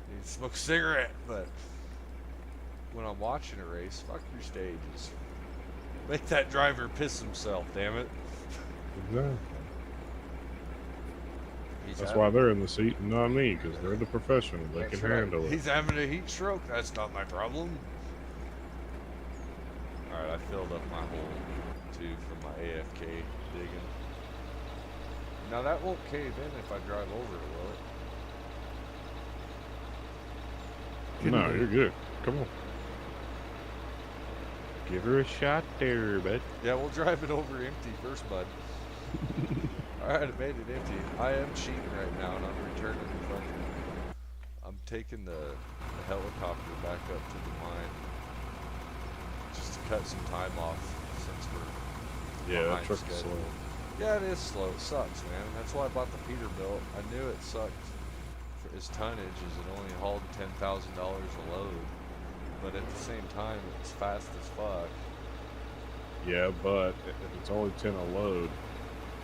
I need to smoke a cigarette. But when I'm watching a race, fuck your stages. Make that driver piss himself, damn it. Exactly. That's why they're in the seat and not me, because they're the professional. They can handle it. He's having a heat stroke. That's not my problem. Alright, I filled up my hole, too, from my AFK digging. Now, that won't cave in if I drive over it, will it? No, you're good. Come on. Give her a shot there, bud. Yeah, we'll drive it over empty first, bud. Alright, I made it empty. I am cheating right now, and I'm returning the fucking... I'm taking the helicopter back up to the mine. Just to cut some time off, since we're Yeah, that behind truck's schedule. slow. Yeah, it is slow. It sucks, man. That's why I bought the Peterbilt. I knew it sucked for its tonnage, as it only hauled $10,000 a load. But at the same time, it's fast as fuck. Yeah, but if it's only 10 a load,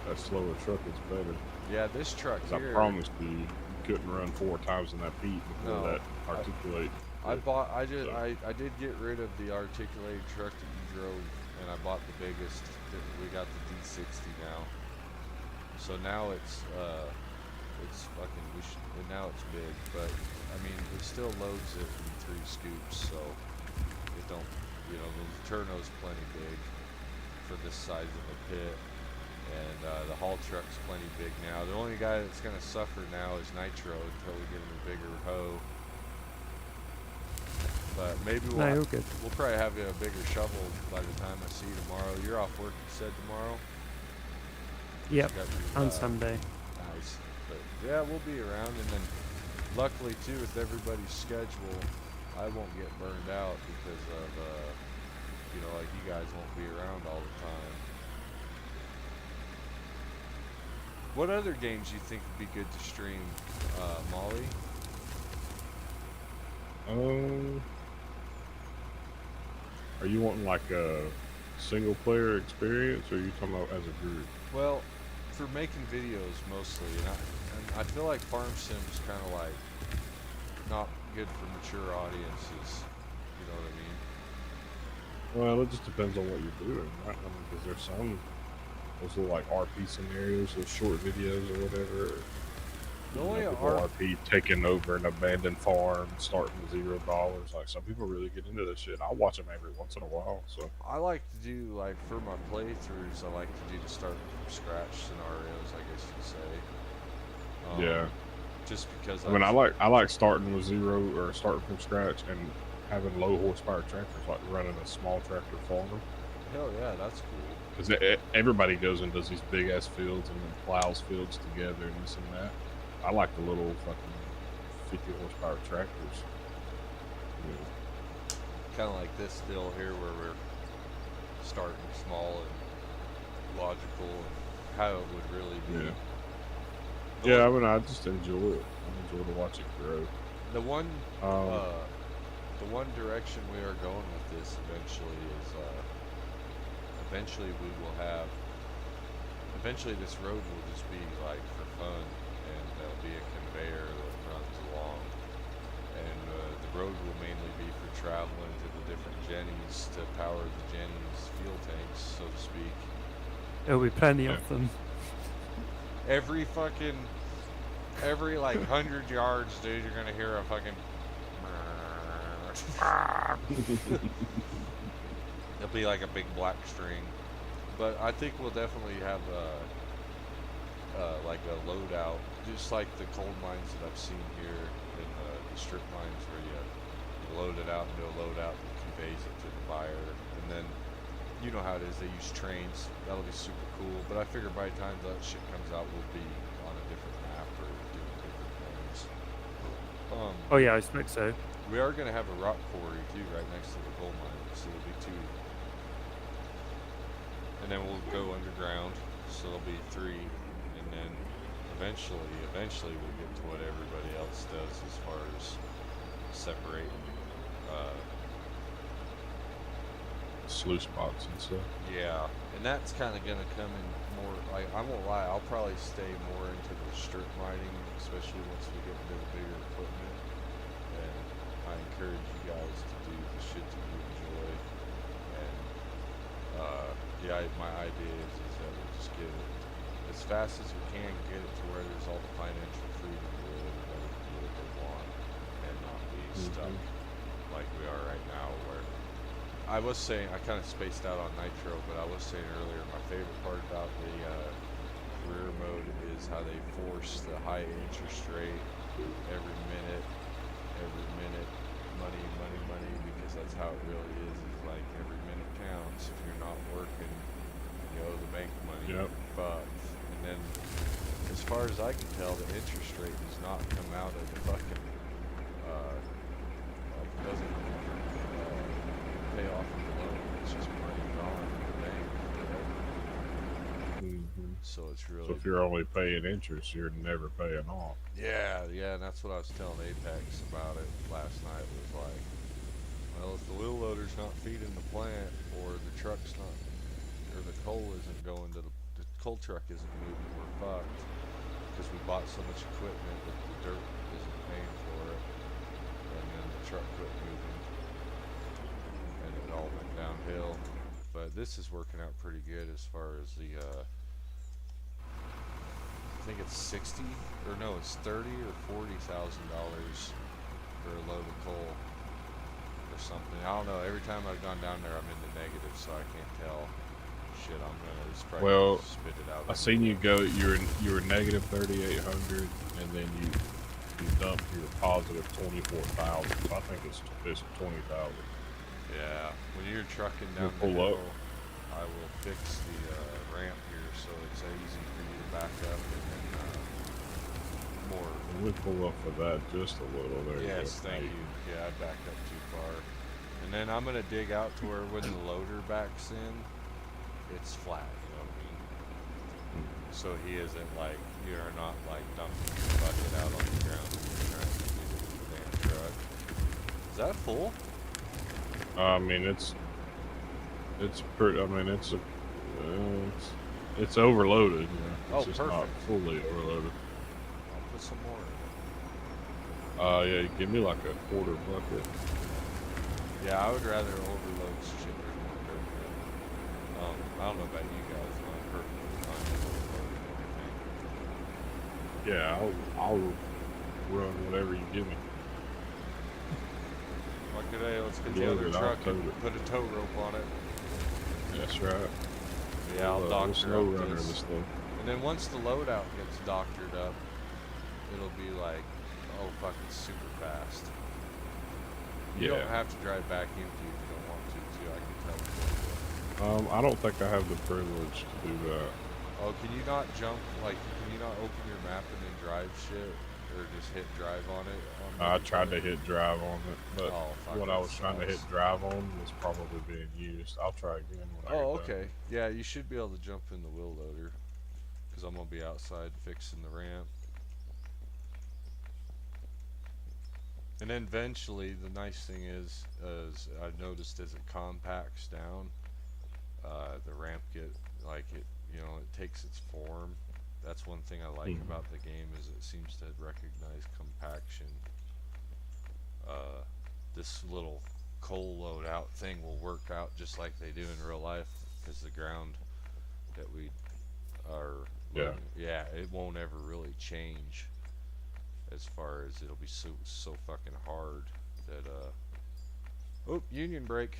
that slower truck is better. Yeah, this truck 'Cause here... I promised you couldn't run 4 times in that Pete before No, that articulate. I did get rid of the articulated truck that you drove, and I bought the biggest. We got the D60 now. So now it's fucking, and now it's big, but I mean, it still loads it in 3 scoops, so it don't, you know, the turno's plenty big for this size of a pit. And the haul truck's plenty big now. The only guy that's going to suffer now is Nitro until we get him a bigger hoe. But maybe we'll probably have a bigger shovel by the time I see you tomorrow. You're off work, you said, tomorrow? Yep, on Sunday. Nice. But yeah, we'll be around. And then luckily, too, with everybody's schedule, I won't get burned out because of, you know, like you guys won't be around all the time. What other games do you think would be good to stream, Molly? Are you wanting like a single player experience, or are you talking about as a group? Well, for making videos mostly, and I feel like Farm Sim's kind of like not good for mature audiences. You know what I mean? Well, it just depends on what you're doing, right? I mean, because there's some those little like RP scenarios, those short videos or whatever. The only people RP taking over an abandoned farm, starting with $0. Like some people really get into this shit. I watch them every once in a while. So I like to do like for my playthroughs. I like to do the starting from scratch scenarios. I guess you'd say. yeah, Just because I mean, I like starting with zero or starting from scratch and having low horsepower tractors, like running a small tractor farmer. Hell yeah, that's cool. Because everybody goes and does these big ass fields and then plows fields together and this and that. I like the little fucking 50 horsepower tractors. Yeah. Kind of like this deal here, where we're starting small and logical, and how it would really be. Yeah. Yeah, I mean, I just enjoy it. I enjoy to watch it grow. The one direction we are going with this eventually is, eventually this road will just be like for fun, and there'll be a conveyor that runs along, and the road will mainly be for traveling to the different jennies to power the jennies fuel tanks, so to speak. There'll be plenty of them. Every like 100 yards, dude, you're gonna hear a fucking. It'll be like a big black string, but I think we'll definitely have like a loadout, just like the coal mines that I've seen here in the strip mines, where you load it out and do a loadout and conveys it to the buyer, and then you know how it is. They use trains. That'll be super cool. But I figure by the time that shit comes out, we'll be on a different map or doing different things. Oh yeah, I expect so. We are going to have a rock quarry too, right next to the coal mine, so there'll be 2. And then we'll go underground, so there'll be 3. And then eventually we'll get to what everybody else does as far as separating. Sluice box and stuff. Yeah, and that's kind of going to come in more, like, I won't lie, I'll probably stay more into the strip mining, especially once we get into the bigger equipment. And I encourage you guys to do the shit that you enjoy. And my idea is that we'll just get it as fast as we can, get it to where there's all the financial freedom to really everybody can do what they want and not be stuck like we are right now, where I was saying, I kind of spaced out on Nitro, but I was saying earlier, my favorite part about the career mode is how they force the high interest rate every minute, money, because that's how it really is like every minute counts. If you're not working, you owe the bank money, Yep. but, and then, as far as I can tell, the interest rate does not come out of the fucking, doesn't pay off of the loan. It's just money gone in the bank forever. So it's really. So if you're only paying interest, you're never paying off. Yeah, and that's what I was telling Apex about it last night. Was like, well, if the wheel loader's not feeding the plant, or the truck's not, or the coal isn't going to the coal truck isn't moving, we're fucked. Because we bought so much equipment that the dirt isn't paying for it, and then the truck quit moving, and it all went downhill. But this is working out pretty good as far as the, I think it's 60, or no, it's $30,000 or $40,000 for a load of coal, or something. I don't know. Every time I've gone down there, I'm in the negative, so I can't tell. Shit, I'm gonna just probably spit it out. I seen you go. You were negative 3,800, and then you dumped your positive 24,000. So I think it's 20,000. Yeah, when you're trucking down We'll the pull hill, up. I will fix the ramp here so it's easy for you to back up, and then more. And we pull up for that just a little there. Yes, thank you. Yeah, I backed up too far. And then I'm gonna dig out to where when the loader backs in, it's flat, you know what I mean? So he isn't like, you're not like dumping your bucket out on the ground when you're trying to get it to the damn truck. Is that full? I mean, it's pretty. I mean, it's overloaded. You know? It's just not fully overloaded. I'll put some more in it. Yeah, give me like a quarter bucket. Yeah, I would rather overload shit than more dirt. I don't know about you guys, but I'm perfectly fine with overloading everything. Yeah, I'll run whatever you give me. Like today, let's get the Load other it, I'll truck tow and it. put a tow rope on it. That's right. Yeah, I'll We'll doctor snow up runner this. this thing. And then once the loadout gets doctored up, it'll be like, oh fuck, it's super fast. You don't Yeah. have to drive back empty if you don't want to, too. I can tell you. I don't think I have the privilege to do that. Oh, can you not jump, like, can you not open your map and then drive shit? Or just hit drive on it? I tried to hit drive on it, but Oh, fuck, what I was trying to hit sucks. drive on was probably being used. I'll try again when I Oh, get done. okay. Yeah, you should be able to jump in the wheel loader. Because I'm going to be outside fixing the ramp. And then eventually, the nice thing is I've noticed as it compacts down, the ramp it takes its form. That's one thing I like about the game is it seems to recognize compaction. This little coal load out thing will work out just like they do in real life because the ground that we are loading, it won't ever really change as far as it'll be so fucking hard that union break.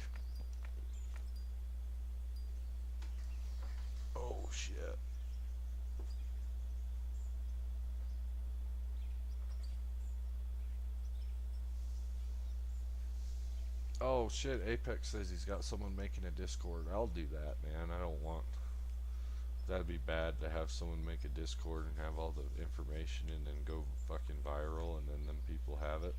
Oh shit. Oh shit, Apex says he's got someone making a Discord. I'll do that, man. I don't want... That'd be bad to have someone make a Discord and have all the information and then go fucking viral and then them people have it.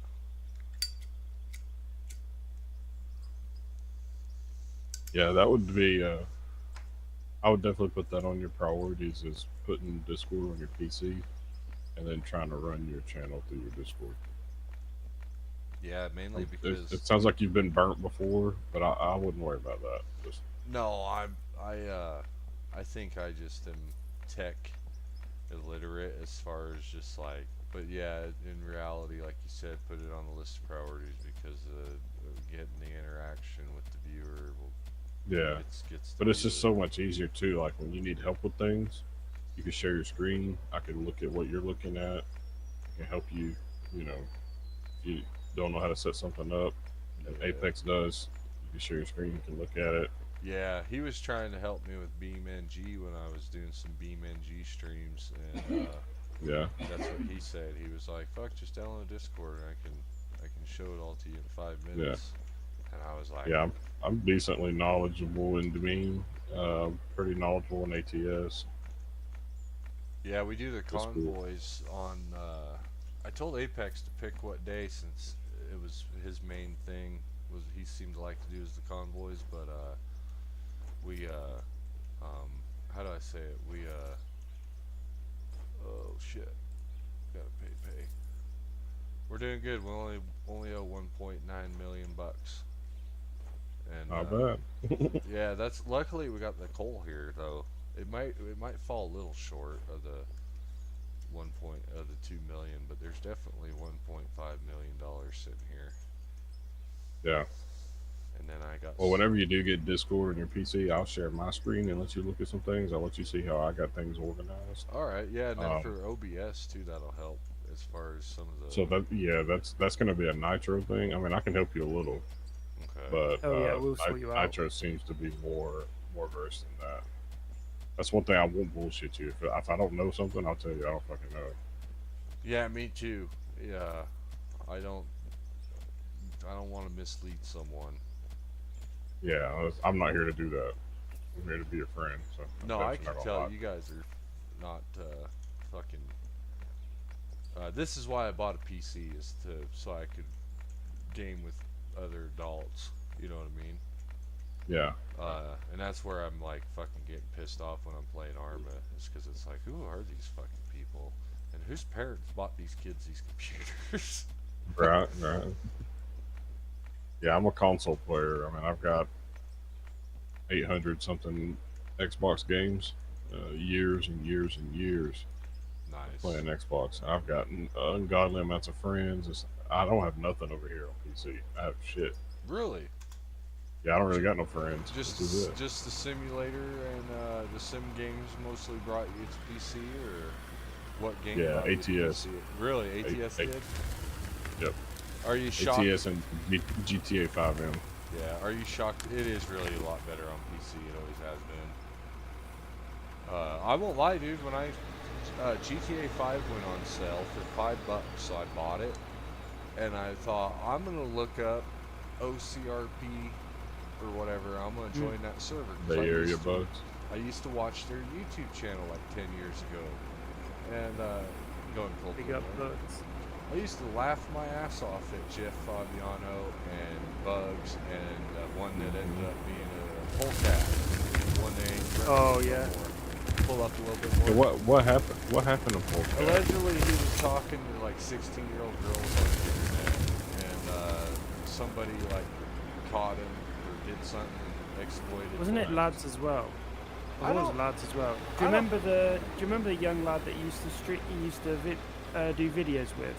Yeah, that would be, I would definitely put that on your priorities is putting Discord on your PC and then trying to run your channel through your Discord. Yeah, mainly because... It sounds like you've been burnt before, but I wouldn't worry about that. Just... No, I think I just am tech illiterate as far as just like, but yeah, in reality, like you said, put it on the list of priorities because getting the interaction with the viewer yeah, but it's just so much easier too. Like when you need help with things, you can share your screen. I can look at what you're looking at. I can help you. You know, if you don't know how to set something up, and Apex does. You can share your screen. You can look at it. Yeah, he was trying to help me with BeamNG when I was doing some BeamNG streams, and yeah, that's what he said. He was like, "Fuck, just download Discord, and I can show it all to you in 5 minutes." And I was like, "Yeah, I'm decently knowledgeable in Beam, pretty knowledgeable in ATS." Yeah, we do the convoys on. I told Apex to pick what day since it was his main thing. Was he seemed to like to do is the convoys, but we how do I say it? We oh shit, gotta pay. We're doing good. We only owe 1.9 million bucks. And Not bad. yeah, that's luckily we got the coal here though. It might fall a little short of the 2 million, but there's definitely 1.5 million dollars sitting here. Yeah. And then I got. Well, whenever you do get Discord on your PC, I'll share my screen and let you look at some things. I'll let you see how I got things organized. All right, yeah, and then for OBS too, that'll help as far as some of the. So that's going to be a Nitro thing. I mean, I can help you a little, but we'll sort you out. Nitro seems to be more versed in that. That's one thing I won't bullshit you. If I don't know something, I'll tell you I don't fucking know. Yeah, me too. Yeah, I don't want to mislead someone. Yeah, I'm not here to do that. I'm here to be a friend. So no, I can tell you guys are not fucking. This is why I bought a PC so I could game with other adults. You know what I mean? Yeah. And that's where I'm like fucking getting pissed off when I'm playing Arma. Is because it's like, who are these fucking people? And whose parents bought these kids these computers? Right. Yeah, I'm a console player. I mean, I've got 800 something Xbox games, years and years and years. Nice. Playing Xbox. I've got ungodly amounts of friends. I don't have nothing over here on PC. I have shit. Really? Yeah, I don't really got no friends. Just the simulator and the sim games mostly brought you to PC, or? What game? Yeah, brought you to ATS. PC? Really, ATS did? Yep. Are you shocked? ATS and GTA 5M. Yeah. Are you shocked? It is really a lot better on PC. It always has been. I won't lie, dude. When GTA 5 went on sale for $5, so I bought it, and I thought I'm gonna look up OCRP or whatever. I'm gonna join that server. 'Cause Bay Area bugs. I used to watch their YouTube channel like 10 years ago, and going cold. Big up bugs. I used to laugh my ass off at Jeff Fabiano and Bugs, and one that ended up being a polecat. One they ain't friends Oh, with no yeah. more. Pull up a little bit more. Yeah, what happened? What happened to Polecat? Allegedly, he was talking to like 16-year-old girls on the internet, and somebody like caught him or did something and exploited. Wasn't it him. lads as well? I It was don't- lads as well. I Do you remember the young lad that used to do videos with?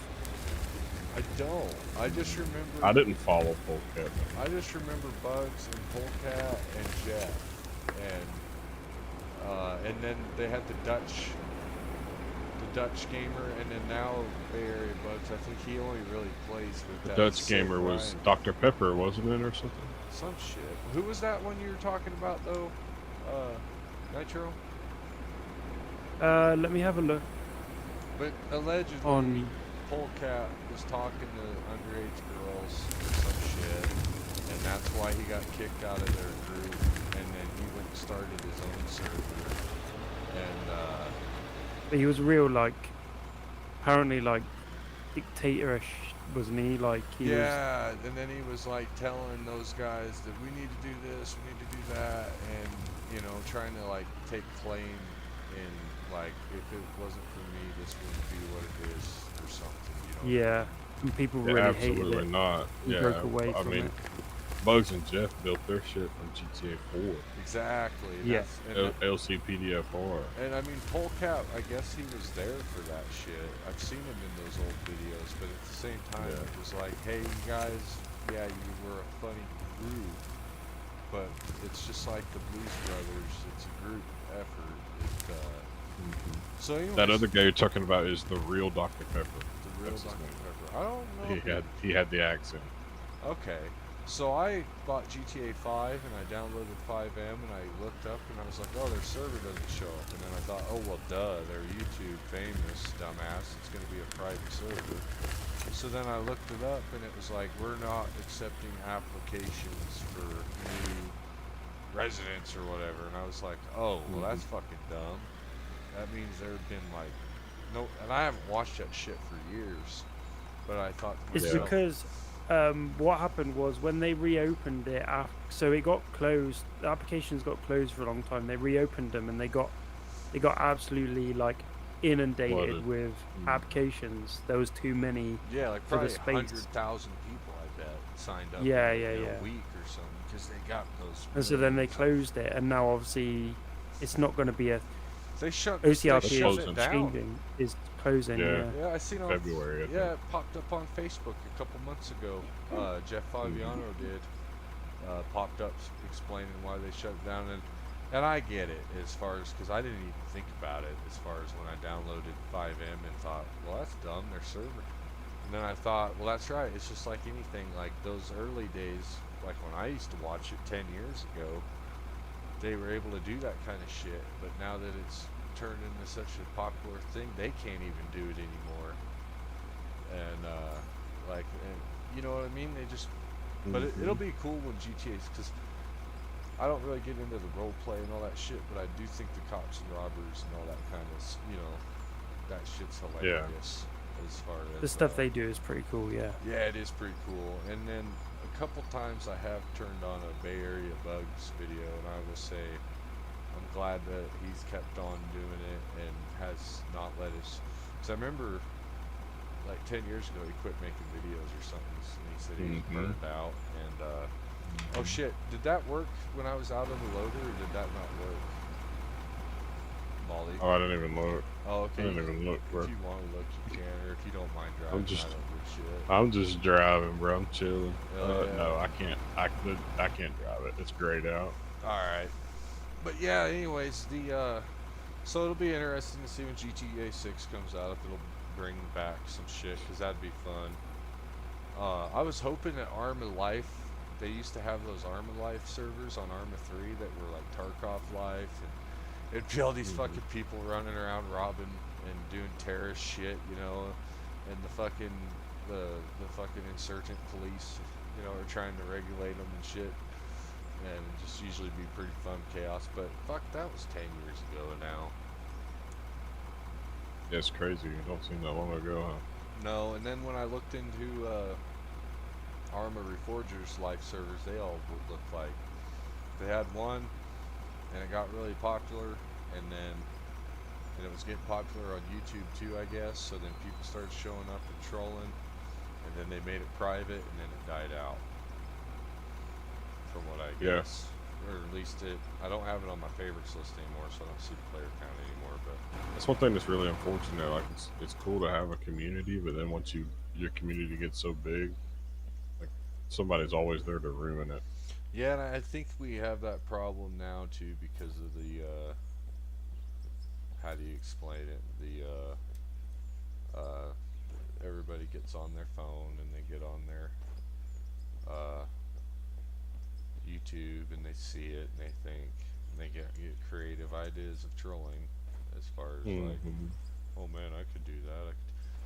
I don't. I just remember. I didn't follow Polecat. I just remember Bugs and Polecat and Jeff, and then they had the Dutch gamer, and then now Bay Area Bugs. I think he only really plays with The that Dutch Silk gamer was Ryan. Dr. Pepper, wasn't it, or something? Some shit. Who was that one you were talking about though? Nitro. Let me have a look But allegedly, on. Polecat was talking to underage girls or some shit, and that's why he got kicked out of their group, and then he went and started his own server, and But he was real, like, apparently, like, dictatorish, wasn't he? Like, he was. yeah, and then he was like telling those guys that we need to do this, we need to do that, and you know, trying to like take claim in like if it wasn't for me, this wouldn't be what it is or something. You know? Yeah, and people Yeah, really hated absolutely it. not. He Yeah, broke away I from mean, it. Bugs and Jeff built their shit from GTA 4, Exactly. Yeah. LCPDFR. And I mean, Polecat, I guess he was there for that shit. I've seen him in those old videos, but at the same time, Yeah. it was like, hey, you guys, yeah, you were a funny group, but it's just like the Blues Brothers. It's a group effort. So anyways, That other guy you're talking about is the real Dr. Pepper. the real that's his Dr. name. Pepper. I don't know. He had the accent. Okay. So I bought GTA 5 and I downloaded 5M and I looked up and I was like, oh, their server doesn't show up. And then I thought, oh, well, duh, they're YouTube famous, dumbass. It's going to be a private server. So then I looked it up and it was like, we're not accepting applications for new residents or whatever. And I was like, oh, well, that's fucking dumb. That means there have been like, no, and I haven't watched that shit for years. But I thought to It's myself, because what happened was when they reopened it, so it got closed. The applications got closed for a long time. They reopened them and they got absolutely like inundated Flooded. with applications. There was too many. yeah, like for the probably space. 100,000 people, I bet, signed up Yeah, in, yeah, in yeah. a week or something because they got those. And so then they millions of- closed it, and now obviously it's not going to be a They shut. OCRP they It's shut is closing. it down. changing, is closing. Yeah. Yeah. Yeah, I seen on February, I yeah, it popped up on Facebook a couple months ago. Jeff Fabiano did popped up explaining why they shut it down, and I get it as far as because I didn't even think about it as far as when I downloaded 5M and thought, well, that's dumb, their server. And then I thought, well, that's right. It's just like anything, like those early days, like when I used to watch it 10 years ago. They were able to do that kind of shit, but now that it's turned into such a popular thing, they can't even do it anymore. And and you know what I mean? They just, but it'll be cool when GTA's, because I don't really get into the role play and all that shit, but I do think the cops and robbers and all that kind of, you know, that shit's hilarious. As far as The stuff they do is pretty cool. Yeah. yeah, it is pretty cool. And then a couple times I have turned on a Bay Area Bugs video, and I will say I'm glad that he's kept on doing it and has not let us. Because I remember like 10 years ago he quit making videos or something, and he said he was burned out. And oh shit, did that work when I was out of the loader, or did that not work? Molly. Oh, I didn't even look. Oh, I okay. didn't even look, bro. If you want to look, you can, or if you don't mind driving, just- I don't give a shit. I'm just driving, bro. I'm chilling. Hell yeah. No, I can't. I can't drive it. It's grayed out. All right, but yeah. Anyways, the So it'll be interesting to see when GTA 6 comes out, if it'll bring back some shit, because that'd be fun. I was hoping that Arma Life, they used to have those Arma Life servers on Arma 3 that were like Tarkov Life, and it'd be all these fucking people running around robbing and doing terrorist shit, you know, and the fucking insurgent police, you know, are trying to regulate them and shit, and just usually be pretty fun chaos. But fuck, that was 10 years ago now. Yeah, it's crazy. It don't seem that long ago, huh? No, and then when I looked into Arma Reforgers life servers, they all would look like they had one, and it got really popular, and it was getting popular on YouTube too, I guess. So then people started showing up and trolling, and then they made it private, and then it died out. From what I guess, or at least I don't have it on my favorites list anymore, so I don't see the player count anymore. But That's one thing that's really unfortunate. Like it's cool to have a community, but then once your community gets so big, like somebody's always there to ruin it. yeah, and I think we have that problem now too because of the how do you explain it? Everybody gets on their phone and they get on their YouTube and they see it and they think and they get creative ideas of trolling as far as like, oh man, I could do that. I could,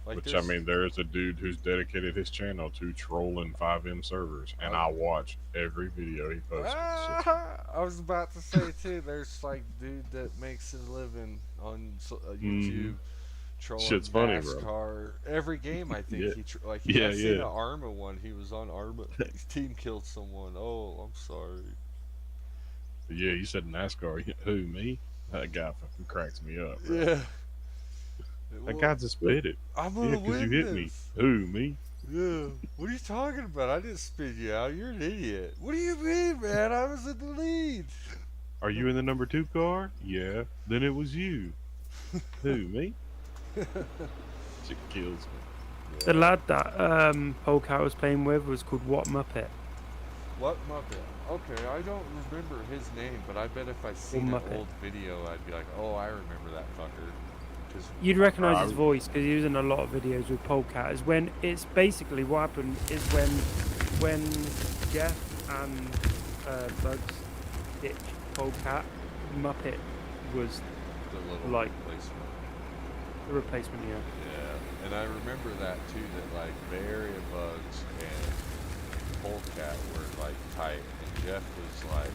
like Which this, I mean, there is a dude who's dedicated his channel to trolling 5M servers, and I watch every video he posts. I was about to say too. There's like dude that makes a living on YouTube trolling Shit's funny, NASCAR. bro. Every game, I think he like. Yeah, I seen yeah. an Arma one. He was on Arma. His team killed someone. Oh, I'm sorry. Yeah, you said NASCAR. Who, me? That guy fucking cracks me up, bro. Yeah. That guy just spit it. I'm Yeah, gonna because win you hit me. this. Who, me? Yeah. What are you talking about? I didn't spit you out. You're an idiot. What do you mean, man? I was in the lead. Are you in the number 2 car? Yeah. Then it was you. Who, me? Shit kills me. The lad that Polecat was playing with was called What Muppet. What Muppet? Okay, I don't remember his name, but I bet if I seen an old video, I'd be like, oh, I remember that fucker. You'd recognise his voice because he was in a lot of videos with Polecat. Is when it's basically what happened is when Jeff and Bugs ditched Polecat, Muppet was the little like replacement. The replacement, yeah. Yeah, and I remember that too. That like Bay Area Bugs and Polecat were like tight, and Jeff was like,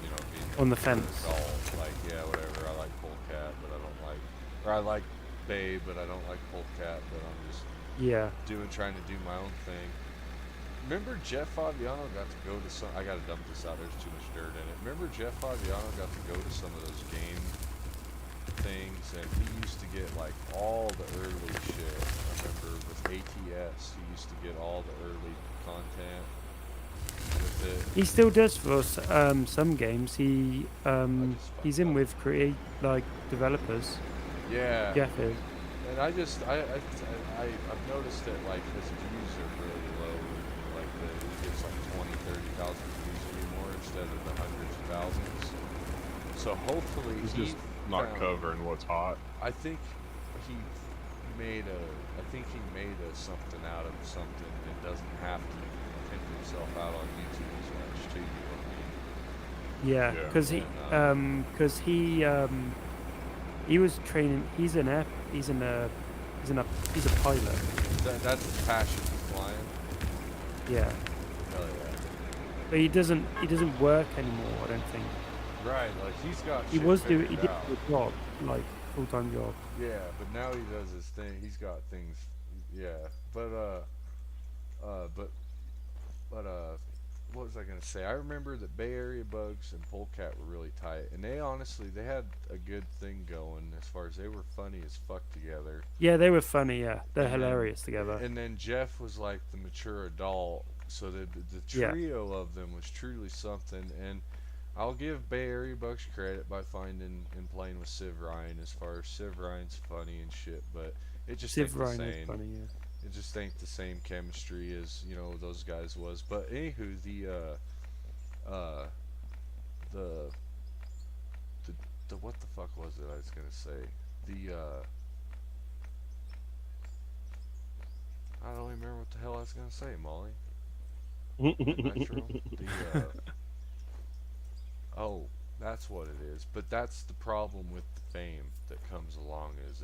being on the fence. Like, yeah, whatever. I like Polecat, but I don't like. Or I like Bay, but I don't like Polecat. But I'm just trying to do my own thing. Remember Jeff Fabiano got to go to some. I gotta dump this out. There's too much dirt in it. Remember Jeff Fabiano got to go to some of those game things, and he used to get like all the early shit. I remember with ATS, he used to get all the early content with it. He still does for some games. He's in with developers. Yeah. Jeff is. And I've noticed that like his views are really low. Like he gets like 20,000, 30,000 views anymore instead of the hundreds of thousands. So hopefully he's just not covering what's hot. I think he made something out of something and doesn't have to pimp himself out on YouTube as much too. You know what I mean? Yeah, because he was training. He's a pilot. That's his passion, flying. Yeah. Hell yeah. But he doesn't work anymore. I don't think. Right, like he's got. He did a job, like full-time job. Yeah, but now he does his thing. He's got things. Yeah, but what was I gonna say? I remember that Bay Area Bugs and Polecat were really tight, and they had a good thing going as far as they were funny as fuck together. Yeah, they were funny. Yeah, they're hilarious together. And then Jeff was like the mature adult, so the trio of them was truly something. And I'll give Bay Area Bugs credit by finding and playing with Civ Ryan as far as Civ Ryan's funny and shit, but it just ain't the same. Is funny, yeah. It just ain't the same chemistry as those guys was. But anywho, the what the fuck was it I was gonna say? The I don't even remember what the hell I was gonna say, Molly. Nitro. The oh, that's what it is. But that's the problem with the fame that comes along. Is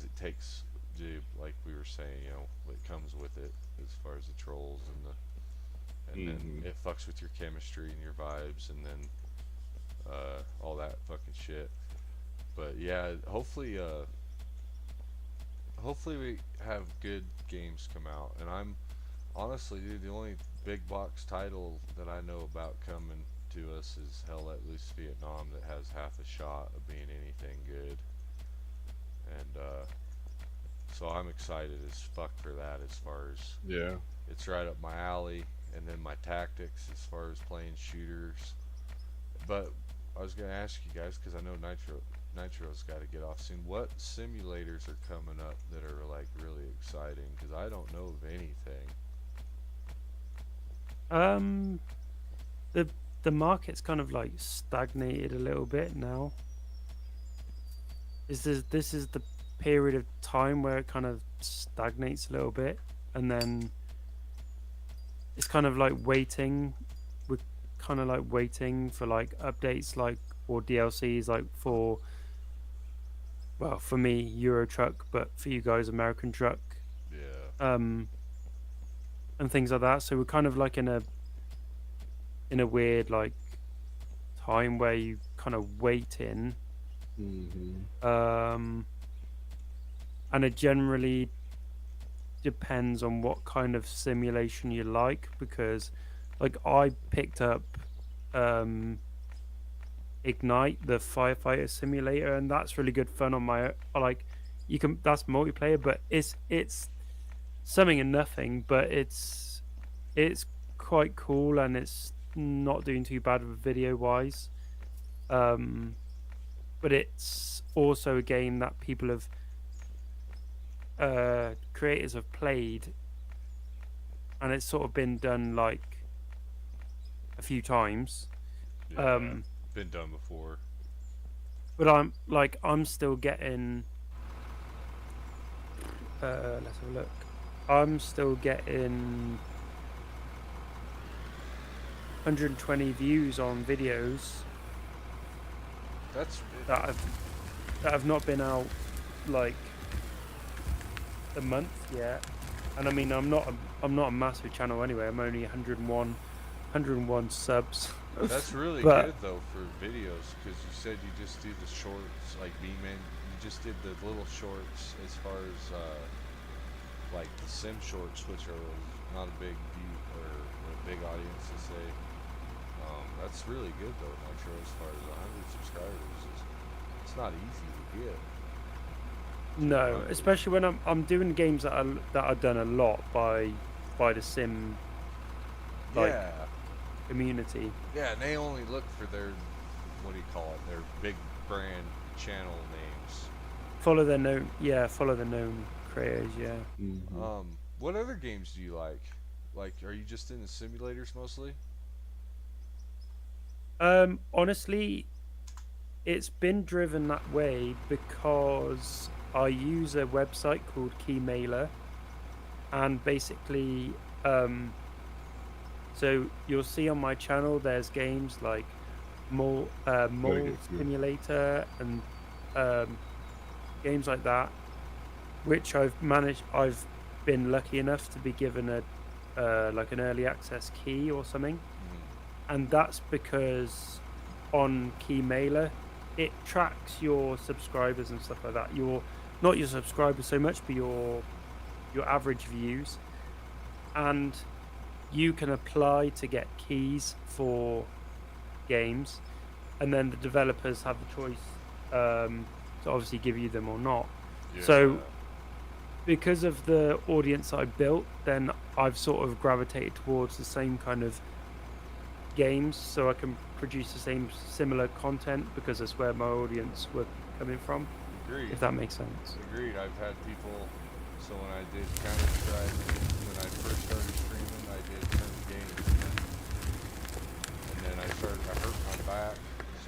it takes, dude, like we were saying, what comes with it as far as the trolls and then it fucks with your chemistry and your vibes and then all that fucking shit. But yeah, hopefully we have good games come out. And I'm honestly, dude, the only big box title that I know about coming to us is Hell Let Loose Vietnam that has half a shot of being anything good. And so I'm excited as fuck for that, as far as Yeah. it's right up my alley. And then my tactics as far as playing shooters. But I was gonna ask you guys, because I know Nitro's got to get off soon. What simulators are coming up that are like really exciting? Because I don't know of anything. The market's kind of like stagnated a little bit now. This is the period of time where it kind of stagnates a little bit, and then it's kind of like waiting. We're kind of like waiting for like updates, like, or DLCs, like for, well, for me Euro Truck, but for you guys American Truck, Yeah. and things like that. So we're kind of like in a weird like time where you kind of wait in, and it generally depends on what kind of simulation you like, because like I picked up Ignite, the firefighter simulator, and that's really good fun on my, like, you can, that's multiplayer, but it's something and nothing, but it's quite cool, and it's not doing too bad video wise. But it's also a game that people have creators have played, and it's sort of been done like a few times. Yeah. Been done before. But I'm still getting let's have a look. I'm still getting 120 views on videos That's that have not been out like a month yet. And I mean, I'm not a massive channel anyway. I'm only 101 subs. That's really But- good though for videos, because you said you just do the shorts, like B-Man. You just did the little shorts as far as like the sim shorts, which are not a big view or a big audience to say. That's really good though, Nitro, as far as 100 subscribers. It's not easy to get. No, especially when I'm doing games that are done a lot by the sim like Yeah. community. Yeah, and they only look for their, what do you call it, their big brand channel names. Follow the known creators, yeah. What other games do you like? Like, are you just in the simulators mostly? Honestly, it's been driven that way because I use a website called Keymailer, and basically, so you'll see on my channel there's games like Mole Simulator and games like that, which I've been lucky enough to be given a like an early access key or something. And that's because on Keymailer it tracks your subscribers and stuff like that. Not your subscribers so much, but your average views, and you can apply to get keys for games, and then the developers have the choice to obviously give you them or not. Yeah. So because of the audience I built, then I've sort of gravitated towards the same kind of games, so I can produce the same similar content, because that's where my audience were coming from. Agreed. If that makes sense. Agreed. I've had people. So when I did Counter-Strike, when I first started streaming, I did 10 games, and then I hurt my back,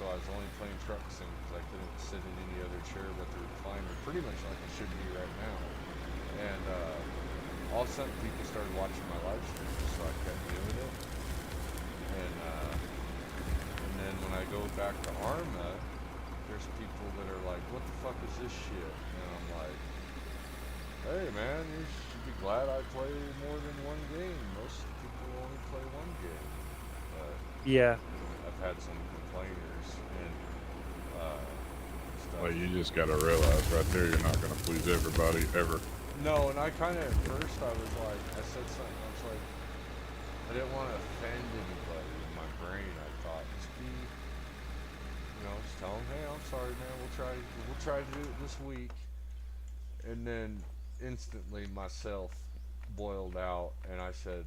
so I was only playing truck sim because I couldn't sit in any other chair but the recliner, pretty much like I should be right now. And all of a sudden, people started watching my live streams, so I kept doing it. And then when I go back to Arma, there's people that are like, "What the fuck is this shit?" And I'm like, "Hey man, you should be glad I play more than one game. Most people only play one game." But Yeah. I've had some complainers and stuff. Well, you just gotta realize right there, you're not gonna please everybody ever. No, and I kind of at first I was like, I said something. I was like, I didn't want to offend anybody. In my brain, I thought, just be, just tell them, hey, I'm sorry, man. We'll try to do it this week. And then instantly myself boiled out, and I said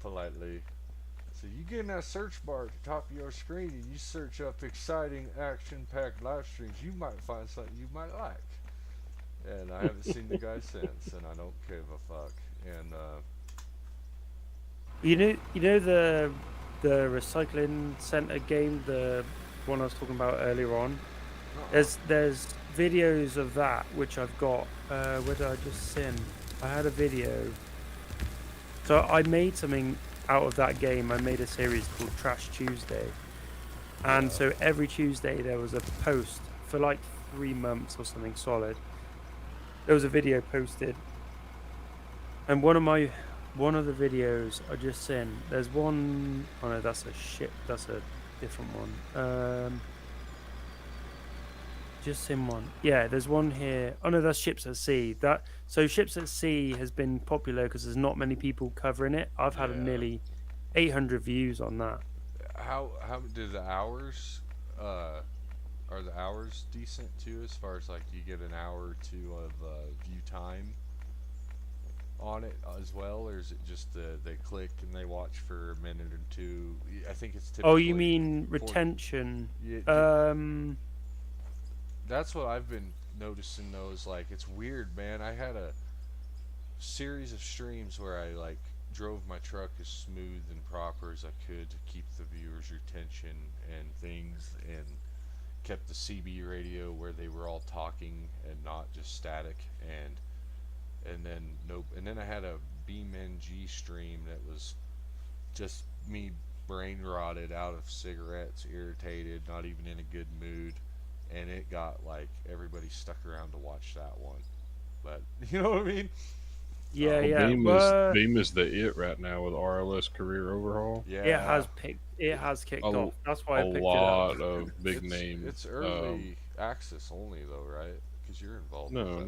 politely, so you get in that search bar at the top of your screen and you search up exciting action-packed live streams, you might find something you might like. And I haven't seen the guy since, and I don't give a fuck. And You know the recycling center game, the one I was talking about earlier on. There's videos of that which I've got. Where did I just send? I had a video. So I made something out of that game. I made a series called Trash Tuesday, and so every Tuesday there was a post for like 3 months or something solid. There was a video posted, and one of the videos I just sent. There's one. Oh no, that's a different one. Just seen one. Yeah, there's one here. Oh no, that's Ships at Sea. So Ships at Sea has been popular because there's not many people covering it. I've had nearly 800 views on that. how do the hours? Are the hours decent too? As far as like you get an hour or two of view time on it as well, or is it just they click and they watch for a minute or two? I think it's typically. Oh, you mean retention? That's what I've been noticing though. Is like it's weird, man. I had a series of streams where I like drove my truck as smooth and proper as I could to keep the viewers' retention and things, and kept the CB radio where they were all talking and not just static, and then I had a BeamNG stream that was just me brain rotted out of cigarettes, irritated, not even in a good mood, and it got like everybody stuck around to watch that one. But you know what I mean? Yeah, Beam is the it right now with RLS Career Overhaul. Yeah, it has kicked off. That's why I picked it up. A lot of big names. It's early access only though, right? Because you're involved. No.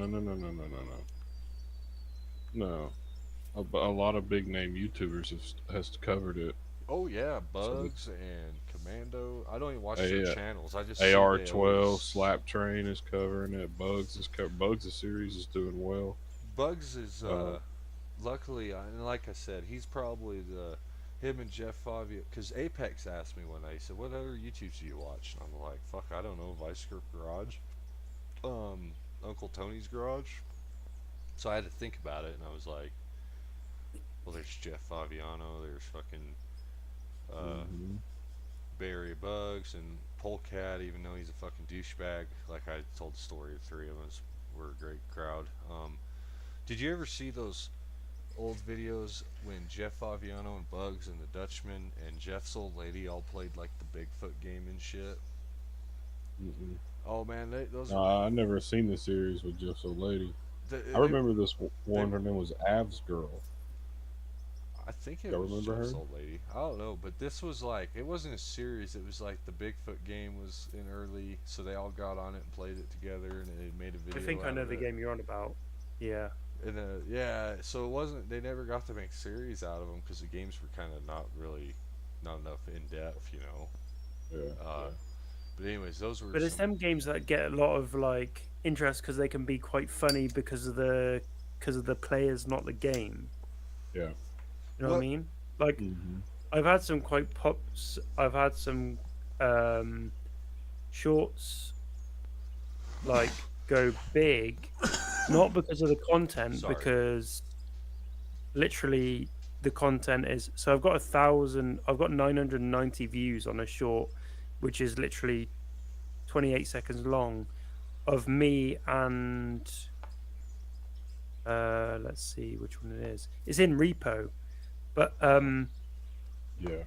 A lot of big name YouTubers has covered it. Oh yeah, Bugs and Commando. I don't even watch their channels. I just AR-12 Slap Train is covering it. Bugs' series is doing well. Bugs is luckily, and like I said, he's probably him and Jeff Favia. Because Apex asked me one day, he said, "What other YouTubes do you watch?" And I'm like, "Fuck, I don't know. Vice Grip Garage, Uncle Tony's Garage." So I had to think about it, and I was like, "Well, there's Jeff Faviano. There's fucking Barry Bugs and Polecat, even though he's a fucking douchebag. Like I told the story, the three of us were a great crowd." Did you ever see those old videos when Jeff Faviano and Bugs and the Dutchman and Jeff's old lady all played like the Bigfoot game and shit? Oh man, those. I never seen the series with Jeff's old lady. I remember this one. Her name was Av's Girl. I think it was Jeff's old lady. I don't know, but this was like, it wasn't a series. It was like the Bigfoot game was in early, so they all got on it and played it together, and they made a video. I think I know the game you're on about. Yeah. And so it wasn't. They never got to make series out of them because the games were kind of not enough in depth, you know. Yeah. But anyways, those were. But it's them games that get a lot of like interest because they can be quite funny because of the players, not the game. Yeah. You know what I mean? Like, I've had some quite pops. I've had some shorts like go big, not because of the content, because literally the content is. So I've got 990 views on a short, which is literally 28 seconds long of me and let's see which one it is. It's in repo, but Yeah.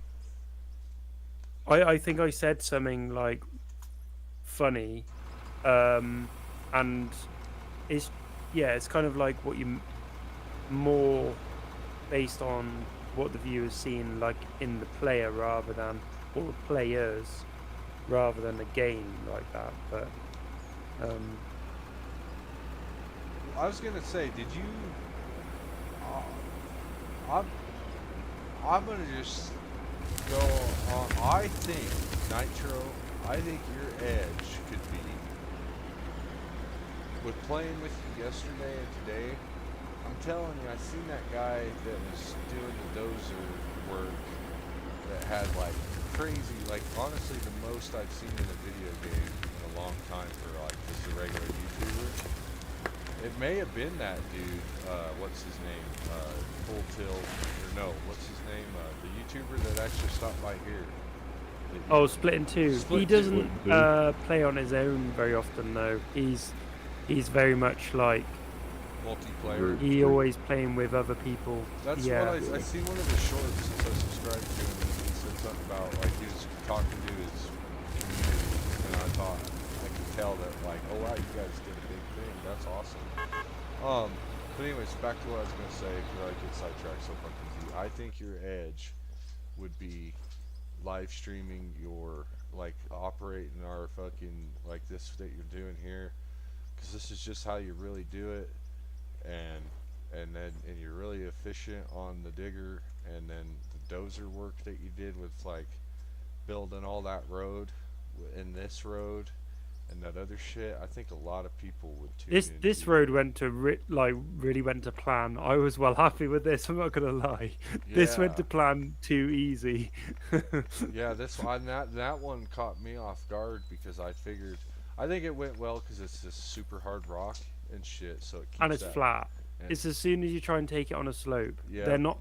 I think I said something like funny, and it's it's kind of like what you more based on what the viewer's seen like in the player rather than or the players rather than the game like that. But I was gonna say, did you? I'm I'm gonna just go on. I think Nitro. I think your edge could be with playing with you yesterday and today. I'm telling you, I seen that guy that was doing the dozer work that had like crazy, like honestly the most I've seen in a video game in a long time for like just a regular YouTuber. It may have been that dude, what's his name, Full Tilt, or no, what's his name, the YouTuber that actually stopped by here. oh, Split in Two. Split He Two. doesn't play on his own very often though. He's very much like Multiplayer. he always playing with other people. That's yeah. what I seen one of his shorts since I subscribed to him, and he said something about like he was talking to his community, and I thought I could tell that like, oh wow, you guys did a big thing. That's awesome. But anyways, back to what I was gonna say because I get sidetracked so fucking easy. I think your edge would be live streaming your like operating our fucking like this that you're doing here, because this is just how you really do it, and you're really efficient on the digger, and then the dozer work that you did with like building all that road and this road and that other shit. I think a lot of people would tune in. This road went to really went to plan. I was well happy with this. I'm not gonna lie. This went to plan too easy. Yeah, this one that one caught me off guard because I figured I think it went well because it's this super hard rock and shit, so it keeps and it's that, flat. and It's as soon as you try and take it on a slope. Yeah. They're not.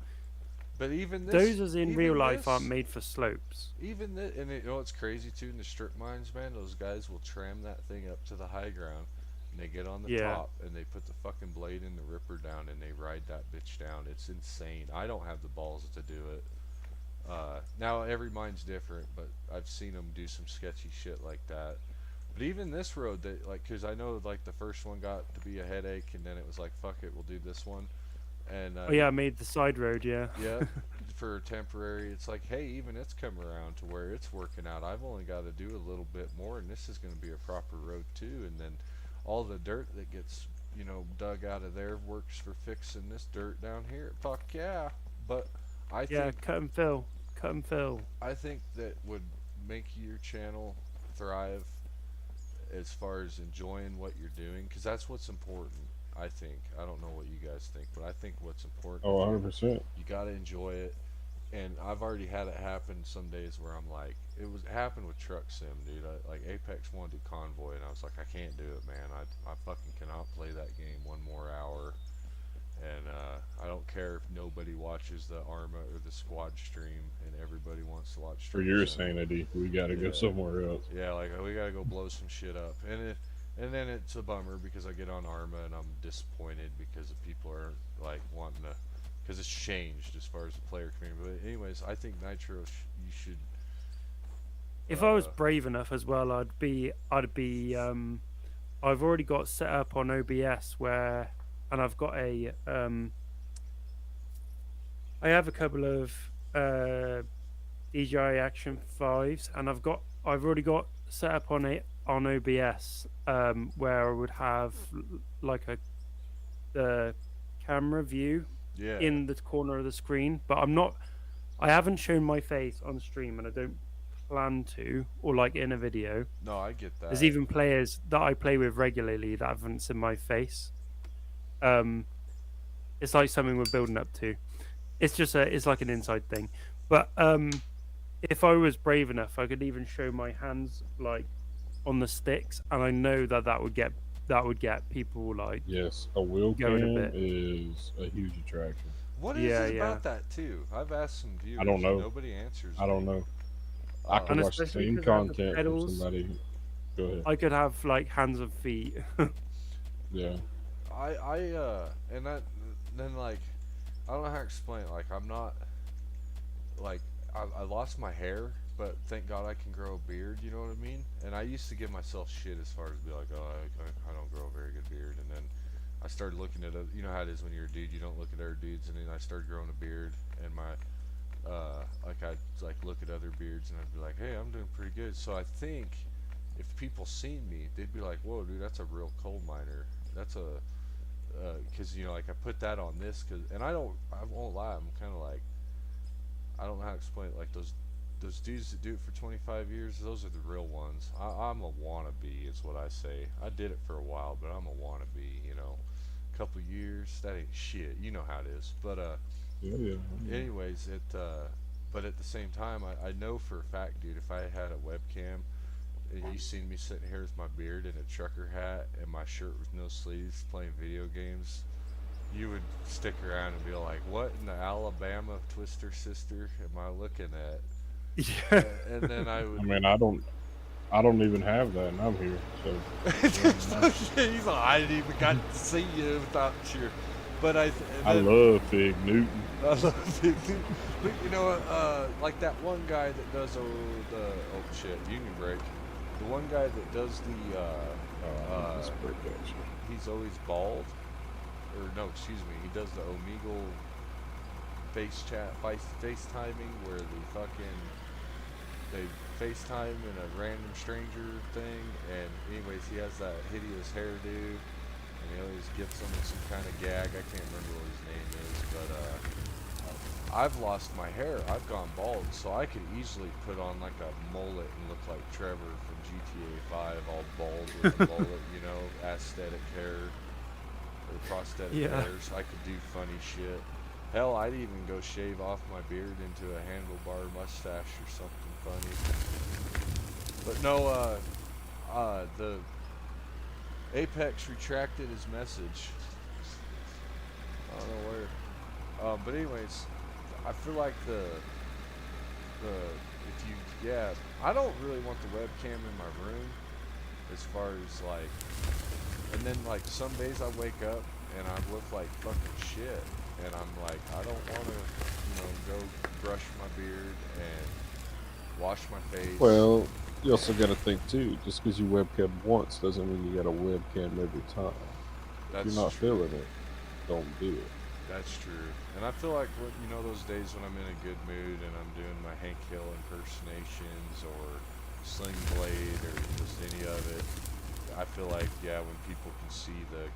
But even this, Those as in even real life this, aren't made for slopes. Even this, and you know what's crazy too in the strip mines, man? Those guys will tram that thing up to the high ground, and they get on the Yeah. top, and they put the fucking blade in the ripper down, and they ride that bitch down. It's insane. I don't have the balls to do it. Now every mine's different, but I've seen them do some sketchy shit like that. But even this road, that like, cause I know like the first one got to be a headache, and then it was like, fuck it, we'll do this one. And Oh yeah, I made the side road. Yeah. yeah, for temporary, it's like, hey, even it's come around to where it's working out. I've only got to do a little bit more, and this is going to be a proper road too. And then all the dirt that gets, you know, dug out of there works for fixing this dirt down here. Fuck yeah! But I think cut and fill, cut and fill. I think that would make your channel thrive as far as enjoying what you're doing, because that's what's important. I think. I don't know what you guys think, but I think what's important. Oh, 100%. You got to enjoy it. And I've already had it happen some days where I'm like, it happened with Truck Sim, dude. Like Apex wanted to Convoy, and I was like, I can't do it, man. I fucking cannot play that game one more hour. And I don't care if nobody watches the Arma or the squad stream, and everybody wants to watch. For your sanity, we gotta go somewhere else. Yeah, like we gotta go blow some shit up, and then it's a bummer because I get on Arma and I'm disappointed because the people aren't like wanting to, because it's changed as far as the player community. But anyways, I think Nitro, you should. If I was brave enough as well, I'd be. I've already got set up on OBS where, and I've got a. I have a couple of DJI Action 5s, and I've already got set up on OBS where I would have like the camera view in the corner of the screen, but I haven't shown my face on stream, and I don't plan to, or like in a video. No, I get that. There's even players that I play with regularly that haven't seen my face. It's like something we're building up to. It's just it's like an inside thing. But if I was brave enough, I could even show my hands like on the sticks, and I know that would get people like. Yes, a wheel going cam is a huge attraction. What is it about that too? I've asked some viewers. I don't know. Nobody answers. I don't know. I can watch the especially same 'cause I have the content from pedals. somebody Go ahead. I could have like hands and feet. Yeah. And that, then like, I don't know how to explain it. Like, I'm not, like, I lost my hair, but thank God I can grow a beard, you know what I mean? And I used to give myself shit as far as be like, oh, I don't grow a very good beard. And then I started looking at, you know how it is when you're a dude, you don't look at other dudes. And then I started growing a beard, and like I'd like look at other beards, and I'd be like, hey, I'm doing pretty good. So I think if people seen me, they'd be like, whoa, dude, that's a real coal miner. That's a, because, you know, like I put that on this, and I won't lie, I'm kind of like, I don't know how to explain it. Like those dudes that do it for 25 years, those are the real ones. I'm a wannabe, is what I say. I did it for a while, but I'm a wannabe. You know, a couple years, that ain't shit. You know how it is. But Yeah. anyways, but at the same time, I know for a fact, dude, if I had a webcam and you seen me sitting here with my beard and a trucker hat and my shirt with no sleeves playing video games, you would stick around and be like, what in the Alabama Twister Sister am I looking at? Yeah. And then I would. I mean, I don't even have that, and I'm here. So There's no shit. He's like, I didn't even got to see you without your. But I love Fig Newton. I love it. But you know, like that one guy that does Union Break. The one guy that does That's pretty actually. he's always bald. Or no, excuse me, he does the Omegle FaceTiming where they FaceTime in a random stranger thing, and anyways, he has that hideous hairdo, and he always gets them with some kind of gag. I can't remember what his name is, but I've lost my hair. I've gone bald, so I could easily put on like a mullet and look like Trevor from GTA 5, all bald with a mullet, you know, aesthetic hair. Or prosthetic hairs. I could do funny shit. Hell, I'd even go shave off my beard into a handlebar mustache or something funny. But no, the Apex retracted his message. I don't know where. But anyways, I feel like I don't really want the webcam in my room, as far as like. And then, like, some days I wake up and I look like fucking shit. And I'm like, I don't want to, you know, go brush my beard and wash my face. Well, you also got to think too. Just because you webcam once doesn't mean you got a webcam every time. If you're not feeling it, don't do it. That's true. And I feel like, you know, those days when I'm in a good mood and I'm doing my Hank Hill impersonations or Sling Blade or just any of it, I feel like, yeah, when people can see the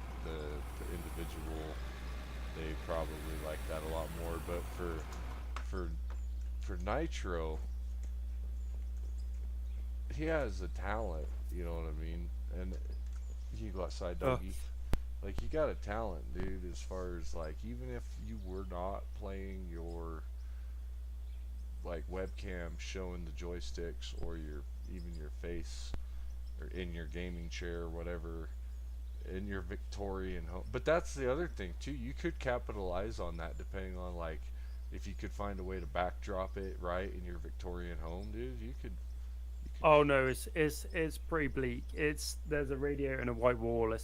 individual, they probably like that a lot more. But for Nitro, he has a talent, you know what I mean? And you can go outside, doggy. Like, you got a talent, dude, as far as, like, even if you were not playing your, like, webcam showing the joysticks or even your face, or in your gaming chair or whatever, in your Victorian home. But that's the other thing too, you could capitalize on that depending on, like, if you could find a way to backdrop it right in your Victorian home, dude. You could Oh no, it's pretty bleak. There's a radio and a white wall.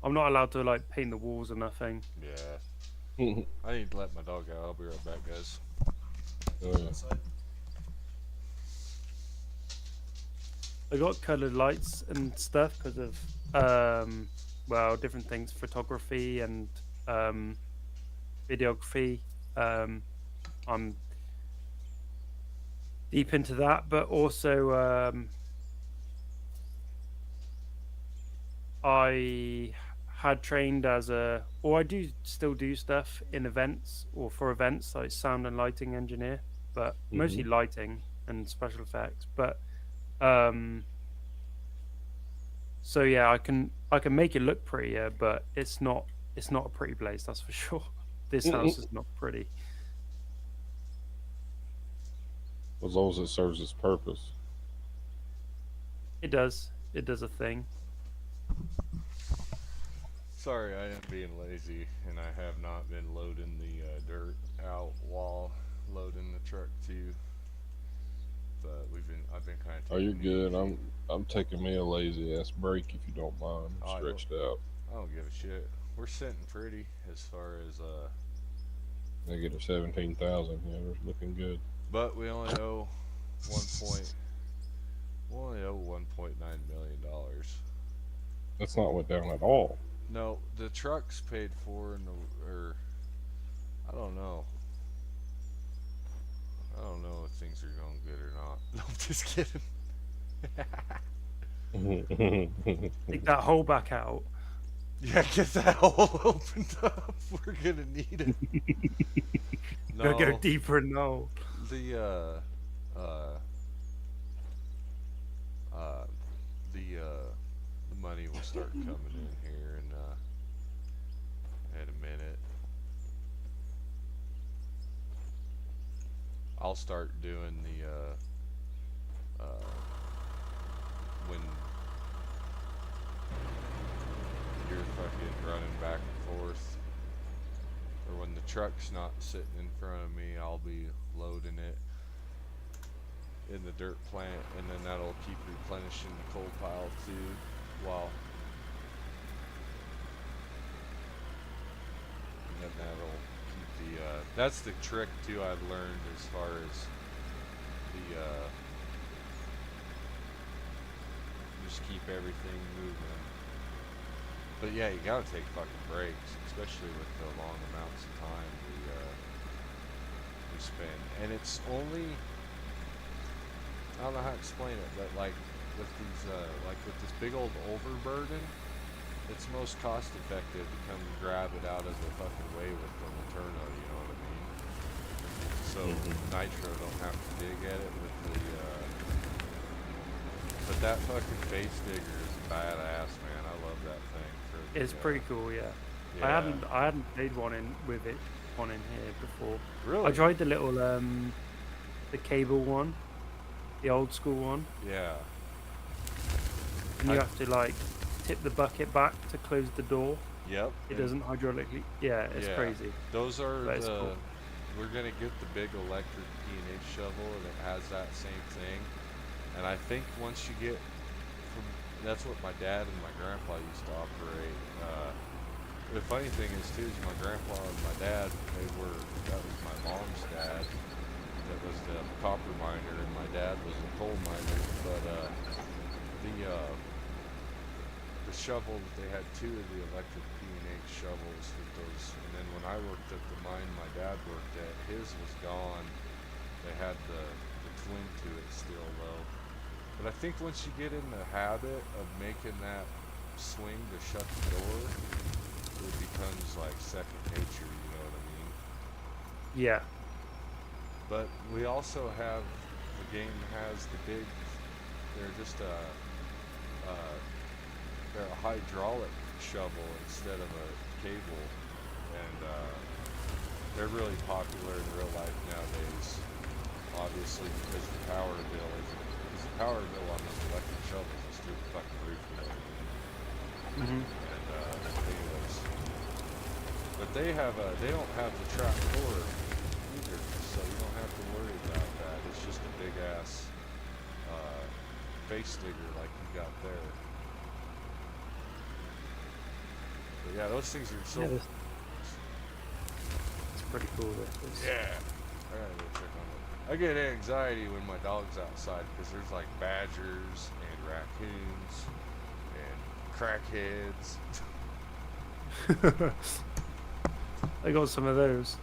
I'm not allowed to like paint the walls or nothing. Yeah. I need to let my dog out. I'll be right back, guys. I got colored lights and stuff because of well, different things, photography and videography. I'm deep into that, but also I had trained or I do still do stuff in events or for events, like sound and lighting engineer, but mostly lighting and special effects. But so yeah, I can make it look prettier, but it's not a pretty place, that's for sure. This house is not pretty. As long as it serves its purpose. It does a thing. Sorry, I am being lazy, and I have not been loading the dirt out while loading the truck too. but I've been kind of. Oh, you're good. I'm taking me a lazy ass break if you don't mind. I'm stretched out. I don't give a shit. We're sitting pretty as far as Negative 17,000. Yeah, we're looking good. but we only owe one point. We only owe $1.9 million. That's not went down at all. No, the truck's paid for, or I don't know. I don't know if things are going good or not. I'm just kidding. Take that hole back out. Yeah, get that hole opened up. We're gonna need it. Gotta go No, deeper in the hole. the uh, uh, the money will start coming in here in a minute. I'll start doing the when you're fucking running back and forth, or when the truck's not sitting in front of me, I'll be loading it in the dirt plant, and then that'll keep replenishing the coal pile too, while and then that'll keep the that's the trick too I've learned as far as the just keep everything moving. But yeah, you gotta take fucking breaks, especially with the long amounts of time we spend. And it's only, I don't know how to explain it, but like with these like with this big old overburden, it's most cost effective to come grab it out of the fucking way with the Laterno, you know what I mean? So Nitro don't have to dig at it with the but that fucking face digger is badass, man. I love that thing. It's pretty cool, yeah. Yeah. I hadn't played one in here before. Really? I tried the little the cable one, the old school one, Yeah. and you have to like tip the bucket back to close the door. Yep. It doesn't hydraulically. Yeah, it's Yeah. crazy. Those are But it's the. cool. We're gonna get the big electric P&H shovel, and it has that same thing. And I think once you get from, that's what my dad and my grandpa used to operate. The funny thing is too, is my grandpa and my dad, that was my mom's dad. That was the copper miner, and my dad was a coal miner. But the shovel that they had two of the electric P&H shovels with those, and then when I worked at the mine my dad worked at, his was gone. They had the twin to it still though. But I think once you get in the habit of making that swing to shut the door, it becomes like second nature, you know what I mean? Yeah. But we also have, the game has the big, they're just they're a hydraulic shovel instead of a cable, and they're really popular in real life nowadays, obviously because the power bill on those electric shovels is through the fucking roof, you know what I mean? And anyways, but they don't have the trap door either, so you don't have to worry about that. It's just a big ass face digger like you got there. But yeah, those things are so. Yeah, it's pretty cool. This. Yeah. I gotta go check on it. I get anxiety when my dog's outside because there's like badgers and raccoons and crackheads. I got some of those.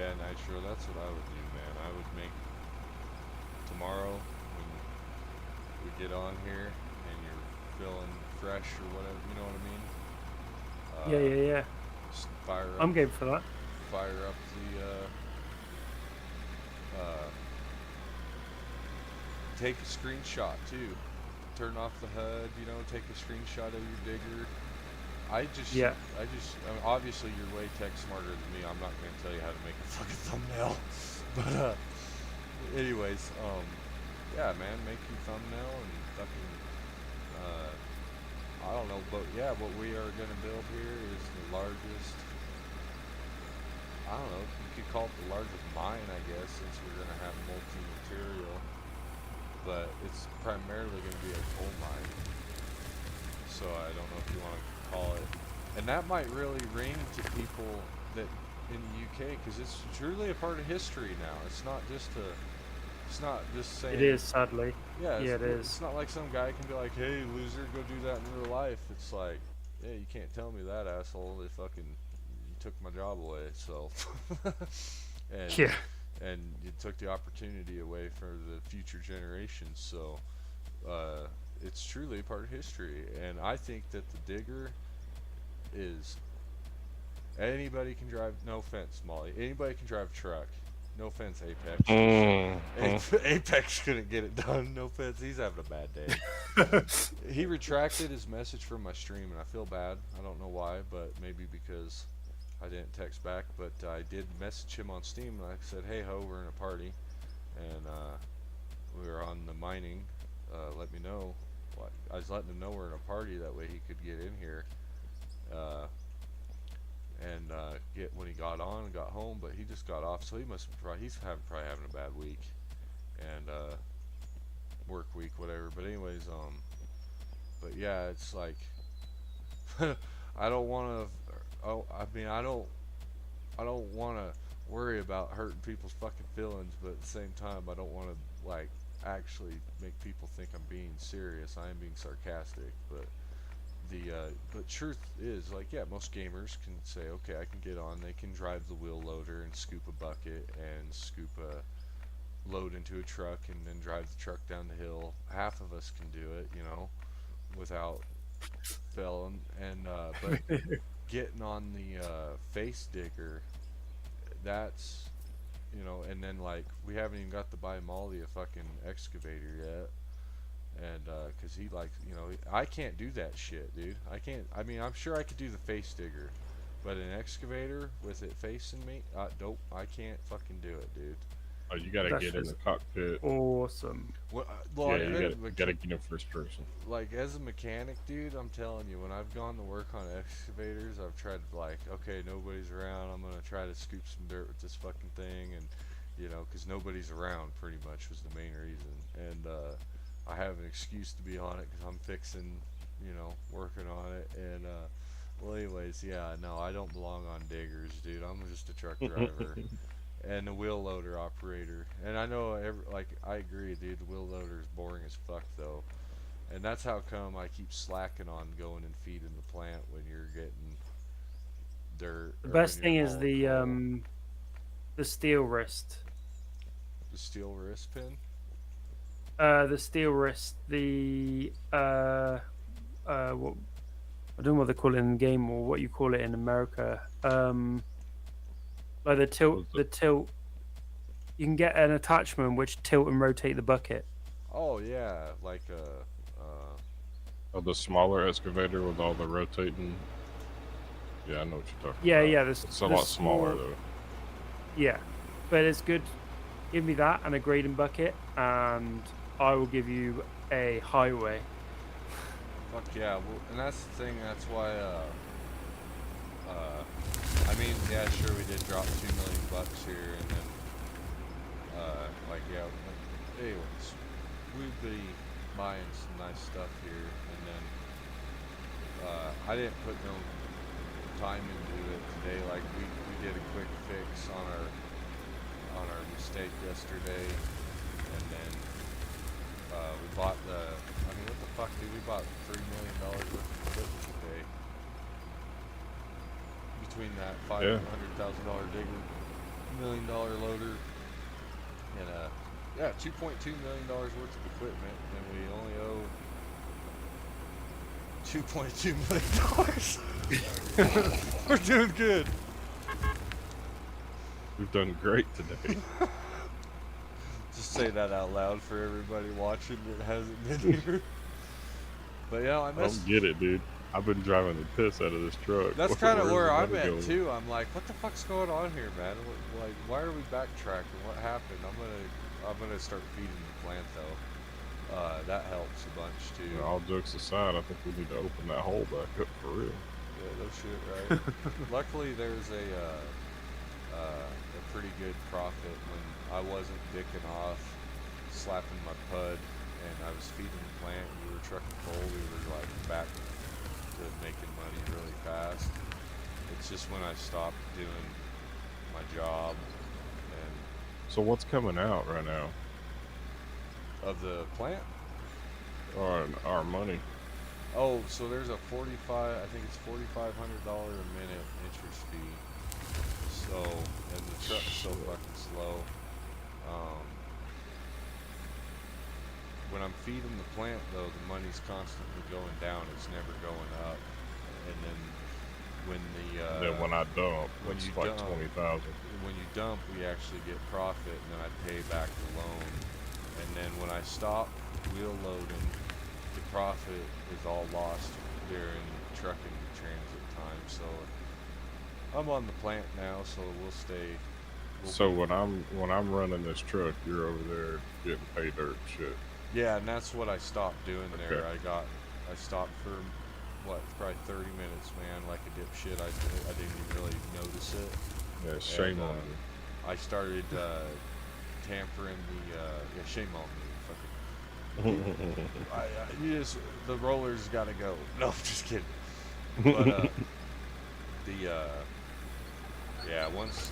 Yeah, Nitro, that's what I would do, man. I would make tomorrow when we get on here and you're feeling fresh or whatever, you know what I mean? Yeah, yeah, yeah. Just fire up, I'm game for that. fire up take a screenshot too. Turn off the HUD, you know, take a screenshot of your digger. Yeah. I mean, obviously you're way tech smarter than me. I'm not going to tell you how to make a fucking thumbnail. But, anyways, yeah, man, make your thumbnail and fucking, I don't know, but yeah, what we are going to build here is the largest, I don't know, you could call it the largest mine, I guess, since we're going to have multi-material. But it's primarily going to be a coal mine. So I don't know if you want to call it. And that might really ring to people that in the UK, because it's truly a part of history now. It's not just saying. It is, sadly. Yeah, Yeah, it is. It's not like some guy can be like, hey, loser, go do that in real life. It's like, yeah, you can't tell me that, asshole. They fucking took my job away, so. And, Yeah. and you took the opportunity away for the future generations, so it's truly a part of history. And I think that the digger is, anybody can drive, no offense, Molly, anybody can drive a truck. No offense, Apex. Apex couldn't get it done. No offense, he's having a bad day. He retracted his message from my stream, and I feel bad. I don't know why, but maybe because I didn't text back. But I did message him on Steam, and I said, hey ho, we're in a party, and we were on the mining. Let me know. I was letting him know we're in a party, that way he could get in here. And get when he got on and got home, but he just got off, so he must have he's probably having a bad week and work week, whatever. But anyways, but yeah, it's like I don't want to. Oh, I mean, I don't want to worry about hurting people's fucking feelings, but at the same time, I don't want to like actually make people think I'm being serious. I am being sarcastic, but. But truth is, like, yeah, most gamers can say, okay, I can get on, they can drive the wheel loader and scoop a bucket and scoop a load into a truck and then drive the truck down the hill. Half of us can do it, you know, without failing. And but getting on the face digger, that's, you know, and then like we haven't even got to buy Molly a fucking excavator yet. And because he likes, you know, I can't do that shit, dude. I can't. I mean, I'm sure I could do the face digger, but an excavator with it facing me, nope, I can't fucking do it, dude. Oh, you gotta get in the cockpit. Awesome. Well, yeah, you gotta get in first person. Like, as a mechanic, dude, I'm telling you, when I've gone to work on excavators, I've tried to, like, okay, nobody's around, I'm gonna try to scoop some dirt with this fucking thing, and, you know, because nobody's around, pretty much, was the main reason. And, I have an excuse to be on it because I'm fixing, you know, working on it. And, well, anyways, yeah, no, I don't belong on diggers, dude. I'm just a truck driver and a wheel loader operator. And I know, like, I agree, dude, the wheel loader is boring as fuck, though. And that's how come I keep slacking on going and feeding the plant when you're getting dirt. The best thing is the steel wrist. The steel wrist pin? The steel wrist, what I don't know what they call it in the game or what you call it in America. Like the tilt. You can get an attachment which tilt and rotate the bucket. Oh yeah, like oh, the smaller excavator with all the rotating. Yeah, I know what you're talking about. Yeah, it's a lot smaller though. Yeah, but it's good. Give me that and a grading bucket, and I will give you a highway. Fuck yeah, well, and that's the thing, that's why, I mean, yeah, sure, we did drop $2 million here, and then, like, yeah, anyways, we'd be buying some nice stuff here, and then, I didn't put no time into it today, like, we did a quick fix on our mistake yesterday, and then, we bought I mean, what the fuck, dude? We bought $3 million worth of equipment today. Between that $500,000 digger. $1 million loader, and yeah, $2.2 million worth of equipment, and we only owe $2.2 million. We're doing good. We've done great today. Just say that out loud for everybody watching that hasn't been here. But yeah, I I miss. don't get it, dude. I've been driving the piss out of this truck. That's kind of Where's where the I'm money at going? too. I'm like, what the fuck's going on here, man? Like, why are we backtracking? What happened? I'm gonna start feeding the plant though. That helps a bunch too. Yeah, all jokes aside, I think we need to open that hole back up for real. Yeah, no shit, right? Luckily, there's a pretty good profit when I wasn't dicking off, slapping my pud, and I was feeding the plant. We were trucking coal. We were like back to making money really fast. It's just when I stopped doing my job and So what's coming out right now? of the plant. Our money. Oh, so there's a I think it's $4,500 a minute interest fee. So, and the truck's so fucking slow. When I'm feeding the plant though, the money's constantly going down. It's never going up. And then when Then when I dump, when it's you like dump- 20,000. when you dump, we actually get profit, and then I pay back the loan. And then when I stop wheel loading, the profit is all lost during trucking transit time. So I'm on the plant now, so we'll stay. So when I'm running this truck, you're over there getting pay dirt and shit. Yeah, and that's what I stopped doing there. Okay. I stopped for what, probably 30 minutes, man, like a dipshit. I didn't even really notice it. Yeah, shame And, on you. I started tampering the yeah, shame on me. Fucking, the rollers got to go. No, I'm just kidding. But yeah, once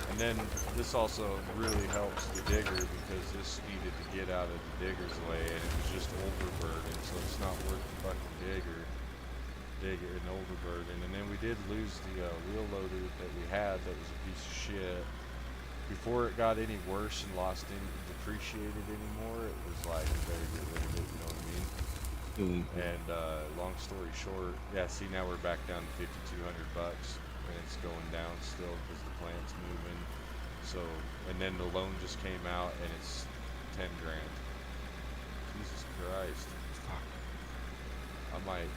and then this also really helps the digger because this needed to get out of the digger's way, and it was just overburden, so it's not worth the fucking digger and overburden. And then we did lose the wheel loader that we had that was a piece of shit. Before it got any worse and depreciated anymore, it was like we better get rid of it, you know what I mean? Mm-hmm. And long story short, yeah, see, now we're back down to $5,200, and it's going down still because the plant's moving. So, and then the loan just came out, and it's 10 grand. Jesus Christ. Fuck. I might.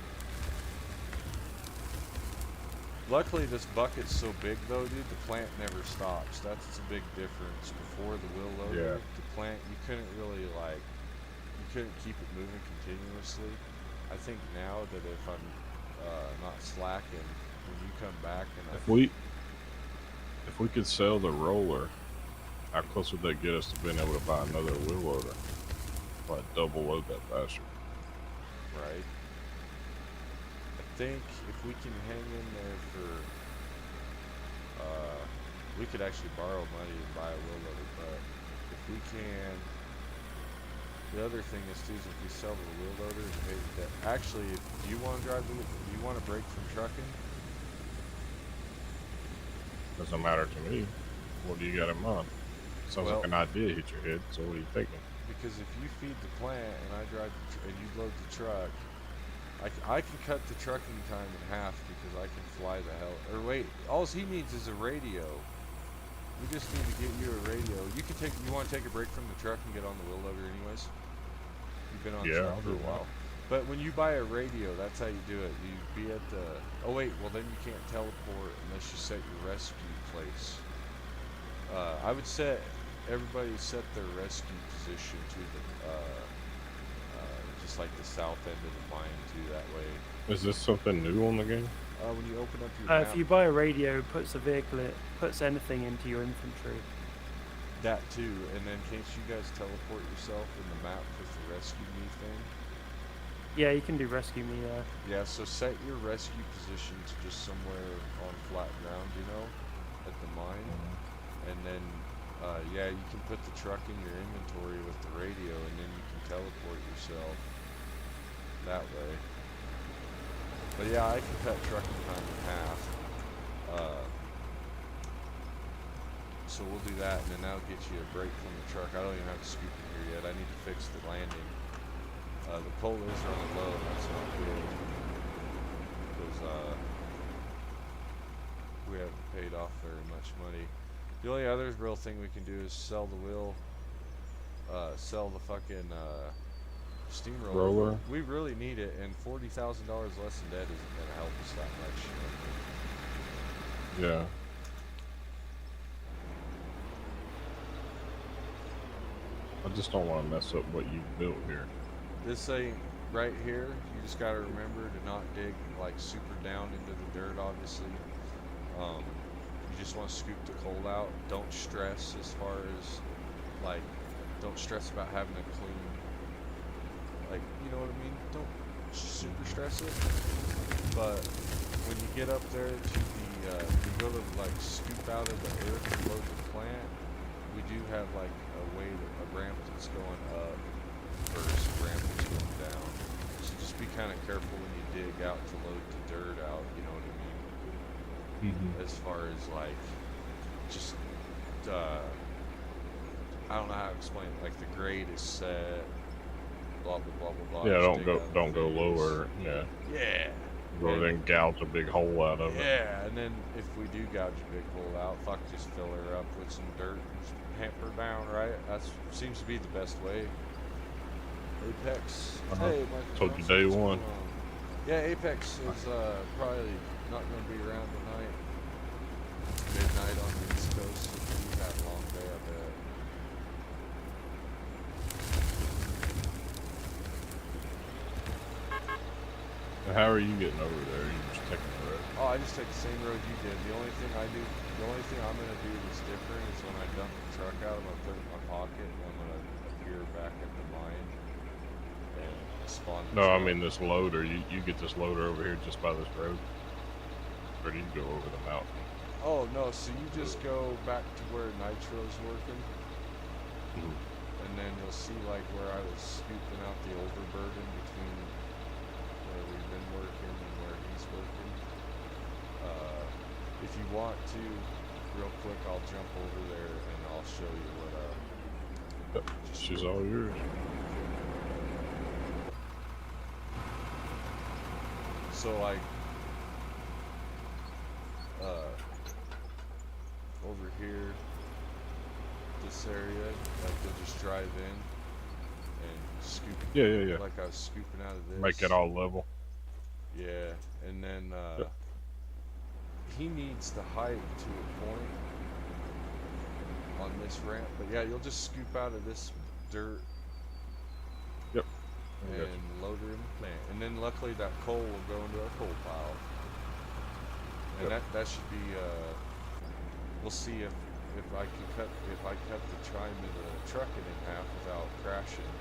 Luckily, this bucket's so big, though, dude, the plant never stops. That's a big difference. Before the wheel loader, the plant, you couldn't really, like, you couldn't keep it moving continuously. I think now that if I'm not slacking, when you come back and If we could sell the roller, how close would that get us to being able to buy another wheel loader? Like double load that faster. right? I think if we can hang in there for, we could actually borrow money and buy a wheel loader, but if we can, the other thing is too, is if we sell the wheel loader and pay the debt. Actually, do you want to do you want to break from trucking? Doesn't matter to me. What do you got in mind? Sounds Well, like an idea hit your head. So what are you thinking? Because if you feed the plant and I drive and you load the truck, I can cut the trucking time in half because I can fly the hell. Or wait, all he needs is a radio. We just need to get you a radio. You can take. You want to take a break from the truck and get on the wheel loader, anyways. You've been on the Yeah, truck I'll for do a while. But when you buy a radio, that's how you do it. You be at the. Oh wait, well then you can't teleport unless you set your rescue place. I would everybody set their rescue position to the just like the south end of the mine too. That way, Is this something new on the game? when you open up your map, If you buy a radio, it puts puts anything into your inventory. that too, and then can't you guys teleport yourself in the map with the rescue me thing? Yeah, you can do rescue me there. Yeah, so set your rescue position to just somewhere on flat ground, you know, at the mine, and then yeah, you can put the truck in your inventory with the radio, and then you can teleport yourself that way. But yeah, I can cut trucking time in half. So we'll do that, and then that'll get you a break from the truck. I don't even have to scoop in here yet. I need to fix the landing. The pole is running low, and that's not good. Because we haven't paid off very much money. The only other real thing we can do is sell the wheel, sell the fucking steamroller. Roller. We really need it, and $40,000 less than debt isn't going to help us that much. Yeah. I just don't want to mess up what you've built here. This ain't right here. You just got to remember to not dig like super down into the dirt, obviously. You just want to scoop the coal out. Don't stress as far as like, don't stress about having to clean, like, you know what I mean? Don't super stress it. But when you get up there to the, you go to like scoop out of the earth and load the plant, we do have like a way, a ramp that's going up first, ramp that's going down. So just be kind of careful when you dig out to load the dirt out, you know what I mean? As far as like, just, I don't know how to explain it. Like the grade is set, blah blah blah blah blah. Yeah, Just don't go lower. Yeah. Yeah. Or then gouge a big hole out of it. Yeah, and then if we do gouge a big hole out, fuck, just fill her up with some dirt and just hamp her down, right? That seems to be the best way. Apex. Hey, Michael Told you Johnson, day what's one. going on? Yeah, Apex is probably not going to be around tonight. Midnight on the East Coast. He's had a long day, I bet. How are you getting over there? You just taking the road? Oh, I just take the same road you did. The only thing I'm gonna do that's different is when I dump the truck out, I'm gonna put it in my pocket and I'm gonna appear back at the mine and spawn. No, I mean this loader. You get this loader over here just by this road, or do you go over the mountain? Oh no, so you just go back to where Nitro's working, and then you'll see like where I was scooping out the overburden between where we've been working and where he's working. If you want to, real quick, I'll jump over there and I'll show you what. She's all yours. So like, over here, this area, like you'll just drive in and scoop. Yeah. Like I was scooping out of this. Make it all level. Yeah, and then he needs the height to a point on this ramp, but yeah, you'll just scoop out of this dirt. Yep. And load her in the plant, and then luckily that coal will go into our coal pile, and that should be. We'll see if I cut the chime of the truck in half without crashing.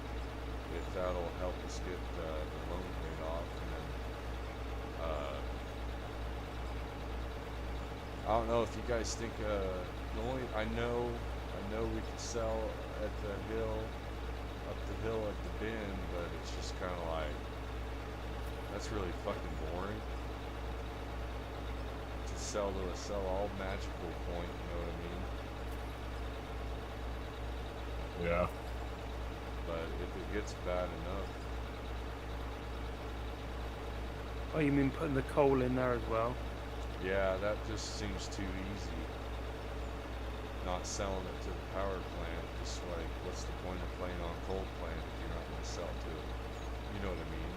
If that'll help us get the loan paid off, and then I don't know if you guys think I know we could sell at the hill, up the hill at the bend, but it's just kind of like that's really fucking boring. To sell all magical point, you know what I mean? Yeah. But if it gets bad enough. Oh, you mean putting the coal in there as well? Yeah, that just seems too easy. Not selling it to the power plant, just like, what's the point of playing on coal plant if you're not going to sell to it? You know what I mean?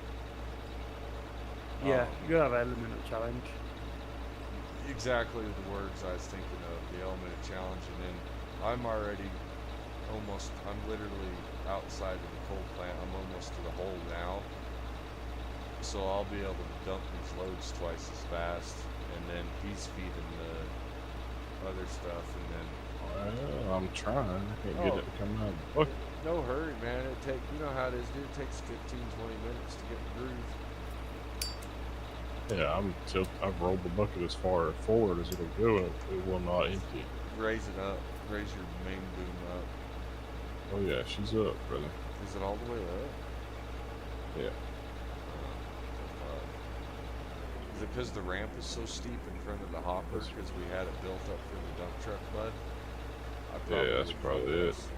Yeah, you gotta have an element of challenge. Exactly the words I was thinking of, the element of challenge, and then I'm literally outside of the coal plant. I'm almost to the hole now. So I'll be able to dump these loads twice as fast, and then he's feeding the other stuff, and then... Well, I'm trying. I can't get it to come out. Look. No hurry, man. You know how it is, dude. It takes 15, 20 minutes to get the groove. Yeah, I've rolled the bucket as far forward as it'll go, and it will not empty. Raise it up. Raise your main boom up. Oh yeah, she's up, brother. Is it all the way up? Yeah. Is it because the ramp is so steep in front of the hopper? Because we had it built up for the dump truck bud? Yeah, that's probably it. was.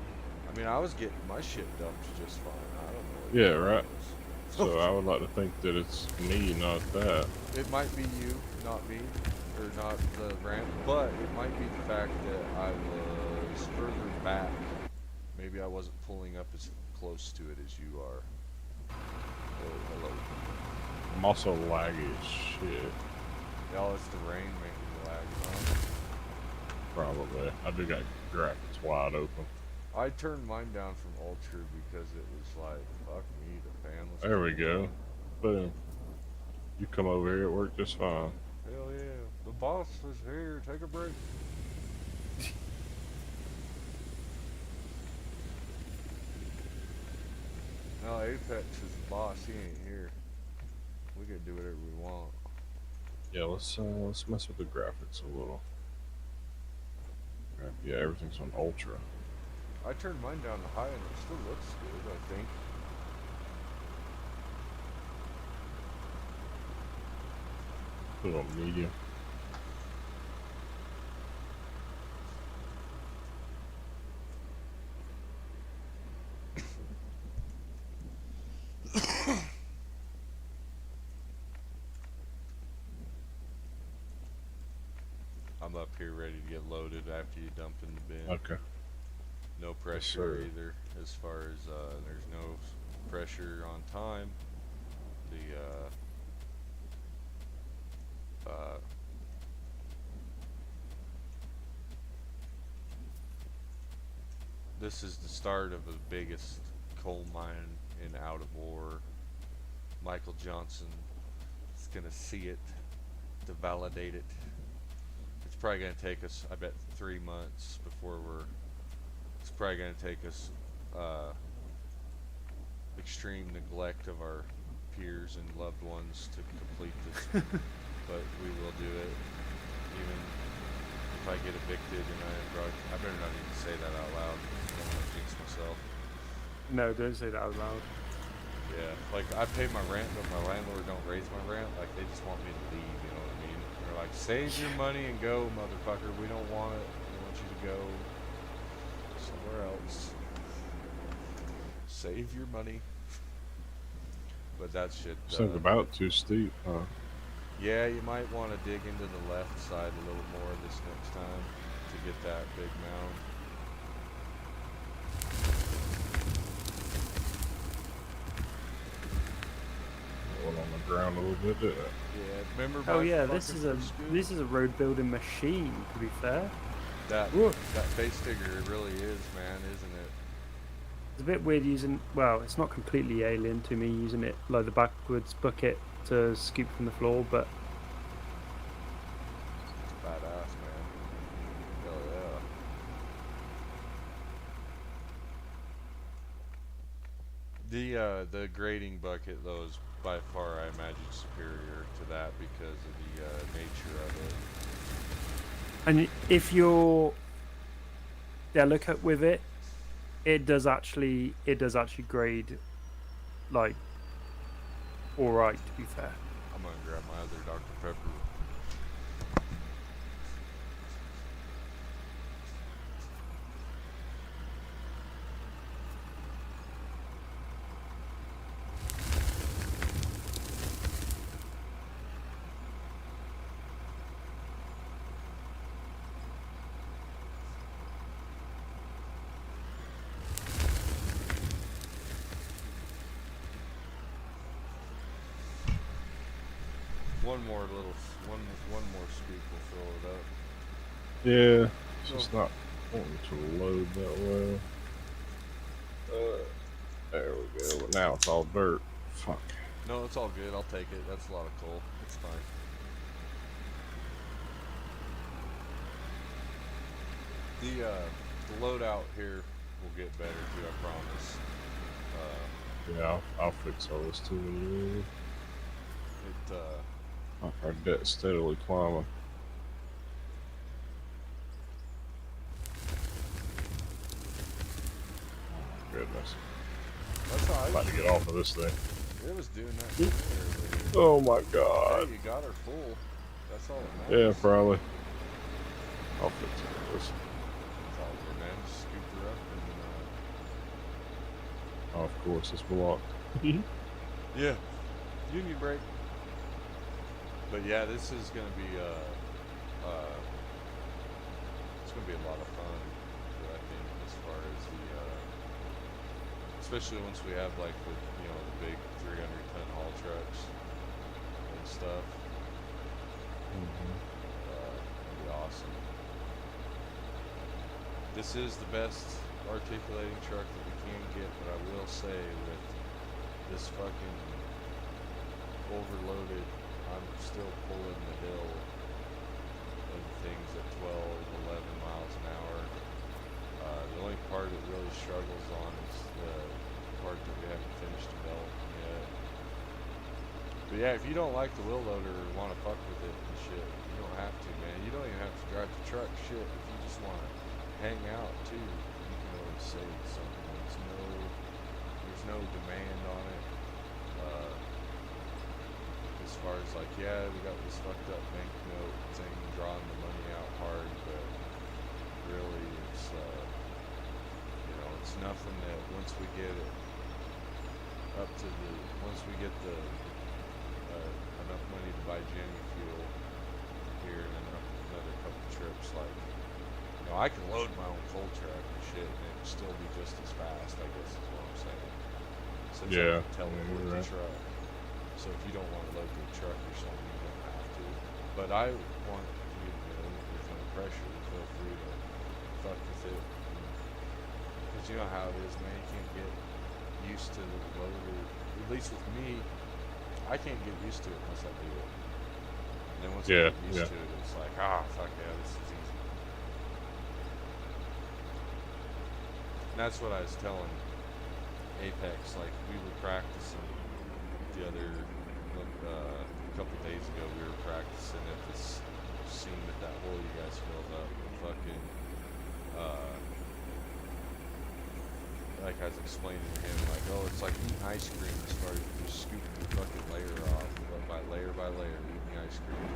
I mean, I was getting my shit dumped just fine. I don't know what Yeah, the right. was. So I would like to think that it's me, not that. It might be you, not me, or not the ramp, but it might be the fact that I was further back. Maybe I wasn't pulling up as close to it as you are. Oh, hello. I'm also laggy as shit. Y'all, it's the rain making me lag, huh? Probably. I do got graphics wide open. I turned mine down from Ultra because it was like, fuck me, the fan was There we coming go. on. Boom. You come over here, it worked just fine. Hell yeah. The boss is here. Take a break. No, Apex is the boss. He ain't here. We can do whatever we want. Yeah, let's mess with the graphics a little. Yeah, everything's on ultra. I turned mine down to high and it still looks good, I think. Put it on medium. I'm up here ready to get loaded after you dump in the bin. Okay. No pressure sir. either, as far as there's no pressure on time. This is the start of the biggest coal mine in OUTOFORE. Michael Johnson is gonna see it to validate it. It's probably gonna take us, I bet, 3 months before it's probably gonna take us extreme neglect of our peers and loved ones to complete this, but we will do it. Even if I get evicted and I better not even say that out loud. I don't want to jinx myself. No, don't say that out loud. Yeah, like I pay my rent, but my landlord don't raise my rent. Like they just want me to leave. You know what I mean? They're like, save your money and go, motherfucker. We don't want it. We want you to go somewhere else. Save your money. But that shit. Seems about too steep, huh? Yeah, you might want to dig into the left side a little more this next time to get that big mound. Went on the ground a little bit, didn't it? Yeah, remember? Oh my yeah, this fucking is a first scoop? this is a road building machine. To be fair, that Whoa. that face digger really is, man, isn't it? it's a bit weird using. Well, it's not completely alien to me using it like the backwards bucket to scoop from the floor, but Badass, man. Hell yeah. The grading bucket though is by far, I imagine, superior to that because of the nature of it. and if you're delicate with it, it does actually grade like all right. To be fair. I'm gonna grab my other Dr. Pepper. One more scoop will fill it up. Yeah, it's just not wanting to load that well. There we go. But now it's all dirt. Fuck. No, it's all good. I'll take it. That's a lot of coal. It's fine. The loadout here will get better too, I promise. Yeah, I'll fix all this too. Our debt's steadily climbing. Oh my goodness. That's all I'm about to get off of this thing. It was doing that earlier. Oh my god. Hey, you got her full. That's all that Yeah, matters. probably. I'll fix all this. It's all good, man. Oh, of course, it's blocked. Yeah. Union break. But yeah, this is gonna be it's gonna be a lot of fun. I think as far as the especially once we have like the the big 300-ton haul trucks and stuff. It'll be awesome. This is the best articulating truck that we can get, but I will say with this fucking overloaded, I'm still pulling the hill and things at 12, 11 miles an hour. The only part it really struggles on is the part that we haven't finished developing yet. But yeah, if you don't like the wheel loader or want to fuck with it and shit, you don't have to, man. You don't even have to drive the truck. Shit, if you just want to hang out too, you can always save something. There's no demand on it. As far as like, yeah, we got this fucked up banknote thing drawing the money out hard, but really it's it's nothing that once we get it up to once we get the enough money to buy Jenny fuel here and then another couple trips, like I can load my own coal truck and shit and it'll still be just as fast, I guess is what I'm saying. Since I can teleport the truck. So if you don't want to load the truck or something, you don't have to. But I want you to know, there's no pressure, feel free to fuck with it. Because you know how it is, man, you can't get used to the loader. At least with me, I can't get used to it unless I do it. And then once I get used to it, it's like, fuck yeah, this is easy. And that's what I was telling Apex, like we were practicing the other couple days ago. We were practicing at this scene at that hole you guys filled up and fucking like I was explaining to him, like, it's like eating ice cream as far as just scooping the fucking layer off, but by layer eating ice cream,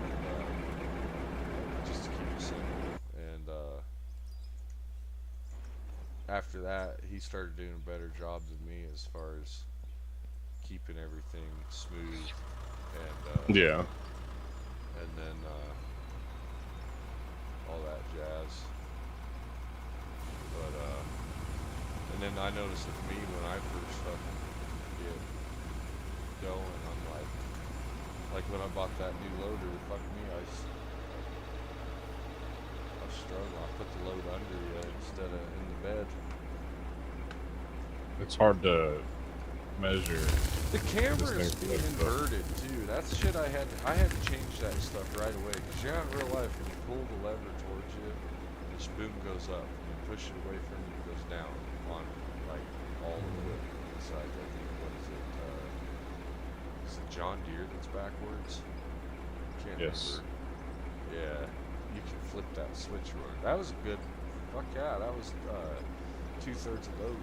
just to keep it simple. And after that, he started doing a better job than me as far as keeping everything smooth and and then all that jazz. But and then I noticed with me when I first fucking get going, I'm like when I bought that new loader, fuck me, I struggle. I put the load under you instead of in the bed. It's hard to measure. The camera is being inverted too. That's shit I had to change that stuff right away. Because you're not in real life when you pull the lever towards you, this boom goes up. When you push it away from you, it goes down on like all the way. Besides, I think what is it? Is it John Deere that's backwards? Can't remember. Yeah, you can flip that switch around. That was a good. Fuck yeah, that was 2/3 of load.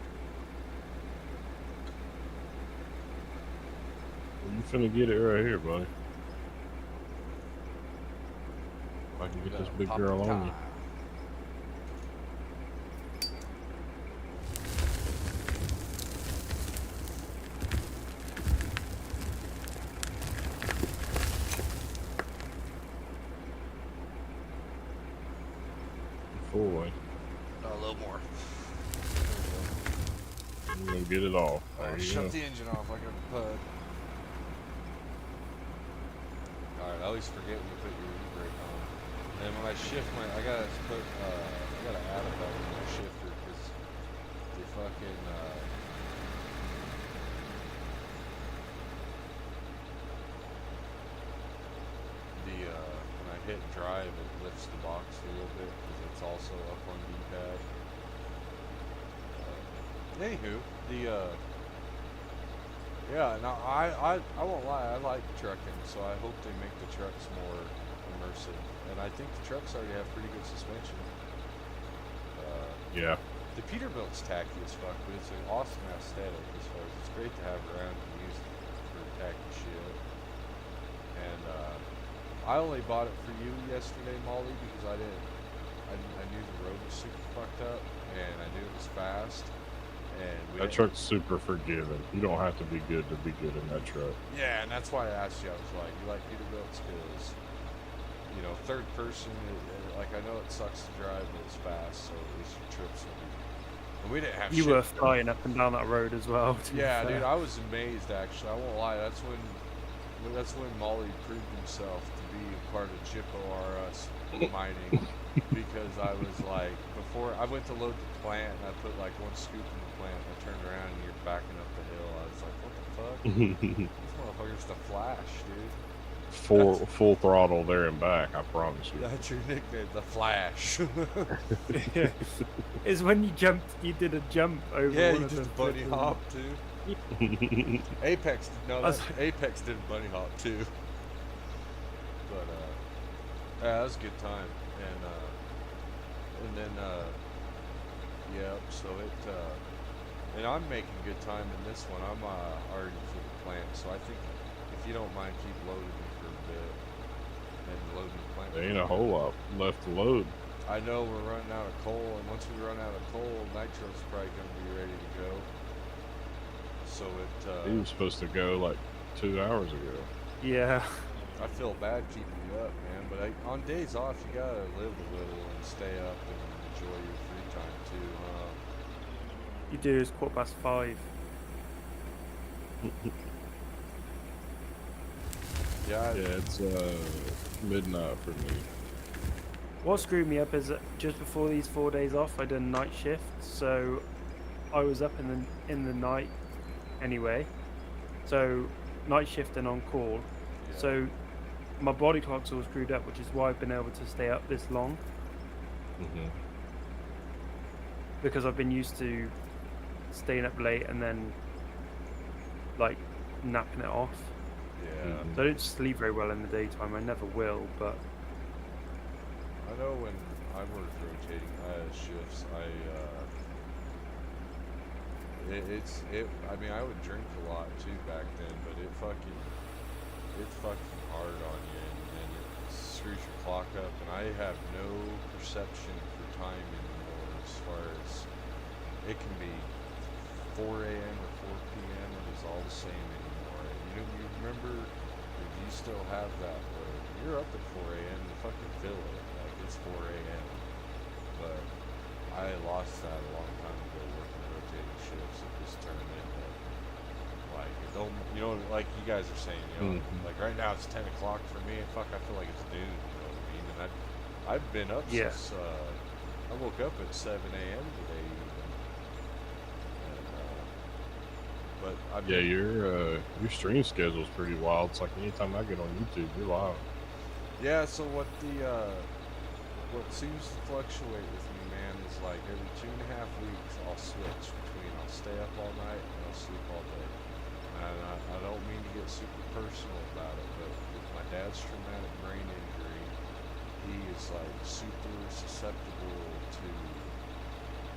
You finna get it right here, buddy. If I can get this big girl on you. Full way. A little more. I'm gonna get it off. There you Shut go. the engine off like a pud. Alright, I always forget when you put your e-brake on. And then when I shift I gotta add a belt in my shifter because the fucking, when I hit drive, it lifts the box a little bit because it's also up on D-pad. Anywho, yeah, now I won't lie, I like trucking, so I hope they make the trucks more immersive. And I think the trucks already have pretty good suspension. Yeah. The Peterbilt's tacky as fuck, but it's an awesome aesthetic as far as it's great to have around and use for tacky shit. And I only bought it for you yesterday, Molly, because I knew the road was super fucked up, and I knew it was fast. And That truck's super forgiving. You don't have to be good in that truck. Yeah, and that's why I asked you. I was like, you like Peterbilt's because, you know, third person, like, I know it sucks to drive, but it's fast, so at least your trips will be. And we didn't have You shit. were flying up and down that road as well. Yeah, dude, I was amazed, actually. I won't lie. That's when Molly proved himself to be a part of Chip ORS mining. Because I was like, before I went to load the plant, and I put like one scoop in the plant, and I turned around and you're backing up the hill. I was like, what the fuck? This motherfucker's the Flash, dude. Full throttle there and back, I promise you. That's your nickname, the Flash. Yeah. It's when you did a jump over. Yeah, one you of did the a bunny flipping- hop too. Apex, no, Apex did a bunny hop too. But yeah, that was a good time, and then yep. So and I'm making good time in this one. I'm already to the plant, so I think if you don't mind, keep loading me for a bit and loading the plant. There ain't a whole lot left to load. I know we're running out of coal, and once we run out of coal, Nitro's probably gonna be ready to go. So He was supposed to go like 2 hours ago. Yeah. I feel bad keeping you up, man. But on days off, you gotta live a little and stay up and enjoy your free time too. You do. It's 5:15. Yeah. Yeah, it's midnight for me. What screwed me up is that just before these 4 days off, I did a night shift, so I was up in the night anyway. So night shift and on call. Yeah. So my body clock's all screwed up, which is why I've been able to stay up this long, because I've been used to staying up late and then like napping it off. Yeah. So I don't sleep very well in the daytime. I never will, but I know when I work rotating shifts, I mean, I would drink a lot too back then, but it's fucking hard on you, and it screws your clock up, and I have no perception for time anymore as far as it can be 4 a.m. or 4 p.m. It is all the same anymore. You remember, do you still have that where you're up at 4 a.m. you fucking feel it, like it's 4 a.m. But I lost that a long time ago working rotating shifts at this tournament. Like, it don't, you know, like you guys are saying, you know, like right now it's 10 o'clock for me, and fuck, I feel like it's noon, you know what I mean? And I've been up since, I woke up at 7 a.m. today even. And, but I mean, Yeah, your stream schedule's pretty wild. It's like anytime I get on YouTube, you're live. yeah, so what seems to fluctuate with me, man, is like every 2.5 weeks I'll switch between I'll stay up all night and I'll sleep all day. And I don't mean to get super personal about it, but with my dad's traumatic brain injury, he is like super susceptible to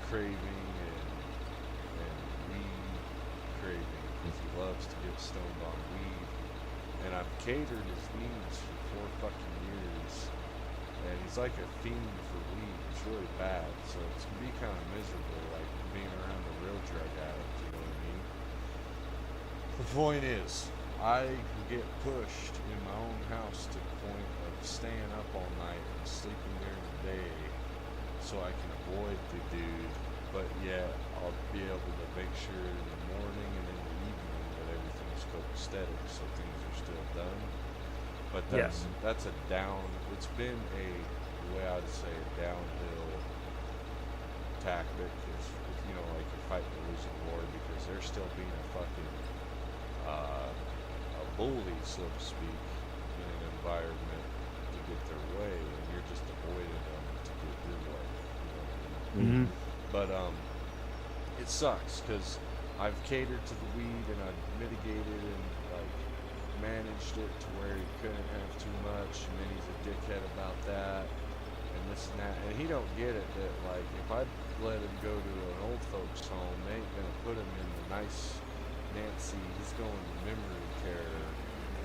craving and weed craving, because he loves to get stoned on weed. And I've catered his needs for 4 fucking years, and he's like a fiend for weed. It's really bad, so it's gonna be kind of miserable, like being around a real drug addict, you know what I mean? The point is, I can get pushed in my own house to the point of staying up all night and sleeping during the day so I can avoid the dude, but yet I'll be able to make sure in the morning and in the evening that everything's copacetic, so things are still done. But that's a down, it's been the way I would say, a downhill tactic, if you know, like you're fighting a losing war, because they're still being a fucking a bully, so to speak, in an environment to get their way, and you're just avoiding them to get your way. You know what I mean? But it sucks because I've catered to the weed and I've mitigated and like managed it to where he couldn't have too much, and then he's a dickhead about that and this and that, and he don't get it that like if I let him go to an old folks home, they ain't gonna put him in the nice Nancy, he's going to memory care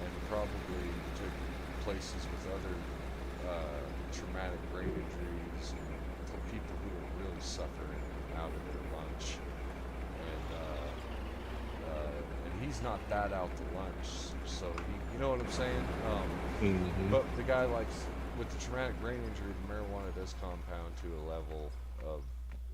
and probably to places with other traumatic brain injuries and people who are really suffering out of their lunch. And he's not that out to lunch. So you know what I'm saying? Mm-hmm. But the guy likes, with the traumatic brain injury, the marijuana does compound to a level of,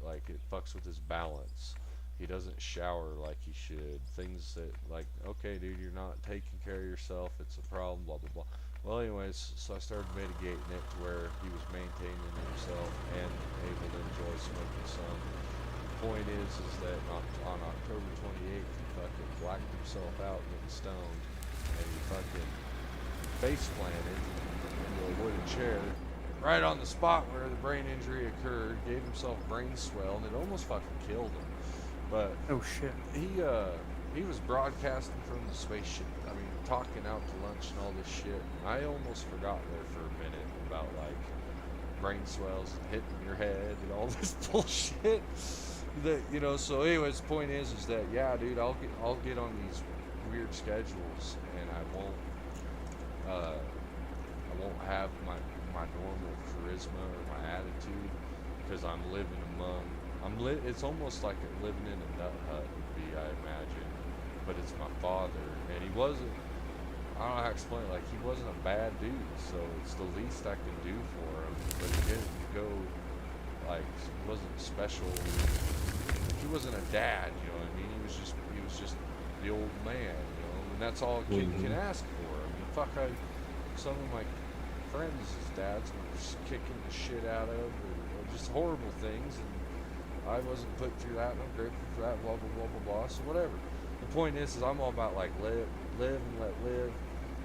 like, it fucks with his balance. He doesn't shower like he should. Things that, like, okay, dude, you're not taking care of yourself. It's a problem, blah, blah, blah. Well, anyways, so I started mitigating it to where he was maintaining himself and able to enjoy smoking some. The point is that on October 28th, he fucking blacked himself out getting stoned, and he fucking face planted into a wooden chair right on the spot where the brain injury occurred, gave himself brain swell, and it almost fucking killed him. But Oh shit. he was broadcasting from the spaceship. I mean, talking out to lunch and all this shit. I almost forgot there for a minute about, like, brain swells and hitting your head and all this bullshit. That, you know. So, anyways, the point is that, yeah, dude, I'll get on these weird schedules, and I won't have my normal charisma or my attitude, because I'm living among. It's almost like living in a nut hut would be, I imagine. But it's my father, and he wasn't. I don't know how to explain it. Like, he wasn't a bad dude, so it's the least I could do for him. But he didn't go, like, he wasn't special. He wasn't a dad, you know what I mean? He was just the old man, you know. And that's all a kid can ask for. I mean, fuck, some of my friends' dads were just kicking the shit out of, or just horrible things, and I wasn't put through that, and I'm grateful for that, blah, blah, blah, blah, blah, so whatever. The point is I'm all about, like, live and let live.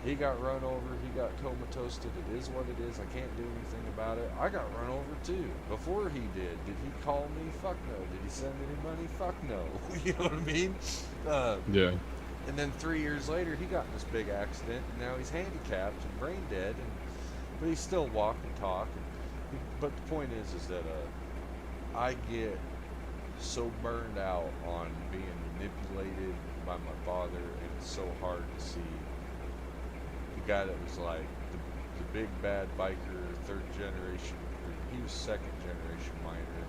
He got run over, he got comatose, it is what it is, I can't do anything about it. I got run over too, before he did. Did he call me? Fuck no. Did he send any money? Fuck no. You know what I mean? Yeah. And then 3 years later, he got in this big accident, and now he's handicapped and brain dead, but he still walk and talk. But the point is that I get so burned out on being manipulated by my father, and it's so hard to see the guy that was like the big bad biker, third generation, he was second generation miner,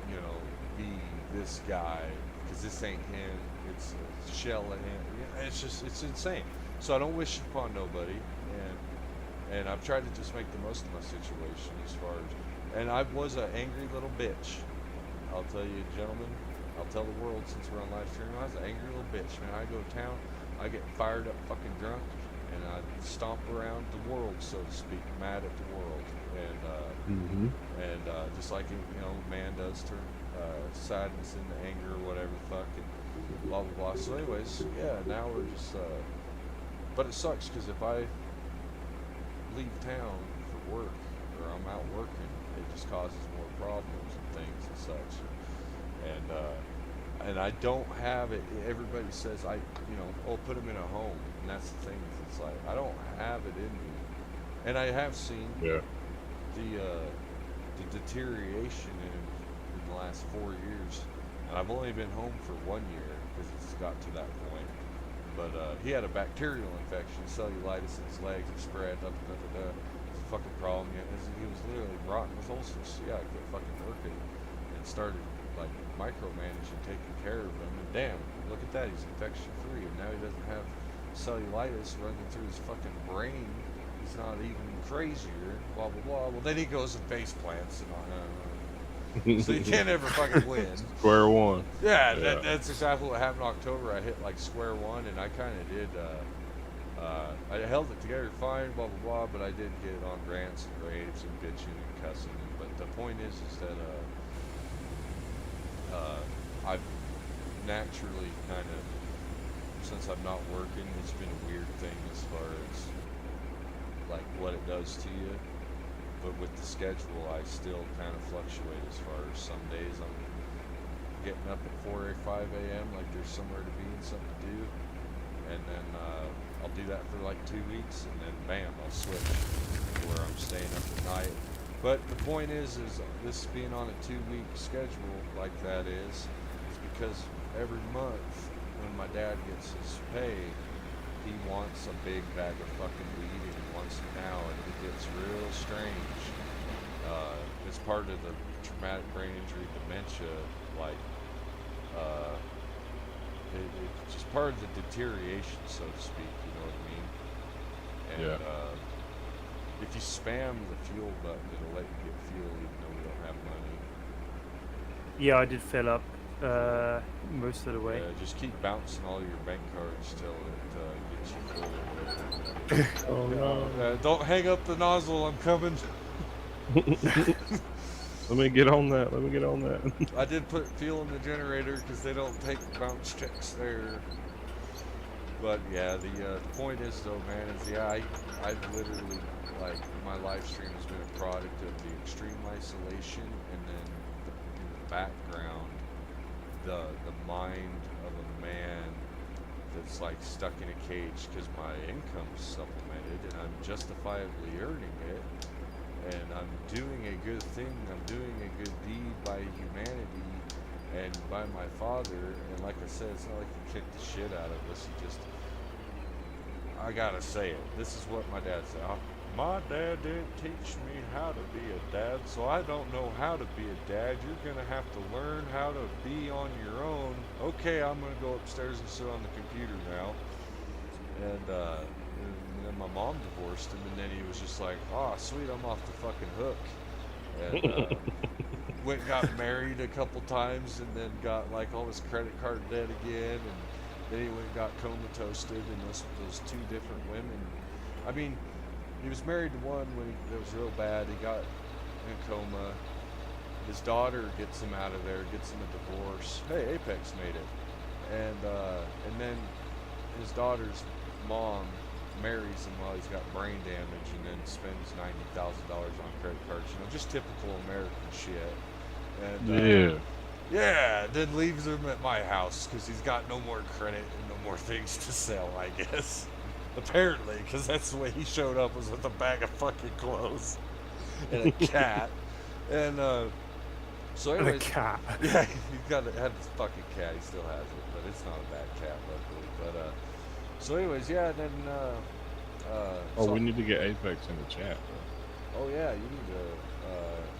you know, be this guy, because this ain't him, it's a shell of him. It's insane. So I don't wish it upon nobody, and I've tried to just make the most of my situation as far as, and I was an angry little bitch. I'll tell you, gentlemen, I'll tell the world, since we're on live stream, I was an angry little bitch, man. I go to town, I get fired up fucking drunk, and I stomp around the world, so to speak, mad at the world. And just like, you know, man does turn sadness into anger or whatever the fuck, and blah, blah, blah. So anyways, yeah, now we're just, but it sucks, because if I leave town for work, or I'm out working, it just causes more problems and things and such. And I don't have it. Everybody says put them in a home, and that's the thing. It's like I don't have it in me, and I have seen the deterioration in the last 4 years. And I've only been home for 1 year because it's got to that point. But he had a bacterial infection, cellulitis in his legs, it spread. It's a fucking problem. He was literally rotten with ulcers. So yeah, I quit fucking working and started like micromanaging, taking care of him. And damn, look at that, he's infection free, and now he doesn't have cellulitis running through his fucking brain. He's not even crazier. Blah blah blah. Well, then he goes and face plants and all. So you can't ever fucking win. Square one. Yeah, that's exactly what happened in October. I hit like square one, and I kind of did. I held it together fine, blah blah blah, but I did get it on rants and raves and bitching and cussing. But the point is that I've naturally kind of, since I'm not working, it's been a weird thing as far as like what it does to you. But with the schedule, I still kind of fluctuate as far as some days I'm getting up at 4 or 5 a.m. like there's somewhere to be and something to do. And then I'll do that for like 2 weeks, and then bam, I'll switch to where I'm staying up at night. But the point is this being on a 2-week schedule like that is because every month when my dad gets his pay, he wants a big bag of fucking weed, and he wants it now, and it gets real strange. It's part of the traumatic brain injury dementia, like it's just part of the deterioration, so to speak. You know what I mean? And if you spam the fuel button, it'll let you get fuel even though we don't have money. Yeah, I did fill up most of the way. Yeah, just keep bouncing all your bank cards till it gets you full. Oh no. Don't hang up the nozzle. I'm coming. Let me get on that. Let me get on that. I did put fuel in the generator because they don't take bounce checks there. But yeah, the point is though, man, is I've literally, like, my live stream has been a product of the extreme isolation, and then in the background, the mind of a man that's like stuck in a cage because my income's supplemented and I'm justifiably earning it. And I'm doing a good thing, I'm doing a good deed by humanity and by my father, and like I said, it's not like he kicked the shit out of us, he just, I gotta say it, this is what my dad said, my dad didn't teach me how to be a dad, so I don't know how to be a dad, you're gonna have to learn how to be on your own. Okay, I'm gonna go upstairs and sit on the computer now. And then my mom divorced him, and then he was just like, oh sweet, I'm off the fucking hook. And went and got married a couple times, and then got like all his credit card debt again, and then he went and got comatose and those two different women. I mean, he was married to one when it was real bad, he got in a coma, his daughter gets him out of there, gets him a divorce. Hey, Apex made it. And then his daughter's mom marries him while he's got brain damage, and then spends $90,000 on credit cards. You know, just typical American shit. And yeah, then leaves him at my house because he's got no more credit and no more things to sell, I guess. Apparently, because that's the way he showed up, was with a bag of fucking clothes and a cat. And so anyways, And a cat. yeah, he had this fucking cat. He still has it, but it's not a bad cat, luckily. But so anyways, yeah, and then Oh, so, we need to get Apex in the chat, bro. oh yeah, you need to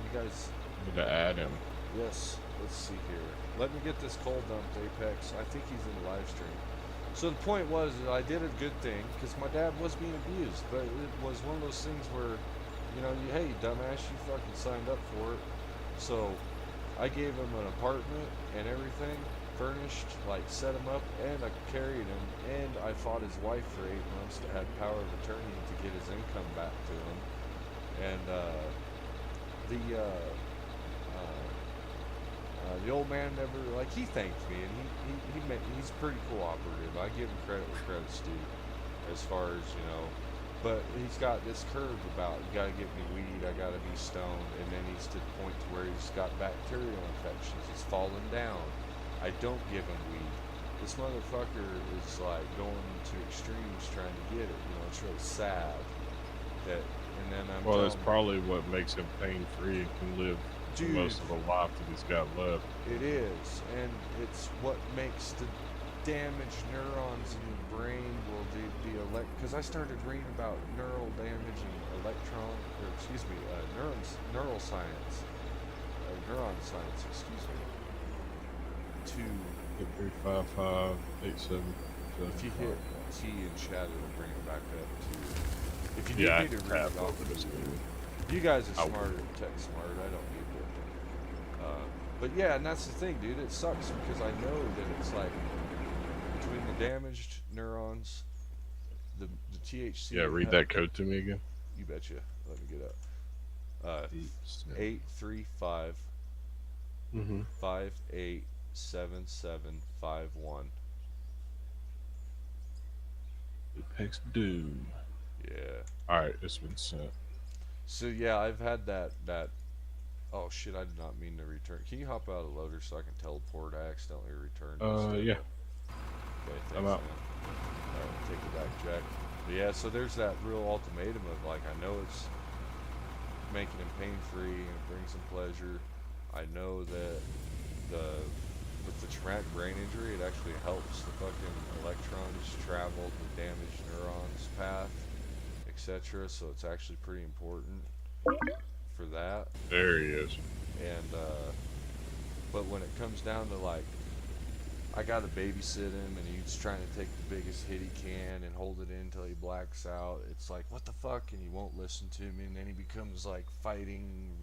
you guys We need to add him. yes, let's see here. Let me get this cold dumped, Apex. I think he's in the live stream. So the point was that I did a good thing because my dad was being abused, but it was one of those things where, you know, hey dumbass, you fucking signed up for it. So I gave him an apartment and everything, furnished, like set him up, and I carried him, and I fought his wife for 8 months to have power of attorney to get his income back to him. And the old man never, like, he thanked me, and he's pretty cooperative. I give him credit where credit's due, as far as, you know, but he's got this curve about, you gotta get me weed, I gotta be stoned, and then he's to the point to where he's got bacterial infections, he's fallen down. I don't give him weed. This motherfucker is like going to extremes trying to get it, you know, it's really sad. That, and then Well, that's probably what makes him pain-free and can live the most of the life that he's got left. It is, and it's what makes the damaged neurons in your brain will do the because I started reading about neural damage and neural science, neuron science, excuse me. To 355 87. if you hit T in chat, it'll bring it back up to. If you need me to read it off, you guys are smarter, tech smart. I don't need it. But yeah, and that's the thing, dude. It sucks because I know that it's like between the damaged neurons, the THC. Yeah, read that code to me again. You betcha. Let me get up. 835 587751. Apex Doom. Yeah. Alright, it's been sent. So yeah, I've had that. Oh shit! I did not mean to return. Can you hop out of the loader so I can teleport? I accidentally returned. Yeah. Okay, thanks, I'm out. man. Alright, take it back, Jack. But yeah, so there's that real ultimatum of like, I know it's making him pain-free and it brings him pleasure. I know that with the traumatic brain injury, it actually helps the fucking electrons travel the damaged neurons path, etc. So it's actually pretty important for that. There he is. And but when it comes down to like, I gotta babysit him, and he's trying to take the biggest hit he can and hold it in until he blacks out. It's like, what the fuck? And he won't listen to me, and then he becomes like fighting,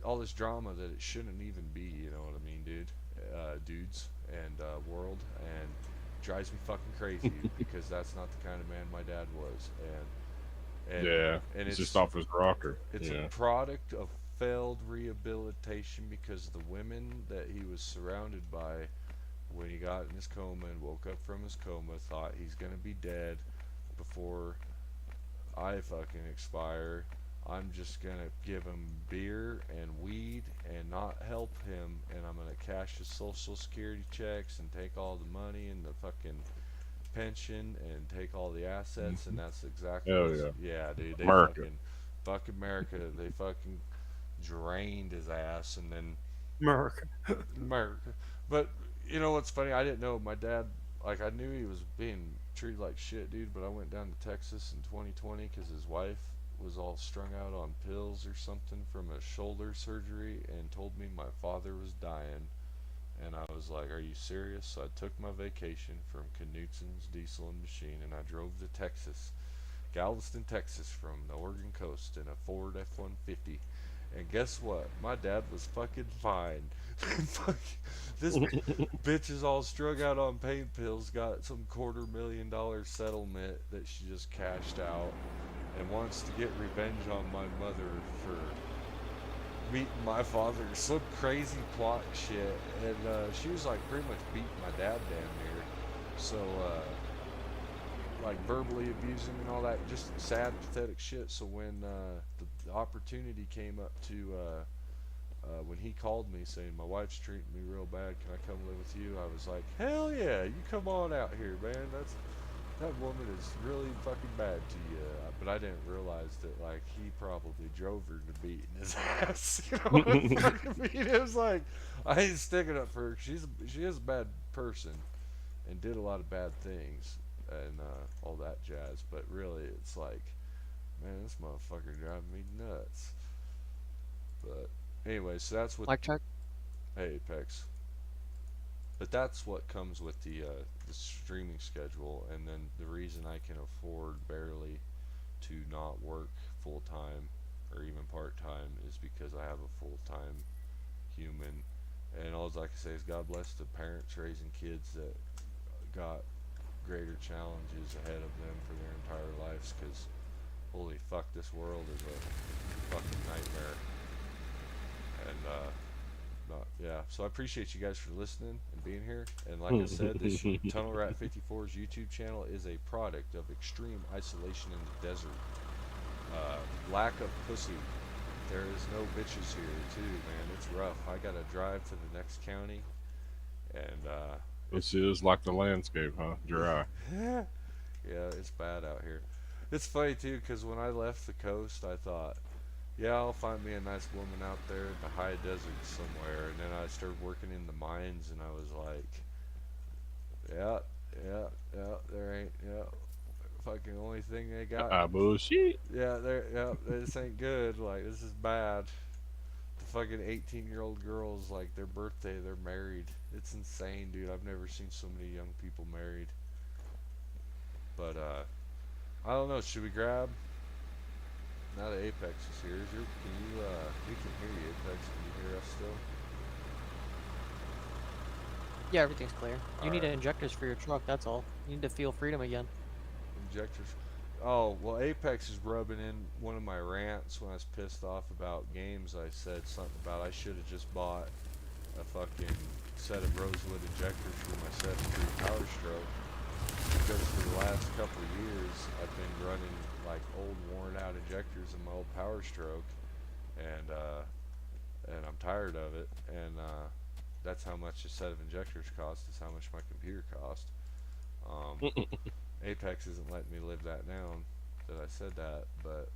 all this drama that it shouldn't even be. You know what I mean, dude? Dudes and world, and drives me fucking crazy because that's not the kind of man my dad was, and Yeah, and it's just off his rocker. it's a Yeah. product of failed rehabilitation because the women that he was surrounded by when he got in his coma and woke up from his coma thought he's gonna be dead before I fucking expire. I'm just gonna give him beer and weed and not help him, and I'm gonna cash his social security checks and take all the money and the fucking pension and take all the assets, and that's exactly Hell what's, yeah. yeah, dude. They America. fuck America. They fucking drained his ass, and then America. America. But you know what's funny? I didn't know my dad. Like, I knew he was being treated like shit, dude. But I went down to Texas in 2020 because his wife was all strung out on pills or something from a shoulder surgery, and told me my father was dying. And I was like, "Are you serious?" So I took my vacation from Knutson's Diesel and Machine, and I drove to Texas, Galveston, Texas, from the Oregon coast in a Ford F-150. And guess what? My dad was fucking fine. This bitch is all strung out on pain pills, got some $250,000 settlement that she just cashed out, and wants to get revenge on my mother for meeting my father. Some crazy plot shit. And she was like pretty much beating my dad damn near. So, like verbally abusing and all that, just sad, pathetic shit. So when the opportunity came up to, when he called me saying my wife's treating me real bad, can I come live with you? I was like, hell yeah, you come on out here, man. That woman is really fucking bad to you. But I didn't realize that, like, he probably drove her to beating his ass. You know what I fucking mean? It was like, I ain't sticking up for her. She is a bad person and did a lot of bad things and all that jazz. But really, it's like, man, this motherfucker driving me nuts. But anyway, so that's what. Mic check. Hey, Apex. But that's what comes with the streaming schedule, and then the reason I can afford barely to not work full time or even part time is because I have a full time human, and all I can say is God bless the parents raising kids that got greater challenges ahead of them for their entire lives, because holy fuck, this world is a fucking nightmare. And yeah, so I appreciate you guys for listening and being here. And like I said, this Tunnel Rat 54's YouTube channel is a product of extreme isolation in the desert, lack of pussy. There is no bitches here, too, man. It's rough. I gotta drive to the next county, and This is like the landscape, huh? Dry. yeah, it's bad out here. It's funny too, because when I left the coast, I thought, yeah, I'll find me a nice woman out there in the high desert somewhere. And then I started working in the mines, and I was like, yeah, there ain't, yeah, fucking only thing they got. Bullshit. Yeah, this ain't good. Like, this is bad. The fucking 18-year-old girls, like, their birthday, they're married. It's insane, dude. I've never seen so many young people married. But, I don't know. Should we grab? Now that Apex is here, we can hear you, Apex. Can you hear us still? Yeah, everything's clear. You need Alright. injectors for your truck, that's all. You need to feel freedom again. Injectors. Oh, well, Apex is rubbing in one of my rants when I was pissed off about games. I said something about I should have just bought a fucking set of rosewood injectors for my 73 Power Stroke. Because for the last couple of years, I've been running like old worn out injectors in my old Power Stroke, and I'm tired of it, and that's how much a set of injectors cost, is how much my computer cost. Apex isn't letting me live that down that I said that, but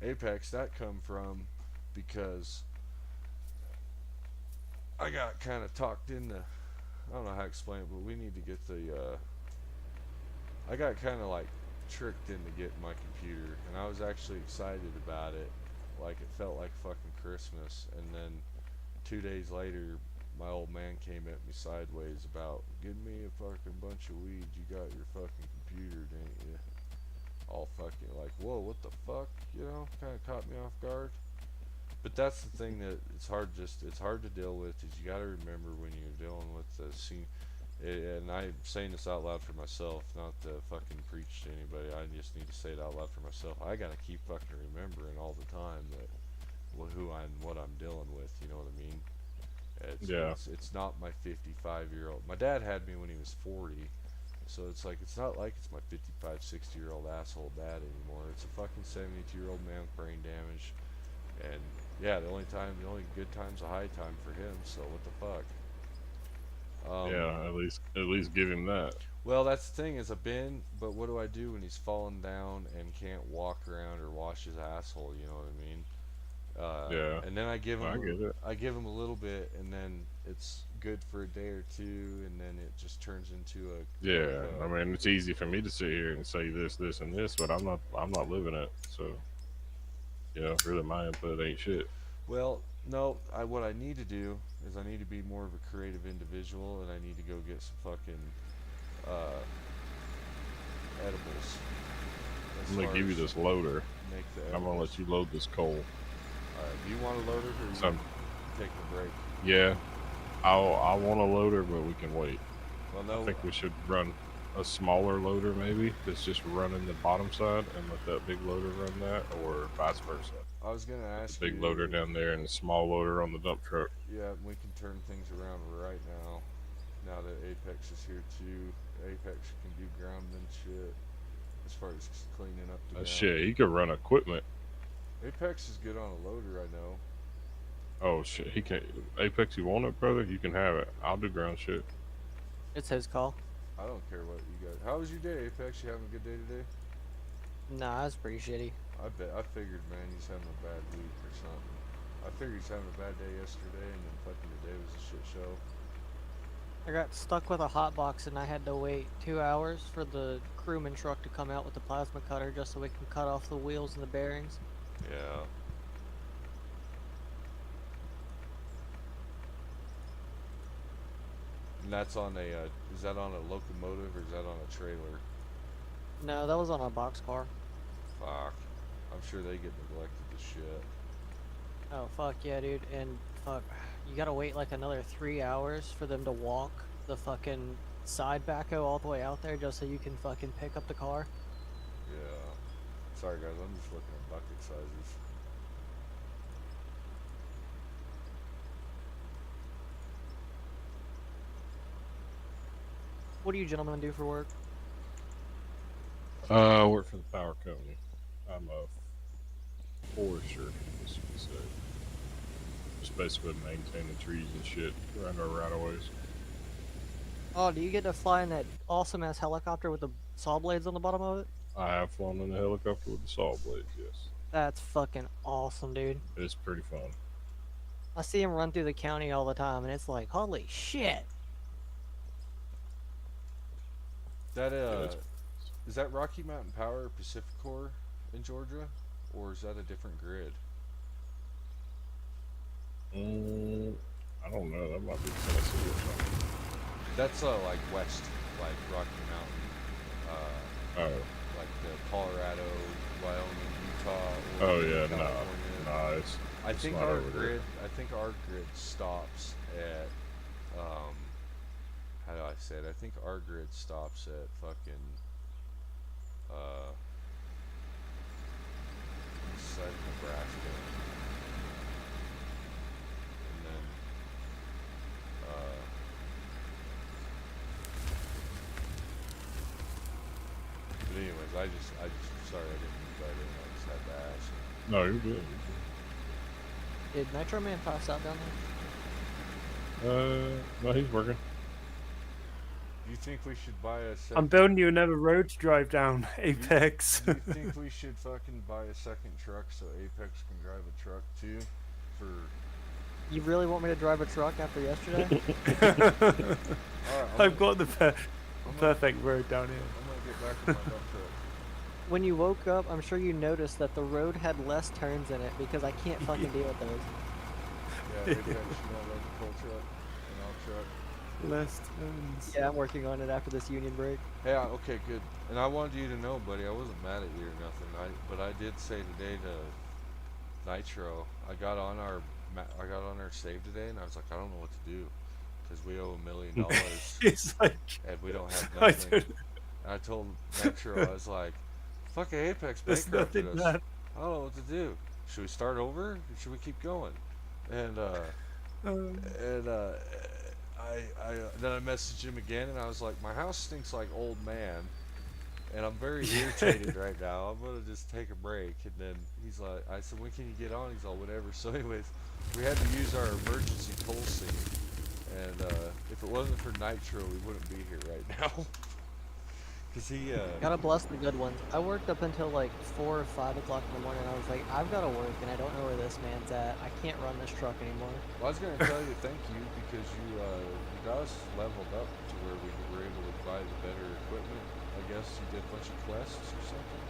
Apex, that come from because I got kind of talked into, I don't know how to explain it, but we need to get the I got kind of like tricked into getting my computer, and I was actually excited about it. Like, it felt like fucking Christmas, and then 2 days later, my old man came at me sideways about, give me a fucking bunch of weed. You got your fucking computer, didn't you? All fucking like, whoa, what the fuck? You know, kind of caught me off guard. But that's the thing that it's hard to deal with, is you got to remember when you're dealing with the scene. And I'm saying this out loud for myself, not to fucking preach to anybody. I just need to say it out loud for myself. I gotta keep fucking remembering all the time that who I'm, what I'm dealing with. You know what I mean? Yeah. It's not my 55-year-old. My dad had me when he was 40, so it's like it's not like it's my 55, 60-year-old asshole dad anymore. It's a fucking 72-year-old man with brain damage, and yeah, the only good time's a high time for him. So what the fuck? Yeah, at least give him that. Well, that's the thing, is but what do I do when he's fallen down and can't walk around or wash his asshole? You know what I mean? Yeah. And then I give I get it. him a little bit, and then it's good for a day or two, and then it just turns into a Yeah. I mean, it's easy for me to sit here and say this, this, and this, but I'm not living it. So, you know, really, my input ain't shit. Well, no, what I need to do is I need to be more of a creative individual, and I need to go get some fucking edibles. I'm gonna give you this loader. Make the I'm gonna let you load this coal. Alright, do you want a loader, or you So, taking a break? yeah, I want a loader, but we can wait. Well, no. I think we should run a smaller loader, maybe, that's just running the bottom side, and let that big loader run that, or vice versa. I was gonna ask Big you, loader down there and the small loader on the dump truck. Yeah, we can turn things around right now. Now that Apex is here too, Apex can do ground and shit. As far as cleaning up the ground. Shit, he could run equipment. Apex is good on a loader, I know. Oh shit, he can. Apex, you want it, brother? You can have it. I'll do ground shit. It's his call. I don't care what you got. How was your day, Apex? You having a good day today? Nah, it's pretty shitty. I figured, man, he's having a bad week or something. I figured he's having a bad day yesterday, and then fucking today was a shit show. I got stuck with a hot box and I had to wait 2 hours for the crewman truck to come out with the plasma cutter just so we can cut off the wheels and the bearings. Yeah. And that's on a, is that on a locomotive or is that on a trailer? No, that was on a box car. Fuck. I'm sure they get neglected as shit. Oh, fuck yeah, dude. And fuck, you gotta wait like another 3 hours for them to walk the fucking side backhoe all the way out there just so you can fucking pick up the car. Yeah. Sorry guys, I'm just looking at bucket sizes. What do you gentlemen do for work? I work for the power company. I'm a forester, I guess you could say. Just basically maintaining trees and shit around our right-of-ways. Oh, do you get to fly in that awesome ass helicopter with the saw blades on the bottom of it? I have flown in a helicopter with the saw blades, yes. That's fucking awesome, dude. It's pretty fun. I see him run through the county all the time, and it's like, holy shit. That Yeah, is that Rocky Mountain Power or Pacific Core in Georgia, or is that a different grid? I don't know. That might be Tennessee or something. That's like west, like Rocky Mountain, like the Colorado, Wyoming, Utah. Oh yeah, California. no, it's. I it's think not our over there. grid. I think our grid stops at. How do I say it? I think our grid stops at fucking. East side of Nebraska, and then. But anyways, I just sorry I didn't mean that in. I just had to ask. No, you're good. Did Nitro Man pass out down there? No, he's working. Do you think we should buy a I'm second? building you another road to drive down, Apex. Do you think we should fucking buy a second truck so Apex can drive a truck too? For You really want me to drive a truck after yesterday? alright, I've got the perfect road down here. I'm gonna get back on my dump truck. When you woke up, I'm sure you noticed that the road had less turns in it because I can't fucking deal with those. Yeah, Apex, you want to run the coal truck? truck? Less turns. Yeah, I'm working on it after this union break. Hey, okay, good. And I wanted you to know, buddy, I wasn't mad at you or nothing. But I did say today to Nitro, I got on our save today, and I was like, I don't know what to do, because we owe $1 million, It's like and we don't have I nothing. don't. And I told Nitro, I was like, fucking Apex There's bankrupted nothing us. that. I don't know what to do. Should we start over? Or should we keep going? And Um, and then I messaged him again, and I was like, my house stinks like old man, and I'm very irritated right now. I'm gonna just take a break. And then he's like, I said, when can you get on? He's all, whatever. So anyways, we had to use our emergency toll scene, and if it wasn't for Nitro, we wouldn't be here right now. Cause he Gotta bless the good ones. I worked up until like 4 or 5 o'clock in the morning. I was like, I've gotta work, and I don't know where this man's at. I can't run this truck anymore. Well, I was gonna tell you thank you, because you got us leveled up to where we were able to buy the better equipment. I guess you did a bunch of quests or something.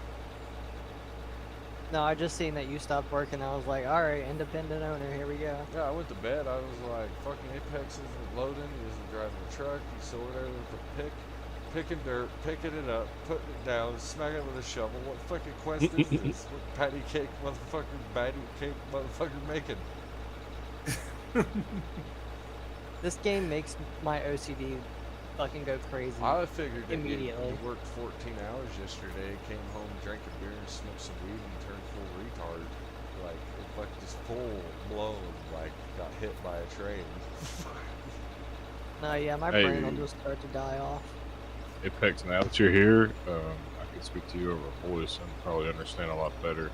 No, I just seen that you stopped working. I was like, all right, independent owner, here we go. Yeah, I went to bed. I was like, fucking Apex isn't loading. He isn't driving the truck. He's over there with the picking dirt, picking it up, putting it down, smacking it with a shovel. What fucking quest is this? What patty cake, motherfucker making? This game makes my OCD fucking go crazy. I figured that Immediately. you worked 14 hours yesterday, came home, drank a beer, and smoked some weed, and turned full retard. Like, it's like just full blown, like, got hit by a train. No, yeah, my Hey. brain will just start to die off. Apex, now that you're here, I can speak to you over voice and probably understand a lot better.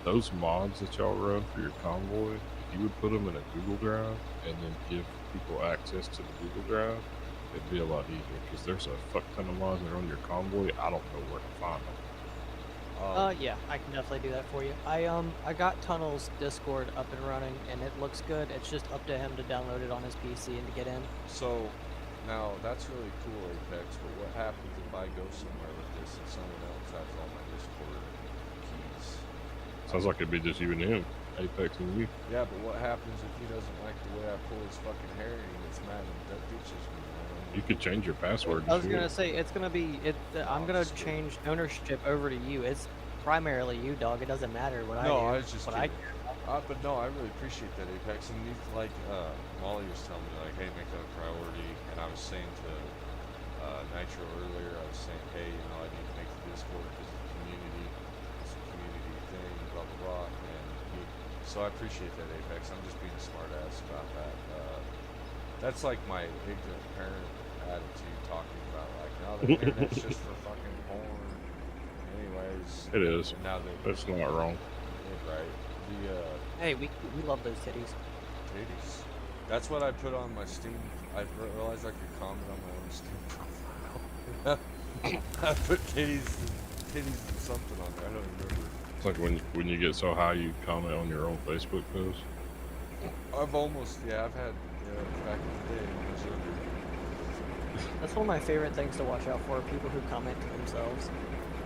Those mods that y'all run for your convoy, if you would put them in a Google Drive and then give people access to the Google Drive, it'd be a lot easier, because there's a fuck ton of mods that are on your convoy. I don't know where to find them. Yeah, I can definitely do that for you. I got Tunnel's Discord up and running, and it looks good. It's just up to him to download it on his PC and to get in. So, now, that's really cool, Apex, but what happens if I go somewhere with this and someone else has all my Discord keys? Sounds like it'd be just you and him, Apex and you. Yeah, but what happens if he doesn't like the way I pull his fucking hair and he gets mad and that ditches me? You could change your password. I was and shit. gonna say it's gonna be I'm gonna change ownership over to you. It's primarily you, dog. It doesn't matter what I do. No, I was just what I kidding. But no, I really appreciate that, Apex. And you, like, Molly was telling me, like, hey, make that a priority. And I was saying to Nitro earlier, I was saying, hey, you know, I need to make the Discord because it's a community thing, blah, blah, blah. And so I appreciate that, Apex. I'm just being a smart ass about that. That's like my ignorant parent attitude talking about, like, no, the internet's just for fucking porn. Anyways. It is. Now that That's not wrong. right. Hey, we love those titties. Titties. That's what I put on my Steam. I realized I could comment on my own Steam profile. I put titties and something on there. I don't remember. It's like when you get so high, you comment on your own Facebook post. I've had, back in the day when I was younger. That's one of my favorite things to watch out for, people who comment to themselves.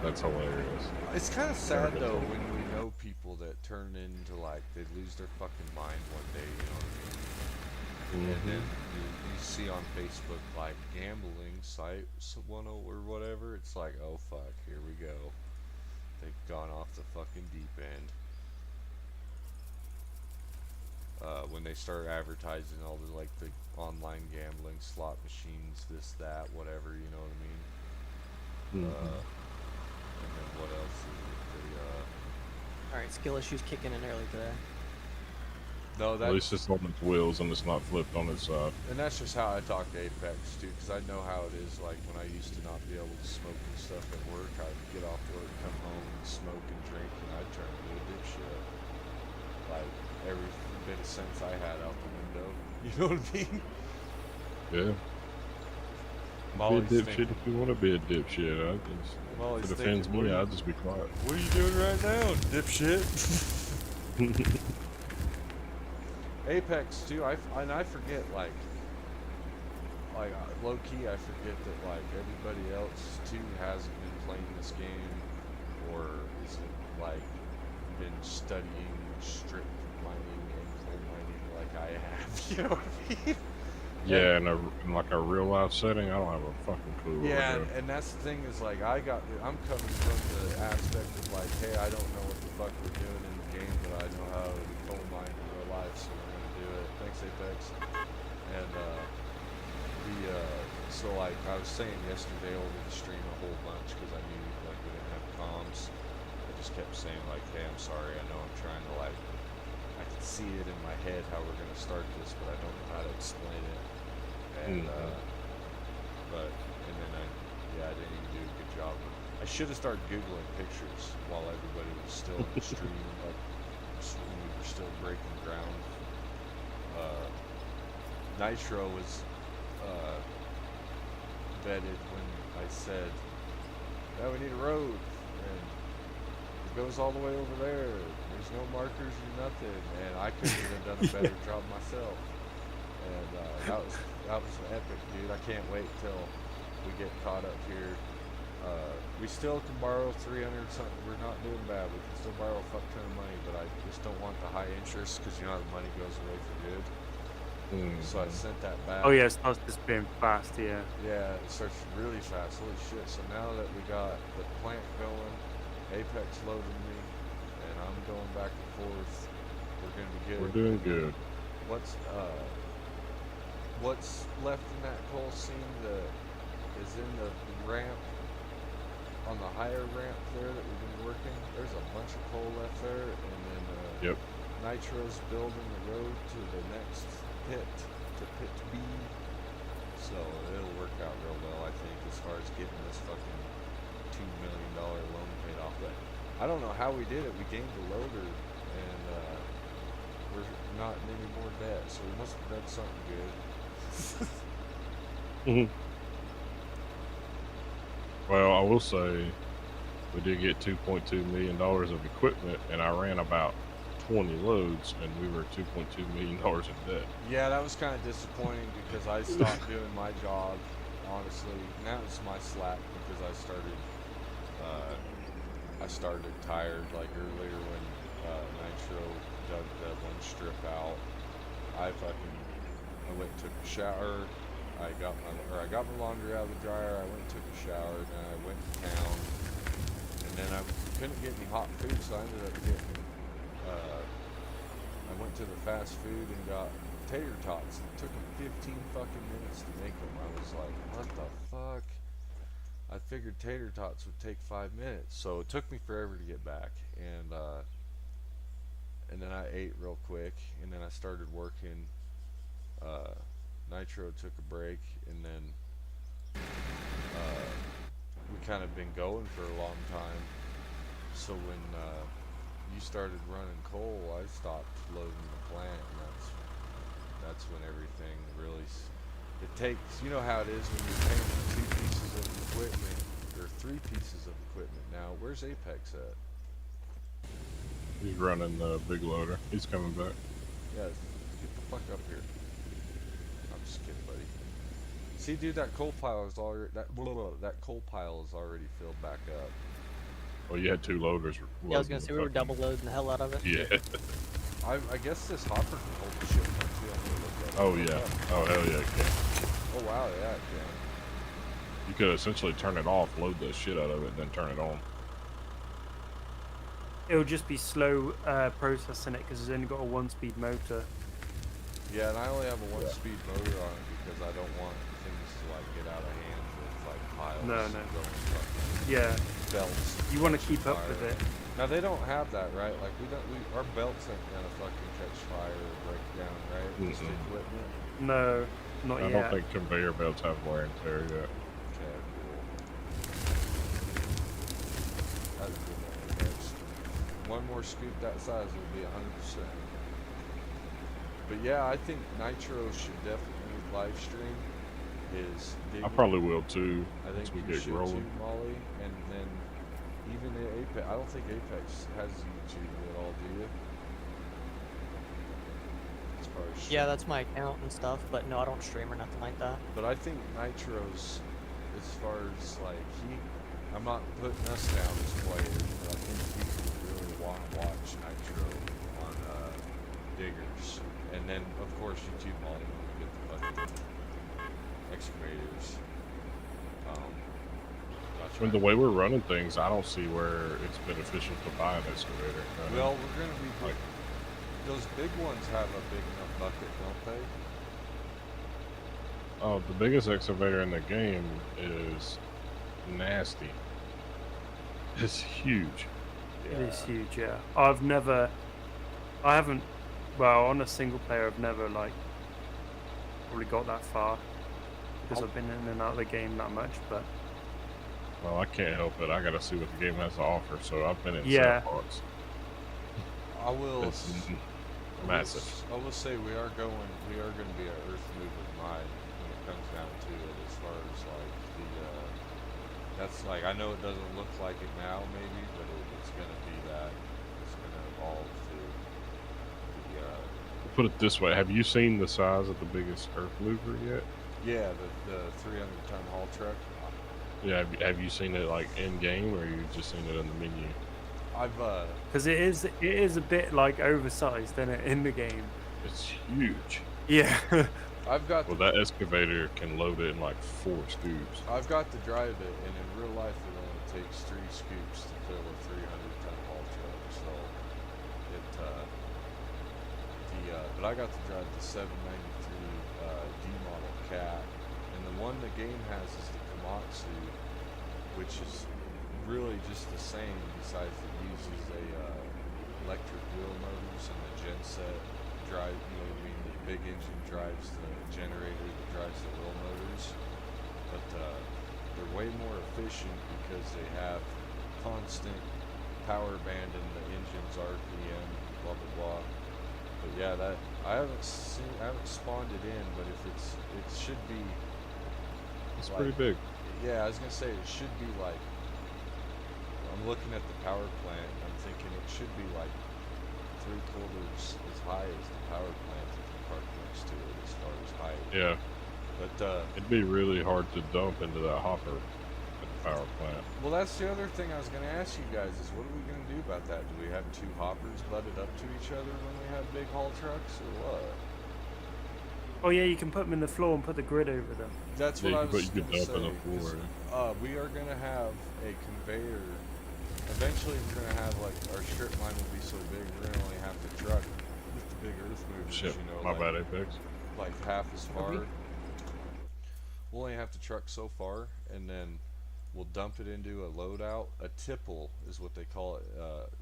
That's hilarious. It's kind of sad though when we know people that turn into, like, they lose their fucking mind one day, you know what I mean? And then you see on Facebook, like, gambling site or whatever. It's like, oh fuck, here we go. They've gone off the fucking deep end. When they start advertising all the, like, the online gambling, slot machines, this, that, whatever, you know what I mean? And then what else is it? Alright, skill issues kicking in early today. No, At least it's on its wheels and it's not flipped on its side. and that's just how I talk to Apex too, because I know how it is. Like when I used to not be able to smoke and stuff at work, I'd get off work, come home, and smoke and drink, and I'd turn into a dipshit. Like every bit of sense I had out the window. You know what I mean? Yeah. Molly's be a dipshit thinking, if you want to be a dipshit. Molly's If it offends thinking, me, I'll just be quiet. what are you doing right now, dipshit? Apex too. I forget, like low key. I forget that, like, everybody else too hasn't been playing this game, or isn't, like, been studying strip mining and coal mining like I have. You know what I mean? Yeah, in like a real life setting, I don't have a fucking clue what Yeah, we're doing. and that's the thing is like I'm coming from the aspect of like, hey, I don't know what the fuck we're doing in the game, but I know how to coal mine in real life, so we're gonna do it. Thanks, Apex. And so like I was saying yesterday over the stream a whole bunch because I knew like we didn't have comms. I just kept saying like, hey, I'm sorry, I know I'm trying to like, I can see it in my head how we're gonna start this, but I don't know how to explain it. And and then I didn't even do a good job. I should have started Googling pictures while everybody was still in the stream, like when we were still breaking ground. Nitro was vetted when I said, yeah, we need a road, and it goes all the way over there. There's no markers or nothing, and I couldn't have done a better job myself. And that was epic, dude. I can't wait till we get caught up here. We still can borrow 300 something. We're not doing bad. We can still borrow a fuck ton of money, but I just don't want the high interest because you know how the money goes away for good. So I sent that back. Oh yeah, it starts to spin fast. Yeah. Yeah, it starts really fast. Holy shit! So now that we got the plant going, Apex loading me, and I'm going back and forth, we're gonna be good. We're doing good. What's left in that coal seam that is in the ramp, on the higher ramp there that we've been working? There's a bunch of coal left there, and then Nitro's building the road to the next pit, to pit B. So it'll work out real well, I think, as far as getting this fucking $2 million loan paid off. But I don't know how we did it. We gained a loader, and we're not in any more debt, so we must have done something good. Well, I will say we did get $2.2 million of equipment, and I ran about 20 loads, and we were $2.2 million in debt. Yeah, that was kind of disappointing because I stopped doing my job, honestly. Now it's my slack because I started tired, like earlier when Nitro dug that one strip out. I went and took a shower. I got my laundry out of the dryer. I went and took a shower. Then I went to town, and then I couldn't get any hot food, so I ended up getting. I went to the fast food and got tater tots. It took them 15 fucking minutes to make them. I was like, what the fuck? I figured tater tots would take 5 minutes, so it took me forever to get back. And then I ate real quick, and then I started working. Nitro took a break, and then we kind of been going for a long time. So when you started running coal, I stopped loading the plant, and that's when everything really. It takes, you know how it is when you're paying for 2 pieces of equipment, or 3 pieces of equipment. Now, where's Apex at? He's running the big loader. He's coming back. Yeah, get the fuck up here. I'm just kidding, buddy. See, dude, that coal pile is already that coal pile is already filled back up. Well, you had 2 loaders. Yeah, I was gonna say we were double loading the hell out of it. Yeah. I guess this hopper can hold the shit too. I'm gonna look at it. Oh yeah. Oh hell yeah, it can. Oh wow, yeah, it can. You could essentially turn it off, load the shit out of it, and then turn it on. It'll just be slow processing it because it's only got a 1-speed motor. Yeah, and I only have a 1-speed motor on it because I don't want things to like get out of hand with like piles. No. Going fucking Yeah. belts. You want to keep up with it. Now they don't have that, right? Like our belts aren't gonna fucking catch fire or break down, right? Just the equipment. No, not I yet. don't think conveyor belts have wear and tear yet. Okay, cool. That's a good one. Next. One more scoop that size will be 100%. But yeah, I think Nitro should definitely live stream his digging. I probably will too. I think once we you get should rolling. too, Molly. And then even the Apex, I don't think Apex has YouTube at all, do you? As far as Yeah, that's my account and stuff, but no, I don't stream or nothing like that. But I think Nitro's, as far as like I'm not putting us down as players, but I think people really want to watch Nitro on Diggers, and then of course YouTube Molly when we get the fucking excavators. Not I mean, the trying- way we're running things, I don't see where it's beneficial to buy an excavator. Well, we're gonna be Like- those big ones have a big enough bucket, don't they? Oh, the biggest excavator in the game is nasty. It's huge. It is huge, yeah. I haven't, well, on a single player, I've never, like, probably got that far. Because I've been in and out of the game that much, but... Well, I can't help it. I gotta see what the game has to offer, so I've been in Yeah. sandbox. I will. It's massive. I will say we are going to be an earth moving mine when it comes down to it. As far as like that's like I know it doesn't look like it now, maybe, but it's going to be that. It's going to evolve to Put it this way: have you seen the size of the biggest earth mover yet? the 300-ton haul truck. Yeah. Have you seen it like in game, or you just seen it in the menu? I've Because it is a bit, like, oversized, isn't it, in the game? It's huge. Yeah. I've got Well, that excavator can load it in like 4 scoops. I've got to drive it, and in real life it only takes 3 scoops to fill a 300-ton haul truck. So but I got to drive the 793 D model Cat, and the one the game has is the Komatsu, which is really just the same. Besides, it uses a electric wheel motors and the genset drive. You know what I mean? The big engine drives the generator that drives the wheel motors, but they're way more efficient because they have constant power band in the engine's RPM, blah blah blah. But yeah, that I haven't spawned it in, but if it should be. It's like, pretty big. Yeah, I was gonna say it should be like. I'm looking at the power plant. And I'm thinking it should be like 3/4 as high as the power plant if you park next to it, as far as height. Yeah. But It'd be really hard to dump into that hopper at the power plant. well, that's the other thing I was gonna ask you guys is what are we gonna do about that? Do we have 2 hoppers butted up to each other when we have big haul trucks, or what? Oh, yeah, you can put them in the floor and put the grid over them. That's Yeah, what I you was could gonna dump in say. the floor. 'Cause, we are gonna have a conveyor. Eventually, we're gonna have like our strip line will be so big we're gonna only have to truck with the big earth movers. Shit, You know, my like, bad, Apex. like half as far. We'll only have to truck so far, and then we'll dump it into a loadout. A tipple is what they call it.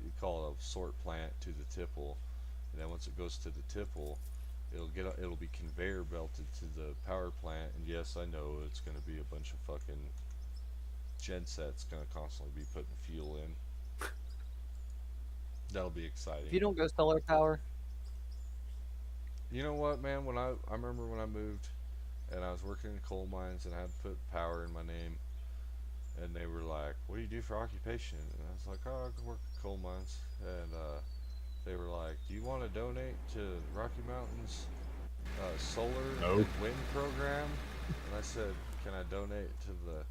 You call a sort plant to the tipple, and then once it goes to the tipple, it'll be conveyor belted to the power plant. And yes, I know it's going to be a bunch of fucking gensets going to constantly be putting fuel in. That'll be exciting. If you don't go solar power, You know what, man? When I remember when I moved, and I was working in coal mines, and I had to put power in my name, and they were like, "What do you do for occupation?" And I was like, "Oh, I work in coal mines." And they were like, "Do you want to donate to Rocky Mountain's solar No. and wind program?" And I said, "Can I donate to the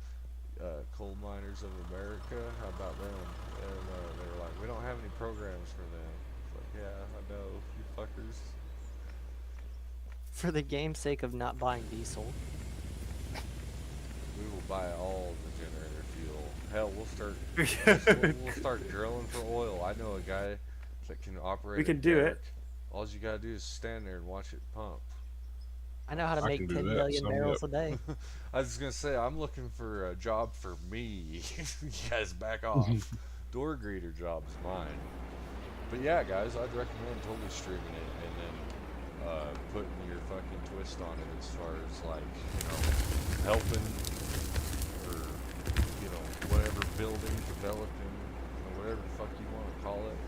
Coal Miners of America? How about them?" And they were like, "We don't have any programs for them." It's like, yeah, I know, you fuckers. for the game's sake of not buying diesel, We will buy all the generator fuel. Hell, we'll start drilling for oil. I know a guy that can operate. We can a do it. derrick. All you gotta do is stand there and watch it pump. I know how to I make can do 10 that, million sign me barrels up. a day. I was just gonna say I'm looking for a job for me. You guys back off. Door greeter job's mine. But yeah, guys, I'd recommend totally streaming it and then putting your fucking twist on it as far as like, you know, helping or, you know, whatever, building, developing, you know, whatever the fuck you want to call it.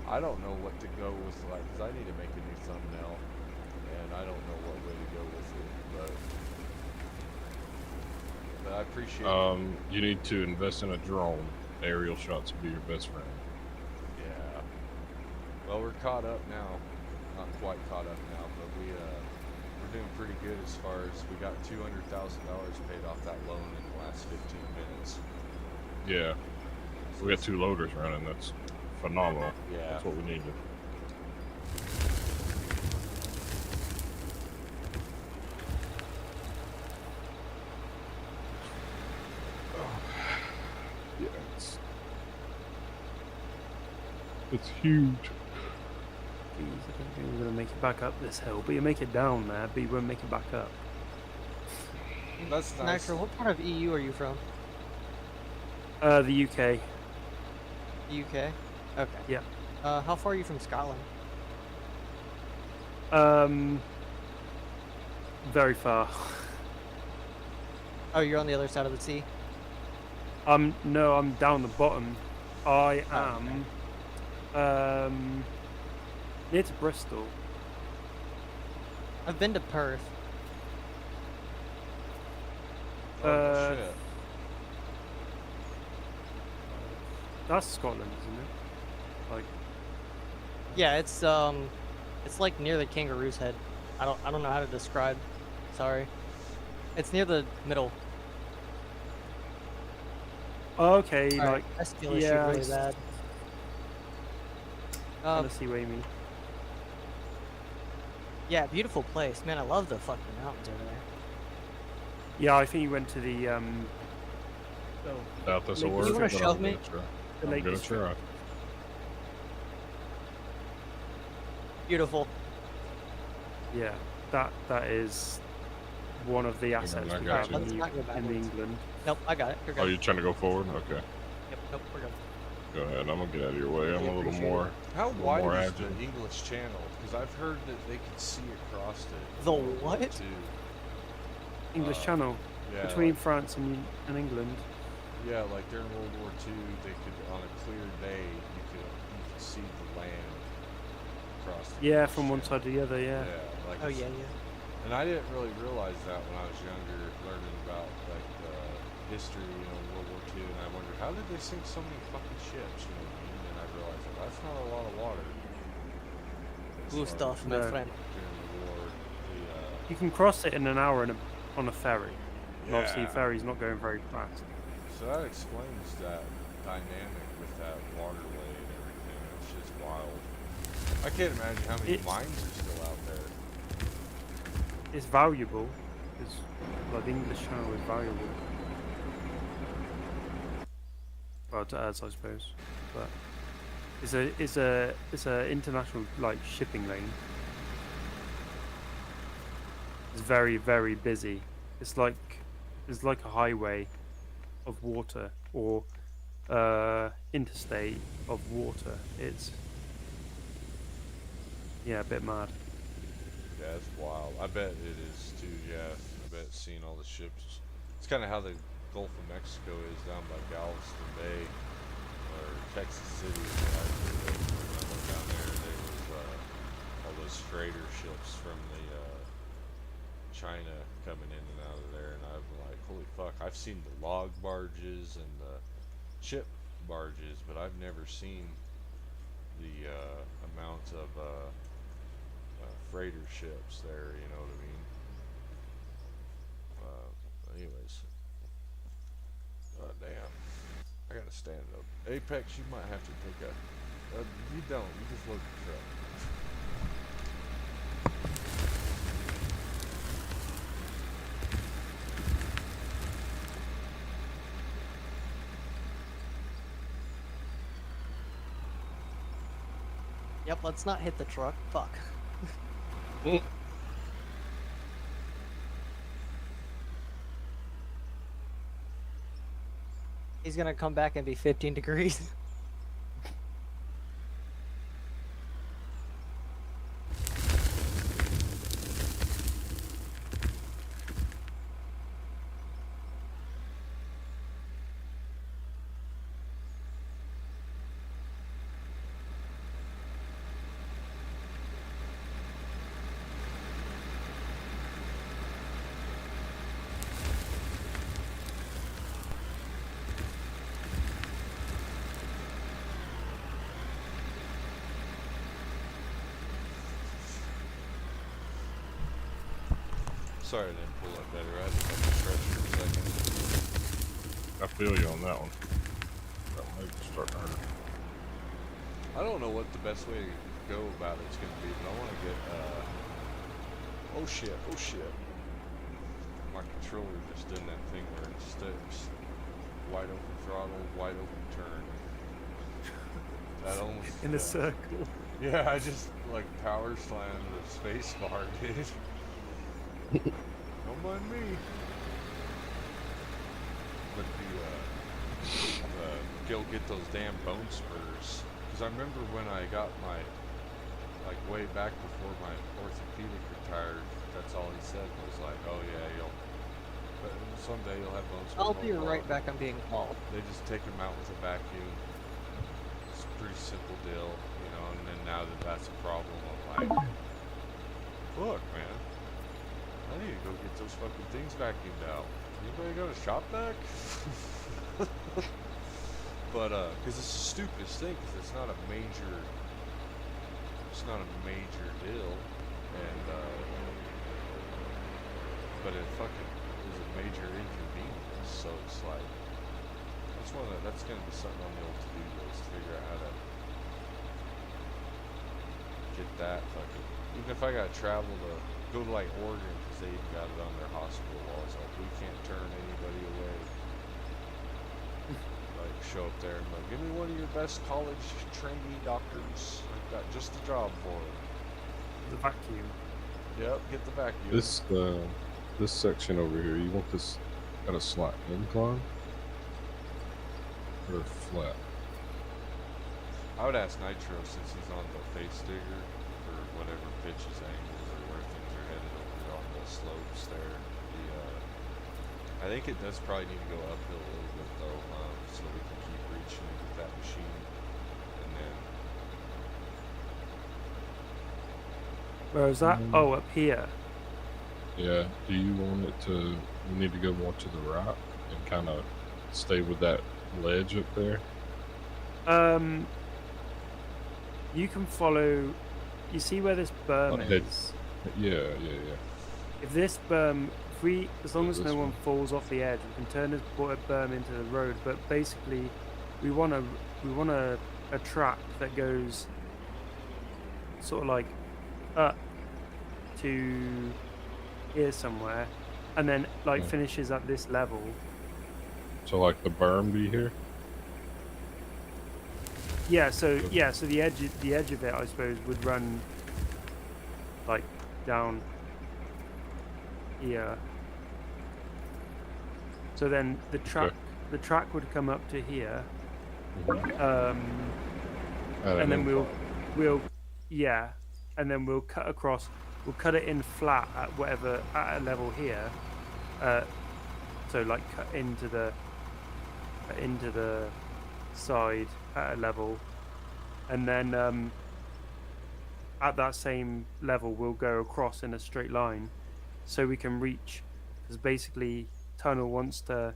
I don't know what to go with, like, 'cause I need to make a new thumbnail and I don't know what way to go with it, but I appreciate it. You need to invest in a drone. Aerial shots will be your best friend. Yeah. Well, we're caught up now. Not quite caught up now, but we're doing pretty good as far as we got $200,000 paid off that loan in the last 15 minutes. Yeah. We got 2 loaders running. That's phenomenal. Yeah. That's what we needed. It's huge. Jeez, I don't think we're gonna make it back up this hill, but you make it down there, but you won't make it back up. That's nice. Nitro, what part of EU are you from? The UK. The UK? Okay. Yeah. How far are you from Scotland? Very far. Oh, you're on the other side of the sea? No, I'm down the bottom. I Oh, am, near to Bristol. I've been to Perth. Oh, shit. That's Scotland, isn't it? Like, Yeah, it's like near the Kangaroo's Head. I don't know how to describe. Sorry. It's near the middle. okay, Alright, like, I feel issue yeah, really bad. let's see what you mean. Yeah, beautiful place, man. I love the fucking mountains over there. Yeah, I think you went to the Doubt this will Lake work. You wanna but shove I'm me? gonna try. The I'm Lake gonna District. try. Beautiful. Yeah, that is one of the assets I we got have you. in, Let's not go in backwards. England. Nope, I got it. You're good. Oh, you trying to go forward? Okay. Yep, nope, we're good. Go ahead. I'm gonna get out of your way. I'm a little Appreciate more. How little wide more is agile. the English Channel? Because I've heard that they can see across it. The in World War what? II. English Channel Yeah, between like, France and England. yeah, like during World War II, they could on a clear day you could see the land across. The Yeah, English from one Channel. side to the other. Yeah. like Oh it's- yeah, yeah. And I didn't really realize that when I was younger, learning about like history, World War II, and I wondered how did they sink so many fucking ships, you know what I mean? And I realized that that's not a lot of water. Blue So, stuff, my No. friend. during the war, You can cross it in an hour on a ferry. And obviously, Yeah. ferry's not going very fast. so that explains that dynamic with that waterway and everything. It's just wild. I can't imagine how many mines are still out there. It's valuable. It's like the English Channel is valuable. Well, to us, I suppose, but it's a international like shipping lane. It's very very busy. It's like a highway of water or interstate of water. It's a bit mad. Yeah, it's wild. I bet it is too. Yeah, I bet seeing all the ships. It's kind of how the Gulf of Mexico is down by Galveston Bay or Texas City. When I went down there, there was all those freighter ships from the China coming in and out of there, and I'm like, holy fuck! I've seen the log barges and the ship barges, but I've never seen the amount of freighter ships there, you know what I mean? Anyways. God damn. I gotta stand up. Apex, you might have to take a... you don't. You just load the truck. Yep, let's not hit the truck. Fuck. He's gonna come back and be 15 degrees. Sorry I didn't pull that better. I had to take a stretch for a second. I feel you on that one. That might start hurting. I don't know what the best way to go about it's going to be, but I want to get, oh shit. My controller just did that thing where it sticks. Wide open throttle, wide open turn. That almost, in a circle. yeah, I just like power slammed the space bar, dude. Don't mind me. But go get those damn bone spurs. Because I remember when I got my, like way back before my orthopedic retired, that's all he said was like, oh yeah, but someday you'll have bone spurs. I'll be right back. I'm being called. They just take them out with a vacuum. It's a pretty simple deal, you know, and then now that that's a problem, I'm like, look, man, I need to go get those fucking things vacuumed out. Anybody got a shop vac? But, because it's the stupidest thing, because it's not a major deal, and, but it fucking is a major inconvenience, so it's like, that's gonna be something on the old to-do list, to figure out how to get that fucking, even if I gotta travel to, go to like Oregon, because they even got it on their hospital walls, like, we can't turn anybody away. Like, show up there and like, give me one of your best college trainee doctors. I've got just the job for it. The vacuum. Yep, get the vacuum. This section over here, you want this at a slight incline or flat? I would ask Nitro, since he's on the face digger, for whatever pitch his angles or where things are headed over on the slopes there. I think it does probably need to go uphill a little bit though, so we can keep reaching with that machine. And then, Where is that? Oh, up here. Yeah. Do you want it to? We need to go more to the right and kind of stay with that ledge up there. You can follow. You see where this berm Like is? Yeah. If this berm, as long as This no one one. falls off the edge, we can turn this berm into the road. But basically, we want a track that goes sort of like up to here somewhere, and then like Yeah. finishes at this level. So like the berm be here. Yeah. So the edge of it, I suppose, would run like down here. So then the track would come up to here, At and an then incline. and then we'll cut across. We'll cut it in flat at a level here. So like cut into the side at a level, and then at that same level we'll go across in a straight line, so we can reach. Because basically, tunnel wants to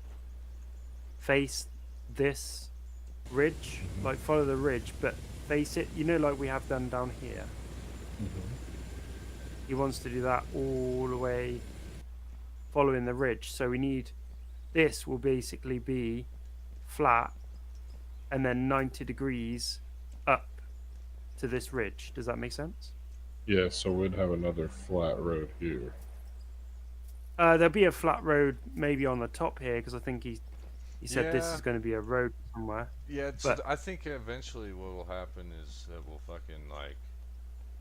face this ridge, like follow the ridge, but face it. You know, like we have done down here. He wants to do that all the way following the ridge. So we need, this will basically be flat and then 90 degrees up to this ridge. Does that make sense? Yeah. So we'd have another flat road here. There'll be a flat road maybe on the top here, because I think he said this Yeah. is going to be a road somewhere. yeah, But- I think eventually what will happen is that we'll fucking like,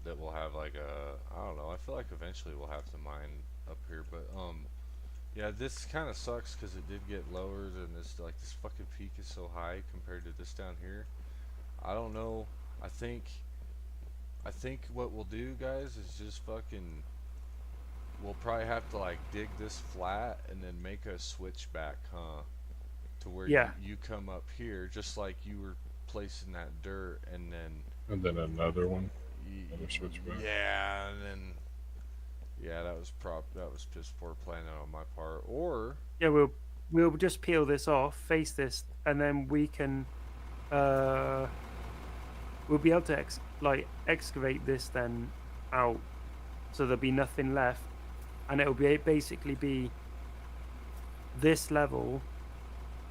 that we'll have like I don't know, I feel like eventually we'll have to mine up here, but yeah, this kind of sucks because it did get lower than this, like this fucking peak is so high compared to this down here. I don't know, I think what we'll do, guys, is just fucking, we'll probably have to like dig this flat and then make a switch back, to where Yeah. you come up here, just like you were placing that dirt, and then Another one. Another switchback. yeah, and then yeah, that was just poor planning on my part. Or Yeah, we'll just peel this off, face this, and then we can we'll be able to excavate this then out, so there'll be nothing left, and it'll basically be this level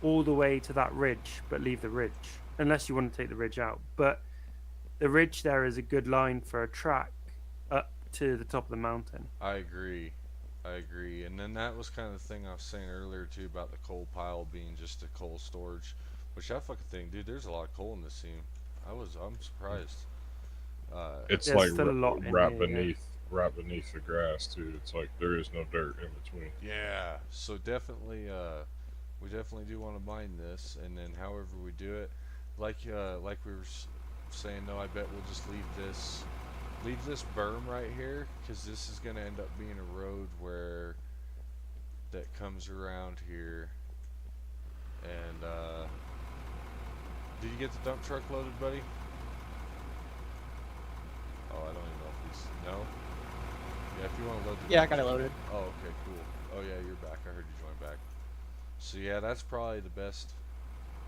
all the way to that ridge, but leave the ridge, unless you want to take the ridge out. But the ridge there is a good line for a track up to the top of the mountain. I agree, and then that was kind of the thing I was saying earlier too about the coal pile being just a coal storage, which that fucking thing, dude. There's a lot of coal in this seam. I I'm surprised. It's There's like still a lot in right here, yeah. beneath the grass too. It's like there is no dirt in between. Yeah, so definitely, we definitely do want to mine this, and then however we do it, like we were saying, though, I bet we'll just leave this berm right here, because this is gonna end up being a road where that comes around here, and did you get the dump truck loaded, buddy? Oh, I don't even know if he's no. Yeah, if you want to load the Yeah, I dump got it truck- loaded. Oh, okay, cool. Oh yeah, you're back. I heard you join back. So yeah, that's probably the best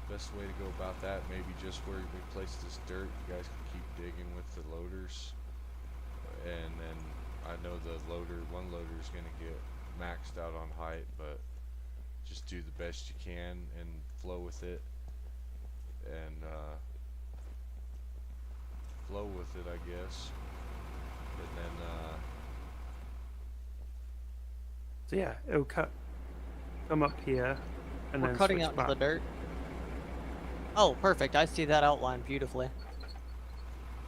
way to go about that. Maybe just where we place this dirt, you guys can keep digging with the loaders, and then I know one loader is gonna get maxed out on height, but just do the best you can and flow with it, and flow with it, I guess, and then So yeah, it'll come up here, and We're then cutting switch out into back. the dirt. Oh, perfect. I see that outline beautifully.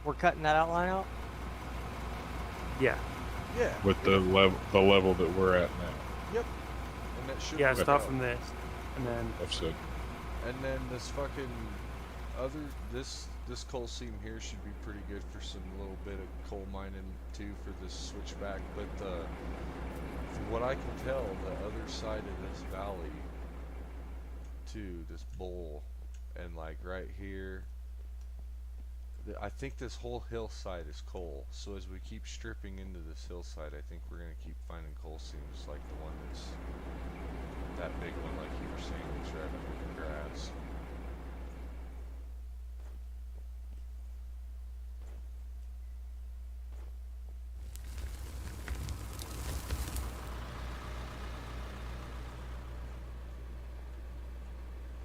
We're cutting that outline out? Yeah, yeah, With the level that we're at now. yep, and that should yeah. work Start out. from this, and then That's it. And then this fucking this coal seam here should be pretty good for some little bit of coal mining too for this switchback. But from what I can tell, the other side of this valley too, this bowl, and like right here, I think this whole hillside is coal. So as we keep stripping into this hillside, I think we're gonna keep finding coal seams like the one that's that big one, like you were saying, that's right under the grass.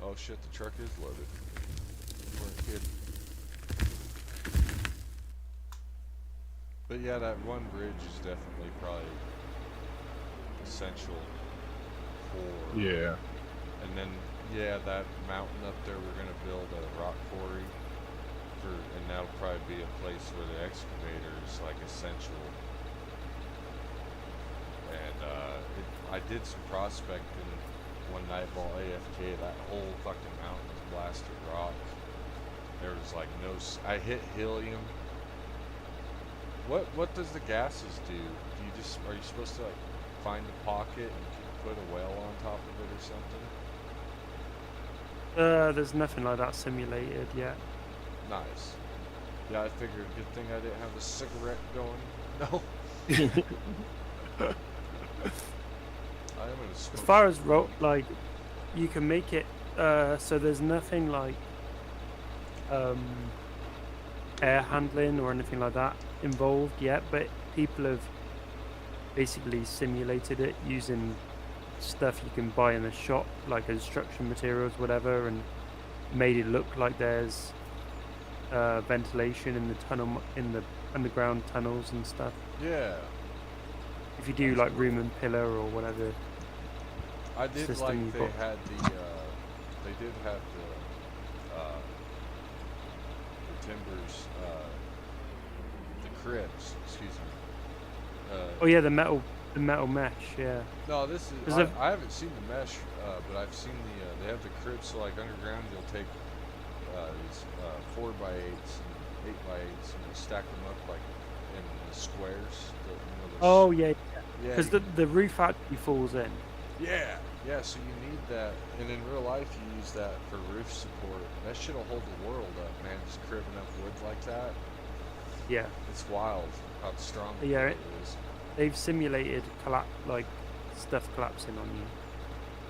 Oh shit, the truck is loaded. You weren't kidding. But yeah, that one bridge is definitely probably essential for... Yeah. And then, yeah, that mountain up there, we're gonna build a rock quarry and that'll probably be a place where the excavator is like essential. And I did some prospecting one night while AFK. That whole fucking mountain was blasted rock. There was like no. I hit helium. What does the gases do? Are you supposed to like find a pocket and put a well on top of it or something? there's nothing like that simulated yet. Nice. Yeah, I figured. Good thing I didn't have a cigarette going. No. I am gonna smoke. As far as like, you can make it so there's nothing like air handling or anything like that involved yet, but people have basically simulated it using stuff you can buy in a shop, like construction materials, whatever, and made it look like there's ventilation in the underground tunnels and stuff. Yeah. If you do like room and pillar or whatever. I did System like you've they got. had they did have the timbers, the cribs, excuse me. Oh yeah, the metal mesh, yeah. No, this is, Is I haven't seen the mesh, but I've seen they have the cribs, so like underground you'll take these 4x8s and 8x8s and you stack them up like in the squares. Oh yeah, yeah, because the roof actually falls in. Yeah, so you need that, and in real life you use that for roof support. That shit'll hold the world up, man, just cribbing up wood like that. Yeah, It's wild how strong the Yeah, wood is. they've simulated like stuff collapsing on you.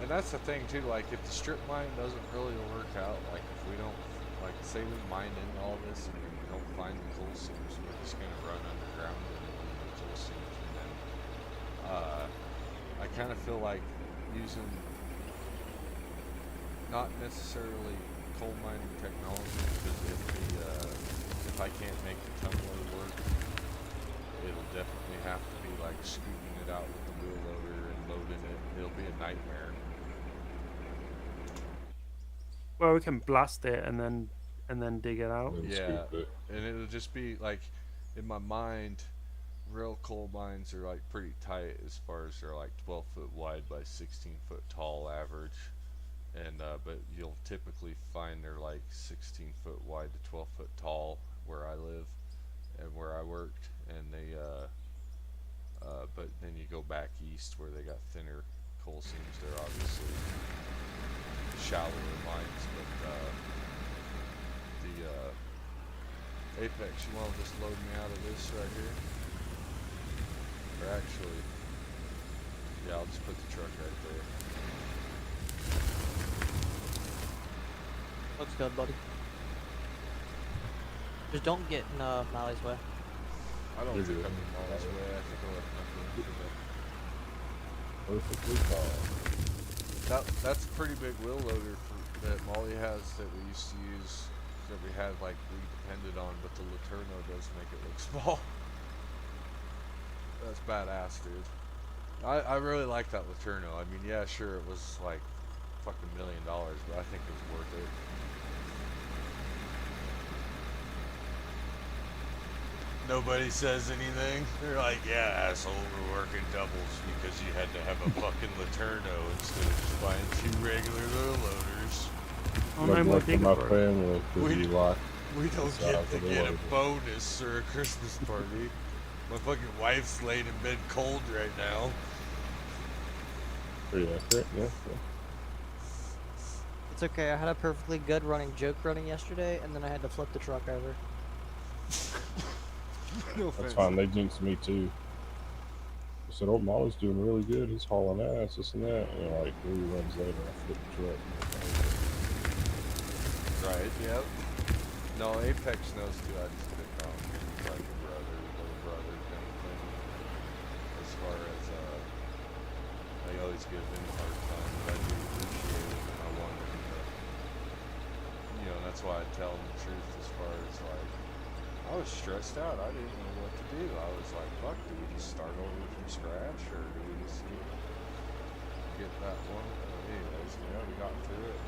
And that's the thing too, like if the strip mine doesn't really work out, like if we don't, like say we mine in all this and we don't find the coal seams, we're just gonna run underground in the coal seams, and then I kind of feel like using not necessarily coal mining technology, because if I can't make the tunnel work, it'll definitely have to be like scooting it out with the wheel loader and loading it. It'll be a nightmare. Well, we can blast it and and then dig it out. And Yeah, scoop it. and it'll just be like, in my mind, real coal mines are like pretty tight as far as they're like 12 foot wide by 16 foot tall average, and but you'll typically find they're like 16 foot wide to 12 foot tall where I live and where I worked, and they but then you go back east where they got thinner coal seams. They're obviously shallower mines, but the Apex, you want to just load me out of this right here? Or actually, yeah, I'll just put the truck right there. Looks good, buddy. Just don't get in Molly's way. I don't You're think good. I'm in Molly's way. I think I left nothing for Perfectly fine. that. That's a pretty big wheel loader that Molly has that we used to use, that we had like we depended on, but the Laterno does make it look small. That's badass, dude. I really like that Laterno. I mean, yeah, sure, it was like fucking $1 million, but I think it was worth it. Nobody says anything. They're like, yeah, asshole, we're working doubles because you had to have a fucking Laterno instead of just buying 2 regular little loaders. Oh, no more Neglecting digging my for it. family because We- you like. We don't Size get to of the get a loader. bonus or a Christmas party. My fucking wife's laying in bed cold right now. Pretty accurate, yeah. It's okay. I had a perfectly good running joke running yesterday, and then I had to flip the truck over. No That's offense. fine. They jinxed me too. I said, "Oh, Molly's doing really good. He's hauling ass, this and that." And like 3 runs later, I flipped the truck. Right, yep. No, Apex knows too. I just picked on him like a brother, little brother kind of thing. As far as, I always give him a hard time, but I do appreciate it. And I want him to, you know, that's why I tell him the truth as far as like, I was stressed out. I didn't know what to do. I was like, fuck, do we just start over from scratch or do we just get that one? Anyways, you know, we got through it.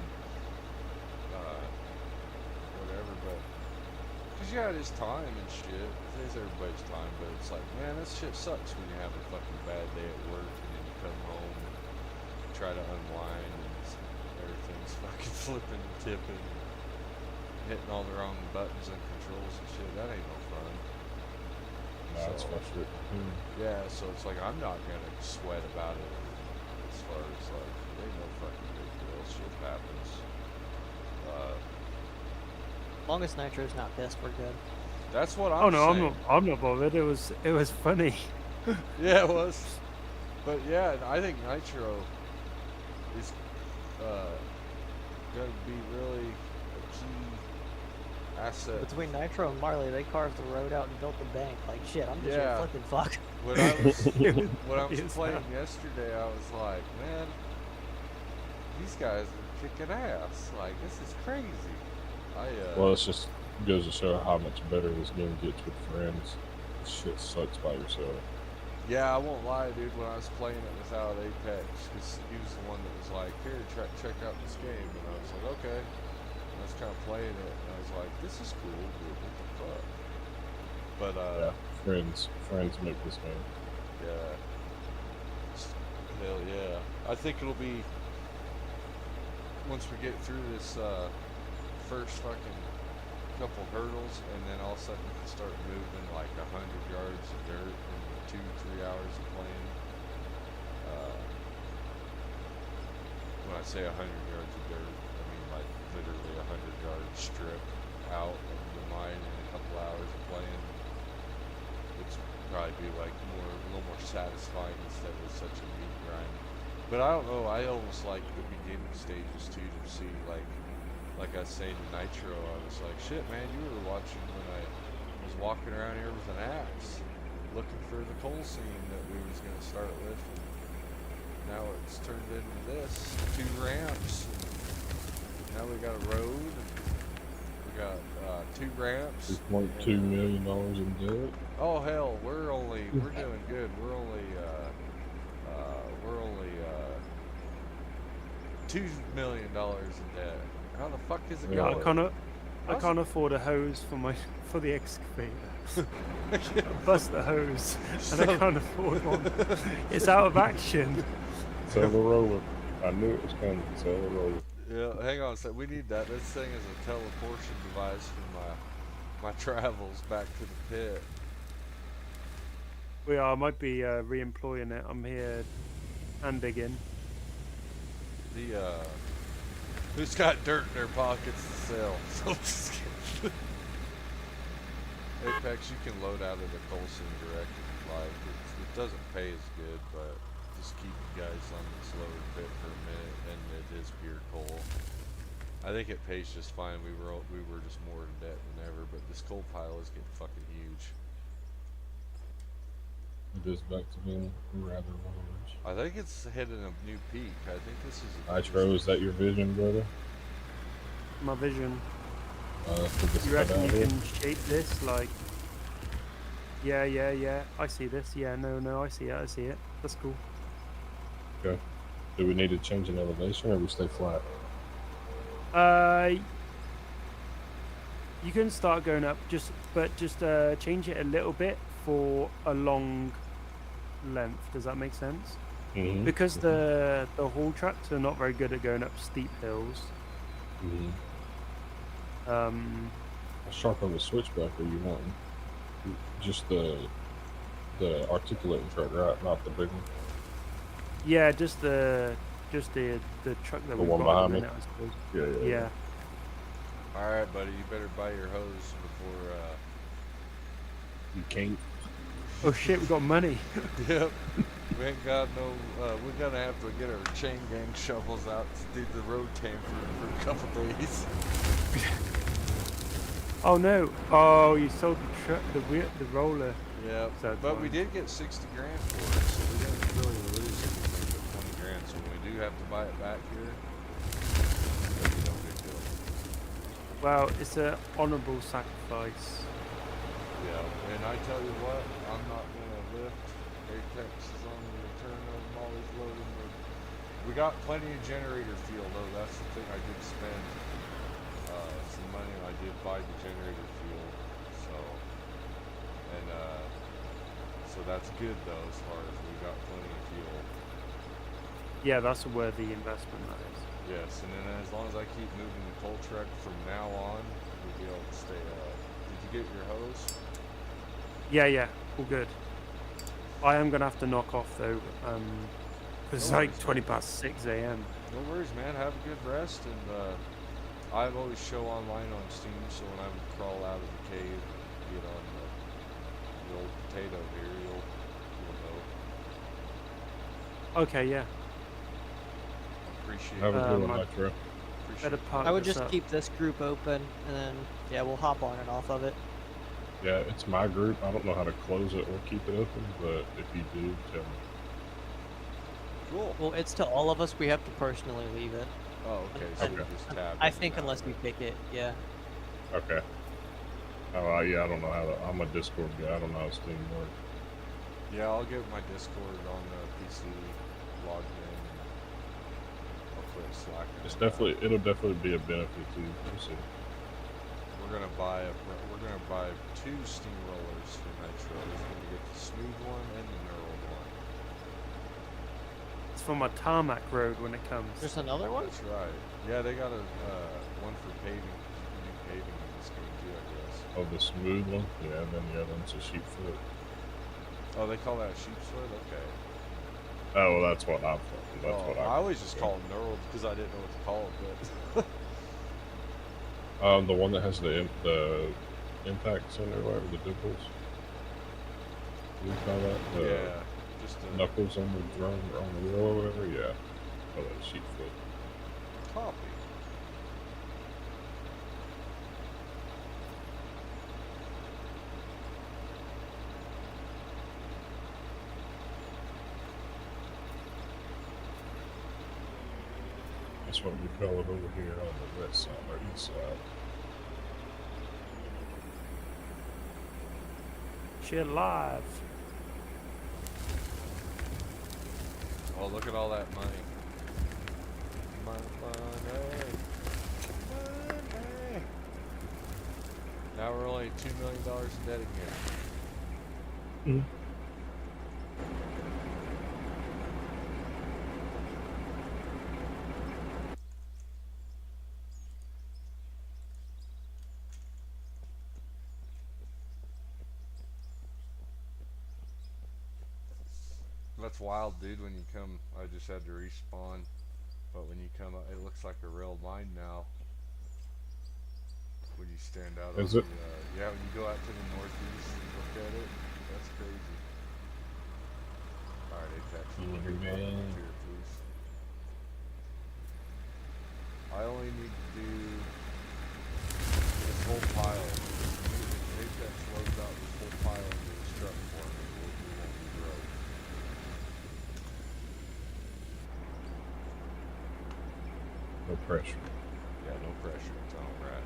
Whatever, but because yeah, it is time and shit. It is everybody's time, but it's like, man, this shit sucks when you have a fucking bad day at work and then you come home and try to unwind and everything's fucking flipping and tipping, and hitting all the wrong buttons and controls and shit. That ain't no fun. Nah, that's for sure. Yeah, so it's like I'm not gonna sweat about it as far as like, it ain't no fucking big deal. Shit happens. As long as Nitro's not pissed, we're good. That's what I'm Oh no, saying. I'm not bothered. It was funny. Yeah, it was. But yeah, I think Nitro is going to be really a key asset. Between Nitro and Marley, they carved the road out and built the bank. Like shit, I'm just Yeah. a flipping fuck. When I was It was when I was funny as playing hell. yesterday, I was like, man, these guys are kicking ass. Like, this is crazy. Well, it's just goes to show how much better this game gets with friends. This shit sucks by yourself. Yeah, I won't lie, dude. When I was playing it without Apex, because he was the one that was like, "Here, check out this game," and I was like, "Okay." And I was kind of playing it, and I was like, "This is cool, dude. What the fuck?" But Yeah, friends make this game. yeah, hell yeah. I think it'll be once we get through this first fucking couple hurdles, and then all of a sudden we can start moving like 100 yards of dirt in 2-3 hours of playing. When I say 100 yards of dirt, I mean like literally 100-yard strip out of the mine in a couple hours of playing. It's probably be like a little more satisfying instead of such a meat grind. But I don't know. I almost like the beginning stages too, to see like I was saying to Nitro, I was like, shit, man, you were watching when I was walking around here with an axe, looking for the coal seam that we was going to start with. And now it's turned into this, 2 ramps. And now we got a road, and we got 2 ramps. $2.2 million in debt. Oh hell, we're doing good. We're only $2 million in debt. How the fuck is it Yeah, going? Connor, I can't afford a hose for the excavator. I bust the hose, and I can't afford one. It's out of action. Sell the roller. I knew it was coming. Sell the roller. Yeah, hang on a sec. We need that. This thing is a teleportation device for my travels back to the pit. I might be re-employing it. I'm here hand digging. Who's got dirt in their pockets to sell? Apex, you can load out of the coal seam direct if you like. It doesn't pay as good, but just keep you guys on this lower pit for a minute, and it is pure coal. I think it pays just fine. We were just more in debt than ever, but this coal pile is getting fucking huge. It is back to being rather large. I think it's hitting a new peak. I think this is. Nitro, is that your vision, brother? My vision. For this You reckon cut out you here? can shape this like? Yeah. I see this. Yeah, no, I see it. That's cool. Okay. Do we need to change an elevation, or we stay flat? You can start going up, just change it a little bit for a long length. Does that make sense? Mm-hmm. Because the haul trucks are not very good at going up steep hills. Mm-hmm. Um, How sharp of a switchback are you wanting? Just the articulating truck, right? Not the big one. yeah, just the truck that The we've one got at behind the me? minute, I suppose. Yeah. Yeah. All right, buddy. You better buy your hose before. You can't. Oh shit, we got money. Yep. We ain't got no. We're gonna have to get our chain gang shovels out to do the road camper for a couple days. Oh no! Oh, you sold the truck, the roller. Yeah, So but we fine. did get 60 grand for it, so we didn't really lose anything but 20 grand. So when we do have to buy it back here, it'll be no big deal. Well, it's an honourable sacrifice. Yeah, and I tell you what, I'm not gonna lift. Apex is on the return of Molly's loading. We got plenty of generator fuel though. That's the thing. I did spend some money. I did buy the generator fuel, so so that's good though. As far as we got plenty of fuel. Yeah, that's a worthy investment, that is. Yes, and then as long as I keep moving the coal truck from now on, we'll be able to stay up. Did you get your hose? Yeah, all good. I am gonna have to knock off though, because it's No like worries, 20 man. past 6 a.m. No worries, man. Have a good rest, and I always show online on Steam, so when I crawl out of the cave, get on the old potato here, you'll know. Okay, yeah. Appreciate Have a good one, I- Nitro. Better it. park I would this just up. keep this group open, and then yeah, we'll hop on and off of it. Yeah, it's my group. I don't know how to close it or keep it open, but if you do, tell me. Cool. Well, it's to all of us. We have to personally leave it. Oh, okay. So And- we just tab. I in and think out unless of we it. pick it, yeah. Okay. Oh, yeah, I don't know how to. I'm a Discord guy. I don't know how Steam works. Yeah, I'll get my Discord on the PC logged in. I'll quit Slack. It'll definitely be a benefit to you. We'll see. We're gonna buy 2 steamrollers for Nitro. He's gonna get the smooth one and the knurled one. It's for my tarmac road when it comes. There's another one. That's right. Yeah, they got a one for paving. You can do paving in this game too, I guess. Oh, the smooth one? Yeah, and then the other one's a sheep foot. Oh, they call that sheep's foot? Okay. Oh, well, that's what I'm thinking. That's Oh, what I always just call them knurled because I didn't know what to call it, but The one that has the impacts in there, whatever, the dimples. What do you call that? The yeah, just a knuckles on the drum or on the wheel or whatever? Yeah. Oh, that's sheep foot. copy. That's what we call it over here on the west side or east side. She alive. Oh, look at all that money. Money. $1,000 in debt again. Mm. That's wild, dude. When you come, I just had to respawn. But when you come up, it looks like a real mine now. When you stand out on Is the, it? yeah, when you go out to the northeast and look at it, that's crazy. Alright, Apex, I'm gonna get up here, please. I only need to do this whole pile. If Apex loads out this whole pile into this truck for me, we won't be broke. No pressure. Yeah, no pressure, Tom Rat.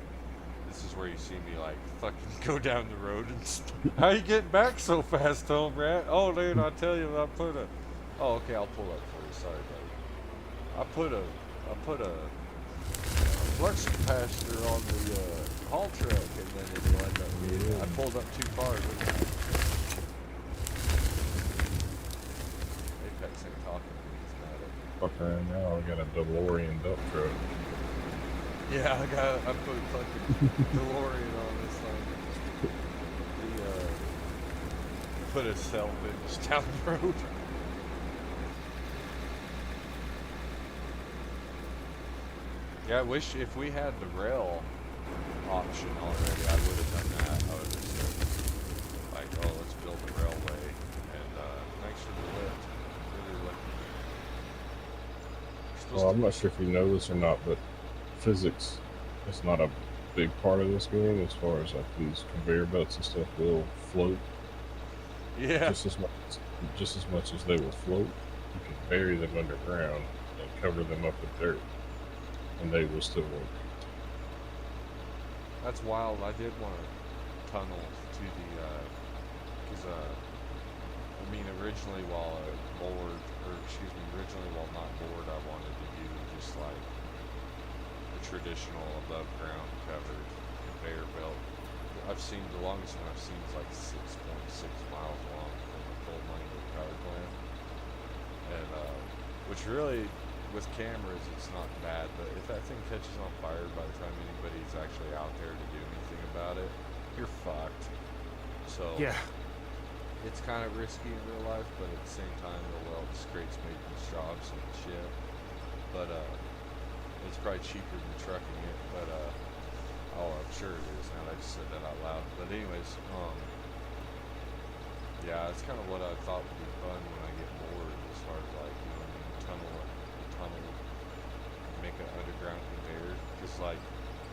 This is where you see me like fucking go down the road and how you getting back so fast, Tom Rat? Oh dude, I'll tell you, I put a okay, I'll pull up for you, sorry buddy. I put a flux capacitor on the haul truck and then it'll end up I pulled up too far, didn't I? Apex ain't talking to me, he's mad at me. Fuck around now, I got a DeLorean dump truck. Yeah, I put a fucking DeLorean on this thing. Put a salvage down the road. Yeah, I wish if we had the rail option already, I would have done that. I would have said, like, oh, let's build a railway. And thanks for the lift. Really lucky. Well, I'm not sure if you know this or not, but physics is not a big part of this game as far as like these conveyor belts and stuff will float. Yeah. Just as much as they will float, you can bury them underground and cover them up with dirt, and they will still work. That's wild. I did want to tunnel to the, because, I mean, originally while originally while not bored, I wanted to do just like the traditional above ground covered conveyor belt. I've seen, the longest one I've seen is like 6.6 miles long from the coal mine to the power plant. And, which really, with cameras, it's not bad, but if that thing catches on fire by the time anybody's actually out there to do anything about it, you're fucked. So, Yeah. it's kind of risky in real life, but at the same time, well, this creates maintenance jobs and shit. But, it's probably cheaper than trucking it, but, oh, I'm sure it is now that I just said that out loud. But anyways, yeah, it's kind of what I thought would be fun when I get bored, as far as like, you know what I mean, tunnel, make an underground conveyor. Because like,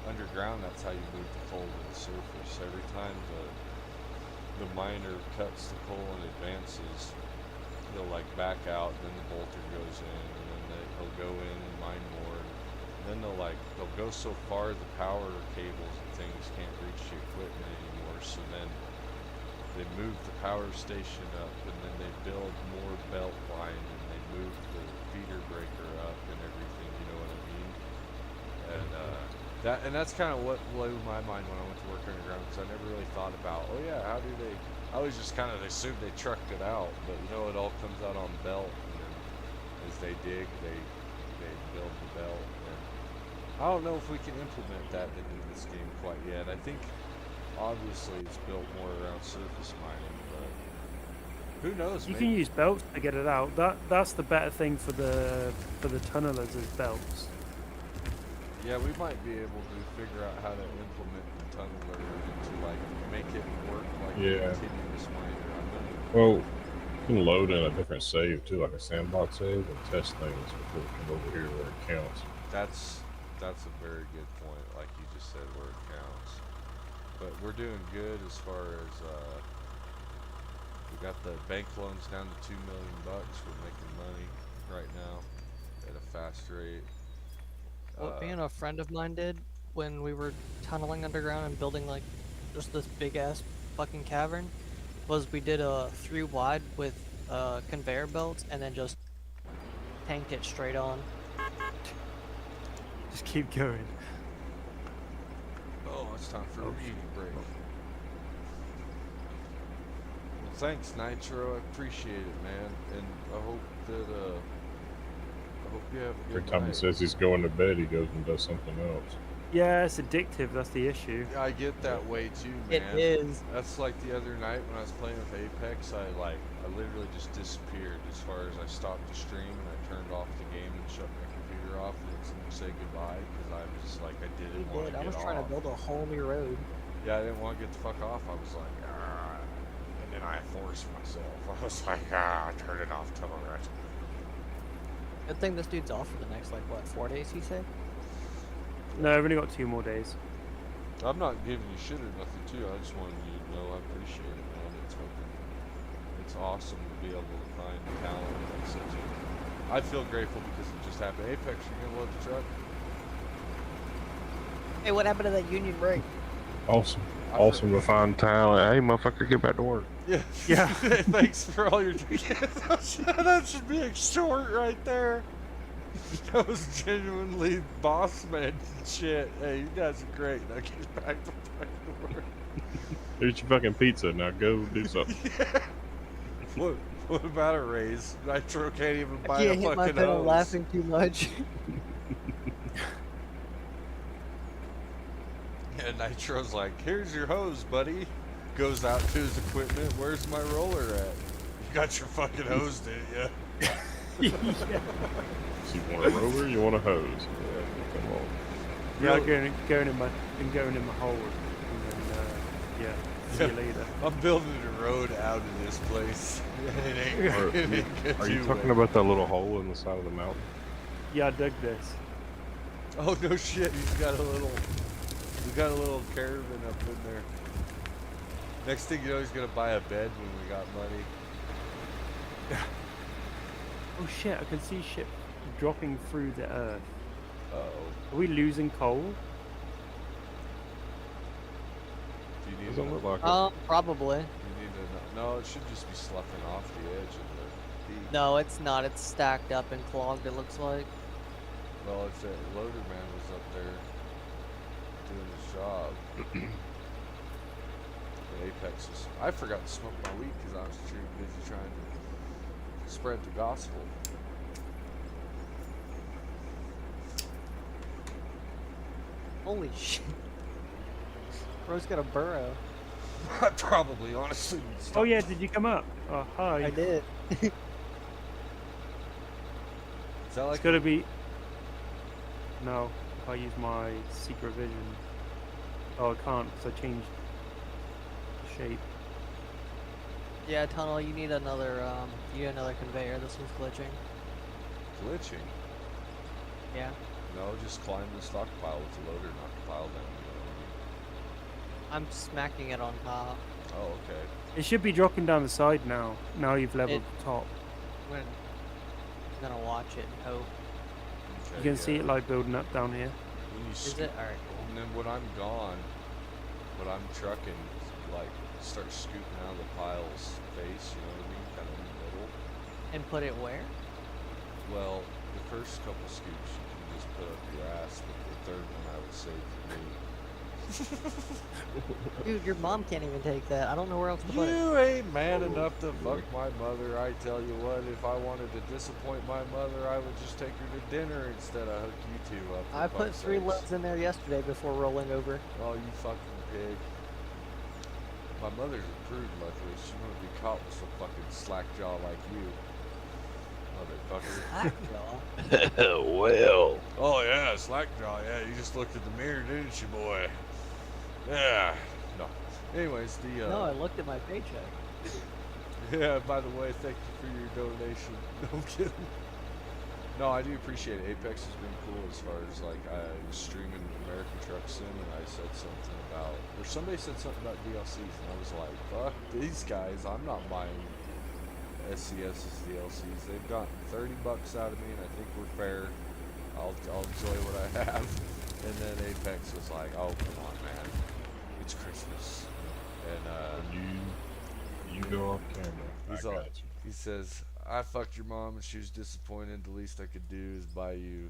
underground, that's how you move the coal to the surface. Every time the miner cuts the coal and advances, they'll like back out, then the bolter goes in, and then he'll go in and mine more. And then they'll go so far the power cables and things can't reach the equipment anymore, so then they move the power station up, and then they build more belt line, and they move the feeder breaker up and everything, you know what I mean? And that's kind of what blew my mind when I went to work underground, because I never really thought about, oh yeah, how do they, I always just kind of assumed they trucked it out, but you know, it all comes out on belt, and then as they dig, they build the belt. I don't know if we can implement that into this game quite yet. I think obviously it's built more around surface mining, but who knows? You can use belts to get it out. That's the better thing for the tunnelers is belts. Yeah, we might be able to figure out how to implement the tunneler to like make it work like a continuous miner. Well, you can load in a different save too, like a sandbox save, and test things before it come over here where it counts. That's a very good point, like you just said, where it counts. But we're doing good as far as, we got the bank loans down to $2 million. We're making money right now at a fast rate. What me and a friend of mine did when we were tunneling underground and building like just this big ass fucking cavern was we did a 3 wide with conveyor belts and then just tanked it straight on. Just keep going. Oh, it's time for a eating break. Thanks, Nitro. I appreciate it, man. And I hope that I hope you have a Every good time he night. says he's going to bed, he goes and does something else. Yeah, it's addictive. That's the issue. Yeah, I get that way too, It man. is. That's like the other night when I was playing with Apex. I literally just disappeared as far as I stopped the stream and I turned off the game and shut my computer off and didn't say goodbye because I was just like I You didn't want to did. get I was off. trying to build a whole new road. Yeah, I didn't want to get the fuck off. I was like, ah. And then I forced myself. I was like, I turned it off till the rest. Good thing this dude's off for the next, like, what, 4 days, he said? No, I've only got 2 more days. I'm not giving you shit or nothing, too. I just wanted you to know I appreciate it, man. It's awesome to be able to find talent like such a... I feel grateful because it just happened. Apex, you gonna load the truck? Hey, what happened to that union break? Awesome. I Awesome to find talent. Hey, motherfucker, get back to work. Yeah. Yeah. Thanks for all your... that should be a short right there. That was genuinely boss man shit. Hey, you guys are great. Now get back to work. Here's your fucking pizza. Now go do something. Yeah. What about a raise? Nitro can't even buy I a can't hit my fucking pedal hose. laughing too much. Yeah, Nitro's like, here's your hose, buddy. Goes out to his equipment. Where's my roller at? You got your fucking hose, didn't ya? So you want a roller? You want a hose? Yeah, come on. Yeah, Really? going in my hole, and then yeah, see you later. I'm building a road out of this place. It ain't, Are, it ain't good are you two talking way. about that little hole in the side of the mountain? Yeah, I dug this. Oh no shit! He's got a little caravan up in there. Next thing you know, he's gonna buy a bed when we got money. Oh shit! I can see shit dropping through the earth. Uh-oh. Are we losing coal? Do you need Doesn't to look like Probably. You need to know. No, it should just be sloughing off the edge of the peak. No, it's not. It's stacked up and clogged, it looks like. Well, if that loader man was up there doing his job, the Apex is... I forgot to smoke my weed because I was too busy trying to spread the gospel. Holy shit. Bro's got a burrow. I probably, honestly. Oh yeah, did you come up? Oh hi. I did. Is that like It's gotta be. No, if I use my secret vision. Oh, I can't because I changed the shape. Yeah, Tunnel, you need another conveyor. This one's glitching. glitching? Yeah. No, just climb the stockpile with the loader, knock the pile down. I'm smacking it on top. Oh, okay. It should be dropping down the side now. Now you've leveled It- the top. I'm gonna watch it and hope. Okay, You can see yeah. it like building up down here. When you Is scoop- it? Alright, cool. And then when I'm gone, when I'm trucking, like, start scooping out of the pile's face, you know what I mean? Kind of in the middle. And put it where? Well, the first couple scoops you can just put up your ass, but the third one I would save for me. Dude, your mom can't even take that. I don't know where else to put it. You ain't man enough to fuck my mother. I tell you what, if I wanted to disappoint my mother, I would just take her to dinner instead of hook you two up. for I put fuck's 3 sakes. loads in there yesterday before rolling over. Oh, you fucking pig. My mother's a prude, luckily. She wouldn't be caught with some fucking slack jaw like you. Motherfucker. Well. Oh, yeah, slack jaw. Yeah, you just looked at the mirror, didn't you, boy? Yeah. No. Anyways, the, No, I looked at my paycheck. yeah, by the way, thank you for your donation. No, I'm kidding. No, I do appreciate it. Apex has been cool as far as, like, I was streaming American Truck Sim and I said something about, or somebody said something about DLCs and I was like, fuck these guys, I'm not buying SCS's DLCs. They've gotten $30 out of me and I think we're fair. I'll enjoy what I have. And then Apex was like, oh, come on, man. It's Christmas. And, You go off camera. He's I all- got you. he says, I fucked your mom and she was disappointed. The least I could do is buy you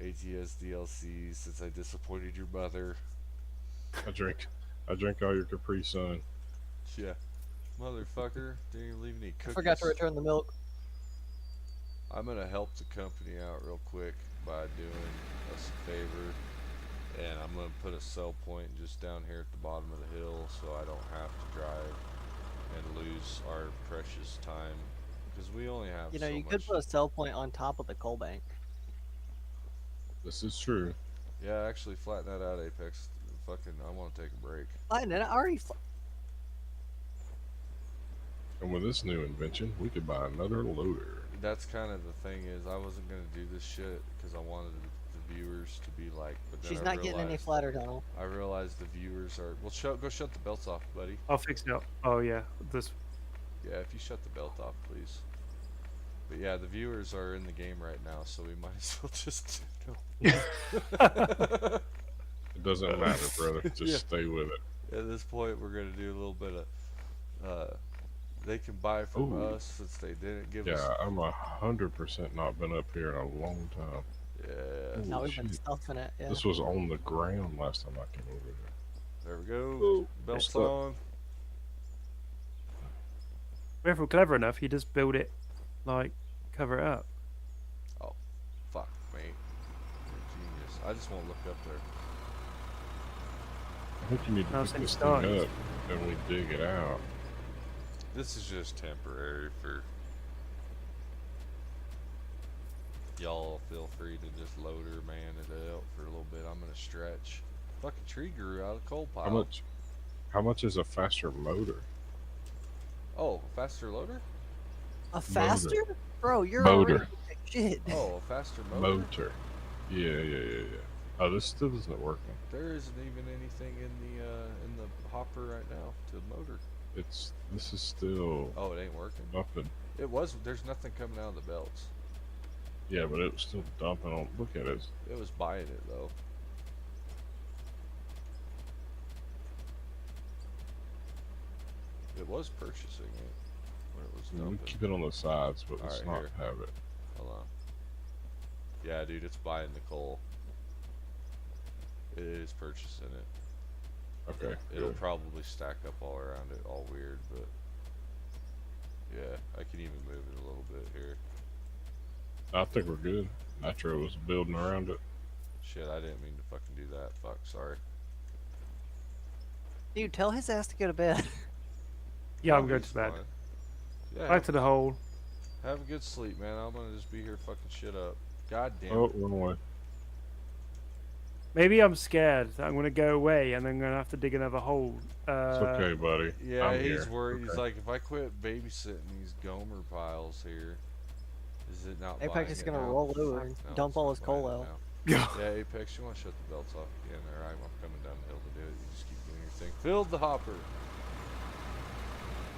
ATS DLC since I disappointed your mother. I drink all your Capri Sun. Yeah. motherfucker. Didn't even leave any I cookies. forgot to return the milk. I'm gonna help the company out real quick by doing us a favor, and I'm gonna put a sell point just down here at the bottom of the hill, so I don't have to drive and lose our precious time, because we only have You know, so you much. could put a sell point on top of the coal bank. This is true. Yeah, actually flatten that out, Apex. Fucking, I want to take a break. Fine, and I already. And with this new invention, we could buy another loader. That's kind of the thing is, I wasn't gonna do this shit because I wanted the viewers to be like. But then She's I not getting any realized- flatter tunnel. I realized the viewers are. Well, go shut the belts off, buddy. I'll fix it up. Oh yeah, this. Yeah, if you shut the belt off, please. But yeah, the viewers are in the game right now, so we might as well just go. It doesn't matter, brother. Just Yeah. stay with it. At this point, we're gonna do a little bit of. They can buy from Ooh. us since they didn't give us. Yeah, I'm 100% not been up here in a long time. Yeah. Now we've been shit. stuffing it. Yeah. This was on the ground last time I came over here. There we go. Oh, Belts look. on. If we're clever enough, you just build it, like, cover it up. Fuck, mate. You're a genius. I just won't look up there. I think you need to No, pick so this it thing starts. up and we dig it out. This is just temporary for. Y'all feel free to just load her, man, it out for a little bit. I'm gonna stretch. Fucking tree grew out of the coal pile. How much is a faster motor? Oh, faster loader? A faster? Bro, you're Motor. already shit. Oh, a faster motor? Motor. Yeah. Oh, this still isn't working. There isn't even anything in the hopper right now to motor. This is still Oh, it ain't working. nothing. It was. There's nothing coming out of the belts. Yeah, but it was still dumping on. Look at it. It was buying it though. It was purchasing it when it was We dumping. keep it on the sides, but let's Alright, not here. have it. Hold on. Yeah, dude, it's buying the coal. It is purchasing it. Okay. It'll good. probably stack up all around it, all weird, but yeah, I can even move it a little bit here. I think we're good. Nitro was building around it. Shit, I didn't mean to fucking do that. Fuck, sorry. Dude, tell his ass to go to bed. Yeah, Oh, I'm going he's to bed. fine. Yeah, Back to the hole. have a good sleep, man. I'm gonna just be here fucking shit up. God damn Oh, it. wrong way. Maybe I'm scared that I'm going to go away and then I'm going to have to dig another hole. It's okay, buddy. Yeah, I'm he's here. worried. He's Okay. like, if I quit babysitting these Gomer piles here, is it not Apex buying is it gonna now? roll over Fuck and no, dump it's all not his coal buying it out. now. Yeah. Yeah, Apex, you want to shut the belts off again? Alright, I'm coming down the hill to do it. You just keep doing your thing. Filled the hopper.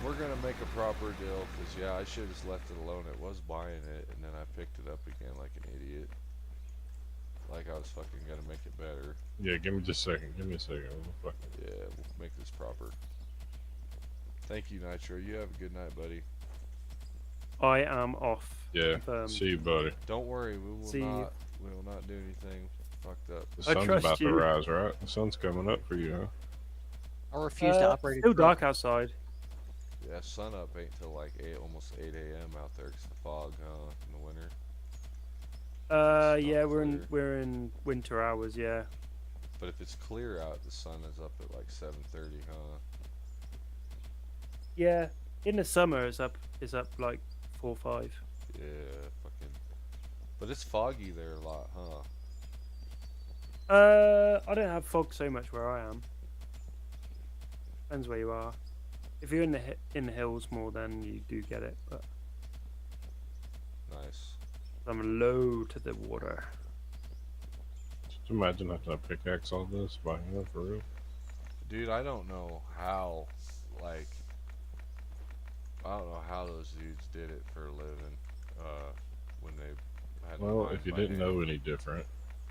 We're gonna make a proper deal, cause yeah, I should have just left it alone. It was buying it, and then I picked it up again like an idiot. Like I was fucking gonna make it better. Yeah, give me just a second. Give me a second. We'll fucking- Yeah, we'll make this proper. Thank you, Nitro. You have a good night, buddy. I am off. Yeah. Confirmed. See you, buddy. Don't worry, we will See you. we will not do anything fucked up. The I sun's trust about you. to rise, right? The sun's coming up for you, huh? I refuse to operate. Still a truck. dark outside. Yeah, sun up ain't till like almost 8 a.m. out there 'cause of the fog, huh? In the winter. It's Yeah, not clear. we're in winter hours. Yeah. But if it's clear out, the sun is up at like 7:30, huh? Yeah. In the summer, it's up like 4 or 5. Yeah, fucking. But it's foggy there a lot, huh? I don't have fog so much where I am. Depends where you are. If you're in the hills more, then you do get it. But Nice. I'm low to the water. Just imagine having to pickaxe all this by hand for real. Dude, I don't know how, like, I don't know how those dudes did it for a living, when they had to Well, mine if you by didn't hand. know any different,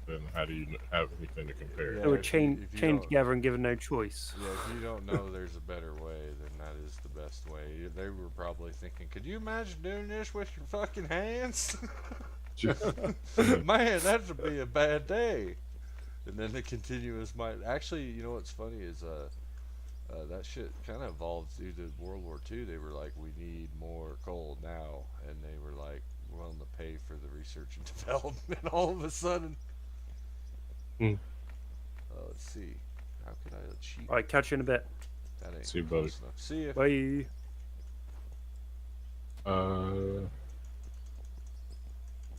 then how do you have anything to compare? Yeah, They were if you- chained if you chained don't- together and given no choice. Yeah, if you don't know there's a better way, then that is the best way. They were probably thinking, could you imagine doing this with your fucking hands? Man, that would be a bad day. And then the continuous might. Actually, you know what's funny is that shit kind of evolved due to World War II. They were like, we need more coal now, and they were like willing to pay for the research and development all of a sudden. Hmm. Let's see. How could I cheat? Alright, catch you in a bit. That ain't See you, close buddy. enough. See ya. Bye.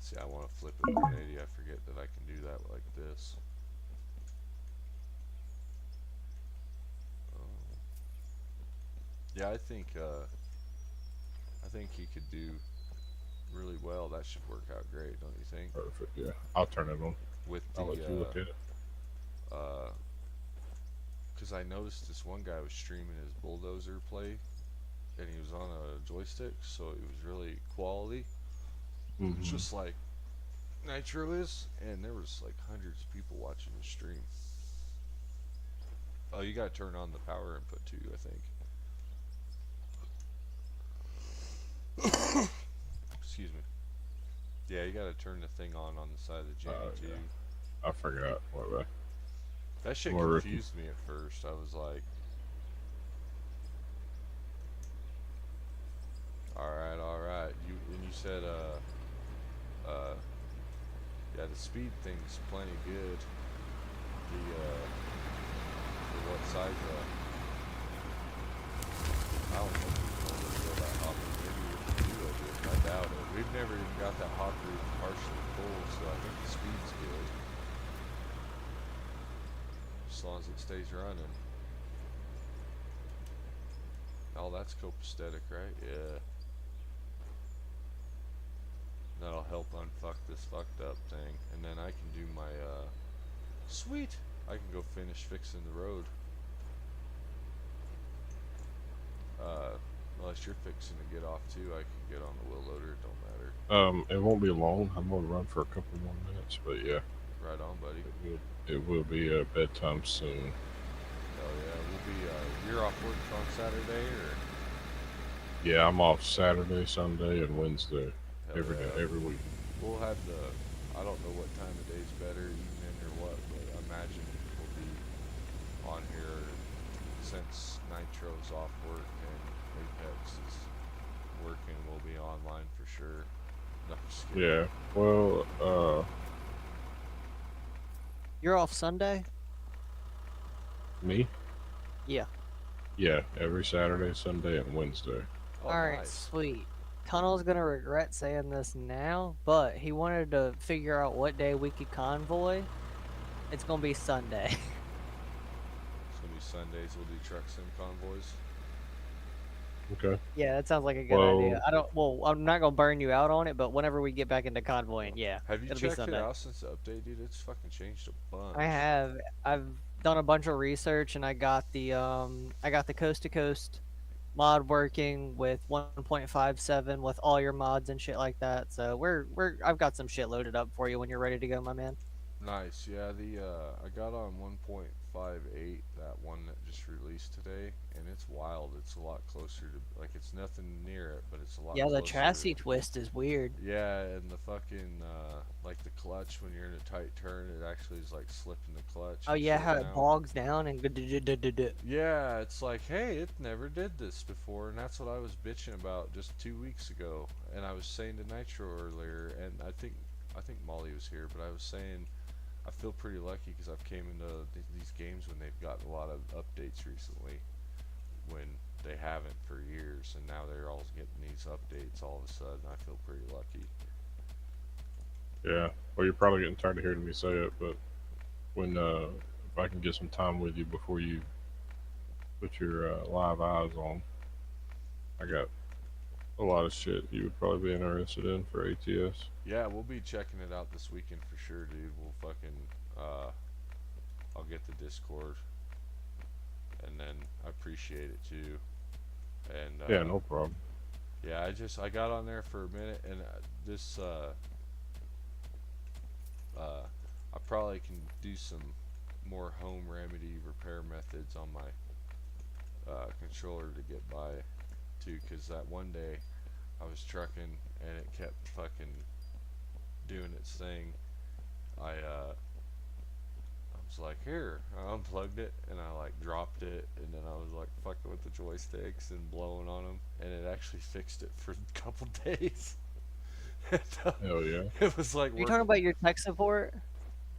See, I want to flip a 180. I forget that I can do that like this. Yeah, I think he could do really well. That should work out great, don't you think? Perfect. Yeah, I'll turn it on. With I'll let you look the at it. because I noticed this one guy was streaming his bulldozer play, and he was on a joystick, so it was really quality. Mm-hmm. Just like Nitro is, and there was like hundreds of people watching the stream. Oh, you gotta turn on the power input too, I think. Excuse me. Yeah, you gotta turn the thing on the side of the Jimmy too. I forgot. What? That shit More confused me at first. I was like, all right. You said yeah, the speed thing's plenty good. For what size I don't know if we can go that hopper. Maybe we can do it. I doubt it. We've never even got that hopper partially full, so I think the speed's good. As long as it stays running. Oh, that's copacetic, right? Yeah. That'll help unfuck this fucked up thing. And then I can do my, sweet! I can go finish fixing the road. Unless you're fixing to get off too, I can get on the wheel loader, it don't matter. It won't be long. I'm gonna run for a couple more minutes, but yeah. Right on, buddy. It will be bedtime soon. Hell yeah, we'll be, you're off work on Saturday, or? Yeah, I'm off Saturday, Sunday, and Wednesday. Hell Every yeah. day, every week. We'll have I don't know what time of day is better, evening or what, but I imagine we'll be on here since Nitro's off work and Apex is working. We'll be online for sure. No, just kidding. Yeah. Well, You're off Sunday? me? Yeah. Yeah, every Saturday, Sunday, and Wednesday. Oh, Alright, nice. sweet. Tunnel's gonna regret saying this now, but he wanted to figure out what day we could convoy. It's gonna be Sunday. It's gonna be Sundays. We'll do truck sim convoys. Okay. Yeah, that sounds like a good idea. I'm not gonna burn you out on it, but whenever we get back into convoying, yeah. Have you it'll be checked it Sunday. out since the update, dude? It's fucking changed a bunch. I have. I've done a bunch of research and I got the coast to coast mod working with 1.57 with all your mods and shit like that. So I've got some shit loaded up for you when you're ready to go, my man. Nice, yeah. I got on 1.58, that one that just released today, and it's wild. It's a lot closer to, like, it's nothing near it, but it's a lot. Yeah, the closer. chassis twist is weird. Yeah, and the fucking like the clutch when you're in a tight turn, it actually is like slipping the clutch. Oh and yeah, shit how it now. bogs down and Yeah, it's like, hey, it never did this before, and that's what I was bitching about just 2 weeks ago. And I was saying to Nitro earlier, and I think Molly was here, but I was saying I feel pretty lucky because I've came into these games when they've gotten a lot of updates recently, when they haven't for years, and now they're all getting these updates all of a sudden. I feel pretty lucky. Yeah. Well, you're probably getting tired of hearing me say it, but when if I can get some time with you before you put your live eyes on, I got a lot of shit you would probably be interested in for ATS. Yeah, we'll be checking it out this weekend for sure, dude. We'll fucking I'll get the Discord, and then I appreciate it too. And Yeah, no problem. yeah, I got on there for a minute, and I probably can do some more home remedy repair methods on my controller to get by too, because that one day I was trucking and it kept fucking doing its thing. I'm was like, here. I unplugged it and I like dropped it, and then I was like fucking with the joysticks and blowing on them, and it actually fixed it for a couple days. Hell yeah. It was like Are you talking working. about your tech support?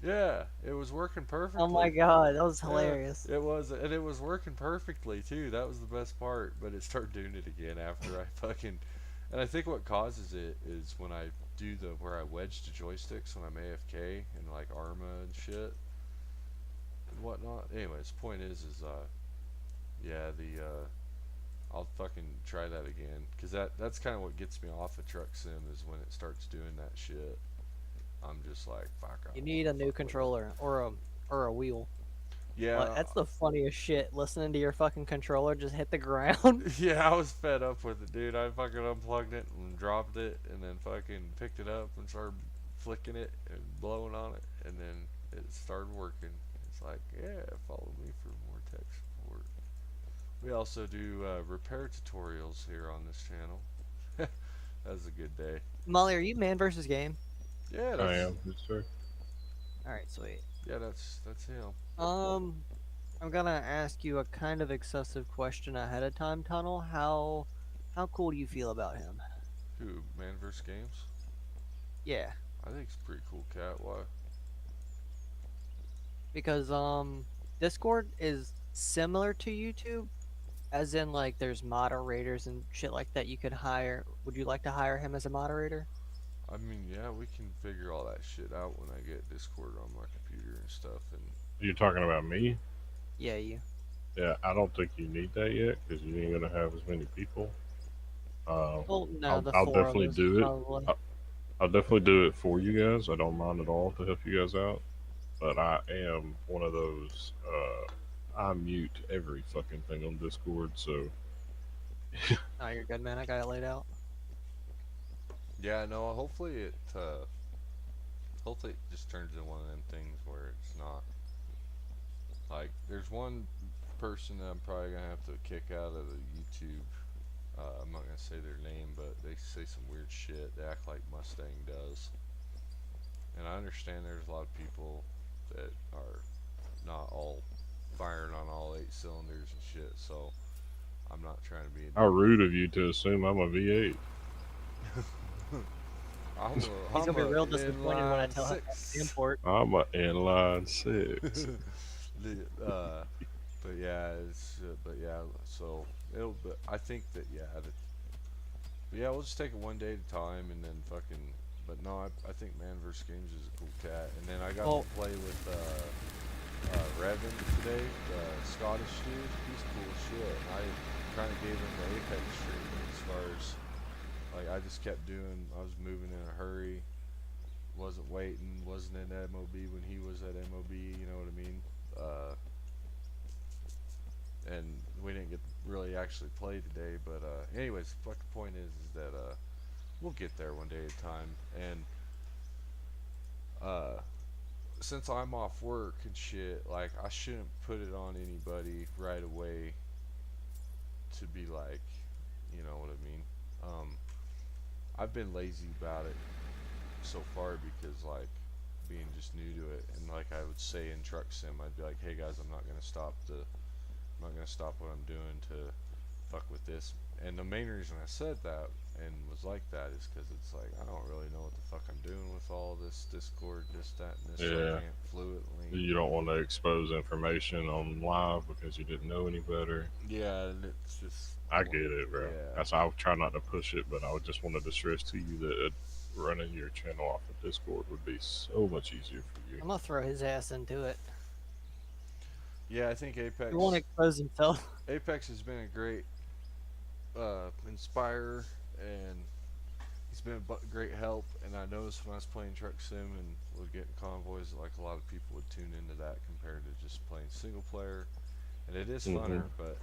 Yeah, it was working Oh my perfectly. god, that was Yeah, hilarious. it was, and it was working perfectly too. That was the best part. But it started doing it again after I fucking. And I think what causes it is when I do the where I wedge the joysticks when I'm AFK and like Arma and shit and whatnot. Anyways, point is yeah, I'll fucking try that again, cause that's kind of what gets me off of Truck Sim is when it starts doing that shit. I'm just like, fuck. I You don't need wanna a new fuck with it. controller or a wheel. Yeah, That's the funniest shit. Listening to your fucking controller just hit the ground. yeah, I was fed up with it, dude. I fucking unplugged it and dropped it, and then fucking picked it up and started flicking it and blowing on it, and then it started working. It's like, yeah, follow me for more tech support. We also do repair tutorials here on this channel. That was a good day. Molly, are you man versus game? Yeah, I that's am. Yes, sir. All right, sweet. that's him. I'm gonna ask you a kind of excessive question ahead of time, Tunnel. How cool do you feel about him? Who, Man vs Games? Yeah, I think it's a pretty cool cat. Why? because Discord is similar to YouTube, as in like there's moderators and shit like that you could hire. Would you like to hire him as a moderator? I mean, yeah, we can figure all that shit out when I get Discord on my computer and stuff. And You're talking about me? Yeah, you. Yeah, I don't think you need that yet because you ain't gonna have as many people. Uh, Well, no, I'll the I'll four of definitely us do it. probably. I'll definitely do it for you guys. I don't mind at all to help you guys out. But I am one of those. I mute every fucking thing on Discord. So No, you're good, man. I got it laid out. yeah, no, hopefully it just turns into one of them things where it's not like there's one person that I'm probably gonna have to kick out of the YouTube. I'm not gonna say their name, but they say some weird shit. They act like Mustang does, and I understand there's a lot of people that are not all firing on all 8 cylinders and shit. So I'm not trying to be a how dick. rude of you to assume I'm a V8. He's gonna be real a disappointed when I inline tell him about the six. import. I'm a inline six. But yeah, but yeah, so but I think that yeah, we'll just take it one day at a time and then fucking. But no, I think Man vs Games is a cool cat. And then I got Well- to play with Revan today, the Scottish dude. He's cool as shit. And I kind of gave him the Apex treatment as far as like I just kept doing. I was moving in a hurry, wasn't waiting, wasn't in MOB when he was at MOB. You know what I mean? And we didn't get to really actually play today. But anyways, what the point is that we'll get there one day at a time. And since I'm off work and shit, like I shouldn't put it on anybody right away to be like, you know what I mean? I've been lazy about it so far because like being just new to it, and like I would say in Truck Sim, I'd be like, hey guys, I'm not gonna stop what I'm doing to fuck with this. And the main reason I said that and was like that is because it's like I don't really know what the fuck I'm doing with all this Discord, this, that, and this. So I Yeah. can't fluently. You don't want to expose information on live because you didn't know any better. Yeah, and it's just. I get it, bro. Yeah. That's why I try not to push it, but I would just wanted to stress to you that running your channel off of Discord would be so much easier for you. I'm gonna throw his ass into it. Yeah, I think Apex. He won't expose himself. Apex has been a great inspirer, and he's been a great help. And I noticed when I was playing Truck Sim and was getting convoys, like a lot of people would tune into that compared to just playing single player. And it is funner, but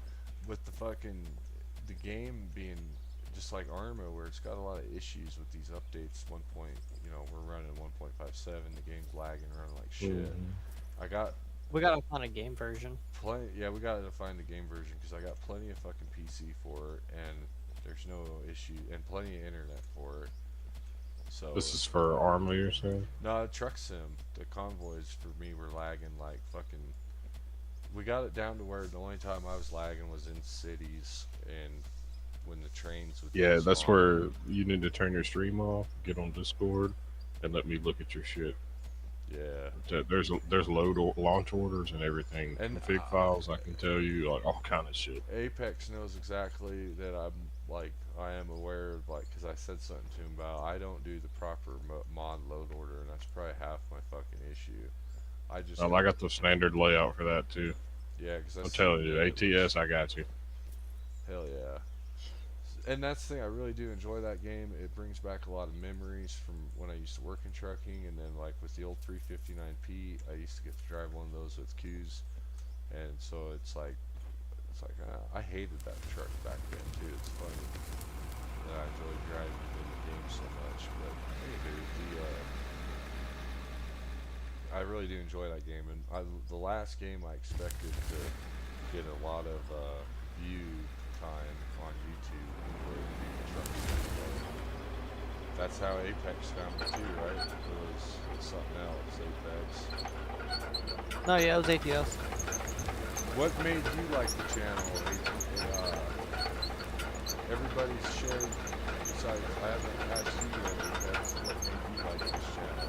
with the game being just like Arma, where it's got a lot of issues with these updates. We're running 1.57. The game's lagging, running like shit. I got We gotta find a game version. Yeah, we gotta find the game version because I got plenty of fucking PC for it, and there's no issue, and plenty of internet for it. So This is for Army, you're saying? no, truck sim. The convoys for me were lagging like fucking. We got it down to where the only time I was lagging was in cities and when the trains would Yeah, that's spawn. where you need to turn your stream off, get on Discord, and let me look at your shit. Yeah. There's launch orders and everything, And config files. I can tell you like all kind of shit. Apex knows exactly that I am aware of because I said something to him about I don't do the proper mod load order, and that's probably half my fucking issue. I just I got the standard layout for that too. yeah, because I'm telling you, ATS, I got you. Hell yeah. And that's the thing, I really do enjoy that game. It brings back a lot of memories from when I used to work in trucking, and then like with the old 359P, I used to get to drive one of those with Q's, and so it's like I hated that truck back then too. It's funny that I enjoyed driving in the game so much, but anywho, I really do enjoy that game, and the last game I expected to get a lot of view time on YouTube. That's how Apex found me too, right? It was something else, Apex. No, yeah, it was ATS. What made you like the channel? Everybody's shared. Besides, I haven't asked you yet. Apex. What made you like this channel?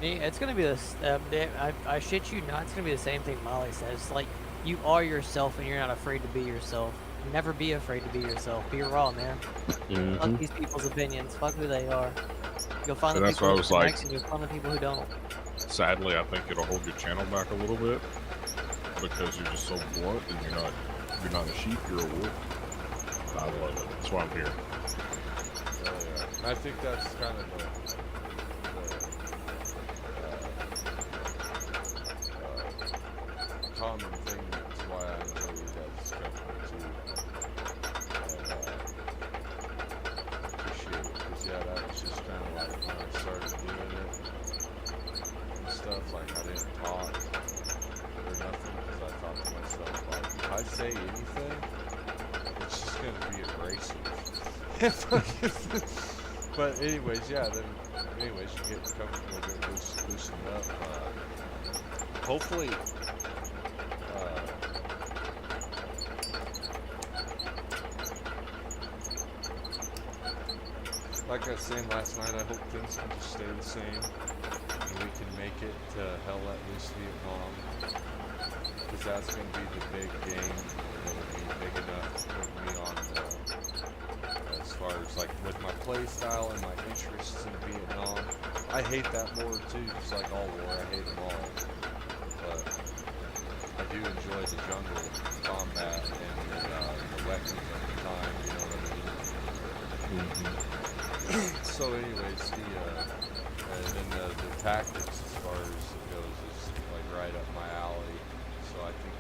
Me, it's gonna be this. I shit you not. It's gonna be the same thing Molly says. Like, you are yourself, and you're not afraid to be yourself. Never be afraid to be yourself. Be raw, man. Fuck these people's opinions. Fuck who they are. You'll find the people who connect, and you'll find the people who don't. Sadly, I think it'll hold your channel back a little bit because you're just so blunt, and you're not a sheep, you're a wolf. I love it. That's why I'm here. I think that's kind of the common thing. That's why I enjoy you guys' company too. And appreciate it, because yeah, that was just kind of like when I started doing it and stuff. Like I didn't talk or nothing because I thought to myself, like, if I say anything, it's just gonna be abrasive. But anyways, yeah. Then, anyways, you get comfortable with it, loosened up. Hopefully, like I was saying last night, I hope things can just stay the same, and we can make it to Hell Let Loose Vietnam, because that's going to be the big game. It'll be big enough to put me on as far as like with my play style and my interests in Vietnam. I hate that war too, just like all war. I hate them all, but I do enjoy the jungle combat and the weapons at the time. You know what I mean? So, anyways, and then the tactics as far as it goes is like right up my alley. So I think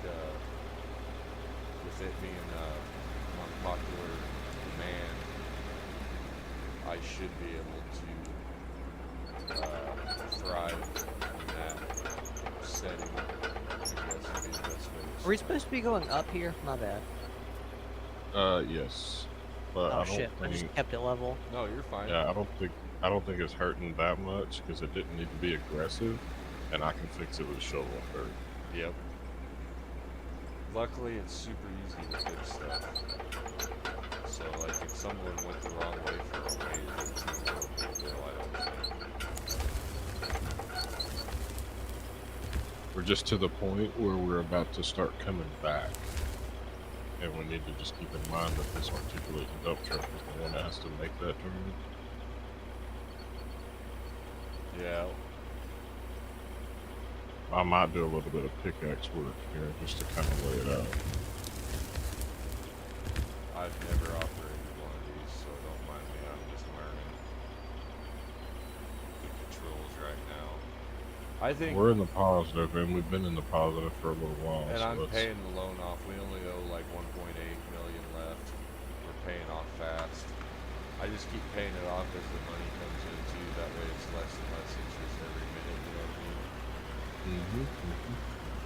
with it being unpopular demand, I should be able to thrive in that setting. I guess would be the best way to Are we say it. supposed to be going up here? My bad. Yes, but Oh I shit! I don't just think. kept it level. No, you're fine. Yeah, I don't think it's hurting that much because it didn't need to be aggressive, and I can fix it with a shovel and dirt. Yep. Luckily, it's super easy to fix stuff. So, like, if someone went the wrong way for a wave, it's not a big deal, I don't think. We're just to the point where we're about to start coming back. And we need to just keep in mind that this articulated dump truck is the one that has to make that turn. Yeah. I might do a little bit of pickaxe work here just to kind of lay it out. I've never operated one of these, so don't mind me, I'm just learning the controls right now. I think, We're in the positive, and we've been in the positive for a little while. and so I'm let's- paying the loan off. We only owe like 1.8 million left. We're paying off fast. I just keep paying it off as the money comes in too. That way it's less and less interest every minute. You know what I mean?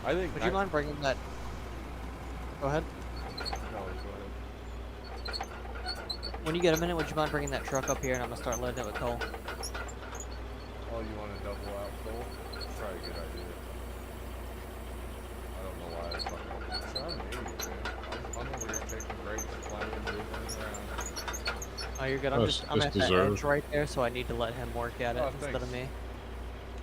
I think. Would you mind bringing that? Go ahead. No, go ahead. When you get a minute, would you mind bringing that truck up here and I'm gonna start loading it with coal? Oh, you want to double out coal? That's probably a good idea. I don't know why I fucking... So I'm an idiot, man. I'm over here taking breaks, playing, moving around. Oh, you're good. I'm That's- just that's at that deserved. edge right there, so I need to let him work at it Oh, instead thanks. of me.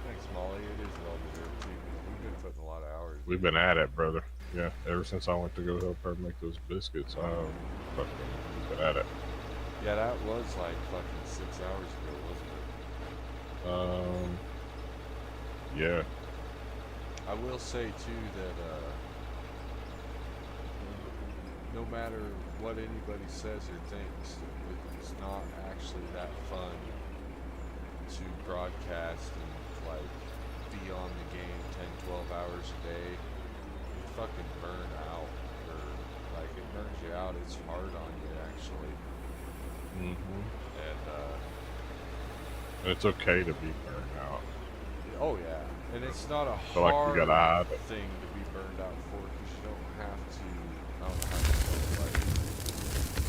Thanks, Molly. It is well deserved, too. We've been putting a lot of hours. We've been at it, brother. Yeah, ever since I went to go help her make those biscuits, we've been at it. Yeah, that was like fucking 6 hours ago, wasn't it? Yeah. I will say too that no matter what anybody says or thinks, it's not actually that fun to broadcast and like be on the game 10, 12 hours a day. You fucking burn out, or like it burns you out. It's hard on you actually. Mm-hmm. And And it's okay to be burned out. oh yeah, and it's not a Feel like you hard gotta hide it. thing to be burned out for, because you don't have to. I don't know how to say it. Like,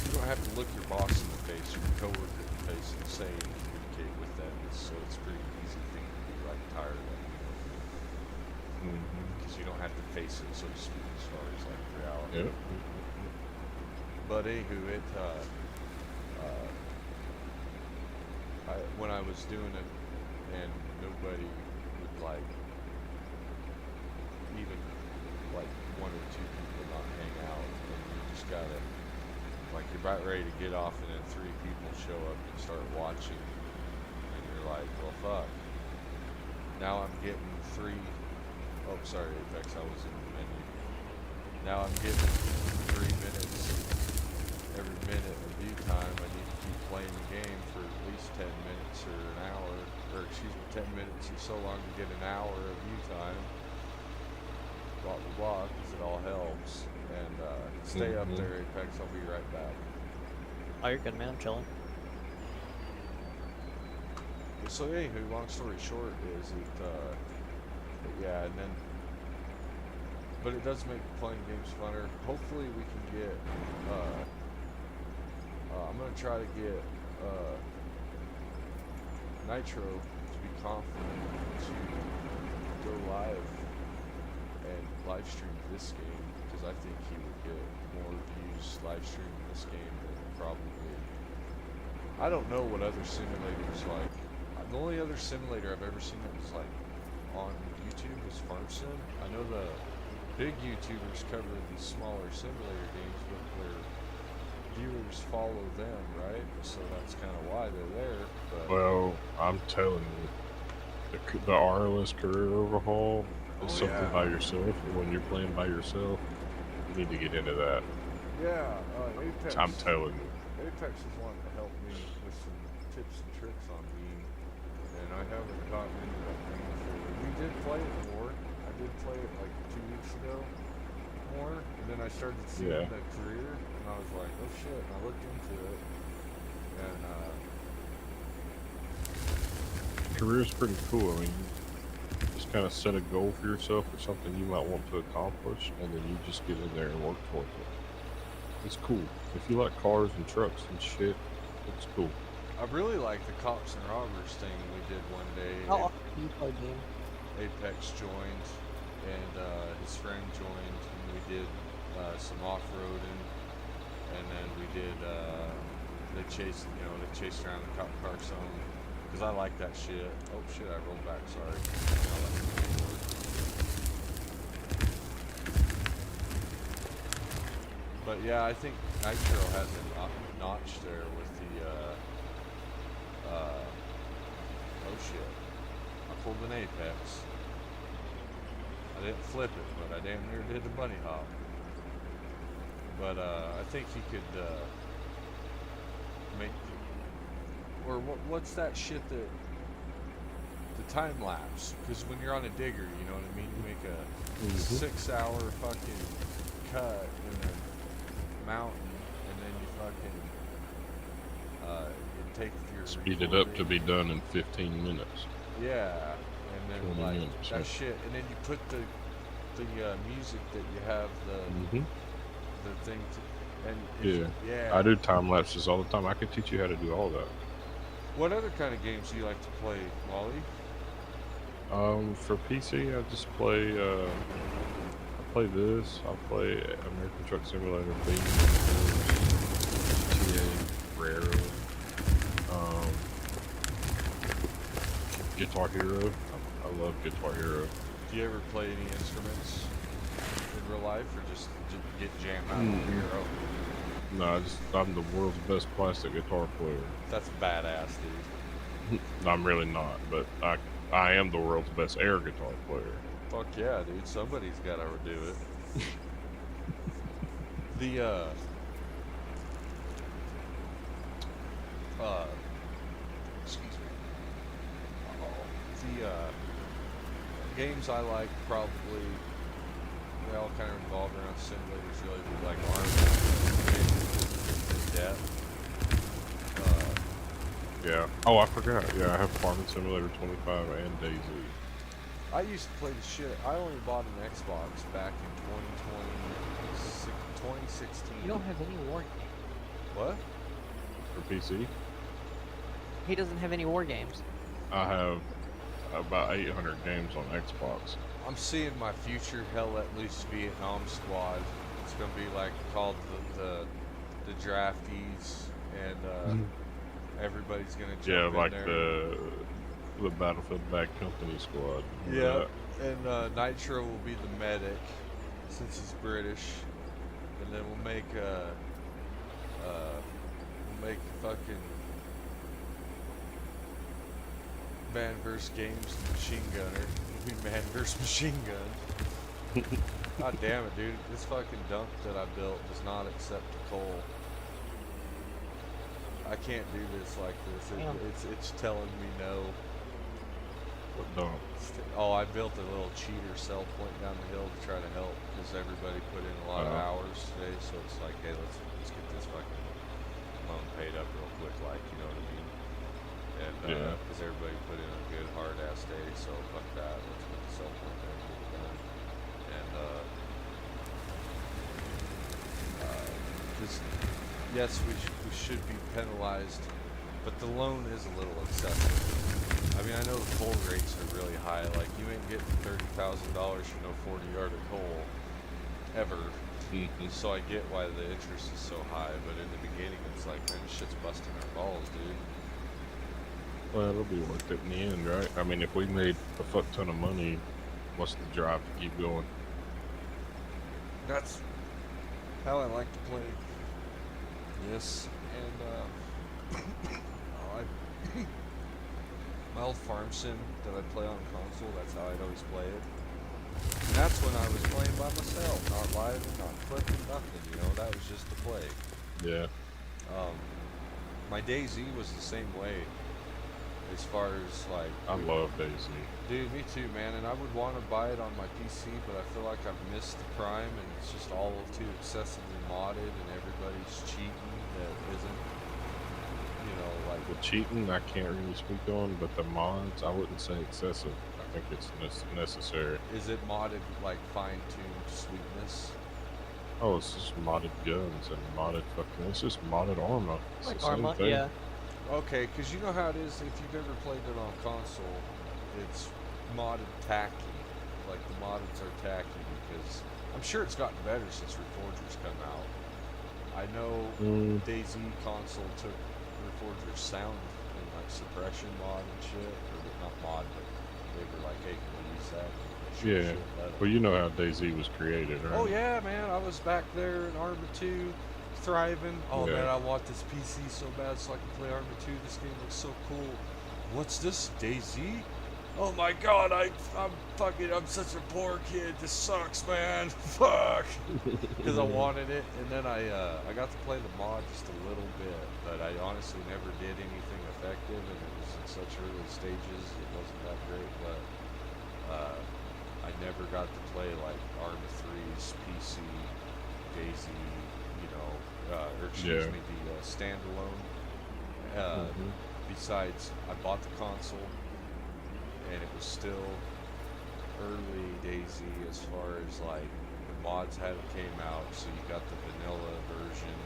you don't have to look your boss in the face, your coworker in the face, and say and communicate with them. So it's a pretty easy thing to be like tired of, because you don't have to face it, so to speak, as far as like reality. Yep. But anywho, when I was doing it, and nobody would like, even like one or two people not hang out, and you just gotta, like, you're about ready to get off, and then 3 people show up and start watching, and you're like, well, fuck. Now I'm getting 3. Oh, sorry, Apex, I was in the menu. Now I'm getting 3 minutes. Every minute of view time, I need to keep playing the game for at least 10 minutes or an hour, or excuse me, 10 minutes or so long to get an hour of view time. Blah blah blah, because it all helps. And stay up there, Apex. I'll be right back. Oh, you're good, man. I'm chilling. So anywho, long story short is it, yeah, and then, but it does make playing games funner. Hopefully we can get, I'm gonna try to get Nitro to be confident to go live and live stream this game, because I think he would get more views live streaming this game than probably. I don't know what other simulators like. The only other simulator I've ever seen that was like on YouTube was Farm Sim. I know the big YouTubers cover these smaller simulator games, but their viewers follow them, right? So that's kind of why they're there. But Well, I'm telling you, the RLS career overhaul is something by yourself, and when you're playing by yourself, you need to get into that. yeah, Apex. I'm telling you. Apex is wanting to help me with some tips and tricks on Beam, and I haven't gotten into that thing before. We did play it more. I did play it like 2 weeks ago more, and then I started seeing the career, and I was like, oh shit, and I looked into it, and Career's pretty cool. I mean, you just kind of set a goal for yourself or something you might want to accomplish, and then you just get in there and work towards it. It's cool. If you like cars and trucks and shit, it's cool. I really like the cops and robbers thing we did one day. How often do you play game? Apex joined, and his friend joined, and we did some off-roading, and then we did, they chased around the cop car some, because I like that shit. Oh shit, I rolled back, sorry. I like the keyboard. But yeah, I think Nitro has a notch there with the, oh shit. I pulled an Apex. I didn't flip it, but I damn near did the bunny hop. But I think he could make, or what's that shit that, the time lapse? Because when you're on a digger, you know what I mean. You make a 6-hour fucking cut in a mountain, and then you fucking you take your Speed it up to be done in 15 minutes. yeah, and then 20 like minutes, that yeah. shit, and then you put the music that you have the thing And Yeah. yeah. I do time lapses all the time. I could teach you how to do all that. What other kind of games do you like to play, Wally? For PC, I just play. I play this. I play American Truck Simulator, Baby, GTA, Rare, um, Guitar Hero. I love Guitar Hero. Do you ever play any instruments in real life, or just get jammed out with Mm-mm. Hero? No, I'm the world's best plastic guitar player. That's badass, dude. I'm really not, but I am the world's best air guitar player. Fuck yeah, dude. Somebody's got to do it. The excuse me. The games I like probably they all kind of revolve around simulators. Really, like Army, Death. Yeah. Oh, I forgot. Yeah, I have Farming Simulator 25 and DayZ. I used to play the shit. I only bought an Xbox back in 2016. You don't have any war games. What? For PC, He doesn't have any war games. I have about 800 games on Xbox. I'm seeing my future Hell Let Loose Vietnam squad. It's gonna be like called the draftees, and everybody's gonna jump Yeah, in like there. the Battlefield Bad Company squad. Yeah, and Nitro will be the medic since he's British, and then we'll make fucking Man vs. Games Machine Gunner. It'll be Man vs. Machine Gun. God damn it, dude! This fucking dump that I built does not accept coal. I can't do this like this. It's telling me no. What dump? Oh, I built a little cheater cell point down the hill to try to help because everybody put in a lot of hours today. So it's like, hey, let's get this fucking loan paid up real quick, like, you know what I mean? And because everybody put in a good hard ass day, so fuck that. Let's put the cell point there and get it done. And yes, we should be penalized, but the loan is a little excessive. I mean, I know the coal rates are really high. Like, you ain't getting $30,000 for no 40-yard of coal, ever. So I get why the interest is so high, but in the beginning, it's like, man, this shit's busting our balls, dude. Well, it'll be worth it in the end, right? I mean, if we made a fuck ton of money, what's the drive to keep going? That's how I like to play. Yes, and my old farm sim that I play on console, that's how I'd always play it. And that's when I was playing by myself, not live and not flipping, nothing, you know, that was just to play. Yeah. My DayZ was the same way, as far as like... I love DayZ. Dude, me too, man, and I would want to buy it on my PC, but I feel like I've missed the prime, and it's just all too excessively modded, and everybody's cheating that isn't, you know, like... The cheating, I can't really speak on, but the mods, I wouldn't say excessive. I think it's necessary. Is it modded, like, fine-tuned sweetness? Oh, it's just modded guns and modded fucking... It's just modded armor. It's Like the same Arma, thing. yeah. Okay, because you know how it is, if you've ever played it on console, it's modded tacky. Like, the moddeds are tacky, because I'm sure it's gotten better since Reforger's come out. I know DayZ console took Reforger's sound and, like, suppression mod and shit, or not mod, but they were like, hey, can we use that? Yeah. Well, you know how DayZ was created, right? Oh yeah, man! I was back there in Arma 2, thriving. Oh Yeah. man, I want this PC so bad so I can play Arma 2. This game looks so cool. What's this, DayZ? Oh my God, I'm such a poor kid. This sucks, man. Fuck. Because I wanted it, and then I got to play the mod just a little bit, but I honestly never did anything effective, and it was in such early stages. It wasn't that great, but I never got to play like Arma 3's PC, DayZ, you know, or excuse me, the standalone. Besides, I bought the console, and it was still early DayZ as far as like the mods hadn't came out, so you got the vanilla version.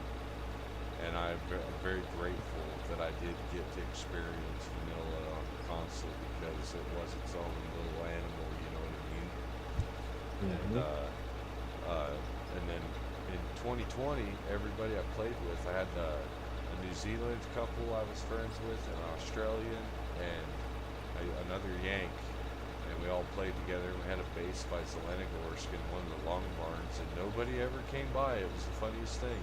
And I'm very grateful that I did get to experience vanilla on the console because it was its own little animal, you know what I mean? And then in 2020, everybody I played with, I had a New Zealand couple I was friends with, an Australian, and another Yank. And we all played together, and we had a base by Zelenigorsk in one of the long barns, and nobody ever came by. It was the funniest thing.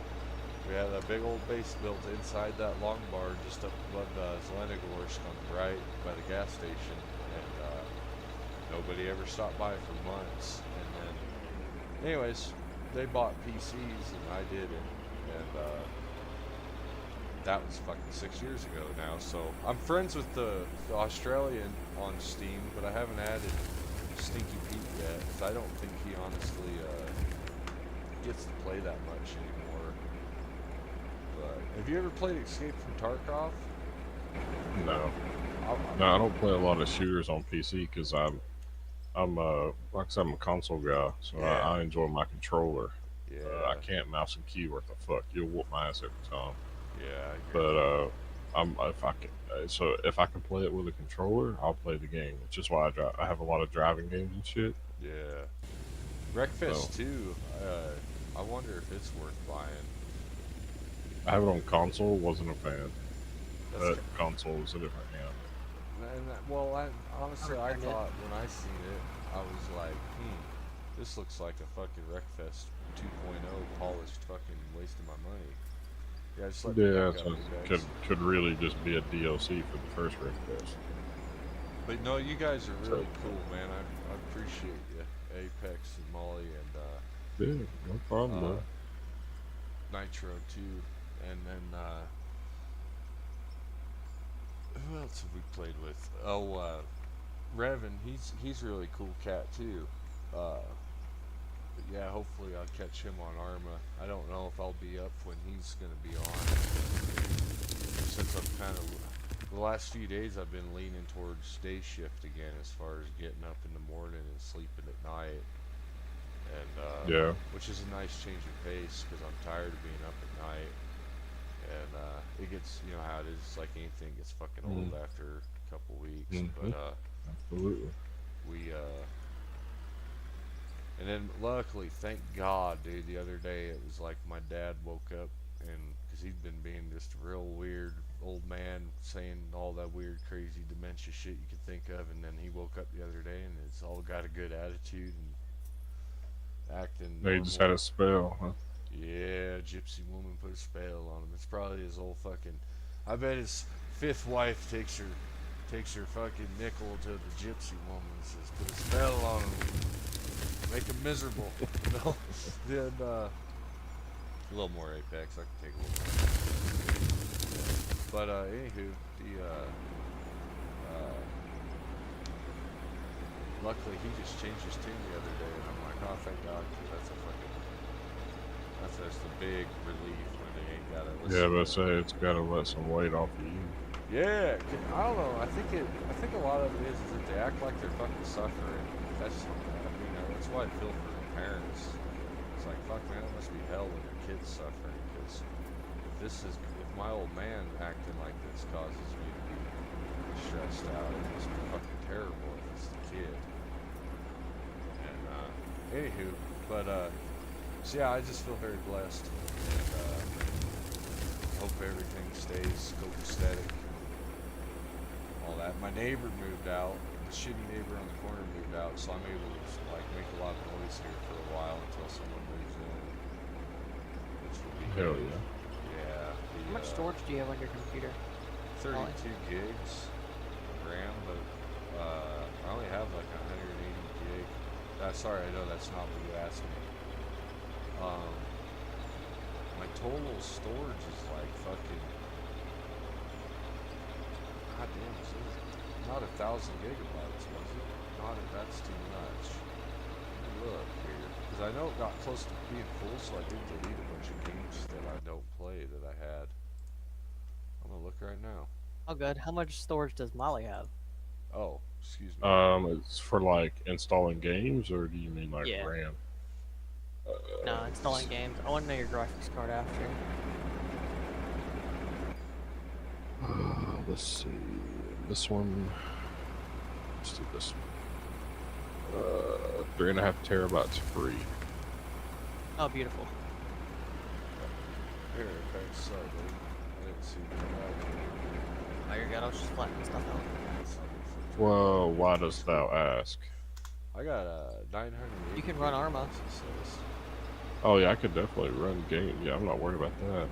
We had a big old base built inside that long barn just up above Zelenigorsk on the right by the gas station, and nobody ever stopped by for months. And then, anyways, they bought PCs and I didn't, and that was fucking 6 years ago now. So I'm friends with the Australian on Steam, but I haven't added Stinky Pete yet because I don't think he honestly gets to play that much anymore. But have you ever played Escape from Tarkov? No. No, I don't play a lot of shooters on PC because I'm like I said, I'm a console guy, so Yeah. I enjoy my controller. Yeah. I can't mouse and key worth the fuck. You'll whoop my ass every time. Yeah. But if I can play it with a controller, I'll play the game. Which is why I have a lot of driving games and shit. Yeah. Wreckfest 2, I wonder if it's worth buying. I have it on console. Wasn't a fan. That's But console is a different animal. well, honestly, I thought when I seen it, I was like, this looks like a fucking Wreckfest 2.0 polished fucking waste of my money. Yeah, just let me back So up, it guys. could really just be a DLC for the first Wreckfest. But no, you guys are really cool, man. I appreciate you, Apex and Molly and Yeah, no problem, bro. Nitro too, and then who else have we played with? Oh, Revan, he's a really cool cat too. But yeah, hopefully I'll catch him on Arma. I don't know if I'll be up when he's gonna be on. Since I'm kind of the last few days I've been leaning towards day shift again, as far as getting up in the morning and sleeping at night. And Yeah. which is a nice change of pace because I'm tired of being up at night. And it gets, you know how it is, it's like anything gets fucking old after a couple weeks. But Absolutely. we and then luckily, thank God, dude, the other day it was like my dad woke up, and because he'd been being just a real weird old man saying all that weird crazy dementia shit you could think of, and then he woke up the other day and it's all got a good attitude and acting They just normal. had a spell, huh? Yeah, gypsy woman put a spell on him. It's probably his old fucking. I bet his fifth wife takes her fucking nickel to the gypsy woman and says, "Put a spell on him, make him miserable." No, then a little more Apex. I can take a little more. But anywho, luckily he just changed his tune the other day, and I'm like, oh, thank God, 'cause that's just a big relief when they ain't gotta listen. Yeah, but say it's got to let some weight off of you. Yeah, I don't know. I think a lot of it is that they act like they're fucking suffering. That's that's why I feel for the parents. It's like, fuck, man, it must be hell when your kid's suffering. Because if my old man acting like this causes me to be stressed out, it must be fucking terrible if it's the kid. And anywho, but so yeah, I just feel very blessed, and hope everything stays copacetic. All that. My neighbor moved out. The shitty neighbor on the corner moved out, so I'm able to like make a lot of noise here for a while until someone moves in, which will be Hell good. yeah. Yeah. How much storage do you have on your computer? 32 gigs of RAM, but I only have like 180 gig. Sorry, I know that's not what you asked me. My total storage is like fucking. God damn, it was not 1,000 gigabytes, was it? Not if that's too much. Let me look here, because I know it got close to being full, so I did delete a bunch of games that I don't play that I had. I'm gonna look right now. Oh, good. How much storage does Molly have? Oh, excuse me. It's for like installing games, or do you mean like Yeah. RAM? No, installing games. I want to know your graphics card after. Let's see. This one. Let's do this one. 3.5 terabytes free. Oh, beautiful. Here, okay, sorry, dude. I didn't see that. Oh, you're good. I was just flattening stuff out. Well, why dost thou ask? I got 900. You can run Arma. Oh yeah, I could definitely run games. Yeah, I'm not worried about that.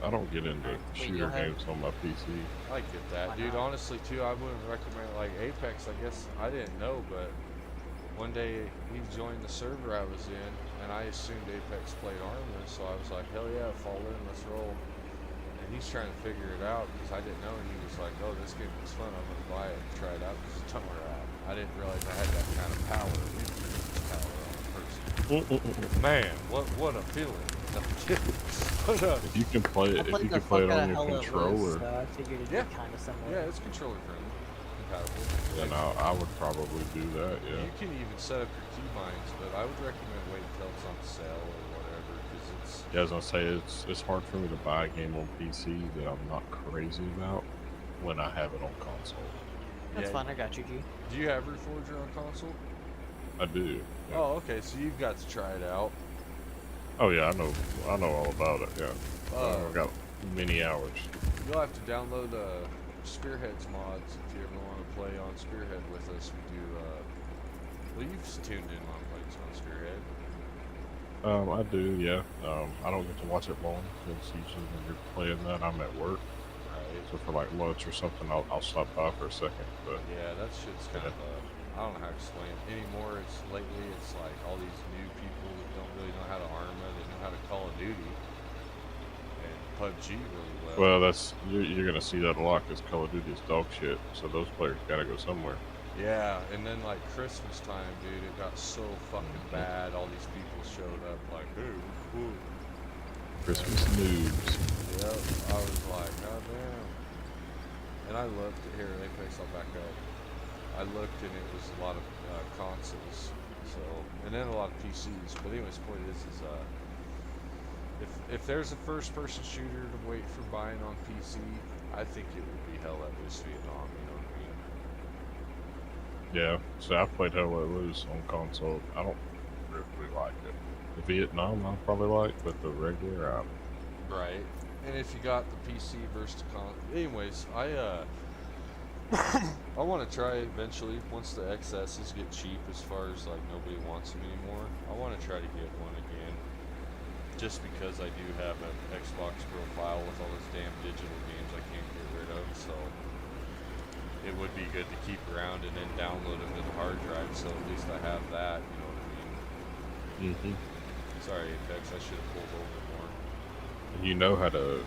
I don't get into Wait, shooter go ahead. games on my PC. I get that, Why dude. not? Honestly, too, I wouldn't recommend like Apex. I guess I didn't know, but one day he joined the server I was in, and I assumed Apex played Arma, so I was like, hell yeah, fall in, let's roll. And he's trying to figure it out because I didn't know, and he was like, oh, this game looks fun. I'm gonna buy it and try it out because it's somewhere at. I didn't realize I had that kind of power. Power on a person. Man, what a feeling. What a, If you can play I it, if played you the can play fuck it out on of your Hell Let controller, Loose, so I figured it'd Yeah. be kind of similar. yeah, it's controller friendly, compatible. then I would probably do that. Yeah. You can even set up your keybinds, but I would recommend waiting until it's on sale or whatever, because it's. Yeah, as I say, it's hard for me to buy a game on PC that I'm not crazy about when I have it on console. That's Yeah. fine. I got you, G. Do you have Reforger on console? I do. Yeah. Oh, okay, so you've got to try it out. Oh yeah, I know all about it. Yeah. I got many hours. You'll have to download Spearhead's mods if you ever want to play on Spearhead with us. We do. Well, you've tuned in on plays on Spearhead. I do. Yeah. I don't get to watch it long because usually when you're playing that, I'm at work. Right. So for like lunch or something, I'll stop by for a second. But Yeah, that shit's kind of. I don't know how to explain it anymore. It's lately. It's like all these new people that don't really know how to Arma. They know how to Call of Duty and PUBG really well. well, that's you're gonna see that a lot because Call of Duty is dog shit. So those players gotta go somewhere. Yeah, and then like Christmas time, dude, it got so fucking bad. All these people showed up like, ooh. Christmas noobs. Yep, I was like, god damn. And I looked at here, Apex, I'll back up. I looked and it was a lot of consoles, so, and then a lot of PCs. But anyways, the point is if there's a first-person shooter to wait for buying on PC, I think it would be Hell Let Loose Vietnam. You know what I mean? Yeah. So I played Hell Let Loose on console. I don't really like it. The Vietnam I'll probably like, but the regular Right. And if you got the PC versus anyways, I want to try eventually once the XSs get cheap as far as like nobody wants them anymore. I want to try to get one again, just because I do have an Xbox profile with all those damn digital games I can't get rid of. So it would be good to keep around and then download them to the hard drive. So at least I have that. You know what I mean? Mm-hmm. Sorry, Apex. I should have pulled over more. And you know how to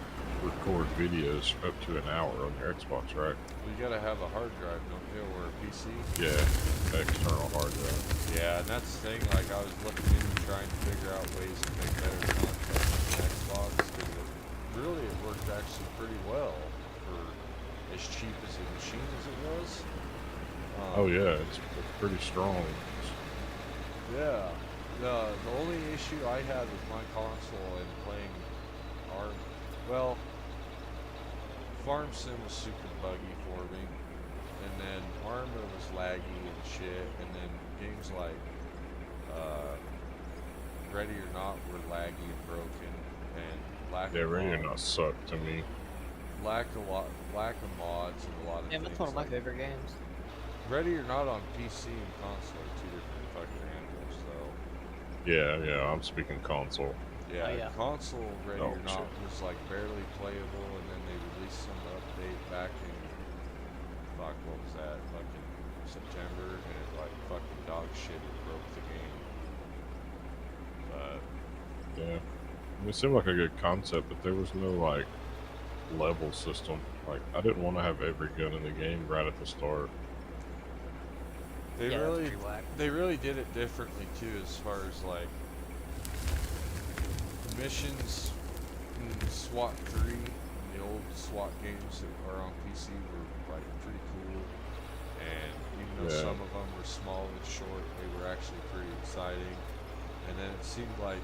record videos up to an hour on your Xbox, right? Well, you gotta have a hard drive, don't you, or a PC? Yeah, external hard drive. Yeah, and that's the thing. Like, I was looking into trying to figure out ways to make better content on the Xbox, because it worked actually pretty well for as cheap as the machine as it was. Oh yeah, it's pretty strong. Yeah. The only issue I had with my console and playing well, Farm Sim was super buggy for me, and then Arma was laggy and shit, and then games like Ready or Not were laggy and broken, and Yeah, Ready or Not sucked to me. lack of mods and a lot of Yeah, things. that's one of my like- favorite games. Ready or Not on PC and console are two different fucking animals, though. Yeah, I'm speaking console. Yeah, Oh, yeah. console Ready Oh, or Not shit. was like barely playable, and then they released some update back in what was that? Fucking September, and it like fucking dog shit. It broke the game. But Yeah, I mean, it seemed like a good concept, but there was no like level system. Like I didn't want to have every gun in the game right at the start. they Yeah, that's really, pretty whack. they really did it differently too, as far as like missions in SWAT 3 and the old SWAT games that are on PC were like pretty cool, and even though Yeah. some of them were small and short, they were actually pretty exciting. And then it seemed like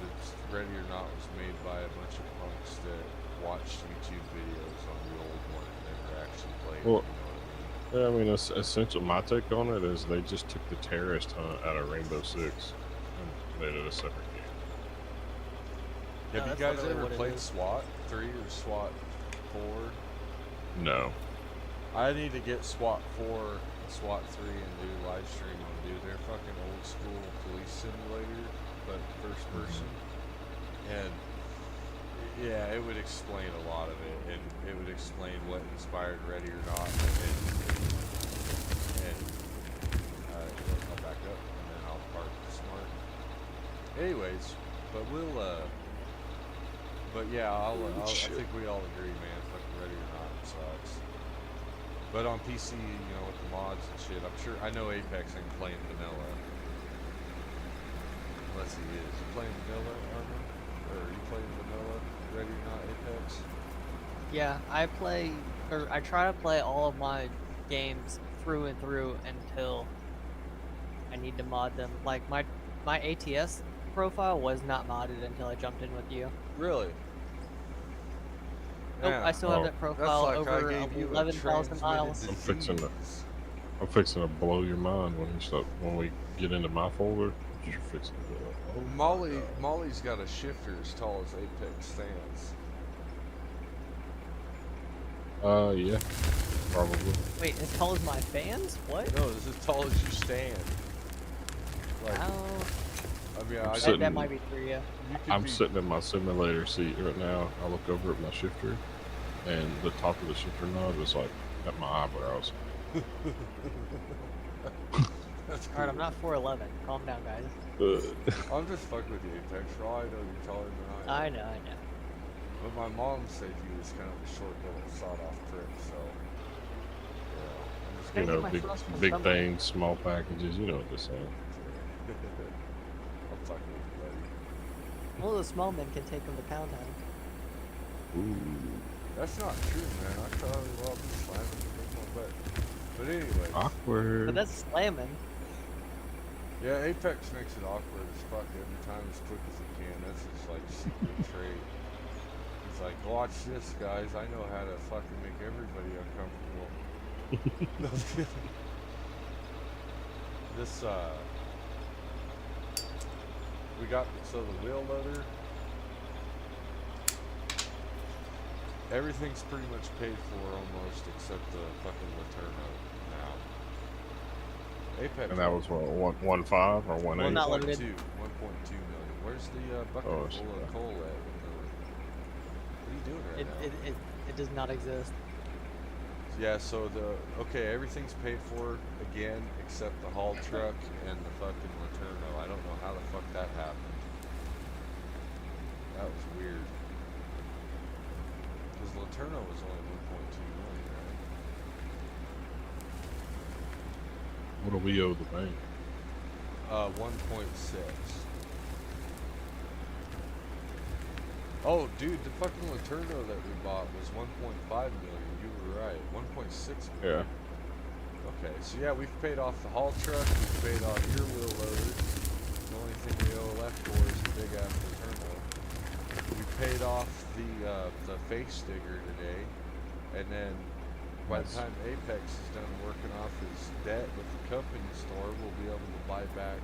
the Ready or Not was made by a bunch of punks that watched YouTube videos on the old one and never actually played Well, it, you know what I mean? yeah, I mean, essentially, my take on it is they just took the terrorist hunt out of Rainbow Six and made it a separate game. No, Have you that's guys literally ever what it played is. SWAT 3 or SWAT 4? No. I need to get SWAT 4 and SWAT 3 and do live stream on, dude. They're fucking old school police simulator, but first person. And yeah, it would explain a lot of it, and it would explain what inspired Ready or Not, and I'll back up, and then I'll park smart. Anyways, but but yeah, I think we all agree, man, fucking Ready or Not sucks. But on PC, you know, with the mods and shit, I'm sure, I know Apex ain't playing vanilla. Unless he is. You playing vanilla, Armor? Or are you playing vanilla, Ready or Not Apex? Yeah, I try to play all of my games through and through until I need to mod them. Like my ATS profile was not modded until I jumped in with you. Really? Nope, Yeah. I still have Oh. that That's profile like over I gave you a 11,000 miles. transmitted I'm fixing to- disease. I'm fixing to blow your mind when we get into my folder. You're fixing to. Oh my God. Molly's got a shifter as tall as Apex stands. Yeah, probably. Wait, as tall as my fans? What? No, it's as tall as you stand. Like, How? I mean, I'm I sitting- That might be for you. you could I'm be, sitting in my simulator seat right now. I look over at my shifter, and the top of the shifter knob is like at my eyebrows. That's cool. Alright, I'm not 4'11. Calm down, guys. I'm just fucking with you, Apex. For all I know, you're taller than I am. I know. But my mom said he was kind of a short little sawed-off prick, so yeah. I'm just You Gotta know, get my big thrust from big somewhere. things, small packages. You know what they're saying. I'm fucking with you, buddy. Well, the small men can take them to Pound Town. Ooh. That's not true, man. I probably will be slamming the big one, but anyway. Awkward. But that's slamming. Yeah, Apex makes it awkward as fuck every time as quick as he can. That's his like secret trait. He's like, watch this, guys. I know how to fucking make everybody uncomfortable. No, I'm kidding. This we got the wheel loader. Everything's pretty much paid for almost except the fucking Laterno now. Apex. And that was what 1.5 or 1.8. Well, not 1.2 limited. million. Where's the bucket Oh, full of yeah. coal at? What are you doing right now? It does not exist. Yeah, so okay, everything's paid for again except the haul truck and the fucking Laterno. I don't know how the fuck that happened. That was weird. Because Laterno was only 1.2 million, right? What do we owe the bank? 1.6. Oh, dude, the fucking Laterno that we bought was 1.5 million. You were right. 1.6 million. Yeah. Okay, so yeah, we've paid off the haul truck. We've paid off your wheel loader. The only thing we owe left for is the big ass Laterno. We paid off the face digger today, and then by the Nice. time Apex is done working off his debt with the company store, we'll be able to buy back.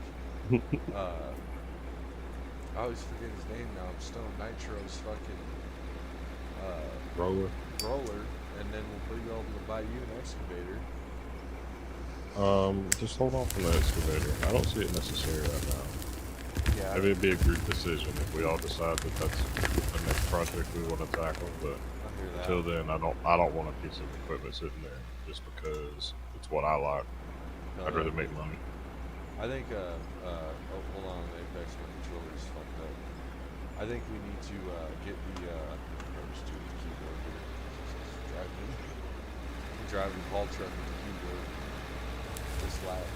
I always forget his name now. Stone Nitro's fucking Roller. roller, and then we'll be able to buy you an excavator. Just hold off on the excavator. I don't see it necessary right now. Yeah. Maybe it'd be a group decision if we all decide that that's the next project we want to tackle. But I hear that. until then, I don't want a piece of equipment sitting there just because it's what I like. I'd rather make money. I think, hold on, Apex, my controller's fucked up. I think we need to, get the, I'm just doing the keyboard here. Driving the haul truck with the keyboard. This lap.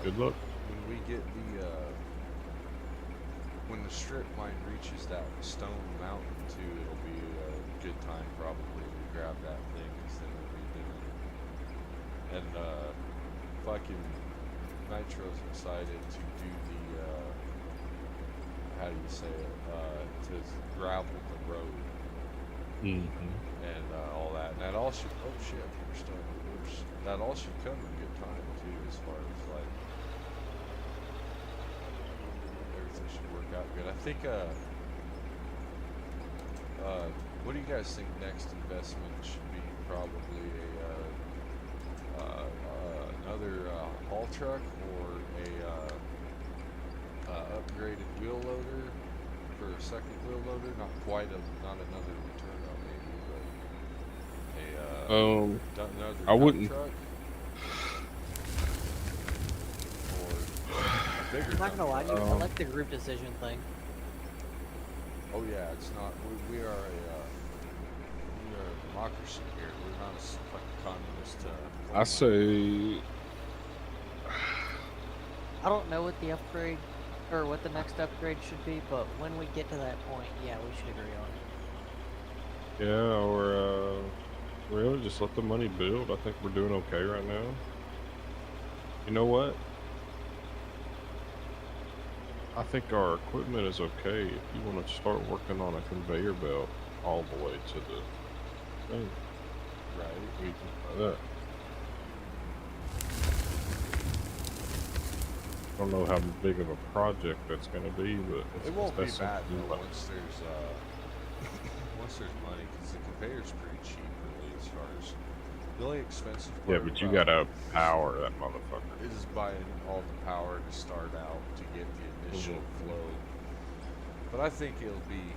Good luck. When we get the, when the strip mine reaches that stone mountain too, it'll be a good time probably to grab that thing instead of redoing it. And, fucking, Nitro's excited to do the, how do you say it, to gravel the road and all that. And that all should, oh shit, we're still in reverse. That all should come in good time too, as far as like, everything should work out good. I think, what do you guys think next investment should be? Probably another haul truck or a upgraded wheel loader for a second wheel loader. Not another Returno maybe, but another I wouldn't. dump truck or a bigger. I'm not gonna lie to you, I truck. like the group decision thing. Oh yeah, it's not. We are a democracy here. We're not a fucking communist. I say. I don't know what the upgrade or what the next upgrade should be, but when we get to that point, yeah, we should agree on it. Yeah, or really just let the money build. I think we're doing okay right now. You know what? I think our equipment is okay if you want to start working on a conveyor belt all the way to the thing. Right. We can try that. I don't know how big of a project that's going to be, but It won't be that's bad something though, like- once there's money, because the conveyor's pretty cheap really as far as the only expensive Yeah, part but you about gotta power that motherfucker. it is buying all the power to start out to get the initial flow. But I think it'll be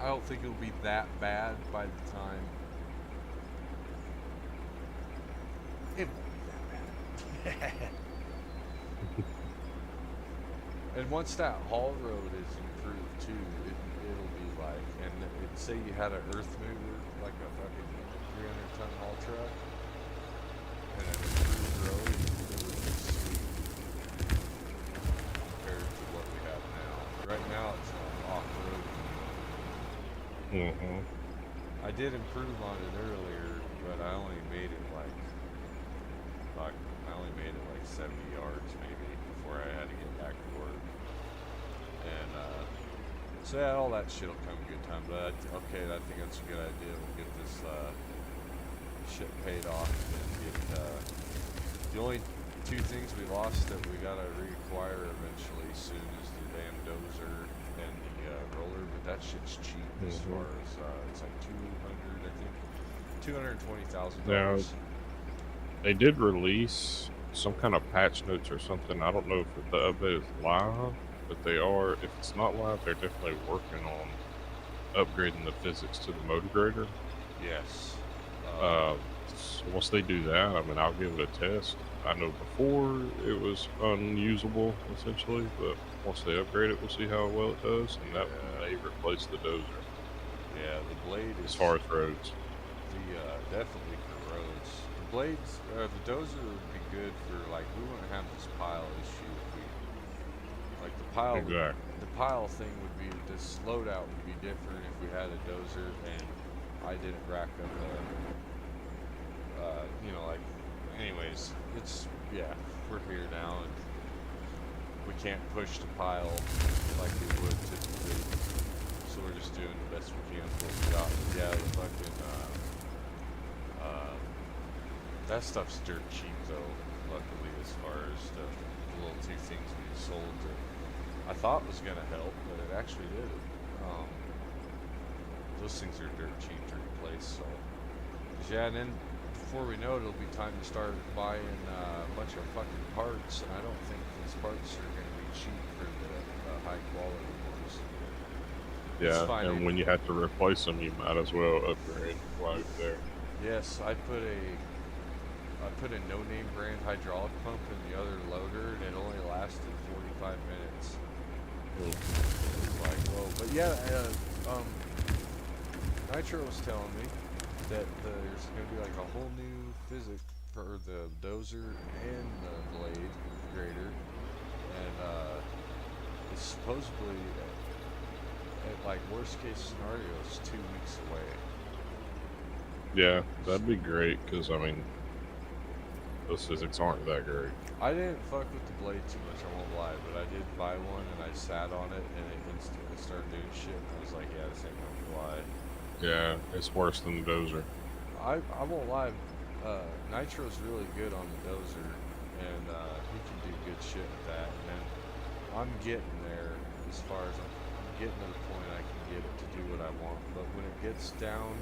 I don't think it'll be that bad by the time it won't be that bad. And once that haul road is improved too, it'll be like, and say you had an earth mover, like a fucking 300-ton haul truck, and an improved road, it would be sweet compared to what we have now. Right now it's off-road. I did improve on it earlier, but I only made it like 70 yards maybe before I had to get back to work. And so yeah, all that shit'll come good time. But okay, I think that's a good idea. We'll get this shit paid off and get the only two things we lost that we gotta reacquire eventually soon is the damn dozer and the roller. But that shit's cheap as far as it's like $220,000. Now, they did release some kind of patch notes or something. I don't know if the update is live, but they are. If it's not live, they're definitely working on upgrading the physics to the motor grader. Yes. So once they do that, I mean, I'll give it a test. I know before it was unusable essentially, but once they upgrade it, we'll see how well it does, and that may replace the dozer. Yeah, the blade is as far as roads. Definitely for roads. The blades, the dozer would be good for like we wouldn't have this pile issue if we like the pile. Exactly. The pile thing would be this loadout would be different if we had a dozer and I didn't rack up like. Anyways, it's we're here now and we can't push the pile like we would typically. So we're just doing the best we can with what we got. But yeah, the fucking that stuff's dirt cheap though, luckily, as far as the little two things we sold that I thought was gonna help, but it actually did. Those things are dirt cheap to replace, so yeah, and then before we know it, it'll be time to start buying a bunch of fucking parts, and I don't think these parts are gonna be cheap for the high quality ones. Yeah, and when you have to replace them, you might as well upgrade while you're there. Yes, I put a no-name brand hydraulic pump in the other loader, and it only lasted 45 minutes. It was like, whoa. But yeah, Nitro was telling me that there's going to be like a whole new physics for the dozer and the blade grader, and it's supposedly at like worst case scenario is 2 weeks away. Yeah, that'd be great, because I mean, those physics aren't that great. I didn't fuck with the blade too much, I won't lie, but I did buy one and I sat on it and it instantly started doing shit. And I was like, yeah, this ain't gonna fly. Yeah, it's worse than the dozer. I won't lie, Nitro's really good on the dozer, and he can do good shit with that. And then I'm getting there as far as I'm getting to the point I can get it to do what I want. But when it gets down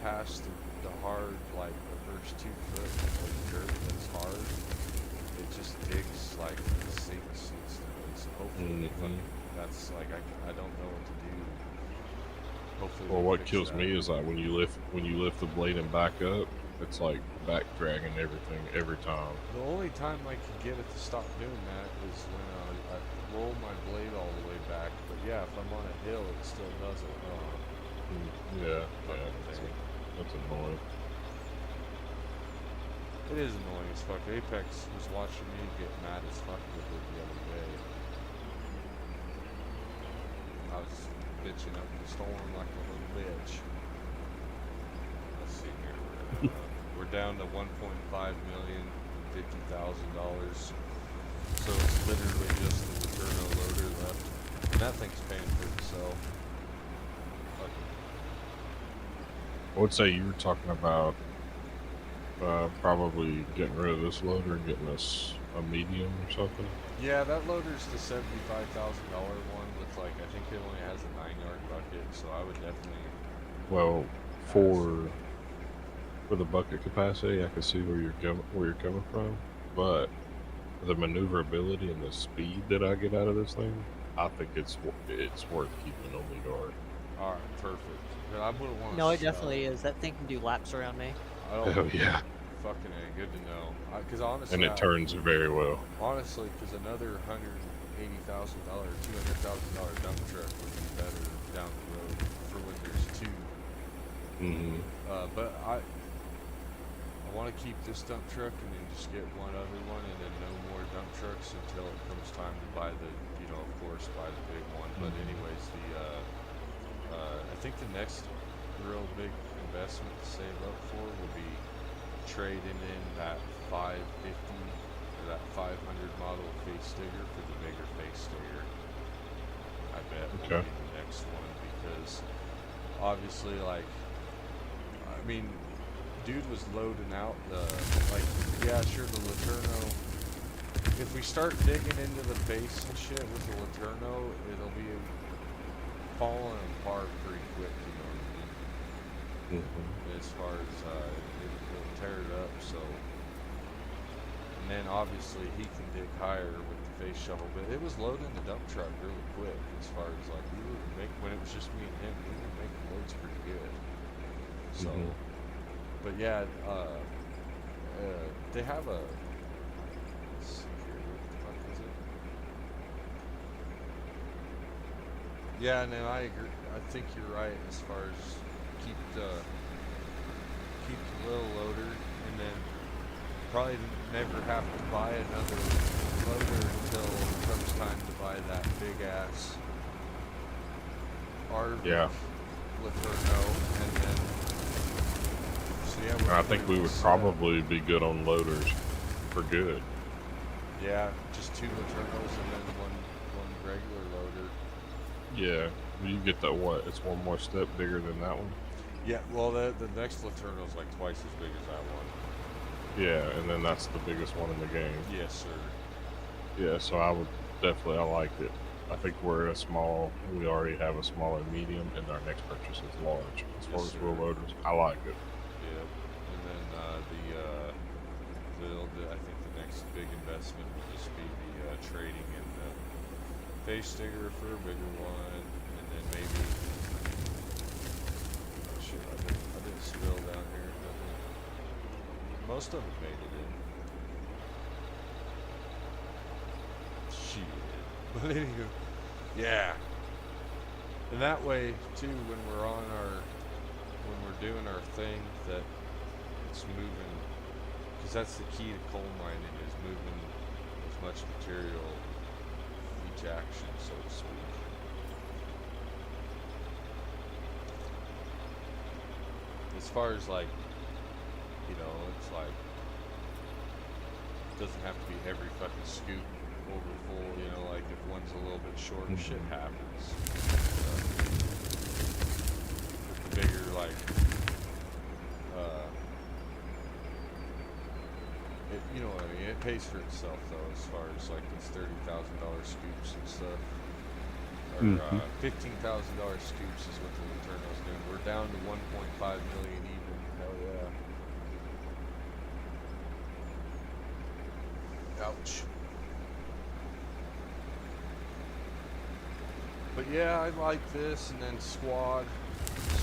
past the hard, like the first 2 foot of dirt that's hard, it just digs like it sinks instantly. So hopefully that's like I don't know what to do. Hopefully. Well, they what fix kills that. me is like when you lift the blade and back up, it's like back dragging everything every time. The only time I can get it to stop doing that is when I roll my blade all the way back. But yeah, if I'm on a hill, it still does it. Yeah, Fucking that's, thing. that's annoying. It is annoying as fuck. Apex was watching me get mad as fuck with it the other day. I was bitching up the storm like a little bitch. Let's see here. We're down to 1.5 million, $50,000. So it's literally just the Returno loader left. And that thing's paying for itself. Fucking I would say you were talking about probably getting rid of this loader and getting us a medium or something. yeah, that loader's the $75,000 one with like I think it only has a 9-yard bucket, so I would definitely. Well, for the bucket capacity, I can see where you're coming from, but the maneuverability and the speed that I get out of this thing, I think it's worth keeping on the yard. All right, perfect. But I wouldn't want to. No, it definitely is. That thing can do laps around me. I don't. Hell yeah, Fucking A, good to know. Because honestly, and it turns very well. Honestly, because another $180,000, $200,000 dump truck would be better down the road for when there's 2. But I want to keep this dump truck and then just get one other one and then no more dump trucks until it comes time to buy the, of course, buy the big one. But anyways, I think the next real big investment to save up for will be trading in that 550 or that 500 model face digger for the bigger face digger. I bet will be the next one because obviously, like, I mean, dude was loading out the, like, yeah, sure, the Laterno. If we start digging into the base and shit with the Laterno, it'll be falling apart pretty quick, you know what I mean? As far as it'll tear it up, so. And then obviously he can dig higher with the face shovel, but it was loading the dump truck really quick. As far as like we were making, when it was just me and him, we were making loads pretty good. So, but yeah, they have a. Let's see here, what the fuck is it? Yeah, no, I agree. I think you're right as far as keep the little loader and then probably never have to buy another loader until it comes time to buy that big ass RV Laterno, and then so yeah. I think we would probably be good on loaders for good. Yeah, just 2 Laternos and then one regular loader. Yeah, you get that what? It's one more step bigger than that one. Yeah, well, the next Laterno is like twice as big as that one. Yeah, and then that's the biggest one in the game. Yes, sir. Yeah, so I like it. I think we already have a smaller medium, and our next purchase is large. As far as wheel loaders, I like it. Yeah, and then I think the next big investment will just be the trading in the face digger for a bigger one, and then maybe. Oh shit! I didn't spill down here. Most of it made it in. Shit. But anywho, yeah. And that way too, when we're doing our thing, that it's moving, because that's the key to coal mining, is moving as much material each action, so to speak. As far as like, it's like doesn't have to be every fucking scoop over full, you know, like if one's a little bit short, shit happens. With the bigger, like, you know what I mean? It pays for itself though, as far as like these $30,000 scoops and stuff. Or $15,000 scoops is what the Eternal's doing. We're down to 1.5 million even. Hell yeah. Ouch. But yeah, I like this, and then Squad.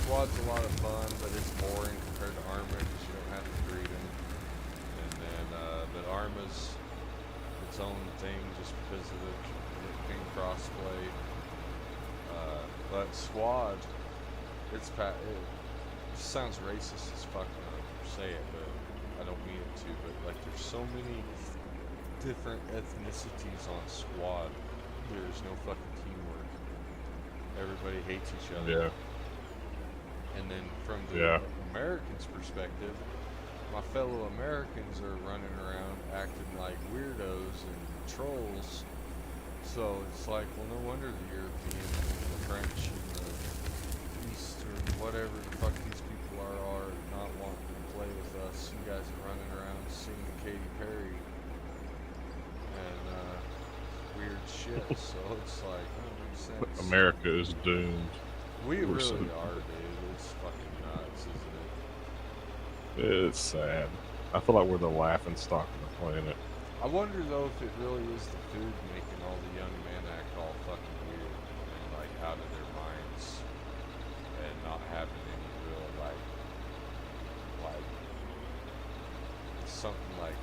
Squad's a lot of fun, but it's boring compared to Arma because you don't have to breed them. And then, but Arma's its own thing just because of the ping crossplay. But Squad, it sounds racist as fuck when I say it, but I don't mean it to. But like, there's so many different ethnicities on Squad. There's no fucking teamwork. Everybody hates each other. Yeah. And then from the Americans' perspective, my fellow Americans are running around acting like weirdos and trolls. So it's like, well, no wonder the European and the French and the Eastern, whatever the fuck these people are not wanting to play with us. You guys are running around singing Katy Perry and weird shit. So it's like, that makes sense. America is doomed. We really are, dude. It's fucking nuts, isn't it? It's sad. I feel like we're the laughing stock of the planet. I wonder though if it really is the food making all the young men act all fucking weird and like out of their minds and not having any real like something like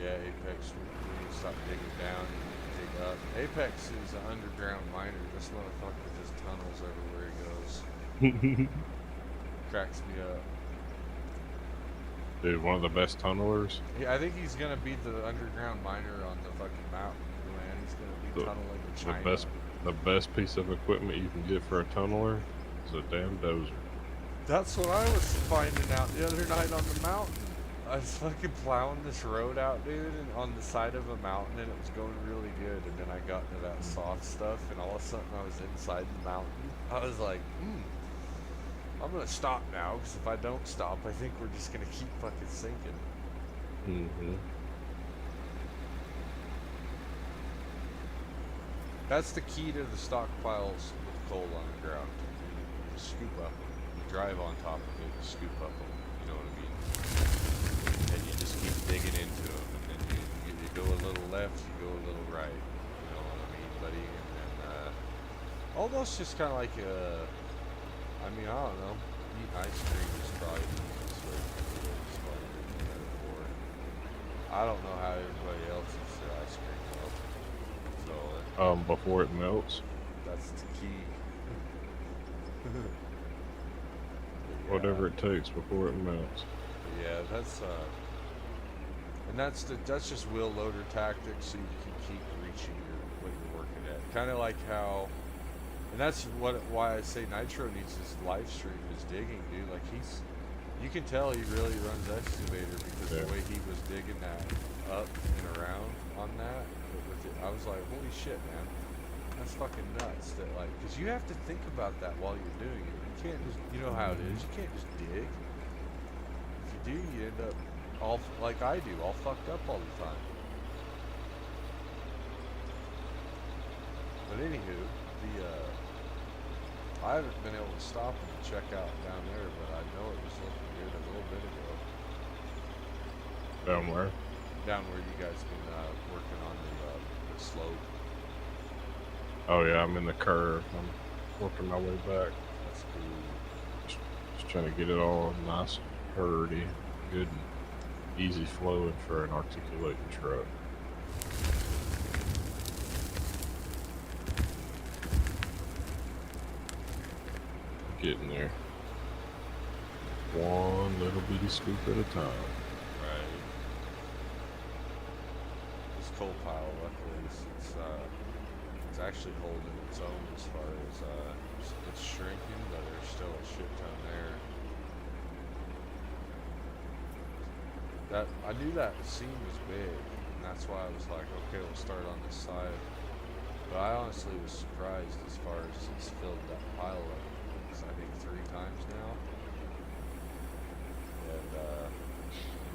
yeah, Apex, we need to stop digging down and dig up. Apex is an underground miner. This motherfucker just tunnels everywhere he goes. Cracks me up. Dude, one of the best tunnelers. Yeah, I think he's gonna be the underground miner on the fucking mountain, man. He's gonna be tunneling to China. The best piece of equipment you can get for a tunneler is a damn dozer. That's what I was finding out the other night on the mountain. I was fucking plowing this road out, dude, and on the side of a mountain, and it was going really good. And then I got into that soft stuff, and all of a sudden I was inside the mountain. I was like, I'm gonna stop now, because if I don't stop, I think we're just gonna keep fucking sinking. That's the key to the stockpiles with coal on the ground. You scoop up them. You drive on top of it, you scoop up them. You know what I mean? And you just keep digging into them, and then you go a little left, you go a little right. You know what I mean, buddy? And then almost just kind of like I mean, I don't know. Eating ice cream is probably the easiest way to explain it in metaphor. I don't know how everybody else eats their ice cream though. So before it melts. that's the key. Whatever it takes before it melts. Yeah, that's and that's just wheel loader tactics, so you can keep reaching what you're working at. Kind of like how, and that's why I say Nitro needs his live stream, his digging, dude. Like you can tell he really runs excavator because the way he was digging that up and around on that. But with it, I was like, holy shit, man, that's fucking nuts. That like, because you have to think about that while you're doing it. You can't just, you know how it is. You can't just dig. If you do, you end up all like I do, all fucked up all the time. But anywho, I haven't been able to stop and check out down there, but I know it was looking good a little bit ago. Down where? Down where you guys been working on the slope. Oh yeah, I'm in the curve. I'm working my way back. That's cool. Just trying to get it all nice, hurdy, good, and easy flowing for an articulating truck. Getting there. One little bitty scoop at a time. Right. This coal pile, luckily, it's actually holding its own as far as it's shrinking, but there's still a shit ton there. That I knew that seam was big, and that's why I was like, okay, we'll start on this side. But I honestly was surprised as far as it's filled that pile up. I think 3 times now, and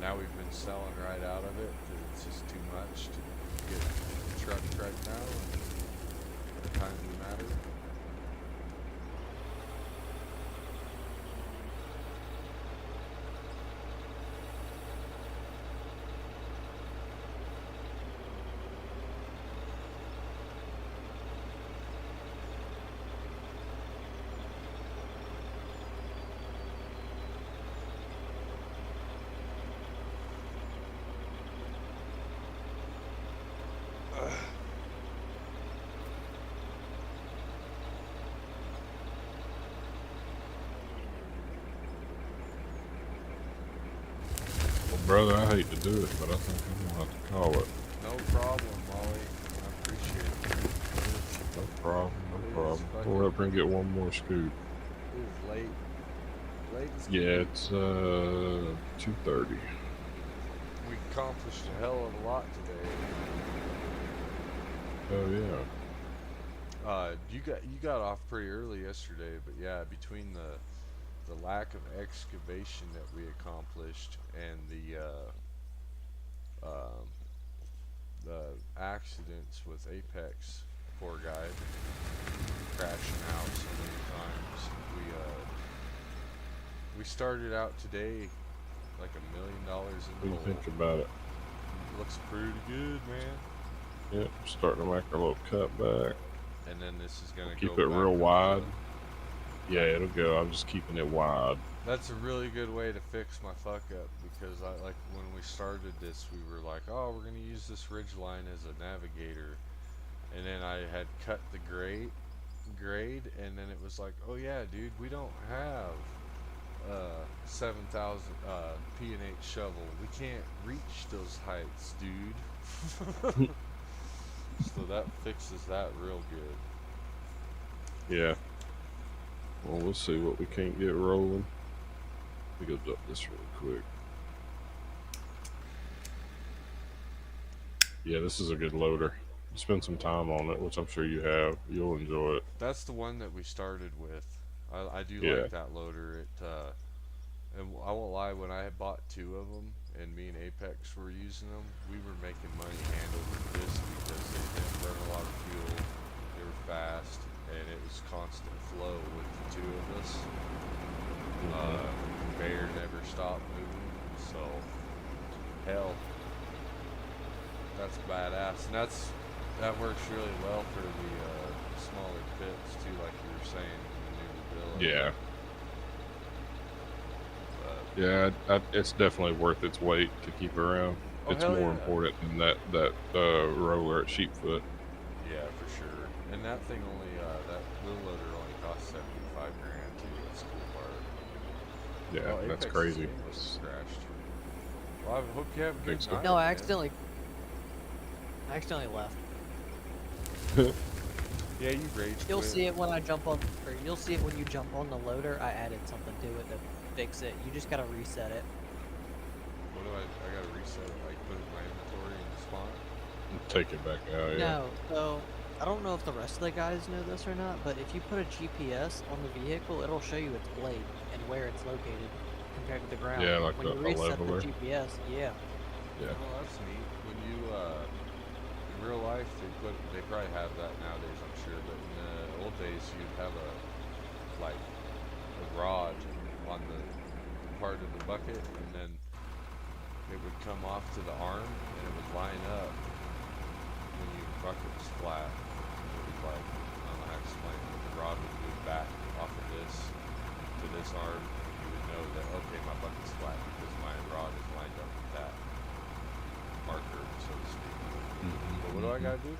now we've been selling right out of it because it's just too much to get trucked right now. And the time we matter. Well, brother, I hate to do it, but I think I'm gonna have to call it. No problem, Molly. I appreciate it. No problem, no It is problem. fucking- We'll up here and get one more scoop. It is late. Late as Yeah, it's 2:30. We accomplished a hell of a lot today. Oh yeah. You got off pretty early yesterday, but yeah, between the lack of excavation that we accomplished and the accidents with Apex, poor guy, crashing out so many times, we started out today like $1 million in What the do you hole. think about it? Looks pretty good, man. Yep, starting to make a little cut back. And then this is gonna Keep go it back real up wide. the- Yeah, it'll go. I'm just keeping it wide. That's a really good way to fix my fuck up, because I like when we started this, we were like, oh, we're gonna use this ridge line as a navigator, and then I had cut the grade, and then it was like, oh yeah, dude, we don't have 7,000 P&H shovel. We can't reach those heights, dude. So that fixes that real good. Yeah. Well, we'll see what we can't get rolling. Let me go up this really quick. Yeah, this is a good loader. Spend some time on it, which I'm sure you have. You'll enjoy it. That's the one that we started with. I do Yeah. like that loader. And I won't lie, when I had bought 2 of them and me and Apex were using them, we were making money hand over fist because they didn't burn a lot of fuel, they were fast, and it was constant flow with the 2 of us. Conveyor never stopped moving, so hell, that's badass, and that works really well for the smaller pits too, like you were saying, maneuverability. Yeah. But Yeah, it's definitely worth its weight to keep around. Oh, It's hell more yeah. important than that roller at Sheepfoot. yeah, for sure. And that thing only, that wheel loader only cost $75 grand too. That's the cool part. Yeah, Well, that's Apex's crazy. thing was crashed. Well, I hope you have a Think good so. night. No, I man. accidentally left. Yeah, you rage You'll quit. see it when I jump on, or you'll see it when you jump on the loader. I added something to it to fix it. You just gotta reset it. What do I gotta reset it? Like put it in my inventory and spawn it? Take it back out. Yeah. No, so I don't know if the rest of the guys know this or not, but if you put a GPS on the vehicle, it'll show you its blade and where it's located compared to the ground. Yeah, like when a you reset leveler. the GPS, yeah. Yeah. Oh, that's neat. When you, in real life, they probably have that nowadays, I'm sure, but in the old days, you'd have a rod on the part of the bucket, and then it would come off to the arm, and it would line up when your bucket was flat. It would I don't know how to explain it, but the rod would move back off of this to this arm, and you would know that, okay, my bucket's flat because my rod is lined up with that marker, so to speak. But what do I gotta do?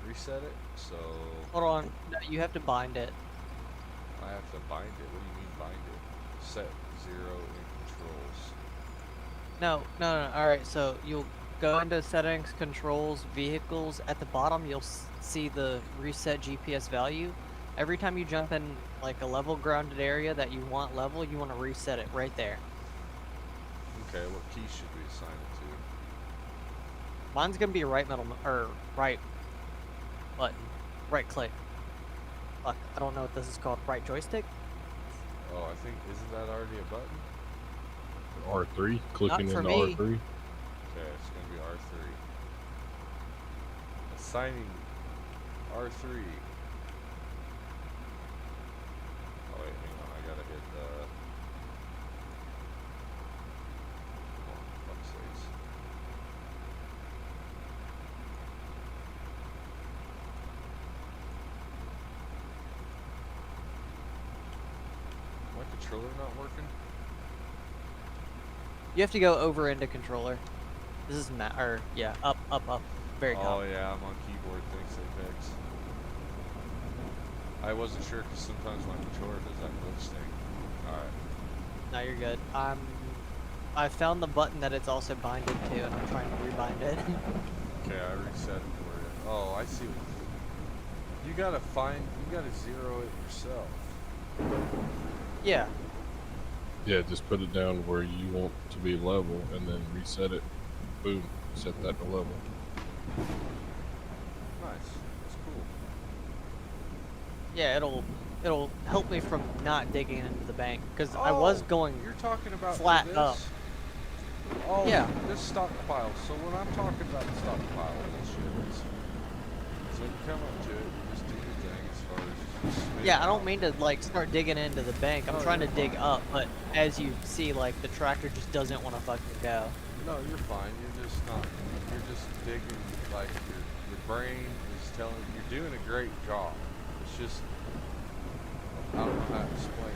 Reset it? So Hold on, no, you have to bind it. I have to bind it. What do you mean bind it? Set 0 in controls. No. Alright, so you'll go into settings, controls, vehicles. At the bottom, you'll see the reset GPS value. Every time you jump in like a level grounded area that you want level, you want to reset it right there. Okay, what key should we assign it to? Mine's gonna be right middle or right button, right click. Fuck, I don't know what this is called. Right joystick? Oh, I think, isn't that already a button? R3, clicking for into me. R3. Okay, it's gonna be R3. Assigning R3. Oh wait, hang on, I gotta hit the... Come on, fuck's sakes. My controller not working? You have to go over into controller. This is yeah, up, very top. Oh yeah, I'm on keyboard, thanks Apex. I wasn't sure because sometimes my controller does that glitch thing. Alright. Now you're good. I found the button that it's also binded to, and I'm trying to rebind it. Okay, I reset it for you. Oh, I see. You gotta zero it yourself. Yeah. Yeah, just put it down where you want to be level, and then reset it. Boom, set that to level. Nice. That's cool. Yeah, it'll help me from not digging into the bank because I was going You're talking about flat this? up. Oh, Yeah. This stockpile. So when I'm talking about the stockpile, so you come up to it, you just do your thing as far as just Yeah, I don't mean to like start digging into the bank. I'm No, trying to you're dig fine. up, but as you see, like the tractor just doesn't want to fucking go. No, you're fine. You're just not. You're just digging. Like your brain is telling you you're doing a great job. It's just I don't know how to explain it.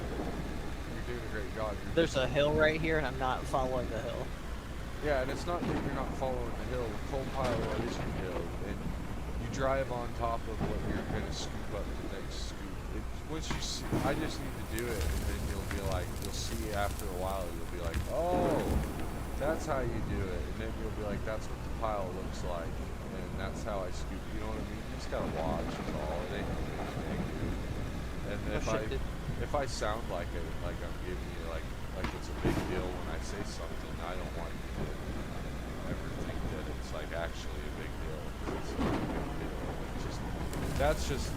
You're doing a great job. There's a hill right here, and I'm not following the hill. Yeah, and it's not that you're not following the hill. The coal pile is your hill, and you drive on top of what you're gonna scoop up the next scoop. Once you see, I just need to do it, and then you'll be like, you'll see after a while, you'll be like, oh, that's how you do it, and then you'll be like, that's what the pile looks like, and that's how I scoop. You know what I mean? You just gotta watch and all. It ain't anything, dude. And if I sound like it, like I'm giving you like it's a big deal when I say something, I don't want you to ever think that it's like actually a big deal. It's not a big deal. It's just, that's just,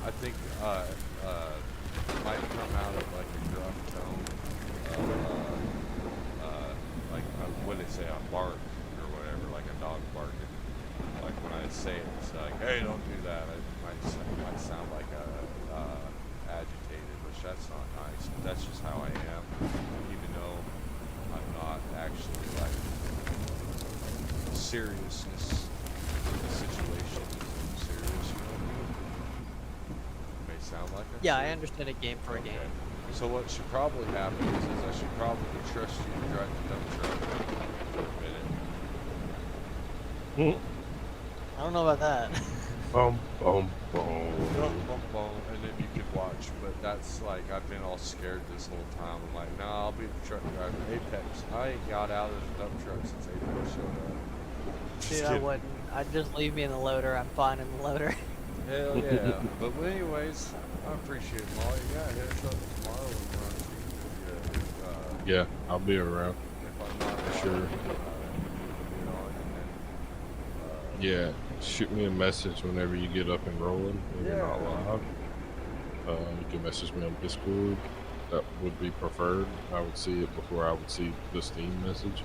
I think, might come out of like a gruff tone of, like, what did they say, a bark or whatever, like a dog barking. Like when I say it, it's like, hey, don't do that. It might sound like agitated, which that's not nice. But that's just how I am, even though I'm not actually like seriousness in the situation isn't serious. You know what I mean? It may sound like I'm Yeah, I serious. understand a game for a game. So what should probably happen is I should probably trust you to drive the dump truck for a minute. I don't know about that. Boom, boom, boom. And then you could watch, but that's like, I've been all scared this whole time. I'm like, nah, I'll be the truck driver. Apex. I ain't got out of the dump truck since Apex showed up. Dude, I wouldn't. I'd just leave me in the loader. I'm fine in the loader. Hell yeah. But anyways, I appreciate it, Molly. Yeah, hit us up tomorrow when we're on team. Yeah, I'll be around. If I'm not For sure. Yeah, shoot me a message whenever you get up and rolling. When you're not live. You can message me on Discord. That would be preferred. I would see it before I would see the Steam message.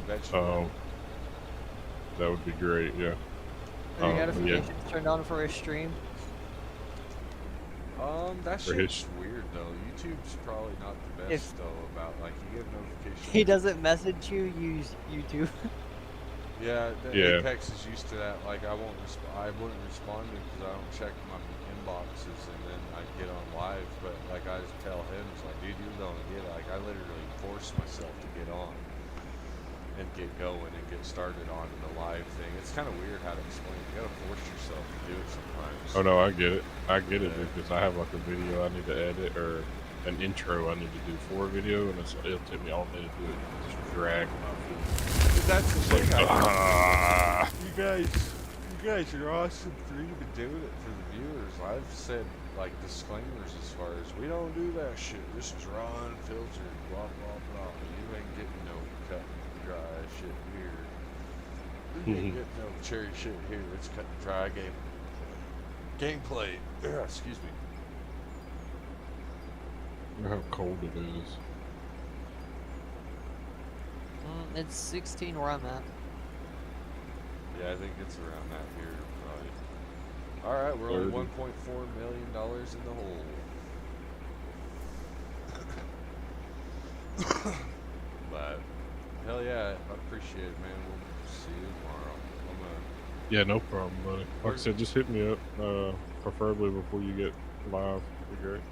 That would be great. Yeah. Are your notifications turned on for his stream? That shit's weird though. YouTube's probably not the best though about like you get notifications. He doesn't message you, use YouTube. Yeah, Yeah. Apex is used to that. Like I wouldn't respond to because I don't check my inboxes and then I get on live. But like I just tell him, it's like, dude, you're gonna get it. Like I literally force myself to get on and get going and get started on the live thing. It's kind of weird how to explain. You gotta force yourself to do it sometimes. Oh no, I get it. I get it because I have like a video I need to edit or an intro I need to do for a video, and it'll take me all day to do it. Just drag my feet. That's the thing. Ah. You guys are awesome for even doing it for the viewers. I've said like disclaimers as far as we don't do that shit. This is raw, unfiltered, blah blah blah. You You ain't getting no cut and dry shit here. You ain't getting no cherry shit here. It's cut and dry gameplay. Excuse me. Look how cold it is. It's 16 where I'm at. Yeah, I think it's around that here, probably. Alright, we're only 30. $1.4 million in the hole. But, hell yeah, I appreciate it, man. We'll see you tomorrow. I'm gonna... Yeah, no problem, buddy. Like I said, just hit me up, preferably before you get live. Be great.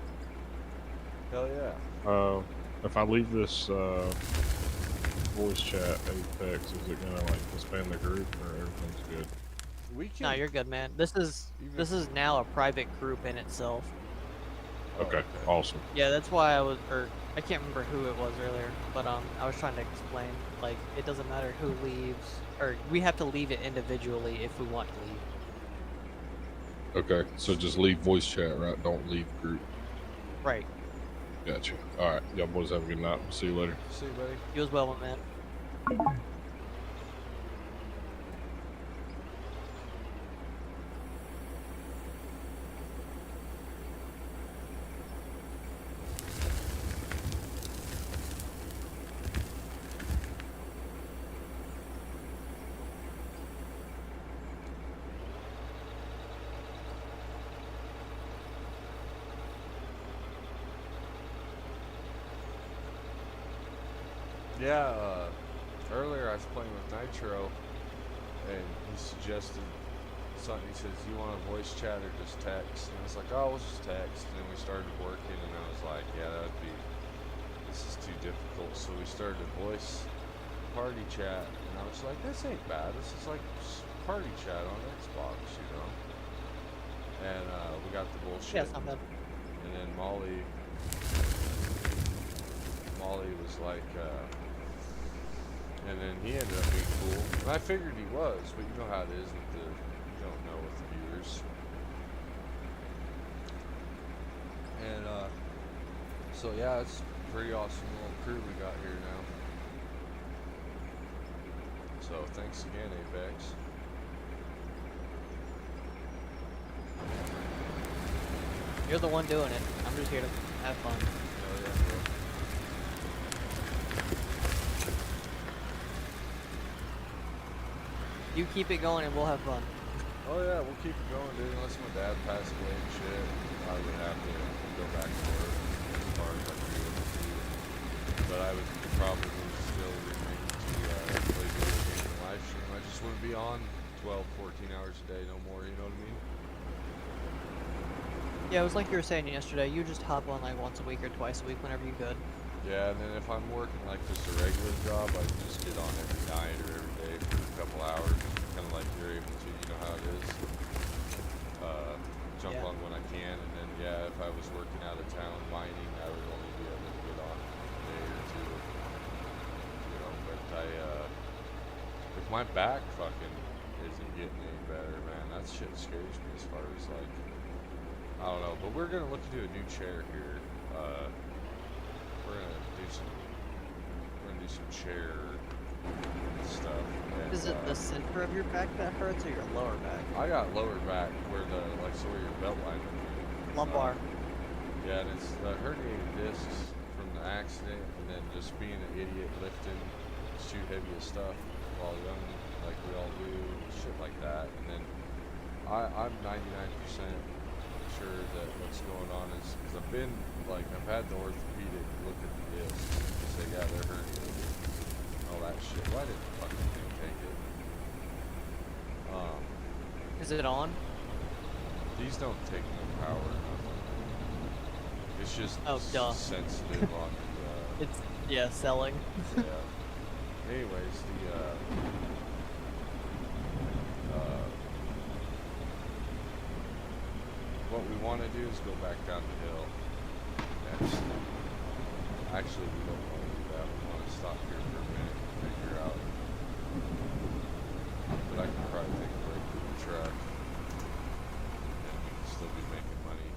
Hell yeah. If I leave this voice chat Apex, is it gonna like disband the group or everything's good? We can... No, you're good, man. This is now a private group in itself. Okay, awesome. Yeah, that's why I can't remember who it was earlier, but I was trying to explain, like, it doesn't matter who leaves, or we have to leave it individually if we want to leave. Okay, so just leave voice chat, right? Don't leave group. Right. Gotcha. All right, y'all boys have a good night. We'll see you later. See you, buddy. You as well, my man. Yeah, earlier I was playing with Nitro, and he suggested something. He says, "You want to voice chat or just text?" And I was like, "Oh, we'll just text." And then we started working, and I was like, "Yeah, this is too difficult." So we started a voice party chat, and I was like, "This ain't bad. This is like party chat on Xbox, you know?" And we got the bullshit. Yeah, it's not bad. And then Molly was like, and then he ended up being cool. And I figured he was, but you know how it is with you don't know with the viewers. And, so yeah, it's a pretty awesome little crew we got here now. So thanks again, Apex. You're the one doing it. I'm just here to have fun. Hell yeah, bro. You keep it going and we'll have fun. Oh yeah, we'll keep it going, dude. Unless my dad passed away and shit, I would have to go back to work as far as I could be able to. But I would probably still remain to play video games and live stream. I just wouldn't be on 12, 14 hours a day, no more. You know what I mean? Yeah, it was like you were saying yesterday. You just hop on like once a week or twice a week whenever you could. Yeah, and then if I'm working like just a regular job, I just get on every night or every day for a couple hours, kind of like you're able to. You know how it is. Jump on when I can, and then yeah, if I was working out of town mining, I would only be able to get on a day or two. You know, but if my back fucking isn't getting any better, man, that shit scares me as far as like, I don't know. But we're gonna look into a new chair here. We're gonna do some chair stuff. And, Is it the center of your back that hurts or your lower back? I got lower back where where your belt line would be. Lumbar. Yeah, and it's the herniated discs from the accident, and then just being an idiot lifting too heavy of stuff while young, like we all do, shit like that. And then I'm 99% sure that what's going on is because I've had the orthopedic look at the discs and say, yeah, they're herniated. All that shit. Why didn't the fucking thing take it? Is it on? These don't take no power or nothing. It's just sensitive on the, It's, yeah, selling. yeah. Anyways, what we want to do is go back down the hill. Actually, we don't want to do that. We want to stop here for a minute and figure out. But I can probably take a break from the truck. And we can still be making money.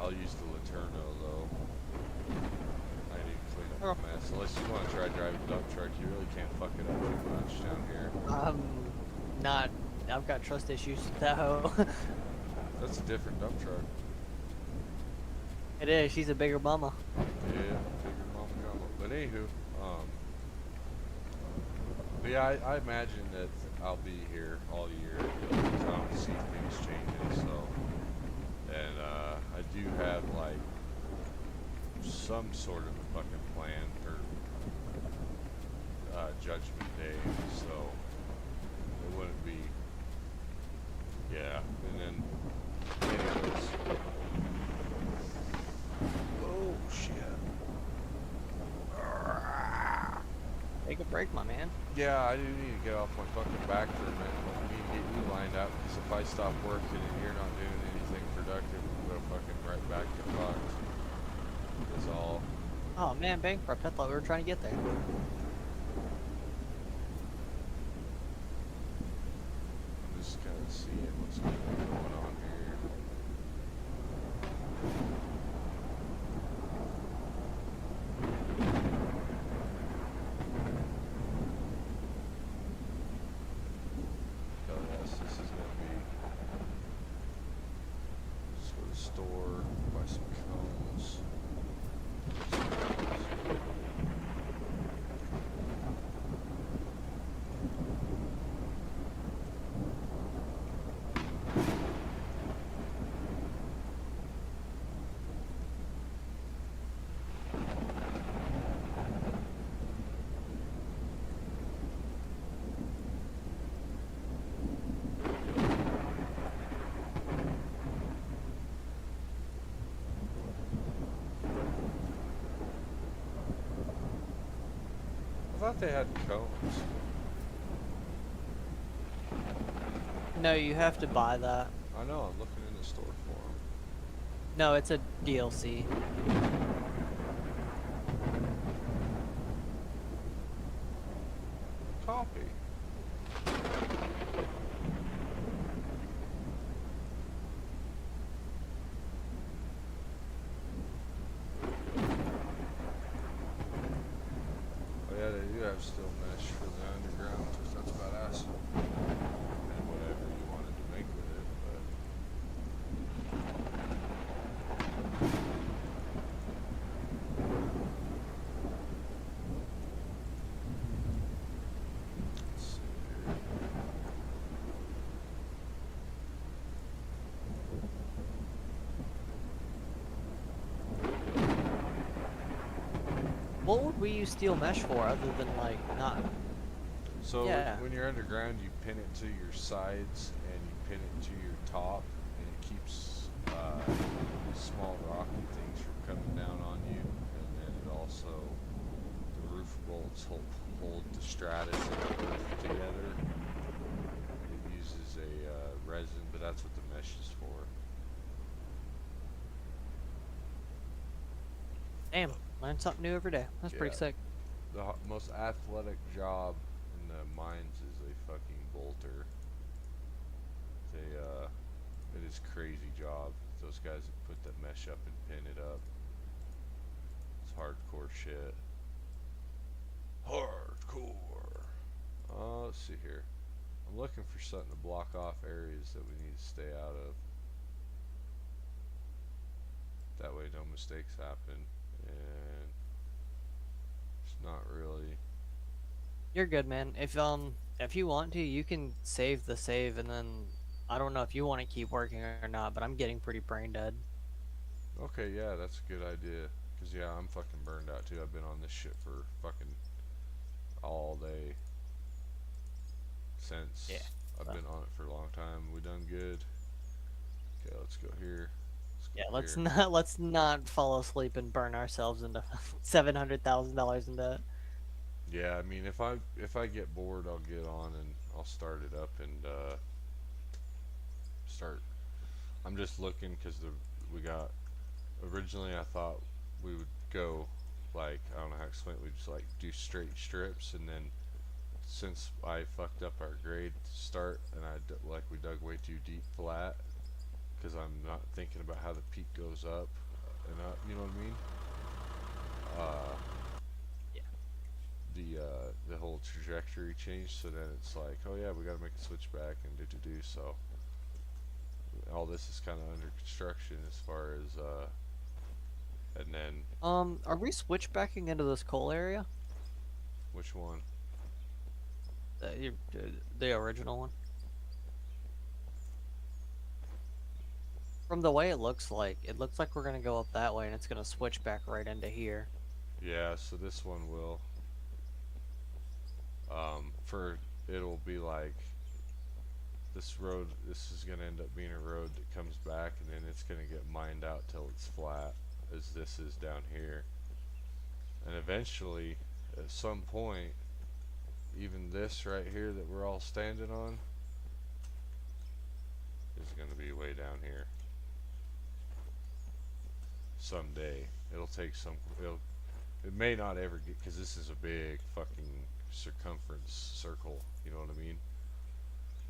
I'll use the Laterno though. I need to clean up the mess unless you want to try driving a dump truck, you really can't fuck it up too much down here. Not. I've got trust issues with that hoe. That's a different dump truck. It is. She's a bigger mama. Yeah, bigger mama drama. But anywho, but yeah, I imagine that I'll be here all year. Because I don't see things changing. So, and I do have like some sort of a fucking plan for Judgment Day. So it wouldn't be. Yeah, and then anyways. Oh shit. Take a break, my man. Yeah, I do need to get off my fucking back for a minute. I need to get you lined up because if I stop working and you're not doing anything productive, we'll go fucking right back to Fox. That's all. Oh man, bankrupt. I thought we were trying to get there. I'm just kind of seeing what's going on here. Oh yes, this is gonna be. Let's go to the store, buy some cones. I thought they had cones. No, you have to buy that. I know, I'm looking in the store for them. No, it's a DLC. Copy. Oh yeah, they do have steel mesh for the underground. That's badass. And whatever you wanted to make with it, but. Let's see here. What would we use steel mesh for other than like not? So Yeah. when you're underground, you pin it to your sides and you pin it to your top, and it keeps small rocky things from coming down on you. And then it also, the roof bolts hold the stratus and the roof together. It uses a resin, but that's what the mesh is for. Damn, learn something new every day. That's pretty Yeah. sick. The most athletic job in the mines is a fucking bolter. It is crazy job. Those guys that put that mesh up and pin it up. It's hardcore shit. Hardcore. Let's see here. I'm looking for something to block off areas that we need to stay out of. That way no mistakes happen. And it's not really. You're good, man. If you want to, you can save the save, and then I don't know if you want to keep working or not, but I'm getting pretty brain dead. Okay, yeah, that's a good idea. Cause yeah, I'm fucking burned out too. I've been on this shit for fucking all day since. Yeah, I've well. been on it for a long time. We done good. Okay, let's go here. Yeah, go let's here. not fall asleep and burn ourselves into $700,000 in debt. Yeah, I mean, if I get bored, I'll get on and I'll start it up and start. I'm just looking because we got. Originally, I thought we would go like, I don't know how to explain it. We just like do straight strips, and then since I fucked up our grade to start, and we dug way too deep flat, because I'm not thinking about how the peak goes up and up. You know what I mean? the whole trajectory changed. So then it's like, oh yeah, we got to make a switchback and do. So all this is kind of under construction as far as and then Are we switchbacking into this coal area? which one? The original one. From the way it looks like we're gonna go up that way and it's gonna switch back right into here. Yeah, so this one will. For it'll be like this road. This is gonna end up being a road that comes back, and then it's gonna get mined out till it's flat, as this is down here. And eventually, at some point, even this right here that we're all standing on is gonna be way down here. Someday, it'll take some. It may not ever get, because this is a big fucking circumference circle. You know what I mean?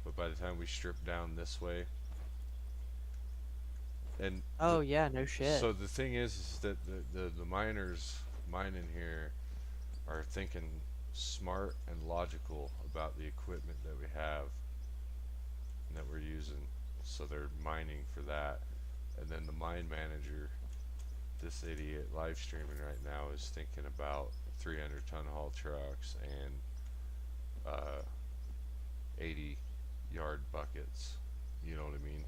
But by the time we strip down this way, and Oh yeah, no shit. so the thing is that the miners mining here are thinking smart and logical about the equipment that we have and that we're using. So they're mining for that, and then the mine manager, this idiot live streaming right now, is thinking about 300-ton haul trucks and 80-yard buckets. You know what I mean?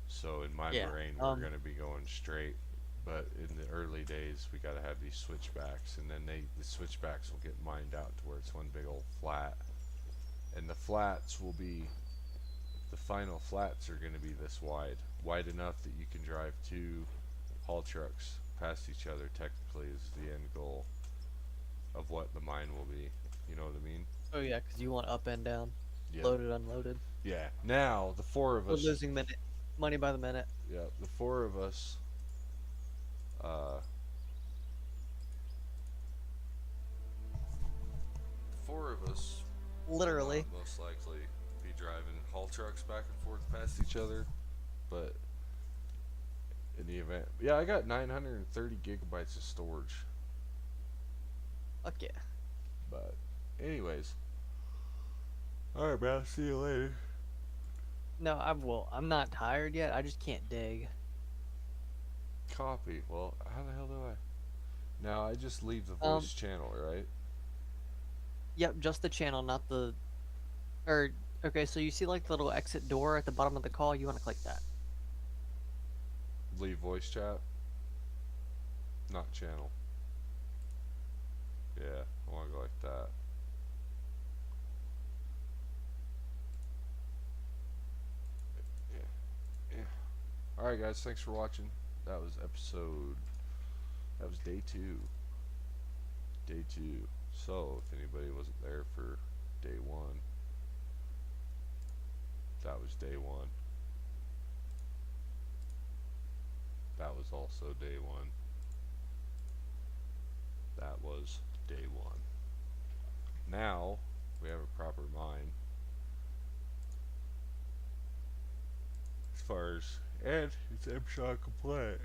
So in my Yeah, brain, we're going to be going straight, but in the early days, we got to have these switchbacks, and then the switchbacks will get mined out to where it's one big old flat, and the flats will be, the final flats are going to be this wide enough that you can drive two haul trucks past each other. Technically, is the end goal of what the mine will be. You know what I mean? Oh yeah, because you want up and down, Yeah. loaded, unloaded. Yeah. Now the four of We're us. losing money by the minute. Yeah, the four of us. Four of us. Literally. Will not most likely be driving haul trucks back and forth past each other, but in the event, yeah, I got 930 gigabytes of storage. Fuck yeah. But, anyways. Alright, man. See you later. No, I'm not tired yet. I just can't dig. Copy. Well, how the hell do I? Now, I just leave the voice channel, right? Yep, just the channel, not the. Or okay, so you see like the little exit door at the bottom of the call. You want to click that. Leave voice chat. Not channel. Yeah, I want to go like that. Yeah. Alright, guys. Thanks for watching. That was day 2. Day 2. So, if anybody wasn't there for day 1, that was day 1. That was also day 1. That was day 1. Now, we have a proper mind. As far as, and it's MSHA compliant.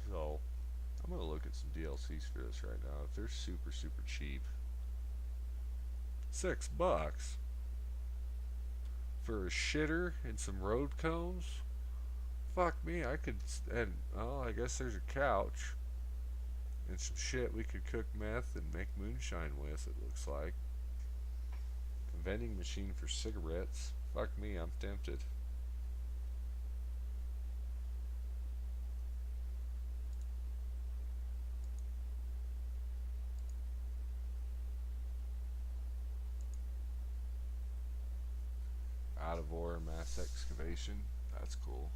So, I'm going to look at some DLCs for this right now. If they're super, super cheap. $6 for a shitter and some road cones? Fuck me, I could, and, oh, I guess there's a couch. And some shit we could cook meth and make moonshine with, it looks like. A vending machine for cigarettes. Fuck me, I'm tempted. OUTOFORE mass excavation. That's cool.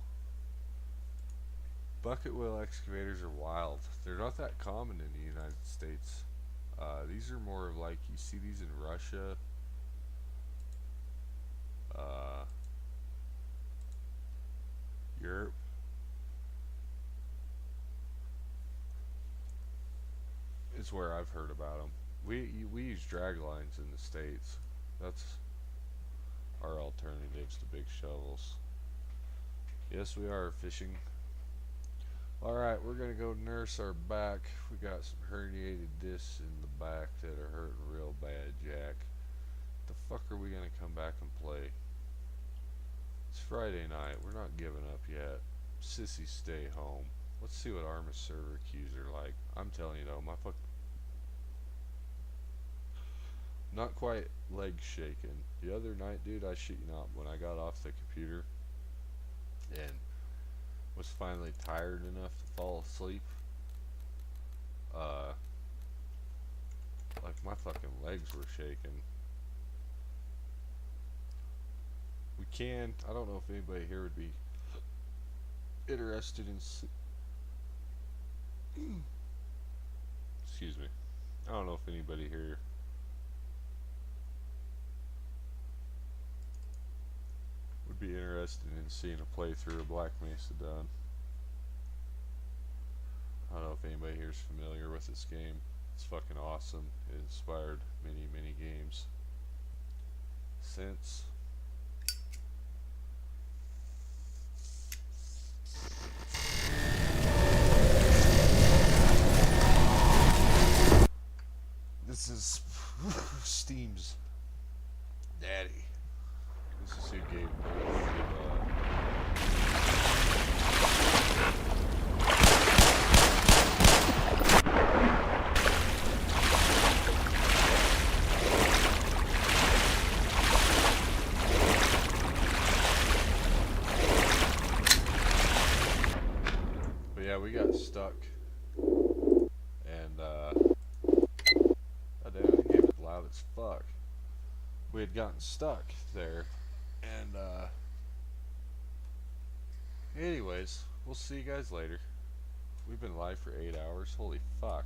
Bucket wheel excavators are wild. They're not that common in the United States. These are more of like, you see these in Russia. Europe. It's where I've heard about them. We use drag lines in the States. That's our alternatives to big shovels. Yes, we are fishing. Alright, we're gonna go nurse our back. We got some herniated discs in the back that are hurting real bad, Jack. The fuck are we gonna come back and play? It's Friday night. We're not giving up yet. Sissy, stay home. Let's see what Arma server queues are like. I'm telling you though, my fuck. Not quite legs shaking. The other night, dude, I shit you not, when I got off the computer and was finally tired enough to fall asleep, like my fucking legs were shaking. We can, I don't know if anybody here would be interested in excuse me. I don't know if anybody here would be interested in seeing a playthrough of Black Mesa done. I don't know if anybody here is familiar with this game. It's fucking awesome. It inspired many games since. This is Steam's daddy. This is who gave birth but yeah, we got stuck. And God damn, the game is loud as fuck. We had gotten stuck there, and anyways, we'll see you guys later. We've been live for 8 hours. Holy fuck.